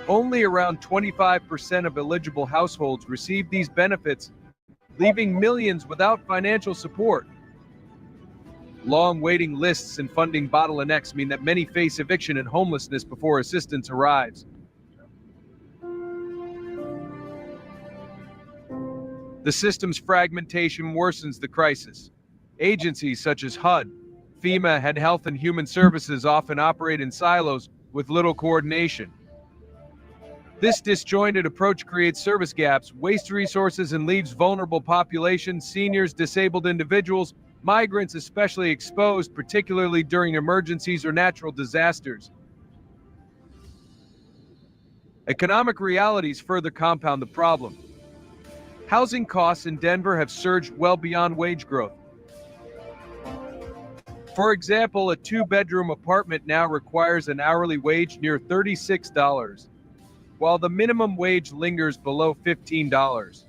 Only around 25% of eligible households receive these benefits, leaving millions without financial support. Long waiting lists and funding bottlenecks mean that many face eviction and homelessness before assistance arrives. The system's fragmentation worsens the crisis. Agencies such as HUD, FEMA, and Health and Human Services often operate in silos with little coordination. This disjointed approach creates service gaps, wastes resources, and leaves vulnerable populations, seniors, disabled individuals, migrants especially exposed, particularly during emergencies or natural disasters. Economic realities further compound the problem. Housing costs in Denver have surged well beyond wage growth. For example, a two-bedroom apartment now requires an hourly wage near $36, while the minimum wage lingers below $15.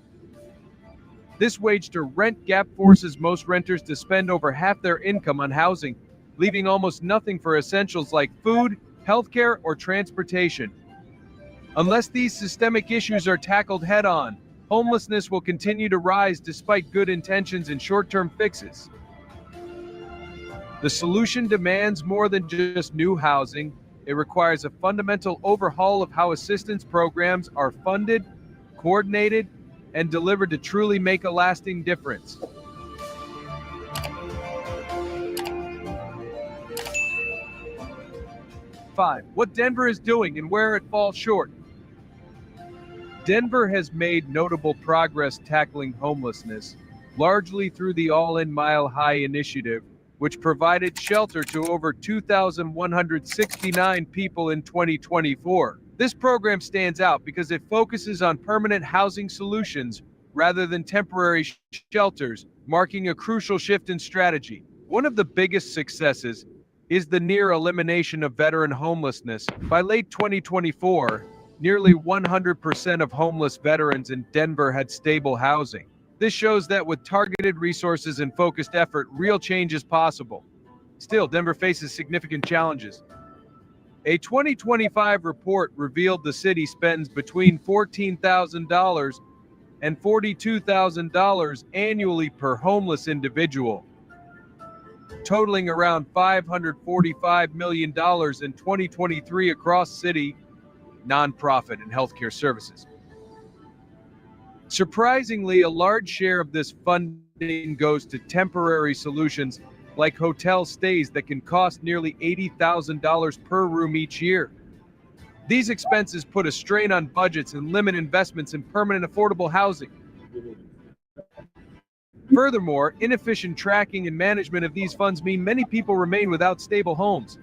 This wage-to-rent gap forces most renters to spend over half their income on housing, leaving almost nothing for essentials like food, healthcare, or transportation. Unless these systemic issues are tackled head-on, homelessness will continue to rise despite good intentions and short-term fixes. The solution demands more than just new housing. It requires a fundamental overhaul of how assistance programs are funded, coordinated, and delivered to truly make a lasting difference. Five, what Denver is doing and where it falls short. Denver has made notable progress tackling homelessness, largely through the All-In Mile High initiative, which provided shelter to over 2,169 people in 2024. This program stands out because it focuses on permanent housing solutions rather than temporary shelters, marking a crucial shift in strategy. One of the biggest successes is the near elimination of veteran homelessness. By late 2024, nearly 100% of homeless veterans in Denver had stable housing. This shows that with targeted resources and focused effort, real change is possible. Still, Denver faces significant challenges. A 2025 report revealed the city spends between $14,000 and $42,000 annually per homeless individual, totaling around $545 million in 2023 across city, nonprofit, and healthcare services. Surprisingly, a large share of this funding goes to temporary solutions like hotel stays that can cost nearly $80,000 per room each year. These expenses put a strain on budgets and limit investments in permanent affordable housing. Furthermore, inefficient tracking and management of these funds mean many people remain without stable homes.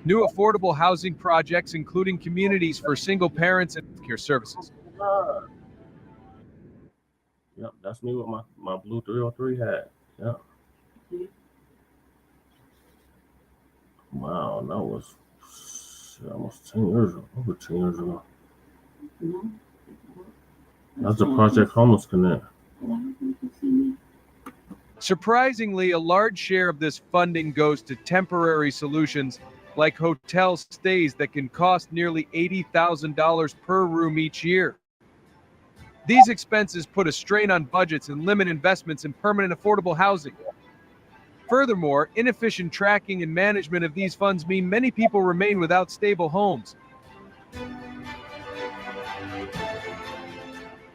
New affordable housing projects, including communities for single parents and healthcare services. Yep, that's me with my blue 303 hat. Yep. Wow, that was almost 10 years ago, over 10 years ago. That's the Project Homeless Connect. Surprisingly, a large share of this funding goes to temporary solutions like hotel stays that can cost nearly $80,000 per room each year. These expenses put a strain on budgets and limit investments in permanent affordable housing. Furthermore, inefficient tracking and management of these funds mean many people remain without stable homes.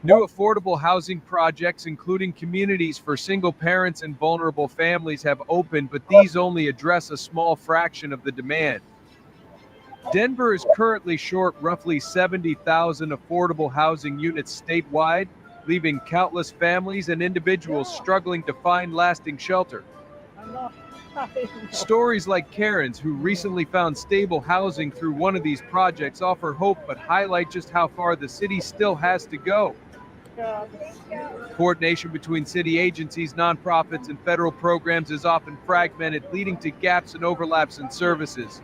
New affordable housing projects, including communities for single parents and vulnerable families, have opened, but these only address a small fraction of the demand. Denver is currently short roughly 70,000 affordable housing units statewide, leaving countless families and individuals struggling to find lasting shelter. Stories like Karen's, who recently found stable housing through one of these projects, offer hope but highlight just how far the city still has to go. Coordination between city agencies, nonprofits, and federal programs is often fragmented, leading to gaps and overlaps in services.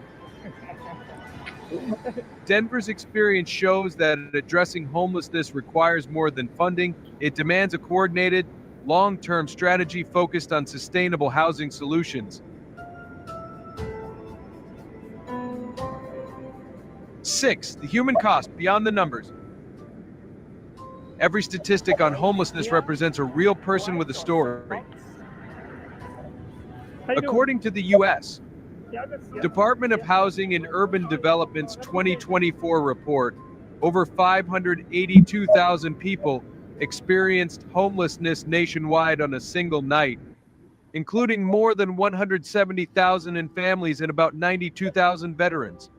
Denver's experience shows that addressing homelessness requires more than funding. It demands a coordinated, long-term strategy focused on sustainable housing solutions. 6, the human cost beyond the numbers. Every statistic on homelessness represents a real person with a story. According to the U.S. Department of Housing and Urban Development's 2024 report, over 582,000 people experienced homelessness nationwide on a single night, including more than 170,000 in families and about 92,000 veterans.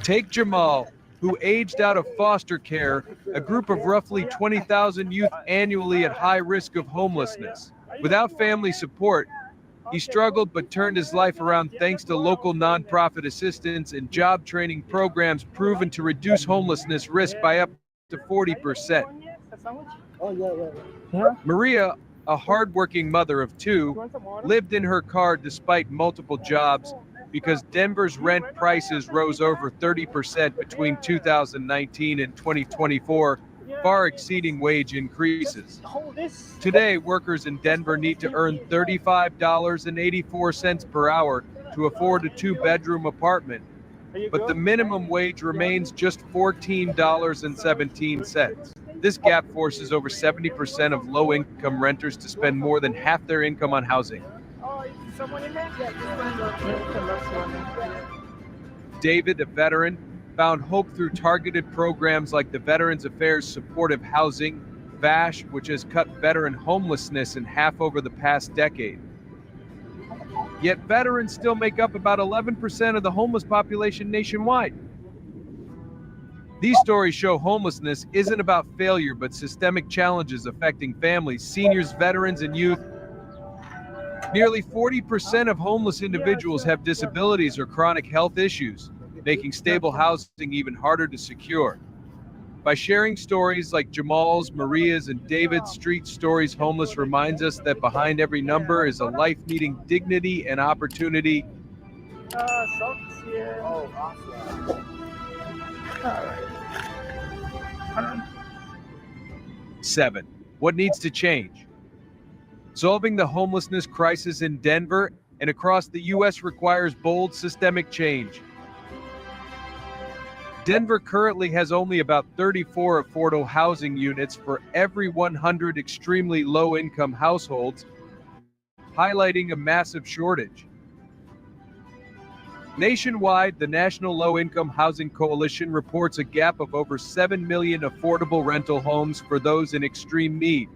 Take Jamal, who aged out of foster care, a group of roughly 20,000 youth annually at high risk of homelessness. Without family support, he struggled but turned his life around thanks to local nonprofit assistance and job training programs proven to reduce homelessness risk by up to 40%. Maria, a hardworking mother of 2, lived in her car despite multiple jobs because Denver's rent prices rose over 30% between 2019 and 2024, far exceeding wage increases. Today, workers in Denver need to earn $35.84 per hour to afford a 2-bedroom apartment, but the minimum wage remains just $14.17. This gap forces over 70% of low-income renters to spend more than half their income on housing. David, a veteran, found hope through targeted programs like the Veterans Affairs Supportive Housing, VASH, which has cut veteran homelessness in half over the past decade. Yet veterans still make up about 11% of the homeless population nationwide. These stories show homelessness isn't about failure, but systemic challenges affecting families, seniors, veterans, and youth. Nearly 40% of homeless individuals have disabilities or chronic health issues, making stable housing even harder to secure. By sharing stories like Jamal's, Maria's, and David's, Street Stories Homeless reminds us that behind every number is a life needing dignity and opportunity. Socks here. Oh, awesome. All right. 7. What needs to change? Solving the homelessness crisis in Denver and across the U.S. requires bold systemic change. Denver currently has only about 34 affordable housing units for every 100 extremely low-income households, highlighting a massive shortage. Nationwide, the National Low-Income Housing Coalition reports a gap of over 7 million affordable rental homes for those in extreme need.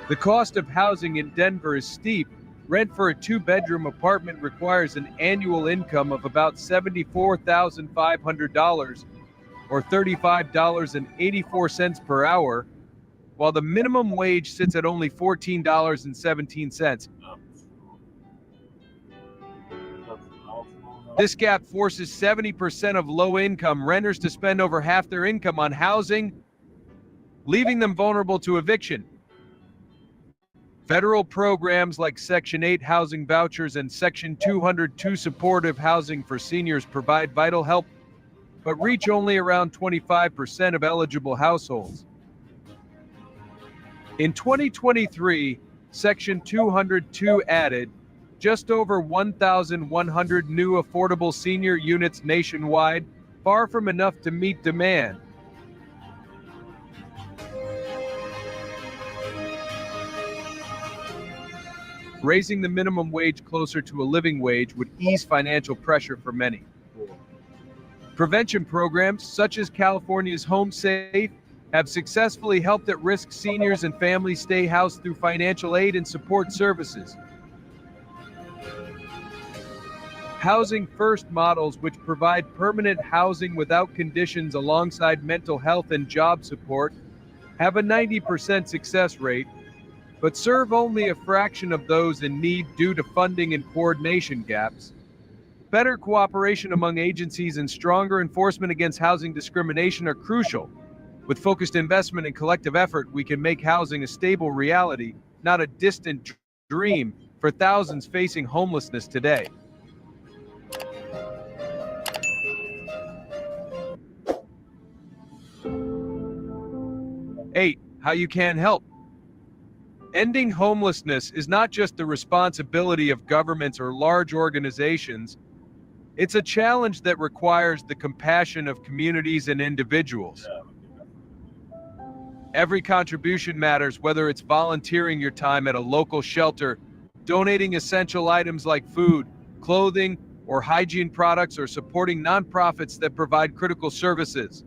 The cost of housing in Denver is steep. Rent for a 2-bedroom apartment requires an annual income of about $74,500 or $35.84 per hour, while the minimum wage sits at only $14.17. This gap forces 70% of low-income renters to spend over half their income on housing, leaving them vulnerable to eviction. Federal programs like Section 8 housing vouchers and Section 202 supportive housing for seniors provide vital help, but reach only around 25% of eligible households. In 2023, Section 202 added just over 1,100 new affordable senior units nationwide, far from enough to meet demand. Raising the minimum wage closer to a living wage would ease financial pressure for many. Prevention programs such as California's Home Safe have successfully helped at-risk seniors and families stay housed through financial aid and support services. Housing First models, which provide permanent housing without conditions alongside mental health and job support, have a 90% success rate, but serve only a fraction of those in need due to funding and coordination gaps. Better cooperation among agencies and stronger enforcement against housing discrimination are crucial. With focused investment and collective effort, we can make housing a stable reality, not a distant dream, for thousands facing homelessness today. Eight, how you can help. Ending homelessness is not just the responsibility of governments or large organizations. It's a challenge that requires the compassion of communities and individuals. Every contribution matters, whether it's volunteering your time at a local shelter, donating essential items like food, clothing, or hygiene products, or supporting nonprofits that provide critical services.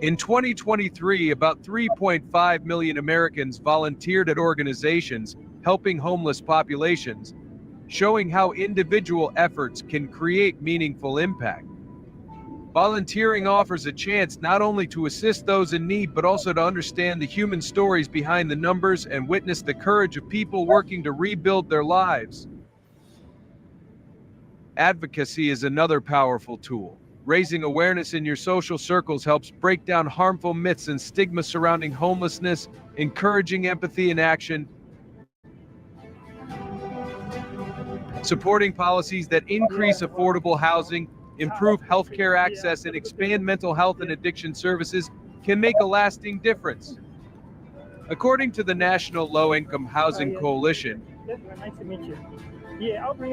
In 2023, about 3.5 million Americans volunteered at organizations helping homeless populations, showing how individual efforts can create meaningful impact. Volunteering offers a chance not only to assist those in need, but also to understand the human stories behind the numbers and witness the courage of people working to rebuild their lives. Advocacy is another powerful tool. Raising awareness in your social circles helps break down harmful myths and stigma surrounding homelessness, encouraging empathy and action. Supporting policies that increase affordable housing, improve healthcare access, and expand mental health and addiction services can make a lasting difference. According to the National Low-Income Housing Coalition, Nice to meet you.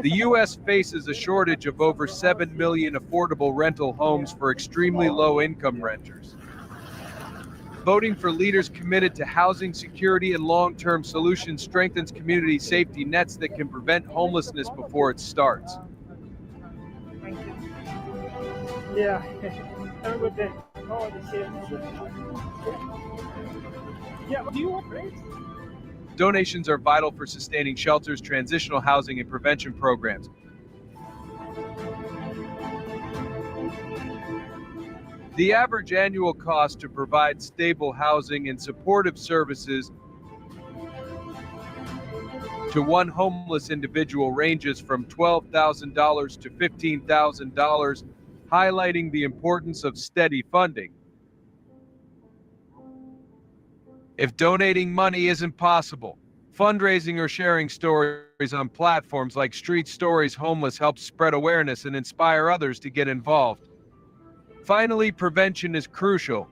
the U.S. faces a shortage of over 7 million affordable rental homes for extremely low-income renters. Voting for leaders committed to housing security and long-term solutions strengthens community safety nets that can prevent homelessness before it starts. Yeah. Have a good day. Oh, this is. Yeah, do you want rates? Donations are vital for sustaining shelters, transitional housing, and prevention programs. The average annual cost to provide stable housing and supportive services to one homeless individual ranges from $12,000 to $15,000, highlighting the importance of steady funding. If donating money isn't possible, fundraising or sharing stories on platforms like Street Stories Homeless helps spread awareness and inspire others to get involved. Finally, prevention is crucial.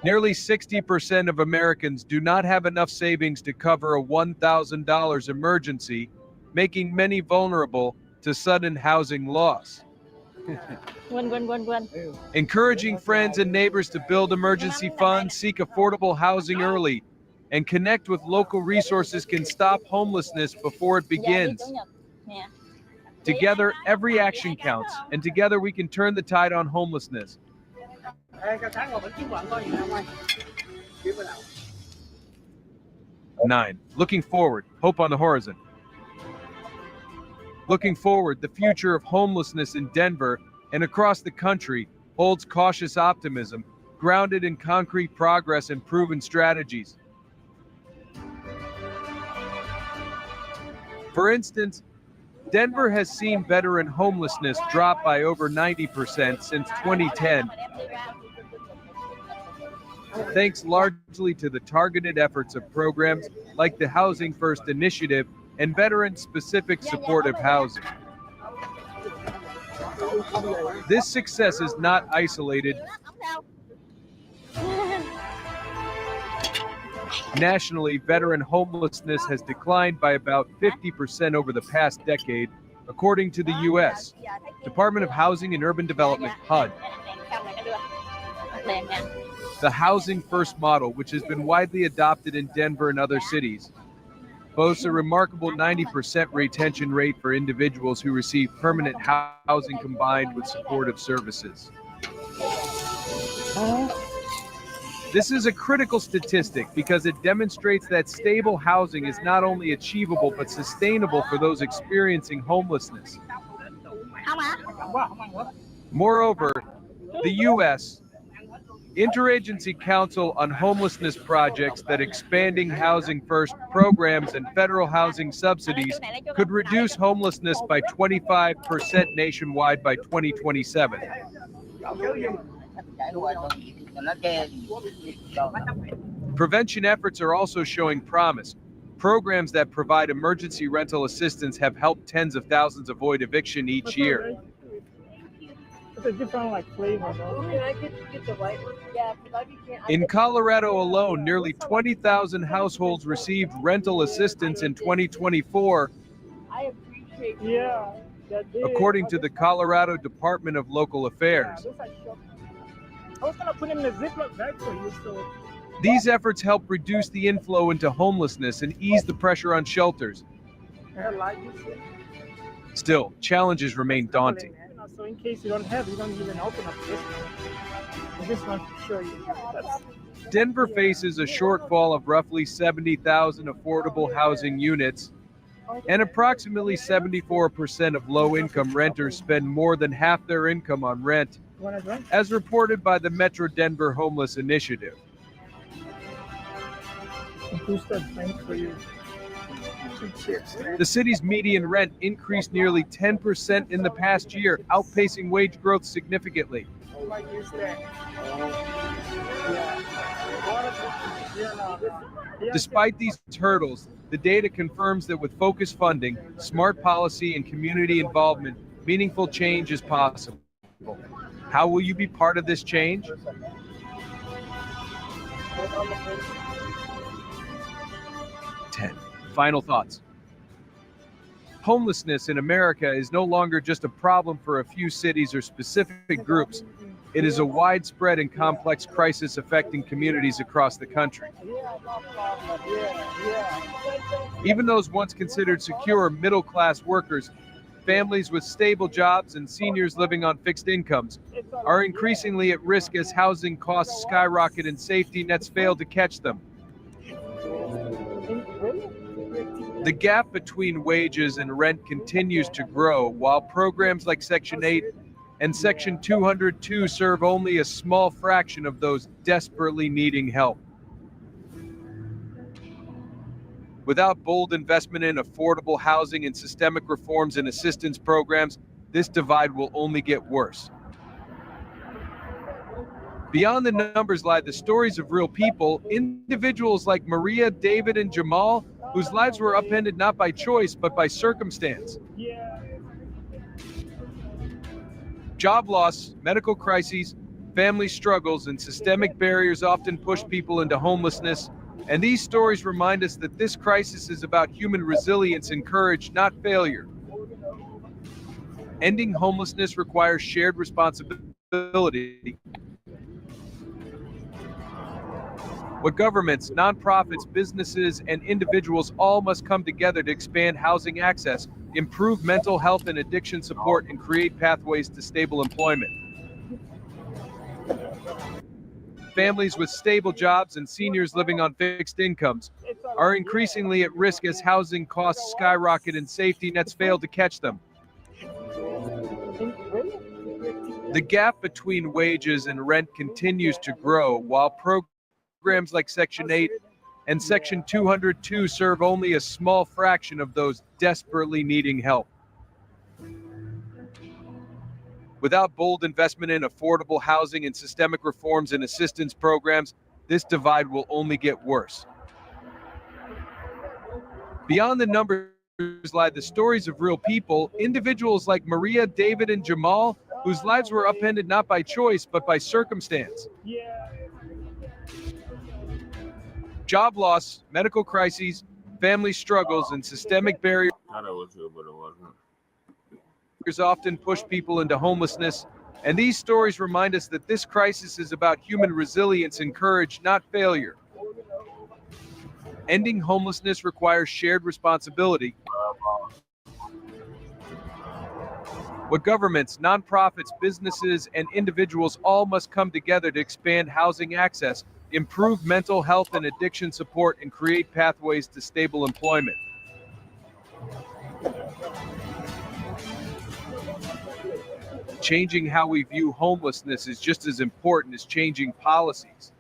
Nearly 60% of Americans do not have enough savings to cover a $1,000 emergency, making many vulnerable to sudden housing loss. Encouraging friends and neighbors to build emergency funds, seek affordable housing early, and connect with local resources can stop homelessness before it begins. Together, every action counts, and together we can turn the tide on homelessness. 9. Looking forward, hope on the horizon. Looking forward, the future of homelessness in Denver and across the country holds cautious optimism, grounded in concrete progress and proven strategies. For instance, Denver has seen veteran homelessness drop by over 90% since 2010, thanks largely to the targeted efforts of programs like the Housing First Initiative and veteran-specific supportive housing. This success is not isolated. Nationally, veteran homelessness has declined by about 50% over the past decade, according to the U.S. Department of Housing and Urban Development, HUD. The Housing First model, which has been widely adopted in Denver and other cities, boasts a remarkable 90% retention rate for individuals who receive permanent housing combined with supportive services. This is a critical statistic because it demonstrates that stable housing is not only achievable but sustainable for those experiencing homelessness. Moreover, the U.S. Interagency Council on Homelessness projects that expanding Housing First programs and federal housing subsidies could reduce homelessness by 25% nationwide by 2027. Prevention efforts are also showing promise. Programs that provide emergency rental assistance have helped tens of thousands avoid eviction each year. In Colorado alone, nearly 20,000 households received rental assistance in 2024, according to the Colorado Department of Local Affairs. These efforts help reduce the inflow into homelessness and ease the pressure on shelters. Still, challenges remain daunting. So in case you don't have, you don't even open up this one. I just want to show you. Denver faces a shortfall of roughly 70,000 affordable housing units, and approximately 74% of low-income renters spend more than half their income on rent, as reported by the Metro Denver Homeless Initiative. The city's median rent increased nearly 10% in the past year, outpacing wage growth significantly. Despite these hurdles, the data confirms that with focused funding, smart policy, and community involvement, meaningful change is possible. How will you be part of this change? Final thoughts. Homelessness in America is no longer just a problem for a few cities or specific groups. It is a widespread and complex crisis affecting communities across the country. Even those once considered secure middle-class workers, families with stable jobs, and seniors living on fixed incomes are increasingly at risk as housing costs skyrocket and safety nets fail to catch them. The gap between wages and rent continues to grow, while programs like Section 8 and Section 202 serve only a small fraction of those desperately needing help. Without bold investment in affordable housing and systemic reforms and assistance programs, this divide will only get worse. Beyond the numbers lie the stories of real people, individuals like Maria, David, and Jamal, whose lives were upended not by choice, but by circumstance. Job loss, medical crises, family struggles, and systemic barriers often push people into homelessness, and these stories remind us that this crisis is about human resilience and courage, not failure. Ending homelessness requires shared responsibility. What governments, nonprofits, businesses, and individuals all must come together to expand housing access, improve mental health and addiction support, and create pathways to stable employment. Families with stable jobs and seniors living on fixed incomes are increasingly at risk as housing costs skyrocket and safety nets fail to catch them. The gap between wages and rent continues to grow, while programs like Section 8 and Section 202 serve only a small fraction of those desperately needing help. Without bold investment in affordable housing and systemic reforms and assistance programs, this divide will only get worse. Beyond the numbers lie the stories of real people, individuals like Maria, David, and Jamal, whose lives were upended not by choice, but by circumstance. Job loss, medical crises, family struggles, and systemic barriers often push people into homelessness, and these stories remind us that this crisis is about human resilience and courage, not failure. Ending homelessness requires shared responsibility. What governments, nonprofits, businesses, and individuals all must come together to expand housing access, improve mental health and addiction support, and create pathways to stable employment. Changing how we view homelessness is just as important as changing policies.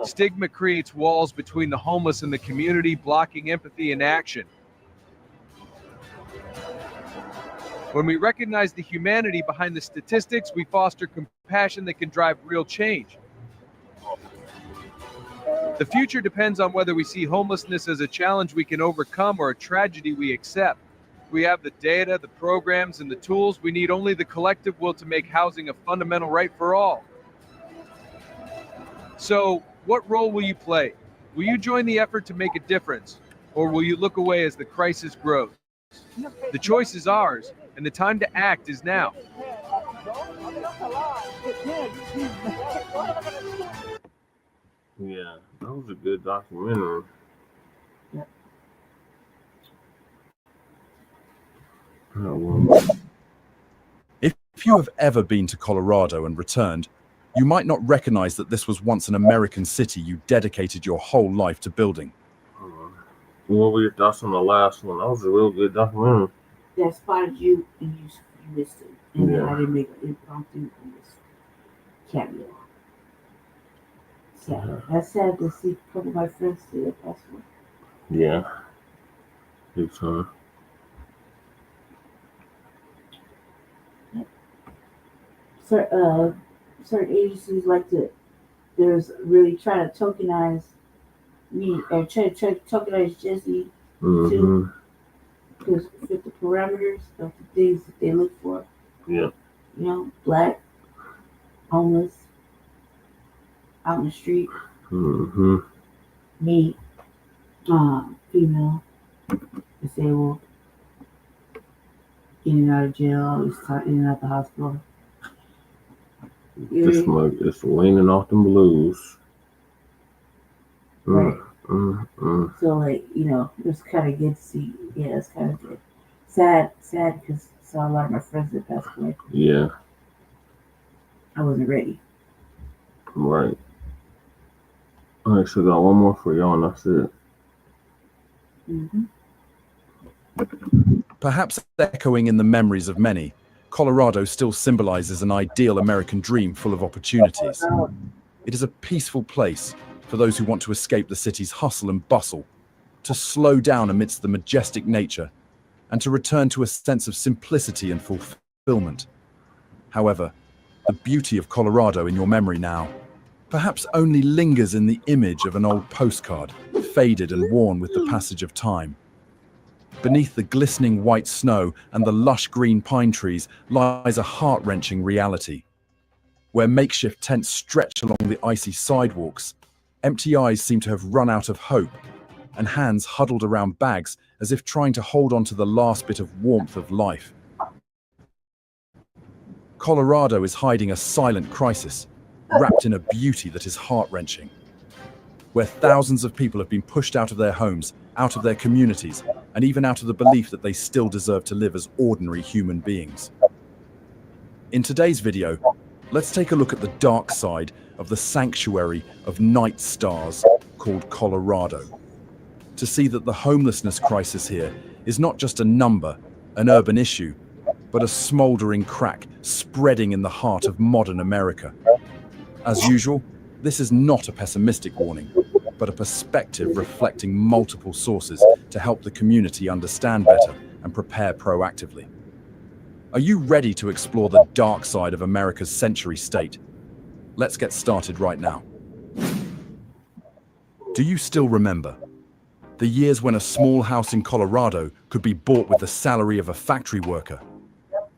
Stigma creates walls between the homeless and the community, blocking empathy and action. When we recognize the humanity behind the statistics, we foster compassion that can drive real change. The future depends on whether we see homelessness as a challenge we can overcome or a tragedy we accept. We have the data, the programs, and the tools. We need only the collective will to make housing a fundamental right for all. So, what role will you play? Will you join the effort to make a difference, or will you look away as the crisis grows? The choice is ours, and the time to act is now. Yeah, that was a good documentary. If you have ever been to Colorado and returned, you might not recognize that this was once an American city you dedicated your whole life to building. What were your thoughts on the last one? That was a real good documentary. Yeah, I spotted you and you missed it. And Yeah. then I didn't make an impromptu in this cameo. So that's sad to see a couple of my friends do it. That's one. Yeah. Big time. Certain agencies like to, there's really trying to tokenize me or try to tokenize Jesse too, because fit the parameters of the things that they look for. Yeah. You know, black, homeless, out in the street, me, female, disabled, in and out of jail, always in and out the hospital. Just leaning off them blues. Right. So, like, you know, it was kind of good to see. Yeah, it's kind of good. Sad because I saw a lot of my friends that passed away. Yeah. I wasn't ready. Right. All right, so got one more for y'all, and that's it. Perhaps echoing in the memories of many, Colorado still symbolizes an ideal American dream full of opportunities. It is a peaceful place for those who want to escape the city's hustle and bustle, to slow down amidst the majestic nature, and to return to a sense of simplicity and fulfillment. However, the beauty of Colorado in your memory now perhaps only lingers in the image of an old postcard, faded and worn with the passage of time. Beneath the glistening white snow and the lush green pine trees lies a heart-wrenching reality. Where makeshift tents stretch along the icy sidewalks, empty eyes seem to have run out of hope, and hands huddled around bags as if trying to hold on to the last bit of warmth of life. Colorado is hiding a silent crisis, wrapped in a beauty that is heart-wrenching. Where thousands of people have been pushed out of their homes, out of their communities, and even out of the belief that they still deserve to live as ordinary human beings. In today's video, let's take a look at the dark side of the sanctuary of night stars called Colorado. To see that the homelessness crisis here is not just a number, an urban issue, but a smoldering crack spreading in the heart of modern America. As usual, this is not a pessimistic warning, but a perspective reflecting multiple sources to help the community understand better and prepare proactively. Are you ready to explore the dark side of America's century state? Let's get started right now. Do you still remember the years when a small house in Colorado could be bought with the salary of a factory worker?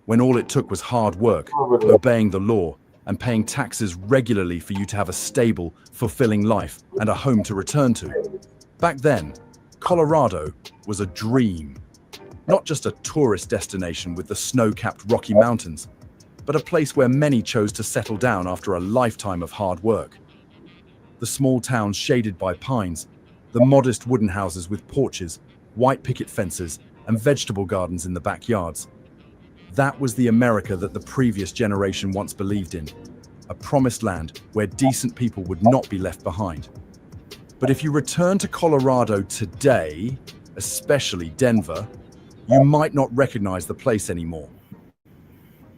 When all it took was hard work, obeying the law, and paying taxes regularly for you to have a stable, fulfilling life and a home to return to. Back then, Colorado was a dream. Not just a tourist destination with the snow-capped Rocky Mountains, but a place where many chose to settle down after a lifetime of hard work. The small towns shaded by pines, the modest wooden houses with porches, white picket fences, and vegetable gardens in the backyards. That was the America that the previous generation once believed in, a promised land where decent people would not be left behind. But if you return to Colorado today, especially Denver, you might not recognize the place anymore.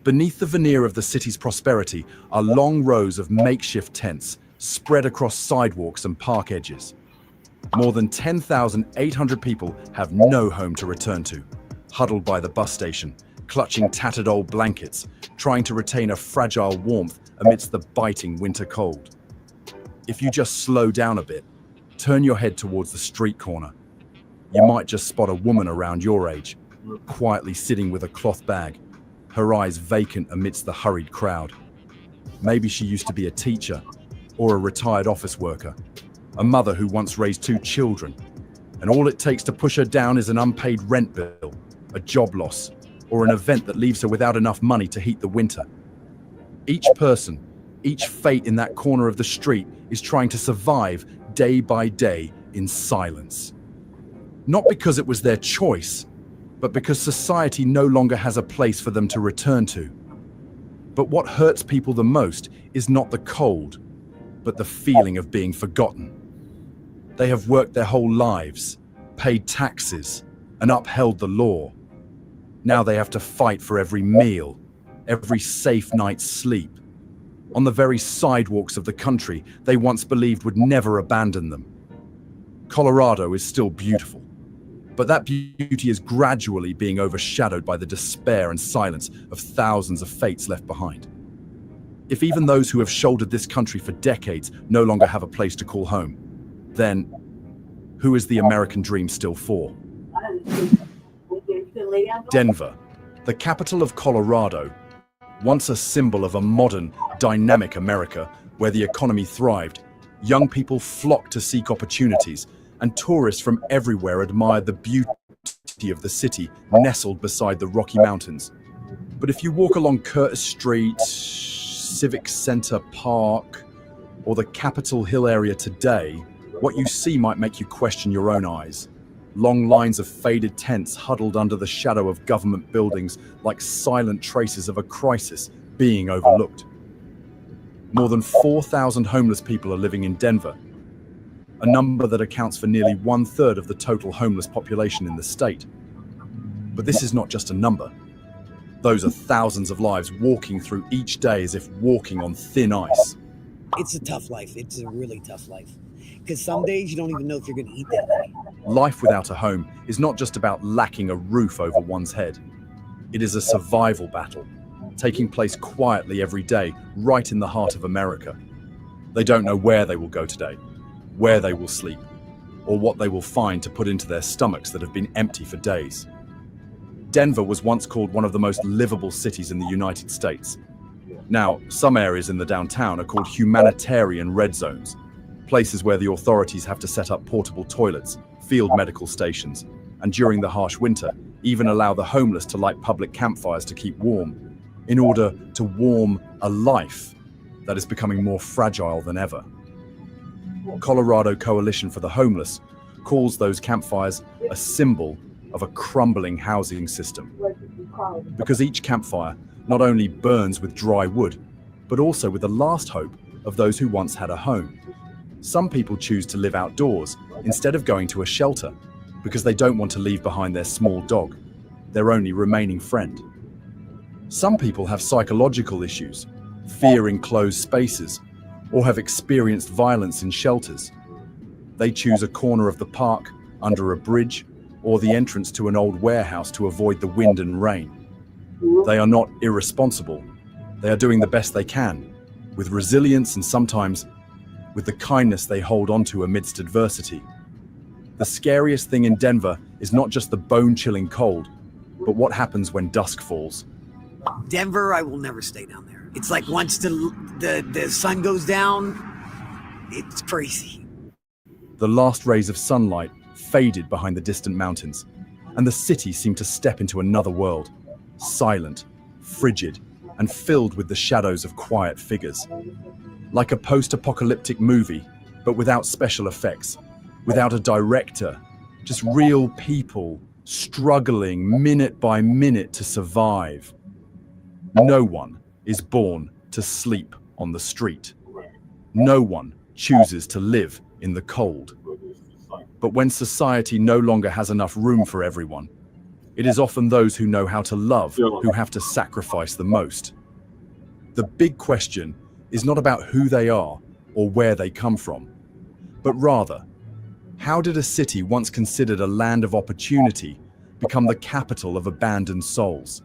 Beneath the veneer of the city's prosperity are long rows of makeshift tents spread across sidewalks and park edges. More than 10,800 people have no home to return to, huddled by the bus station, clutching tattered old blankets, trying to retain a fragile warmth amidst the biting winter cold. If you just slow down a bit, turn your head towards the street corner, you might just spot a woman around your age, quietly sitting with a cloth bag, her eyes vacant amidst the hurried crowd. Maybe she used to be a teacher or a retired office worker, a mother who once raised 2 children, and all it takes to push her down is an unpaid rent bill, a job loss, or an event that leaves her without enough money to heat the winter. Each person, each fate in that corner of the street is trying to survive day by day in silence. Not because it was their choice, but because society no longer has a place for them to return to. But what hurts people the most is not the cold, but the feeling of being forgotten. They have worked their whole lives, paid taxes, and upheld the law. Now they have to fight for every meal, every safe night's sleep, on the very sidewalks of the country they once believed would never abandon them. Colorado is still beautiful, but that beauty is gradually being overshadowed by the despair and silence of thousands of fates left behind. If even those who have shouldered this country for decades no longer have a place to call home, then who is the American dream still for? Denver, the capital of Colorado, once a symbol of a modern, dynamic America where the economy thrived, young people flocked to seek opportunities, and tourists from everywhere admired the beauty of the city nestled beside the Rocky Mountains. But if you walk along Curtis Street, Civic Center Park, or the Capitol Hill area today, what you see might make you question your own eyes. Long lines of faded tents huddled under the shadow of government buildings like silent traces of a crisis being overlooked. More than 4,000 homeless people are living in Denver, a number that accounts for nearly 1/3 of the total homeless population in the state. But this is not just a number. Those are thousands of lives walking through each day as if walking on thin ice. It's a tough life. It's a really tough life. Because some days you don't even know if you're going to eat that day. Life without a home is not just about lacking a roof over one's head. It is a survival battle, taking place quietly every day, right in the heart of America. They don't know where they will go today, where they will sleep, or what they will find to put into their stomachs that have been empty for days. Denver was once called one of the most livable cities in the United States. Now, some areas in the downtown are called humanitarian red zones, places where the authorities have to set up portable toilets, field medical stations, and during the harsh winter, even allow the homeless to light public campfires to keep warm, in order to warm a life that is becoming more fragile than ever. Colorado Coalition for the Homeless calls those campfires a symbol of a crumbling housing system. Because each campfire not only burns with dry wood, but also with the last hope of those who once had a home. Some people choose to live outdoors instead of going to a shelter because they don't want to leave behind their small dog, their only remaining friend. Some people have psychological issues, fear enclosed spaces, or have experienced violence in shelters. They choose a corner of the park, under a bridge, or the entrance to an old warehouse to avoid the wind and rain. They are not irresponsible. They are doing the best they can, with resilience and sometimes with the kindness they hold onto amidst adversity. The scariest thing in Denver is not just the bone-chilling cold, but what happens when dusk falls. Denver, I will never stay down there. It's like once the sun goes down, it's crazy. The last rays of sunlight faded behind the distant mountains, and the city seemed to step into another world, silent, frigid, and filled with the shadows of quiet figures. Like a post-apocalyptic movie, but without special effects, without a director, just real people struggling minute by minute to survive. No one is born to sleep on the street. No one chooses to live in the cold. But when society no longer has enough room for everyone, it is often those who know how to love who have to sacrifice the most. The big question is not about who they are or where they come from, but rather, how did a city once considered a land of opportunity become the capital of abandoned souls?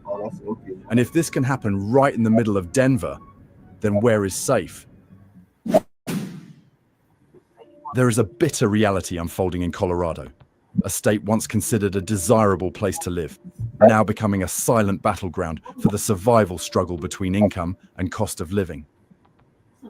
And if this can happen right in the middle of Denver, then where is safe? There is a bitter reality unfolding in Colorado, a state once considered a desirable place to live, now becoming a silent battleground for the survival struggle between income and cost of living.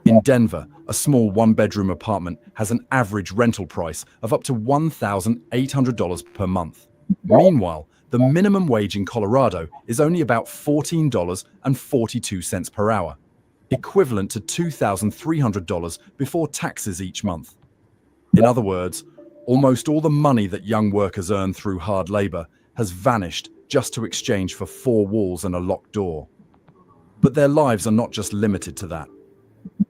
In Denver, a small one-bedroom apartment has an average rental price of up to $1,800 per month. Meanwhile, the minimum wage in Colorado is only about $14.42 per hour, equivalent to $2,300 before taxes each month. In other words, almost all the money that young workers earn through hard labor has vanished just to exchange for four walls and a locked door. But their lives are not just limited to that.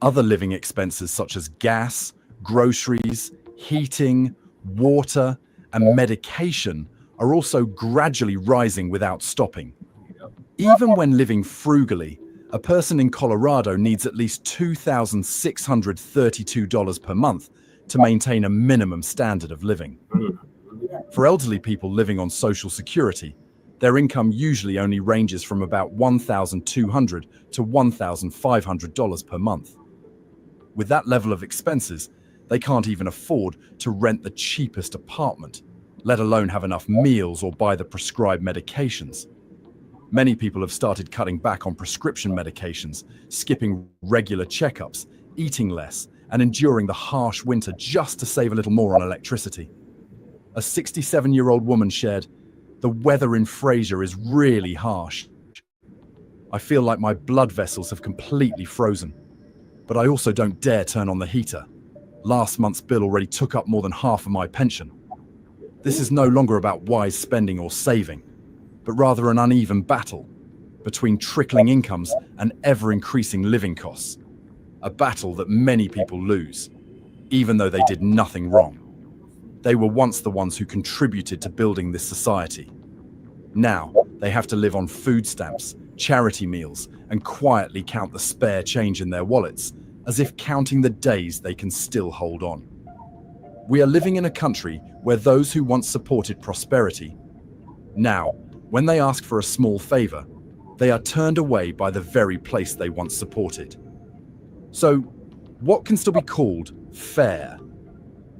Other living expenses such as gas, groceries, heating, water, and medication are also gradually rising without stopping. Even when living frugally, a person in Colorado needs at least $2,632 per month to maintain a minimum standard of living. For elderly people living on Social Security, their income usually only ranges from about $1,200 to $1,500 per month. With that level of expenses, they can't even afford to rent the cheapest apartment, let alone have enough meals or buy the prescribed medications. Many people have started cutting back on prescription medications, skipping regular checkups, eating less, and enduring the harsh winter just to save a little more on electricity. A 67-year-old woman shared, "The weather in Fraser is really harsh. I feel like my blood vessels have completely frozen. But I also don't dare turn on the heater. Last month's bill already took up more than half of my pension. This is no longer about wise spending or saving, but rather an uneven battle between trickling incomes and ever-increasing living costs. A battle that many people lose, even though they did nothing wrong. They were once the ones who contributed to building this society. Now, they have to live on food stamps, charity meals, and quietly count the spare change in their wallets, as if counting the days they can still hold on. We are living in a country where those who once supported prosperity, now, when they ask for a small favor, they are turned away by the very place they once supported. So, what can still be called fair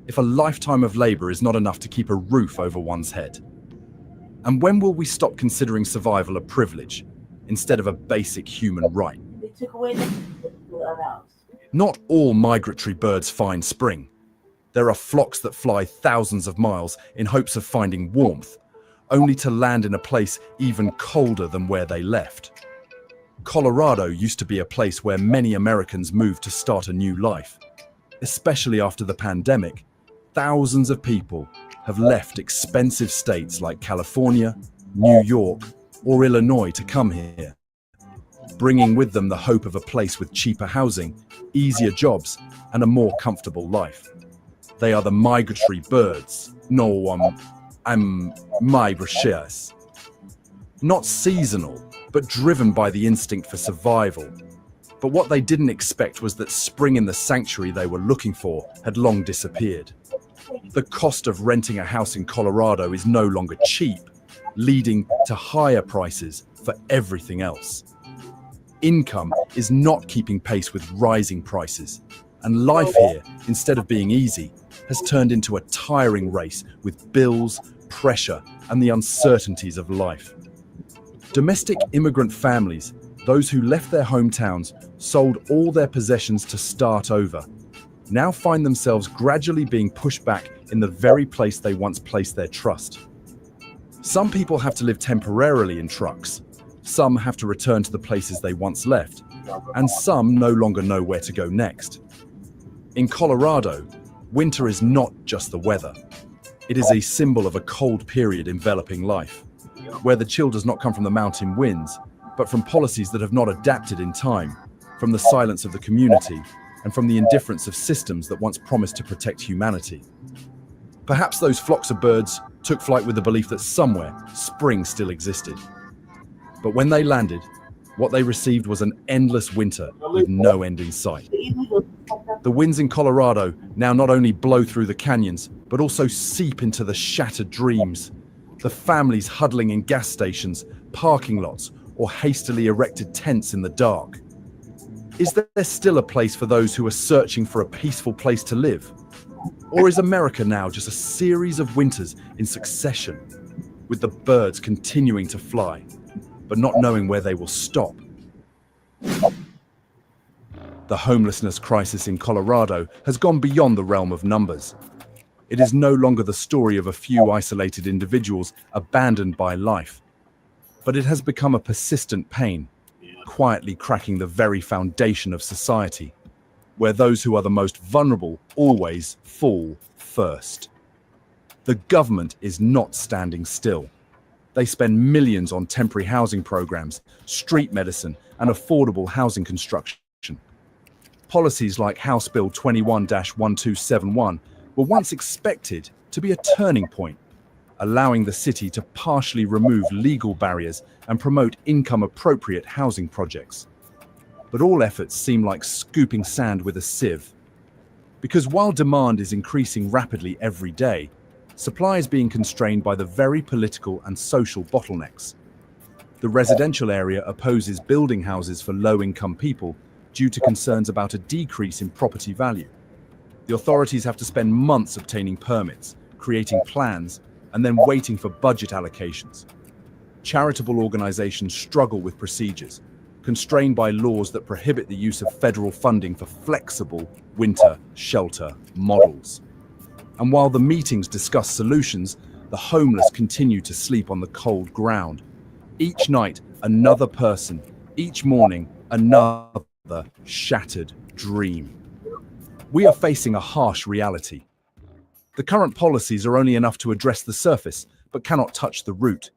if a lifetime of labor is not enough to keep a roof over one's head? And when will we stop considering survival a privilege instead of a basic human right? They took away the Not all migratory birds find spring. There are flocks that fly thousands of miles in hopes of finding warmth, only to land in a place even colder than where they left. Colorado used to be a place where many Americans moved to start a new life. Especially after the pandemic, thousands of people have left expensive states like California, New York, or Illinois to come here, bringing with them the hope of a place with cheaper housing, easier jobs, and a more comfortable life. They are the migratory birds. Migratious. Not seasonal, but driven by the instinct for survival. But what they didn't expect was that spring in the sanctuary they were looking for had long disappeared. The cost of renting a house in Colorado is no longer cheap, leading to higher prices for everything else. Income is not keeping pace with rising prices, and life here, instead of being easy, has turned into a tiring race with bills, pressure, and the uncertainties of life. Domestic immigrant families, those who left their hometowns, sold all their possessions to start over, now find themselves gradually being pushed back in the very place they once placed their trust. Some people have to live temporarily in trucks, some have to return to the places they once left, and some no longer know where to go next. In Colorado, winter is not just the weather. It is a symbol of a cold period enveloping life, where the chill does not come from the mountain winds, but from policies that have not adapted in time, from the silence of the community, and from the indifference of systems that once promised to protect humanity. Perhaps those flocks of birds took flight with the belief that somewhere spring still existed. But when they landed, what they received was an endless winter with no end in sight. The winds in Colorado now not only blow through the canyons, but also seep into the shattered dreams. The families huddling in gas stations, parking lots, or hastily erected tents in the dark. Is there still a place for those who are searching for a peaceful place to live? Or is America now just a series of winters in succession, with the birds continuing to fly, but not knowing where they will stop? The homelessness crisis in Colorado has gone beyond the realm of numbers. It is no longer the story of a few isolated individuals abandoned by life, but it has become a persistent pain, quietly cracking the very foundation of society, where those who are the most vulnerable always fall first. The government is not standing still. They spend millions on temporary housing programs, street medicine, and affordable housing construction. Policies like House Bill 21-1271 were once expected to be a turning point, allowing the city to partially remove legal barriers and promote income-appropriate housing projects. But all efforts seem like scooping sand with a sieve. Because while demand is increasing rapidly every day, supply is being constrained by the very political and social bottlenecks. The residential area opposes building houses for low-income people due to concerns about a decrease in property value. The authorities have to spend months obtaining permits, creating plans, and then waiting for budget allocations. Charitable organizations struggle with procedures, constrained by laws that prohibit the use of federal funding for flexible winter shelter models. And while the meetings discuss solutions, the homeless continue to sleep on the cold ground. Each night, another person. Each morning, another shattered dream. We are facing a harsh reality. The current policies are only enough to address the surface, but cannot touch the root.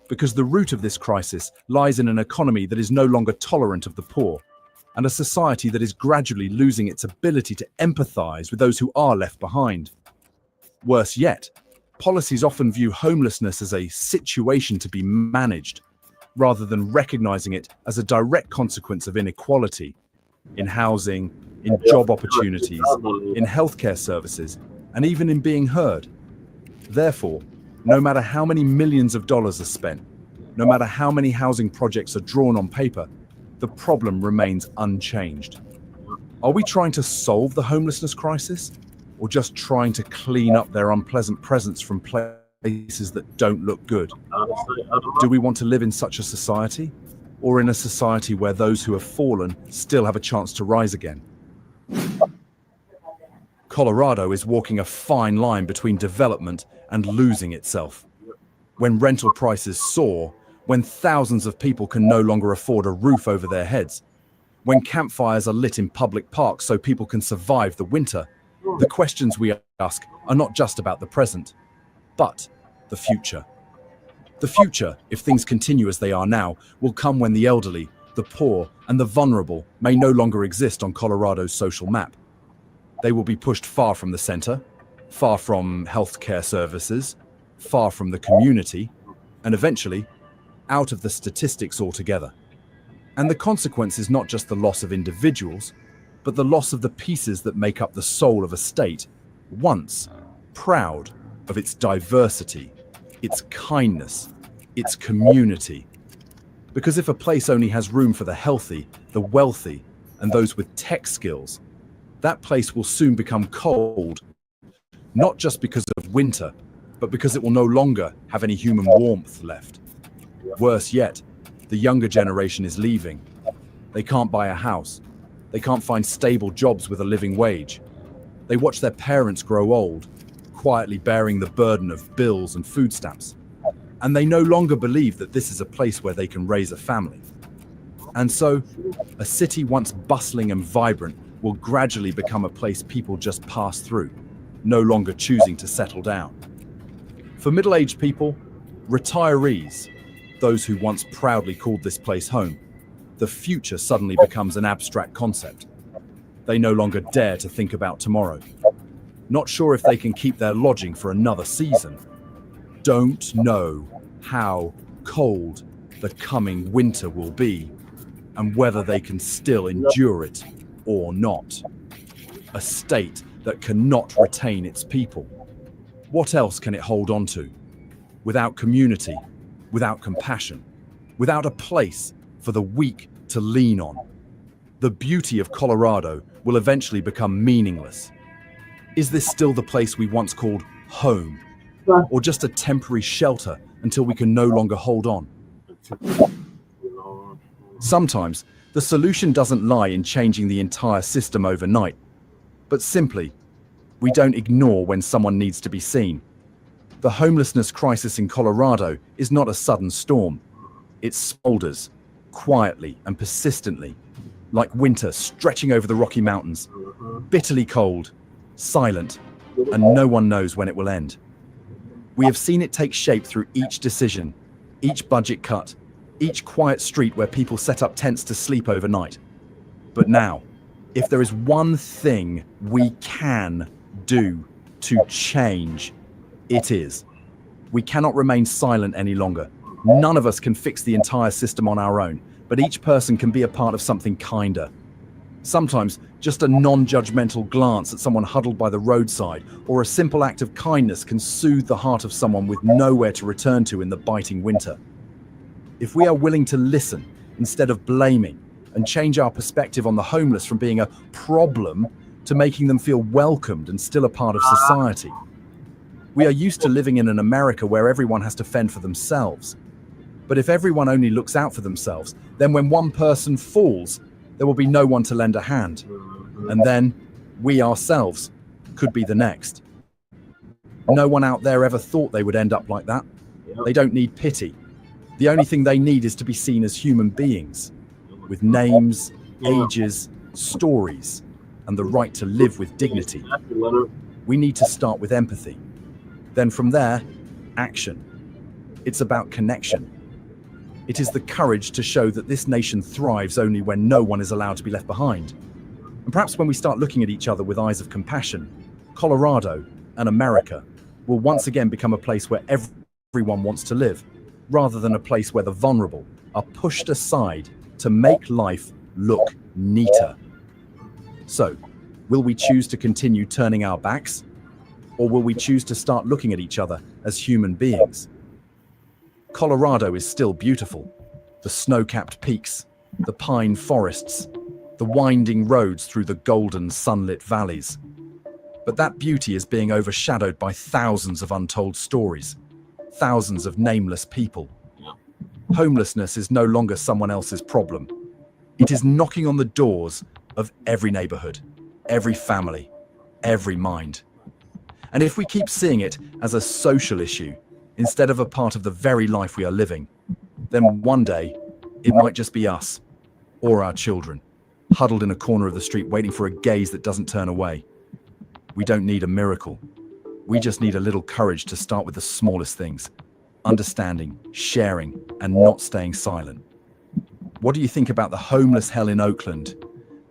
Because the root of this crisis lies in an economy that is no longer tolerant of the poor, and a society that is gradually losing its ability to empathize with those who are left behind. Worse yet, policies often view homelessness as a situation to be managed, rather than recognizing it as a direct consequence of inequality in housing, in job opportunities, in healthcare services, and even in being heard. Therefore, no matter how many millions of dollars are spent, no matter how many housing projects are drawn on paper, the problem remains unchanged. Are we trying to solve the homelessness crisis, or just trying to clean up their unpleasant presence from places that don't look good? Do we want to live in such a society, or in a society where those who have fallen still have a chance to rise again? Colorado is walking a fine line between development and losing itself. When rental prices soar, when thousands of people can no longer afford a roof over their heads, when campfires are lit in public parks so people can survive the winter, the questions we ask are not just about the present, but the future. The future, if things continue as they are now, will come when the elderly, the poor, and the vulnerable may no longer exist on Colorado's social map. They will be pushed far from the center, far from healthcare services, far from the community, and eventually out of the statistics altogether. And the consequence is not just the loss of individuals, but the loss of the pieces that make up the soul of a state, once proud of its diversity, its kindness, its community. Because if a place only has room for the healthy, the wealthy, and those with tech skills, that place will soon become cold, not just because of winter, but because it will no longer have any human warmth left. Worse yet, the younger generation is leaving. They can't buy a house. They can't find stable jobs with a living wage. They watch their parents grow old, quietly bearing the burden of bills and food stamps. And they no longer believe that this is a place where they can raise a family. And so, a city once bustling and vibrant will gradually become a place people just pass through, no longer choosing to settle down. For middle-aged people, retirees, those who once proudly called this place home, the future suddenly becomes an abstract concept. They no longer dare to think about tomorrow. Not sure if they can keep their lodging for another season. Don't know how cold the coming winter will be and whether they can still endure it or not. A state that cannot retain its people. What else can it hold on to? Without community, without compassion, without a place for the weak to lean on. The beauty of Colorado will eventually become meaningless. Is this still the place we once called home, or just a temporary shelter until we can no longer hold on? Sometimes, the solution doesn't lie in changing the entire system overnight, but simply, we don't ignore when someone needs to be seen. The homelessness crisis in Colorado is not a sudden storm. It smolders, quietly and persistently, like winter stretching over the Rocky Mountains, bitterly cold, silent, and no one knows when it will end. We have seen it take shape through each decision, each budget cut, each quiet street where people set up tents to sleep overnight. But now, if there is one thing we can do to change, it is. We cannot remain silent any longer. None of us can fix the entire system on our own, but each person can be a part of something kinder. Sometimes, just a non-judgmental glance at someone huddled by the roadside, or a simple act of kindness can soothe the heart of someone with nowhere to return to in the biting winter. If we are willing to listen instead of blaming, and change our perspective on the homeless from being a problem to making them feel welcomed and still a part of society. We are used to living in an America where everyone has to fend for themselves. But if everyone only looks out for themselves, then when one person falls, there will be no one to lend a hand. And then we ourselves could be the next. No one out there ever thought they would end up like that. They don't need pity. The only thing they need is to be seen as human beings, with names, ages, stories, and the right to live with dignity. We need to start with empathy. Then from there, action. It's about connection. It is the courage to show that this nation thrives only when no one is allowed to be left behind. And perhaps when we start looking at each other with eyes of compassion, Colorado and America will once again become a place where everyone wants to live, rather than a place where the vulnerable are pushed aside to make life look neater. So, will we choose to continue turning our backs? Or will we choose to start looking at each other as human beings? Colorado is still beautiful. The snow-capped peaks, the pine forests, the winding roads through the golden sunlit valleys. But that beauty is being overshadowed by thousands of untold stories, thousands of nameless people. Homelessness is no longer someone else's problem. It is knocking on the doors of every neighborhood, every family, every mind. And if we keep seeing it as a social issue, instead of a part of the very life we are living, then one day it might just be us, or our children, huddled in a corner of the street waiting for a gaze that doesn't turn away. We don't need a miracle. We just need a little courage to start with the smallest things, understanding, sharing, and not staying silent. What do you think about the homeless hell in Oakland?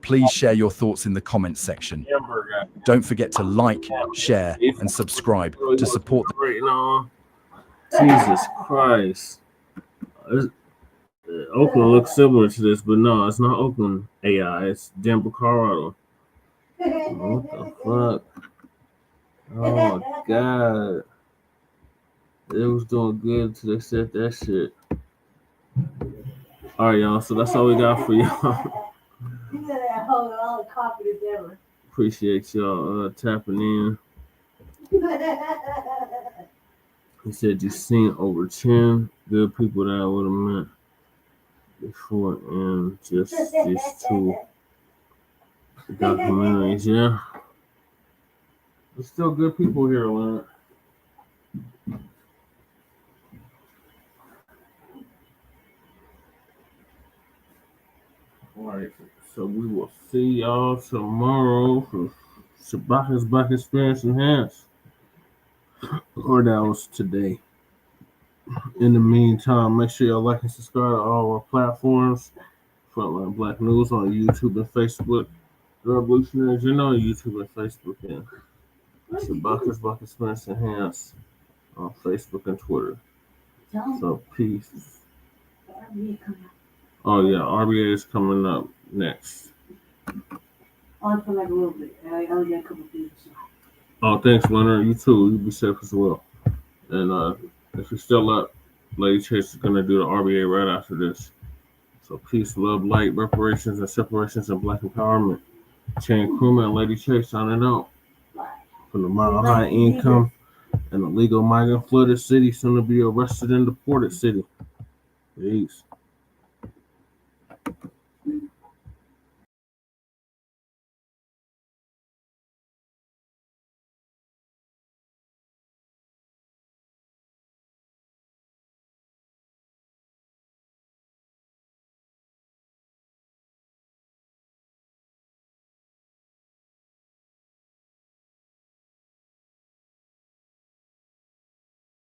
Please share your thoughts in the comments section. Don't forget to like, share, and subscribe to support the... Jesus Christ. Oakland looks similar to this, but no, it's not Oakland AI. It's Denver, Colorado. What the fuck? Oh my God. It was doing good until they said that shit. All right, y'all. So that's all we got for y'all. Appreciate y'all tapping in. He said you've seen over 10 good people that I would have met before, and just these two documentaries. Yeah, there's still good people here, Leann. All right, so we will see y'all tomorrow for Shabaka's Black Experience Enhanced. Or that was today. In the meantime, make sure y'all like and subscribe to all our platforms. Front Line Blacc News on YouTube and Facebook. The Revolutionaries, on YouTube and Facebook. And Shabaka's Black Experience Enhanced on Facebook and Twitter. So, peace. Oh, yeah, RBA is coming up next. On for like a little bit. I only got a couple things. Oh, thanks, Leonard. You too. You be safe as well. And if you're still up, Lady Chase is going to do the RBA right after this. So peace, love, light, reparations, and separations, and Black empowerment. Chain Crewman and Lady Chase signing out from the Mile High Income and illegal migrant flooded city, soon to be arrested and deported city. Peace.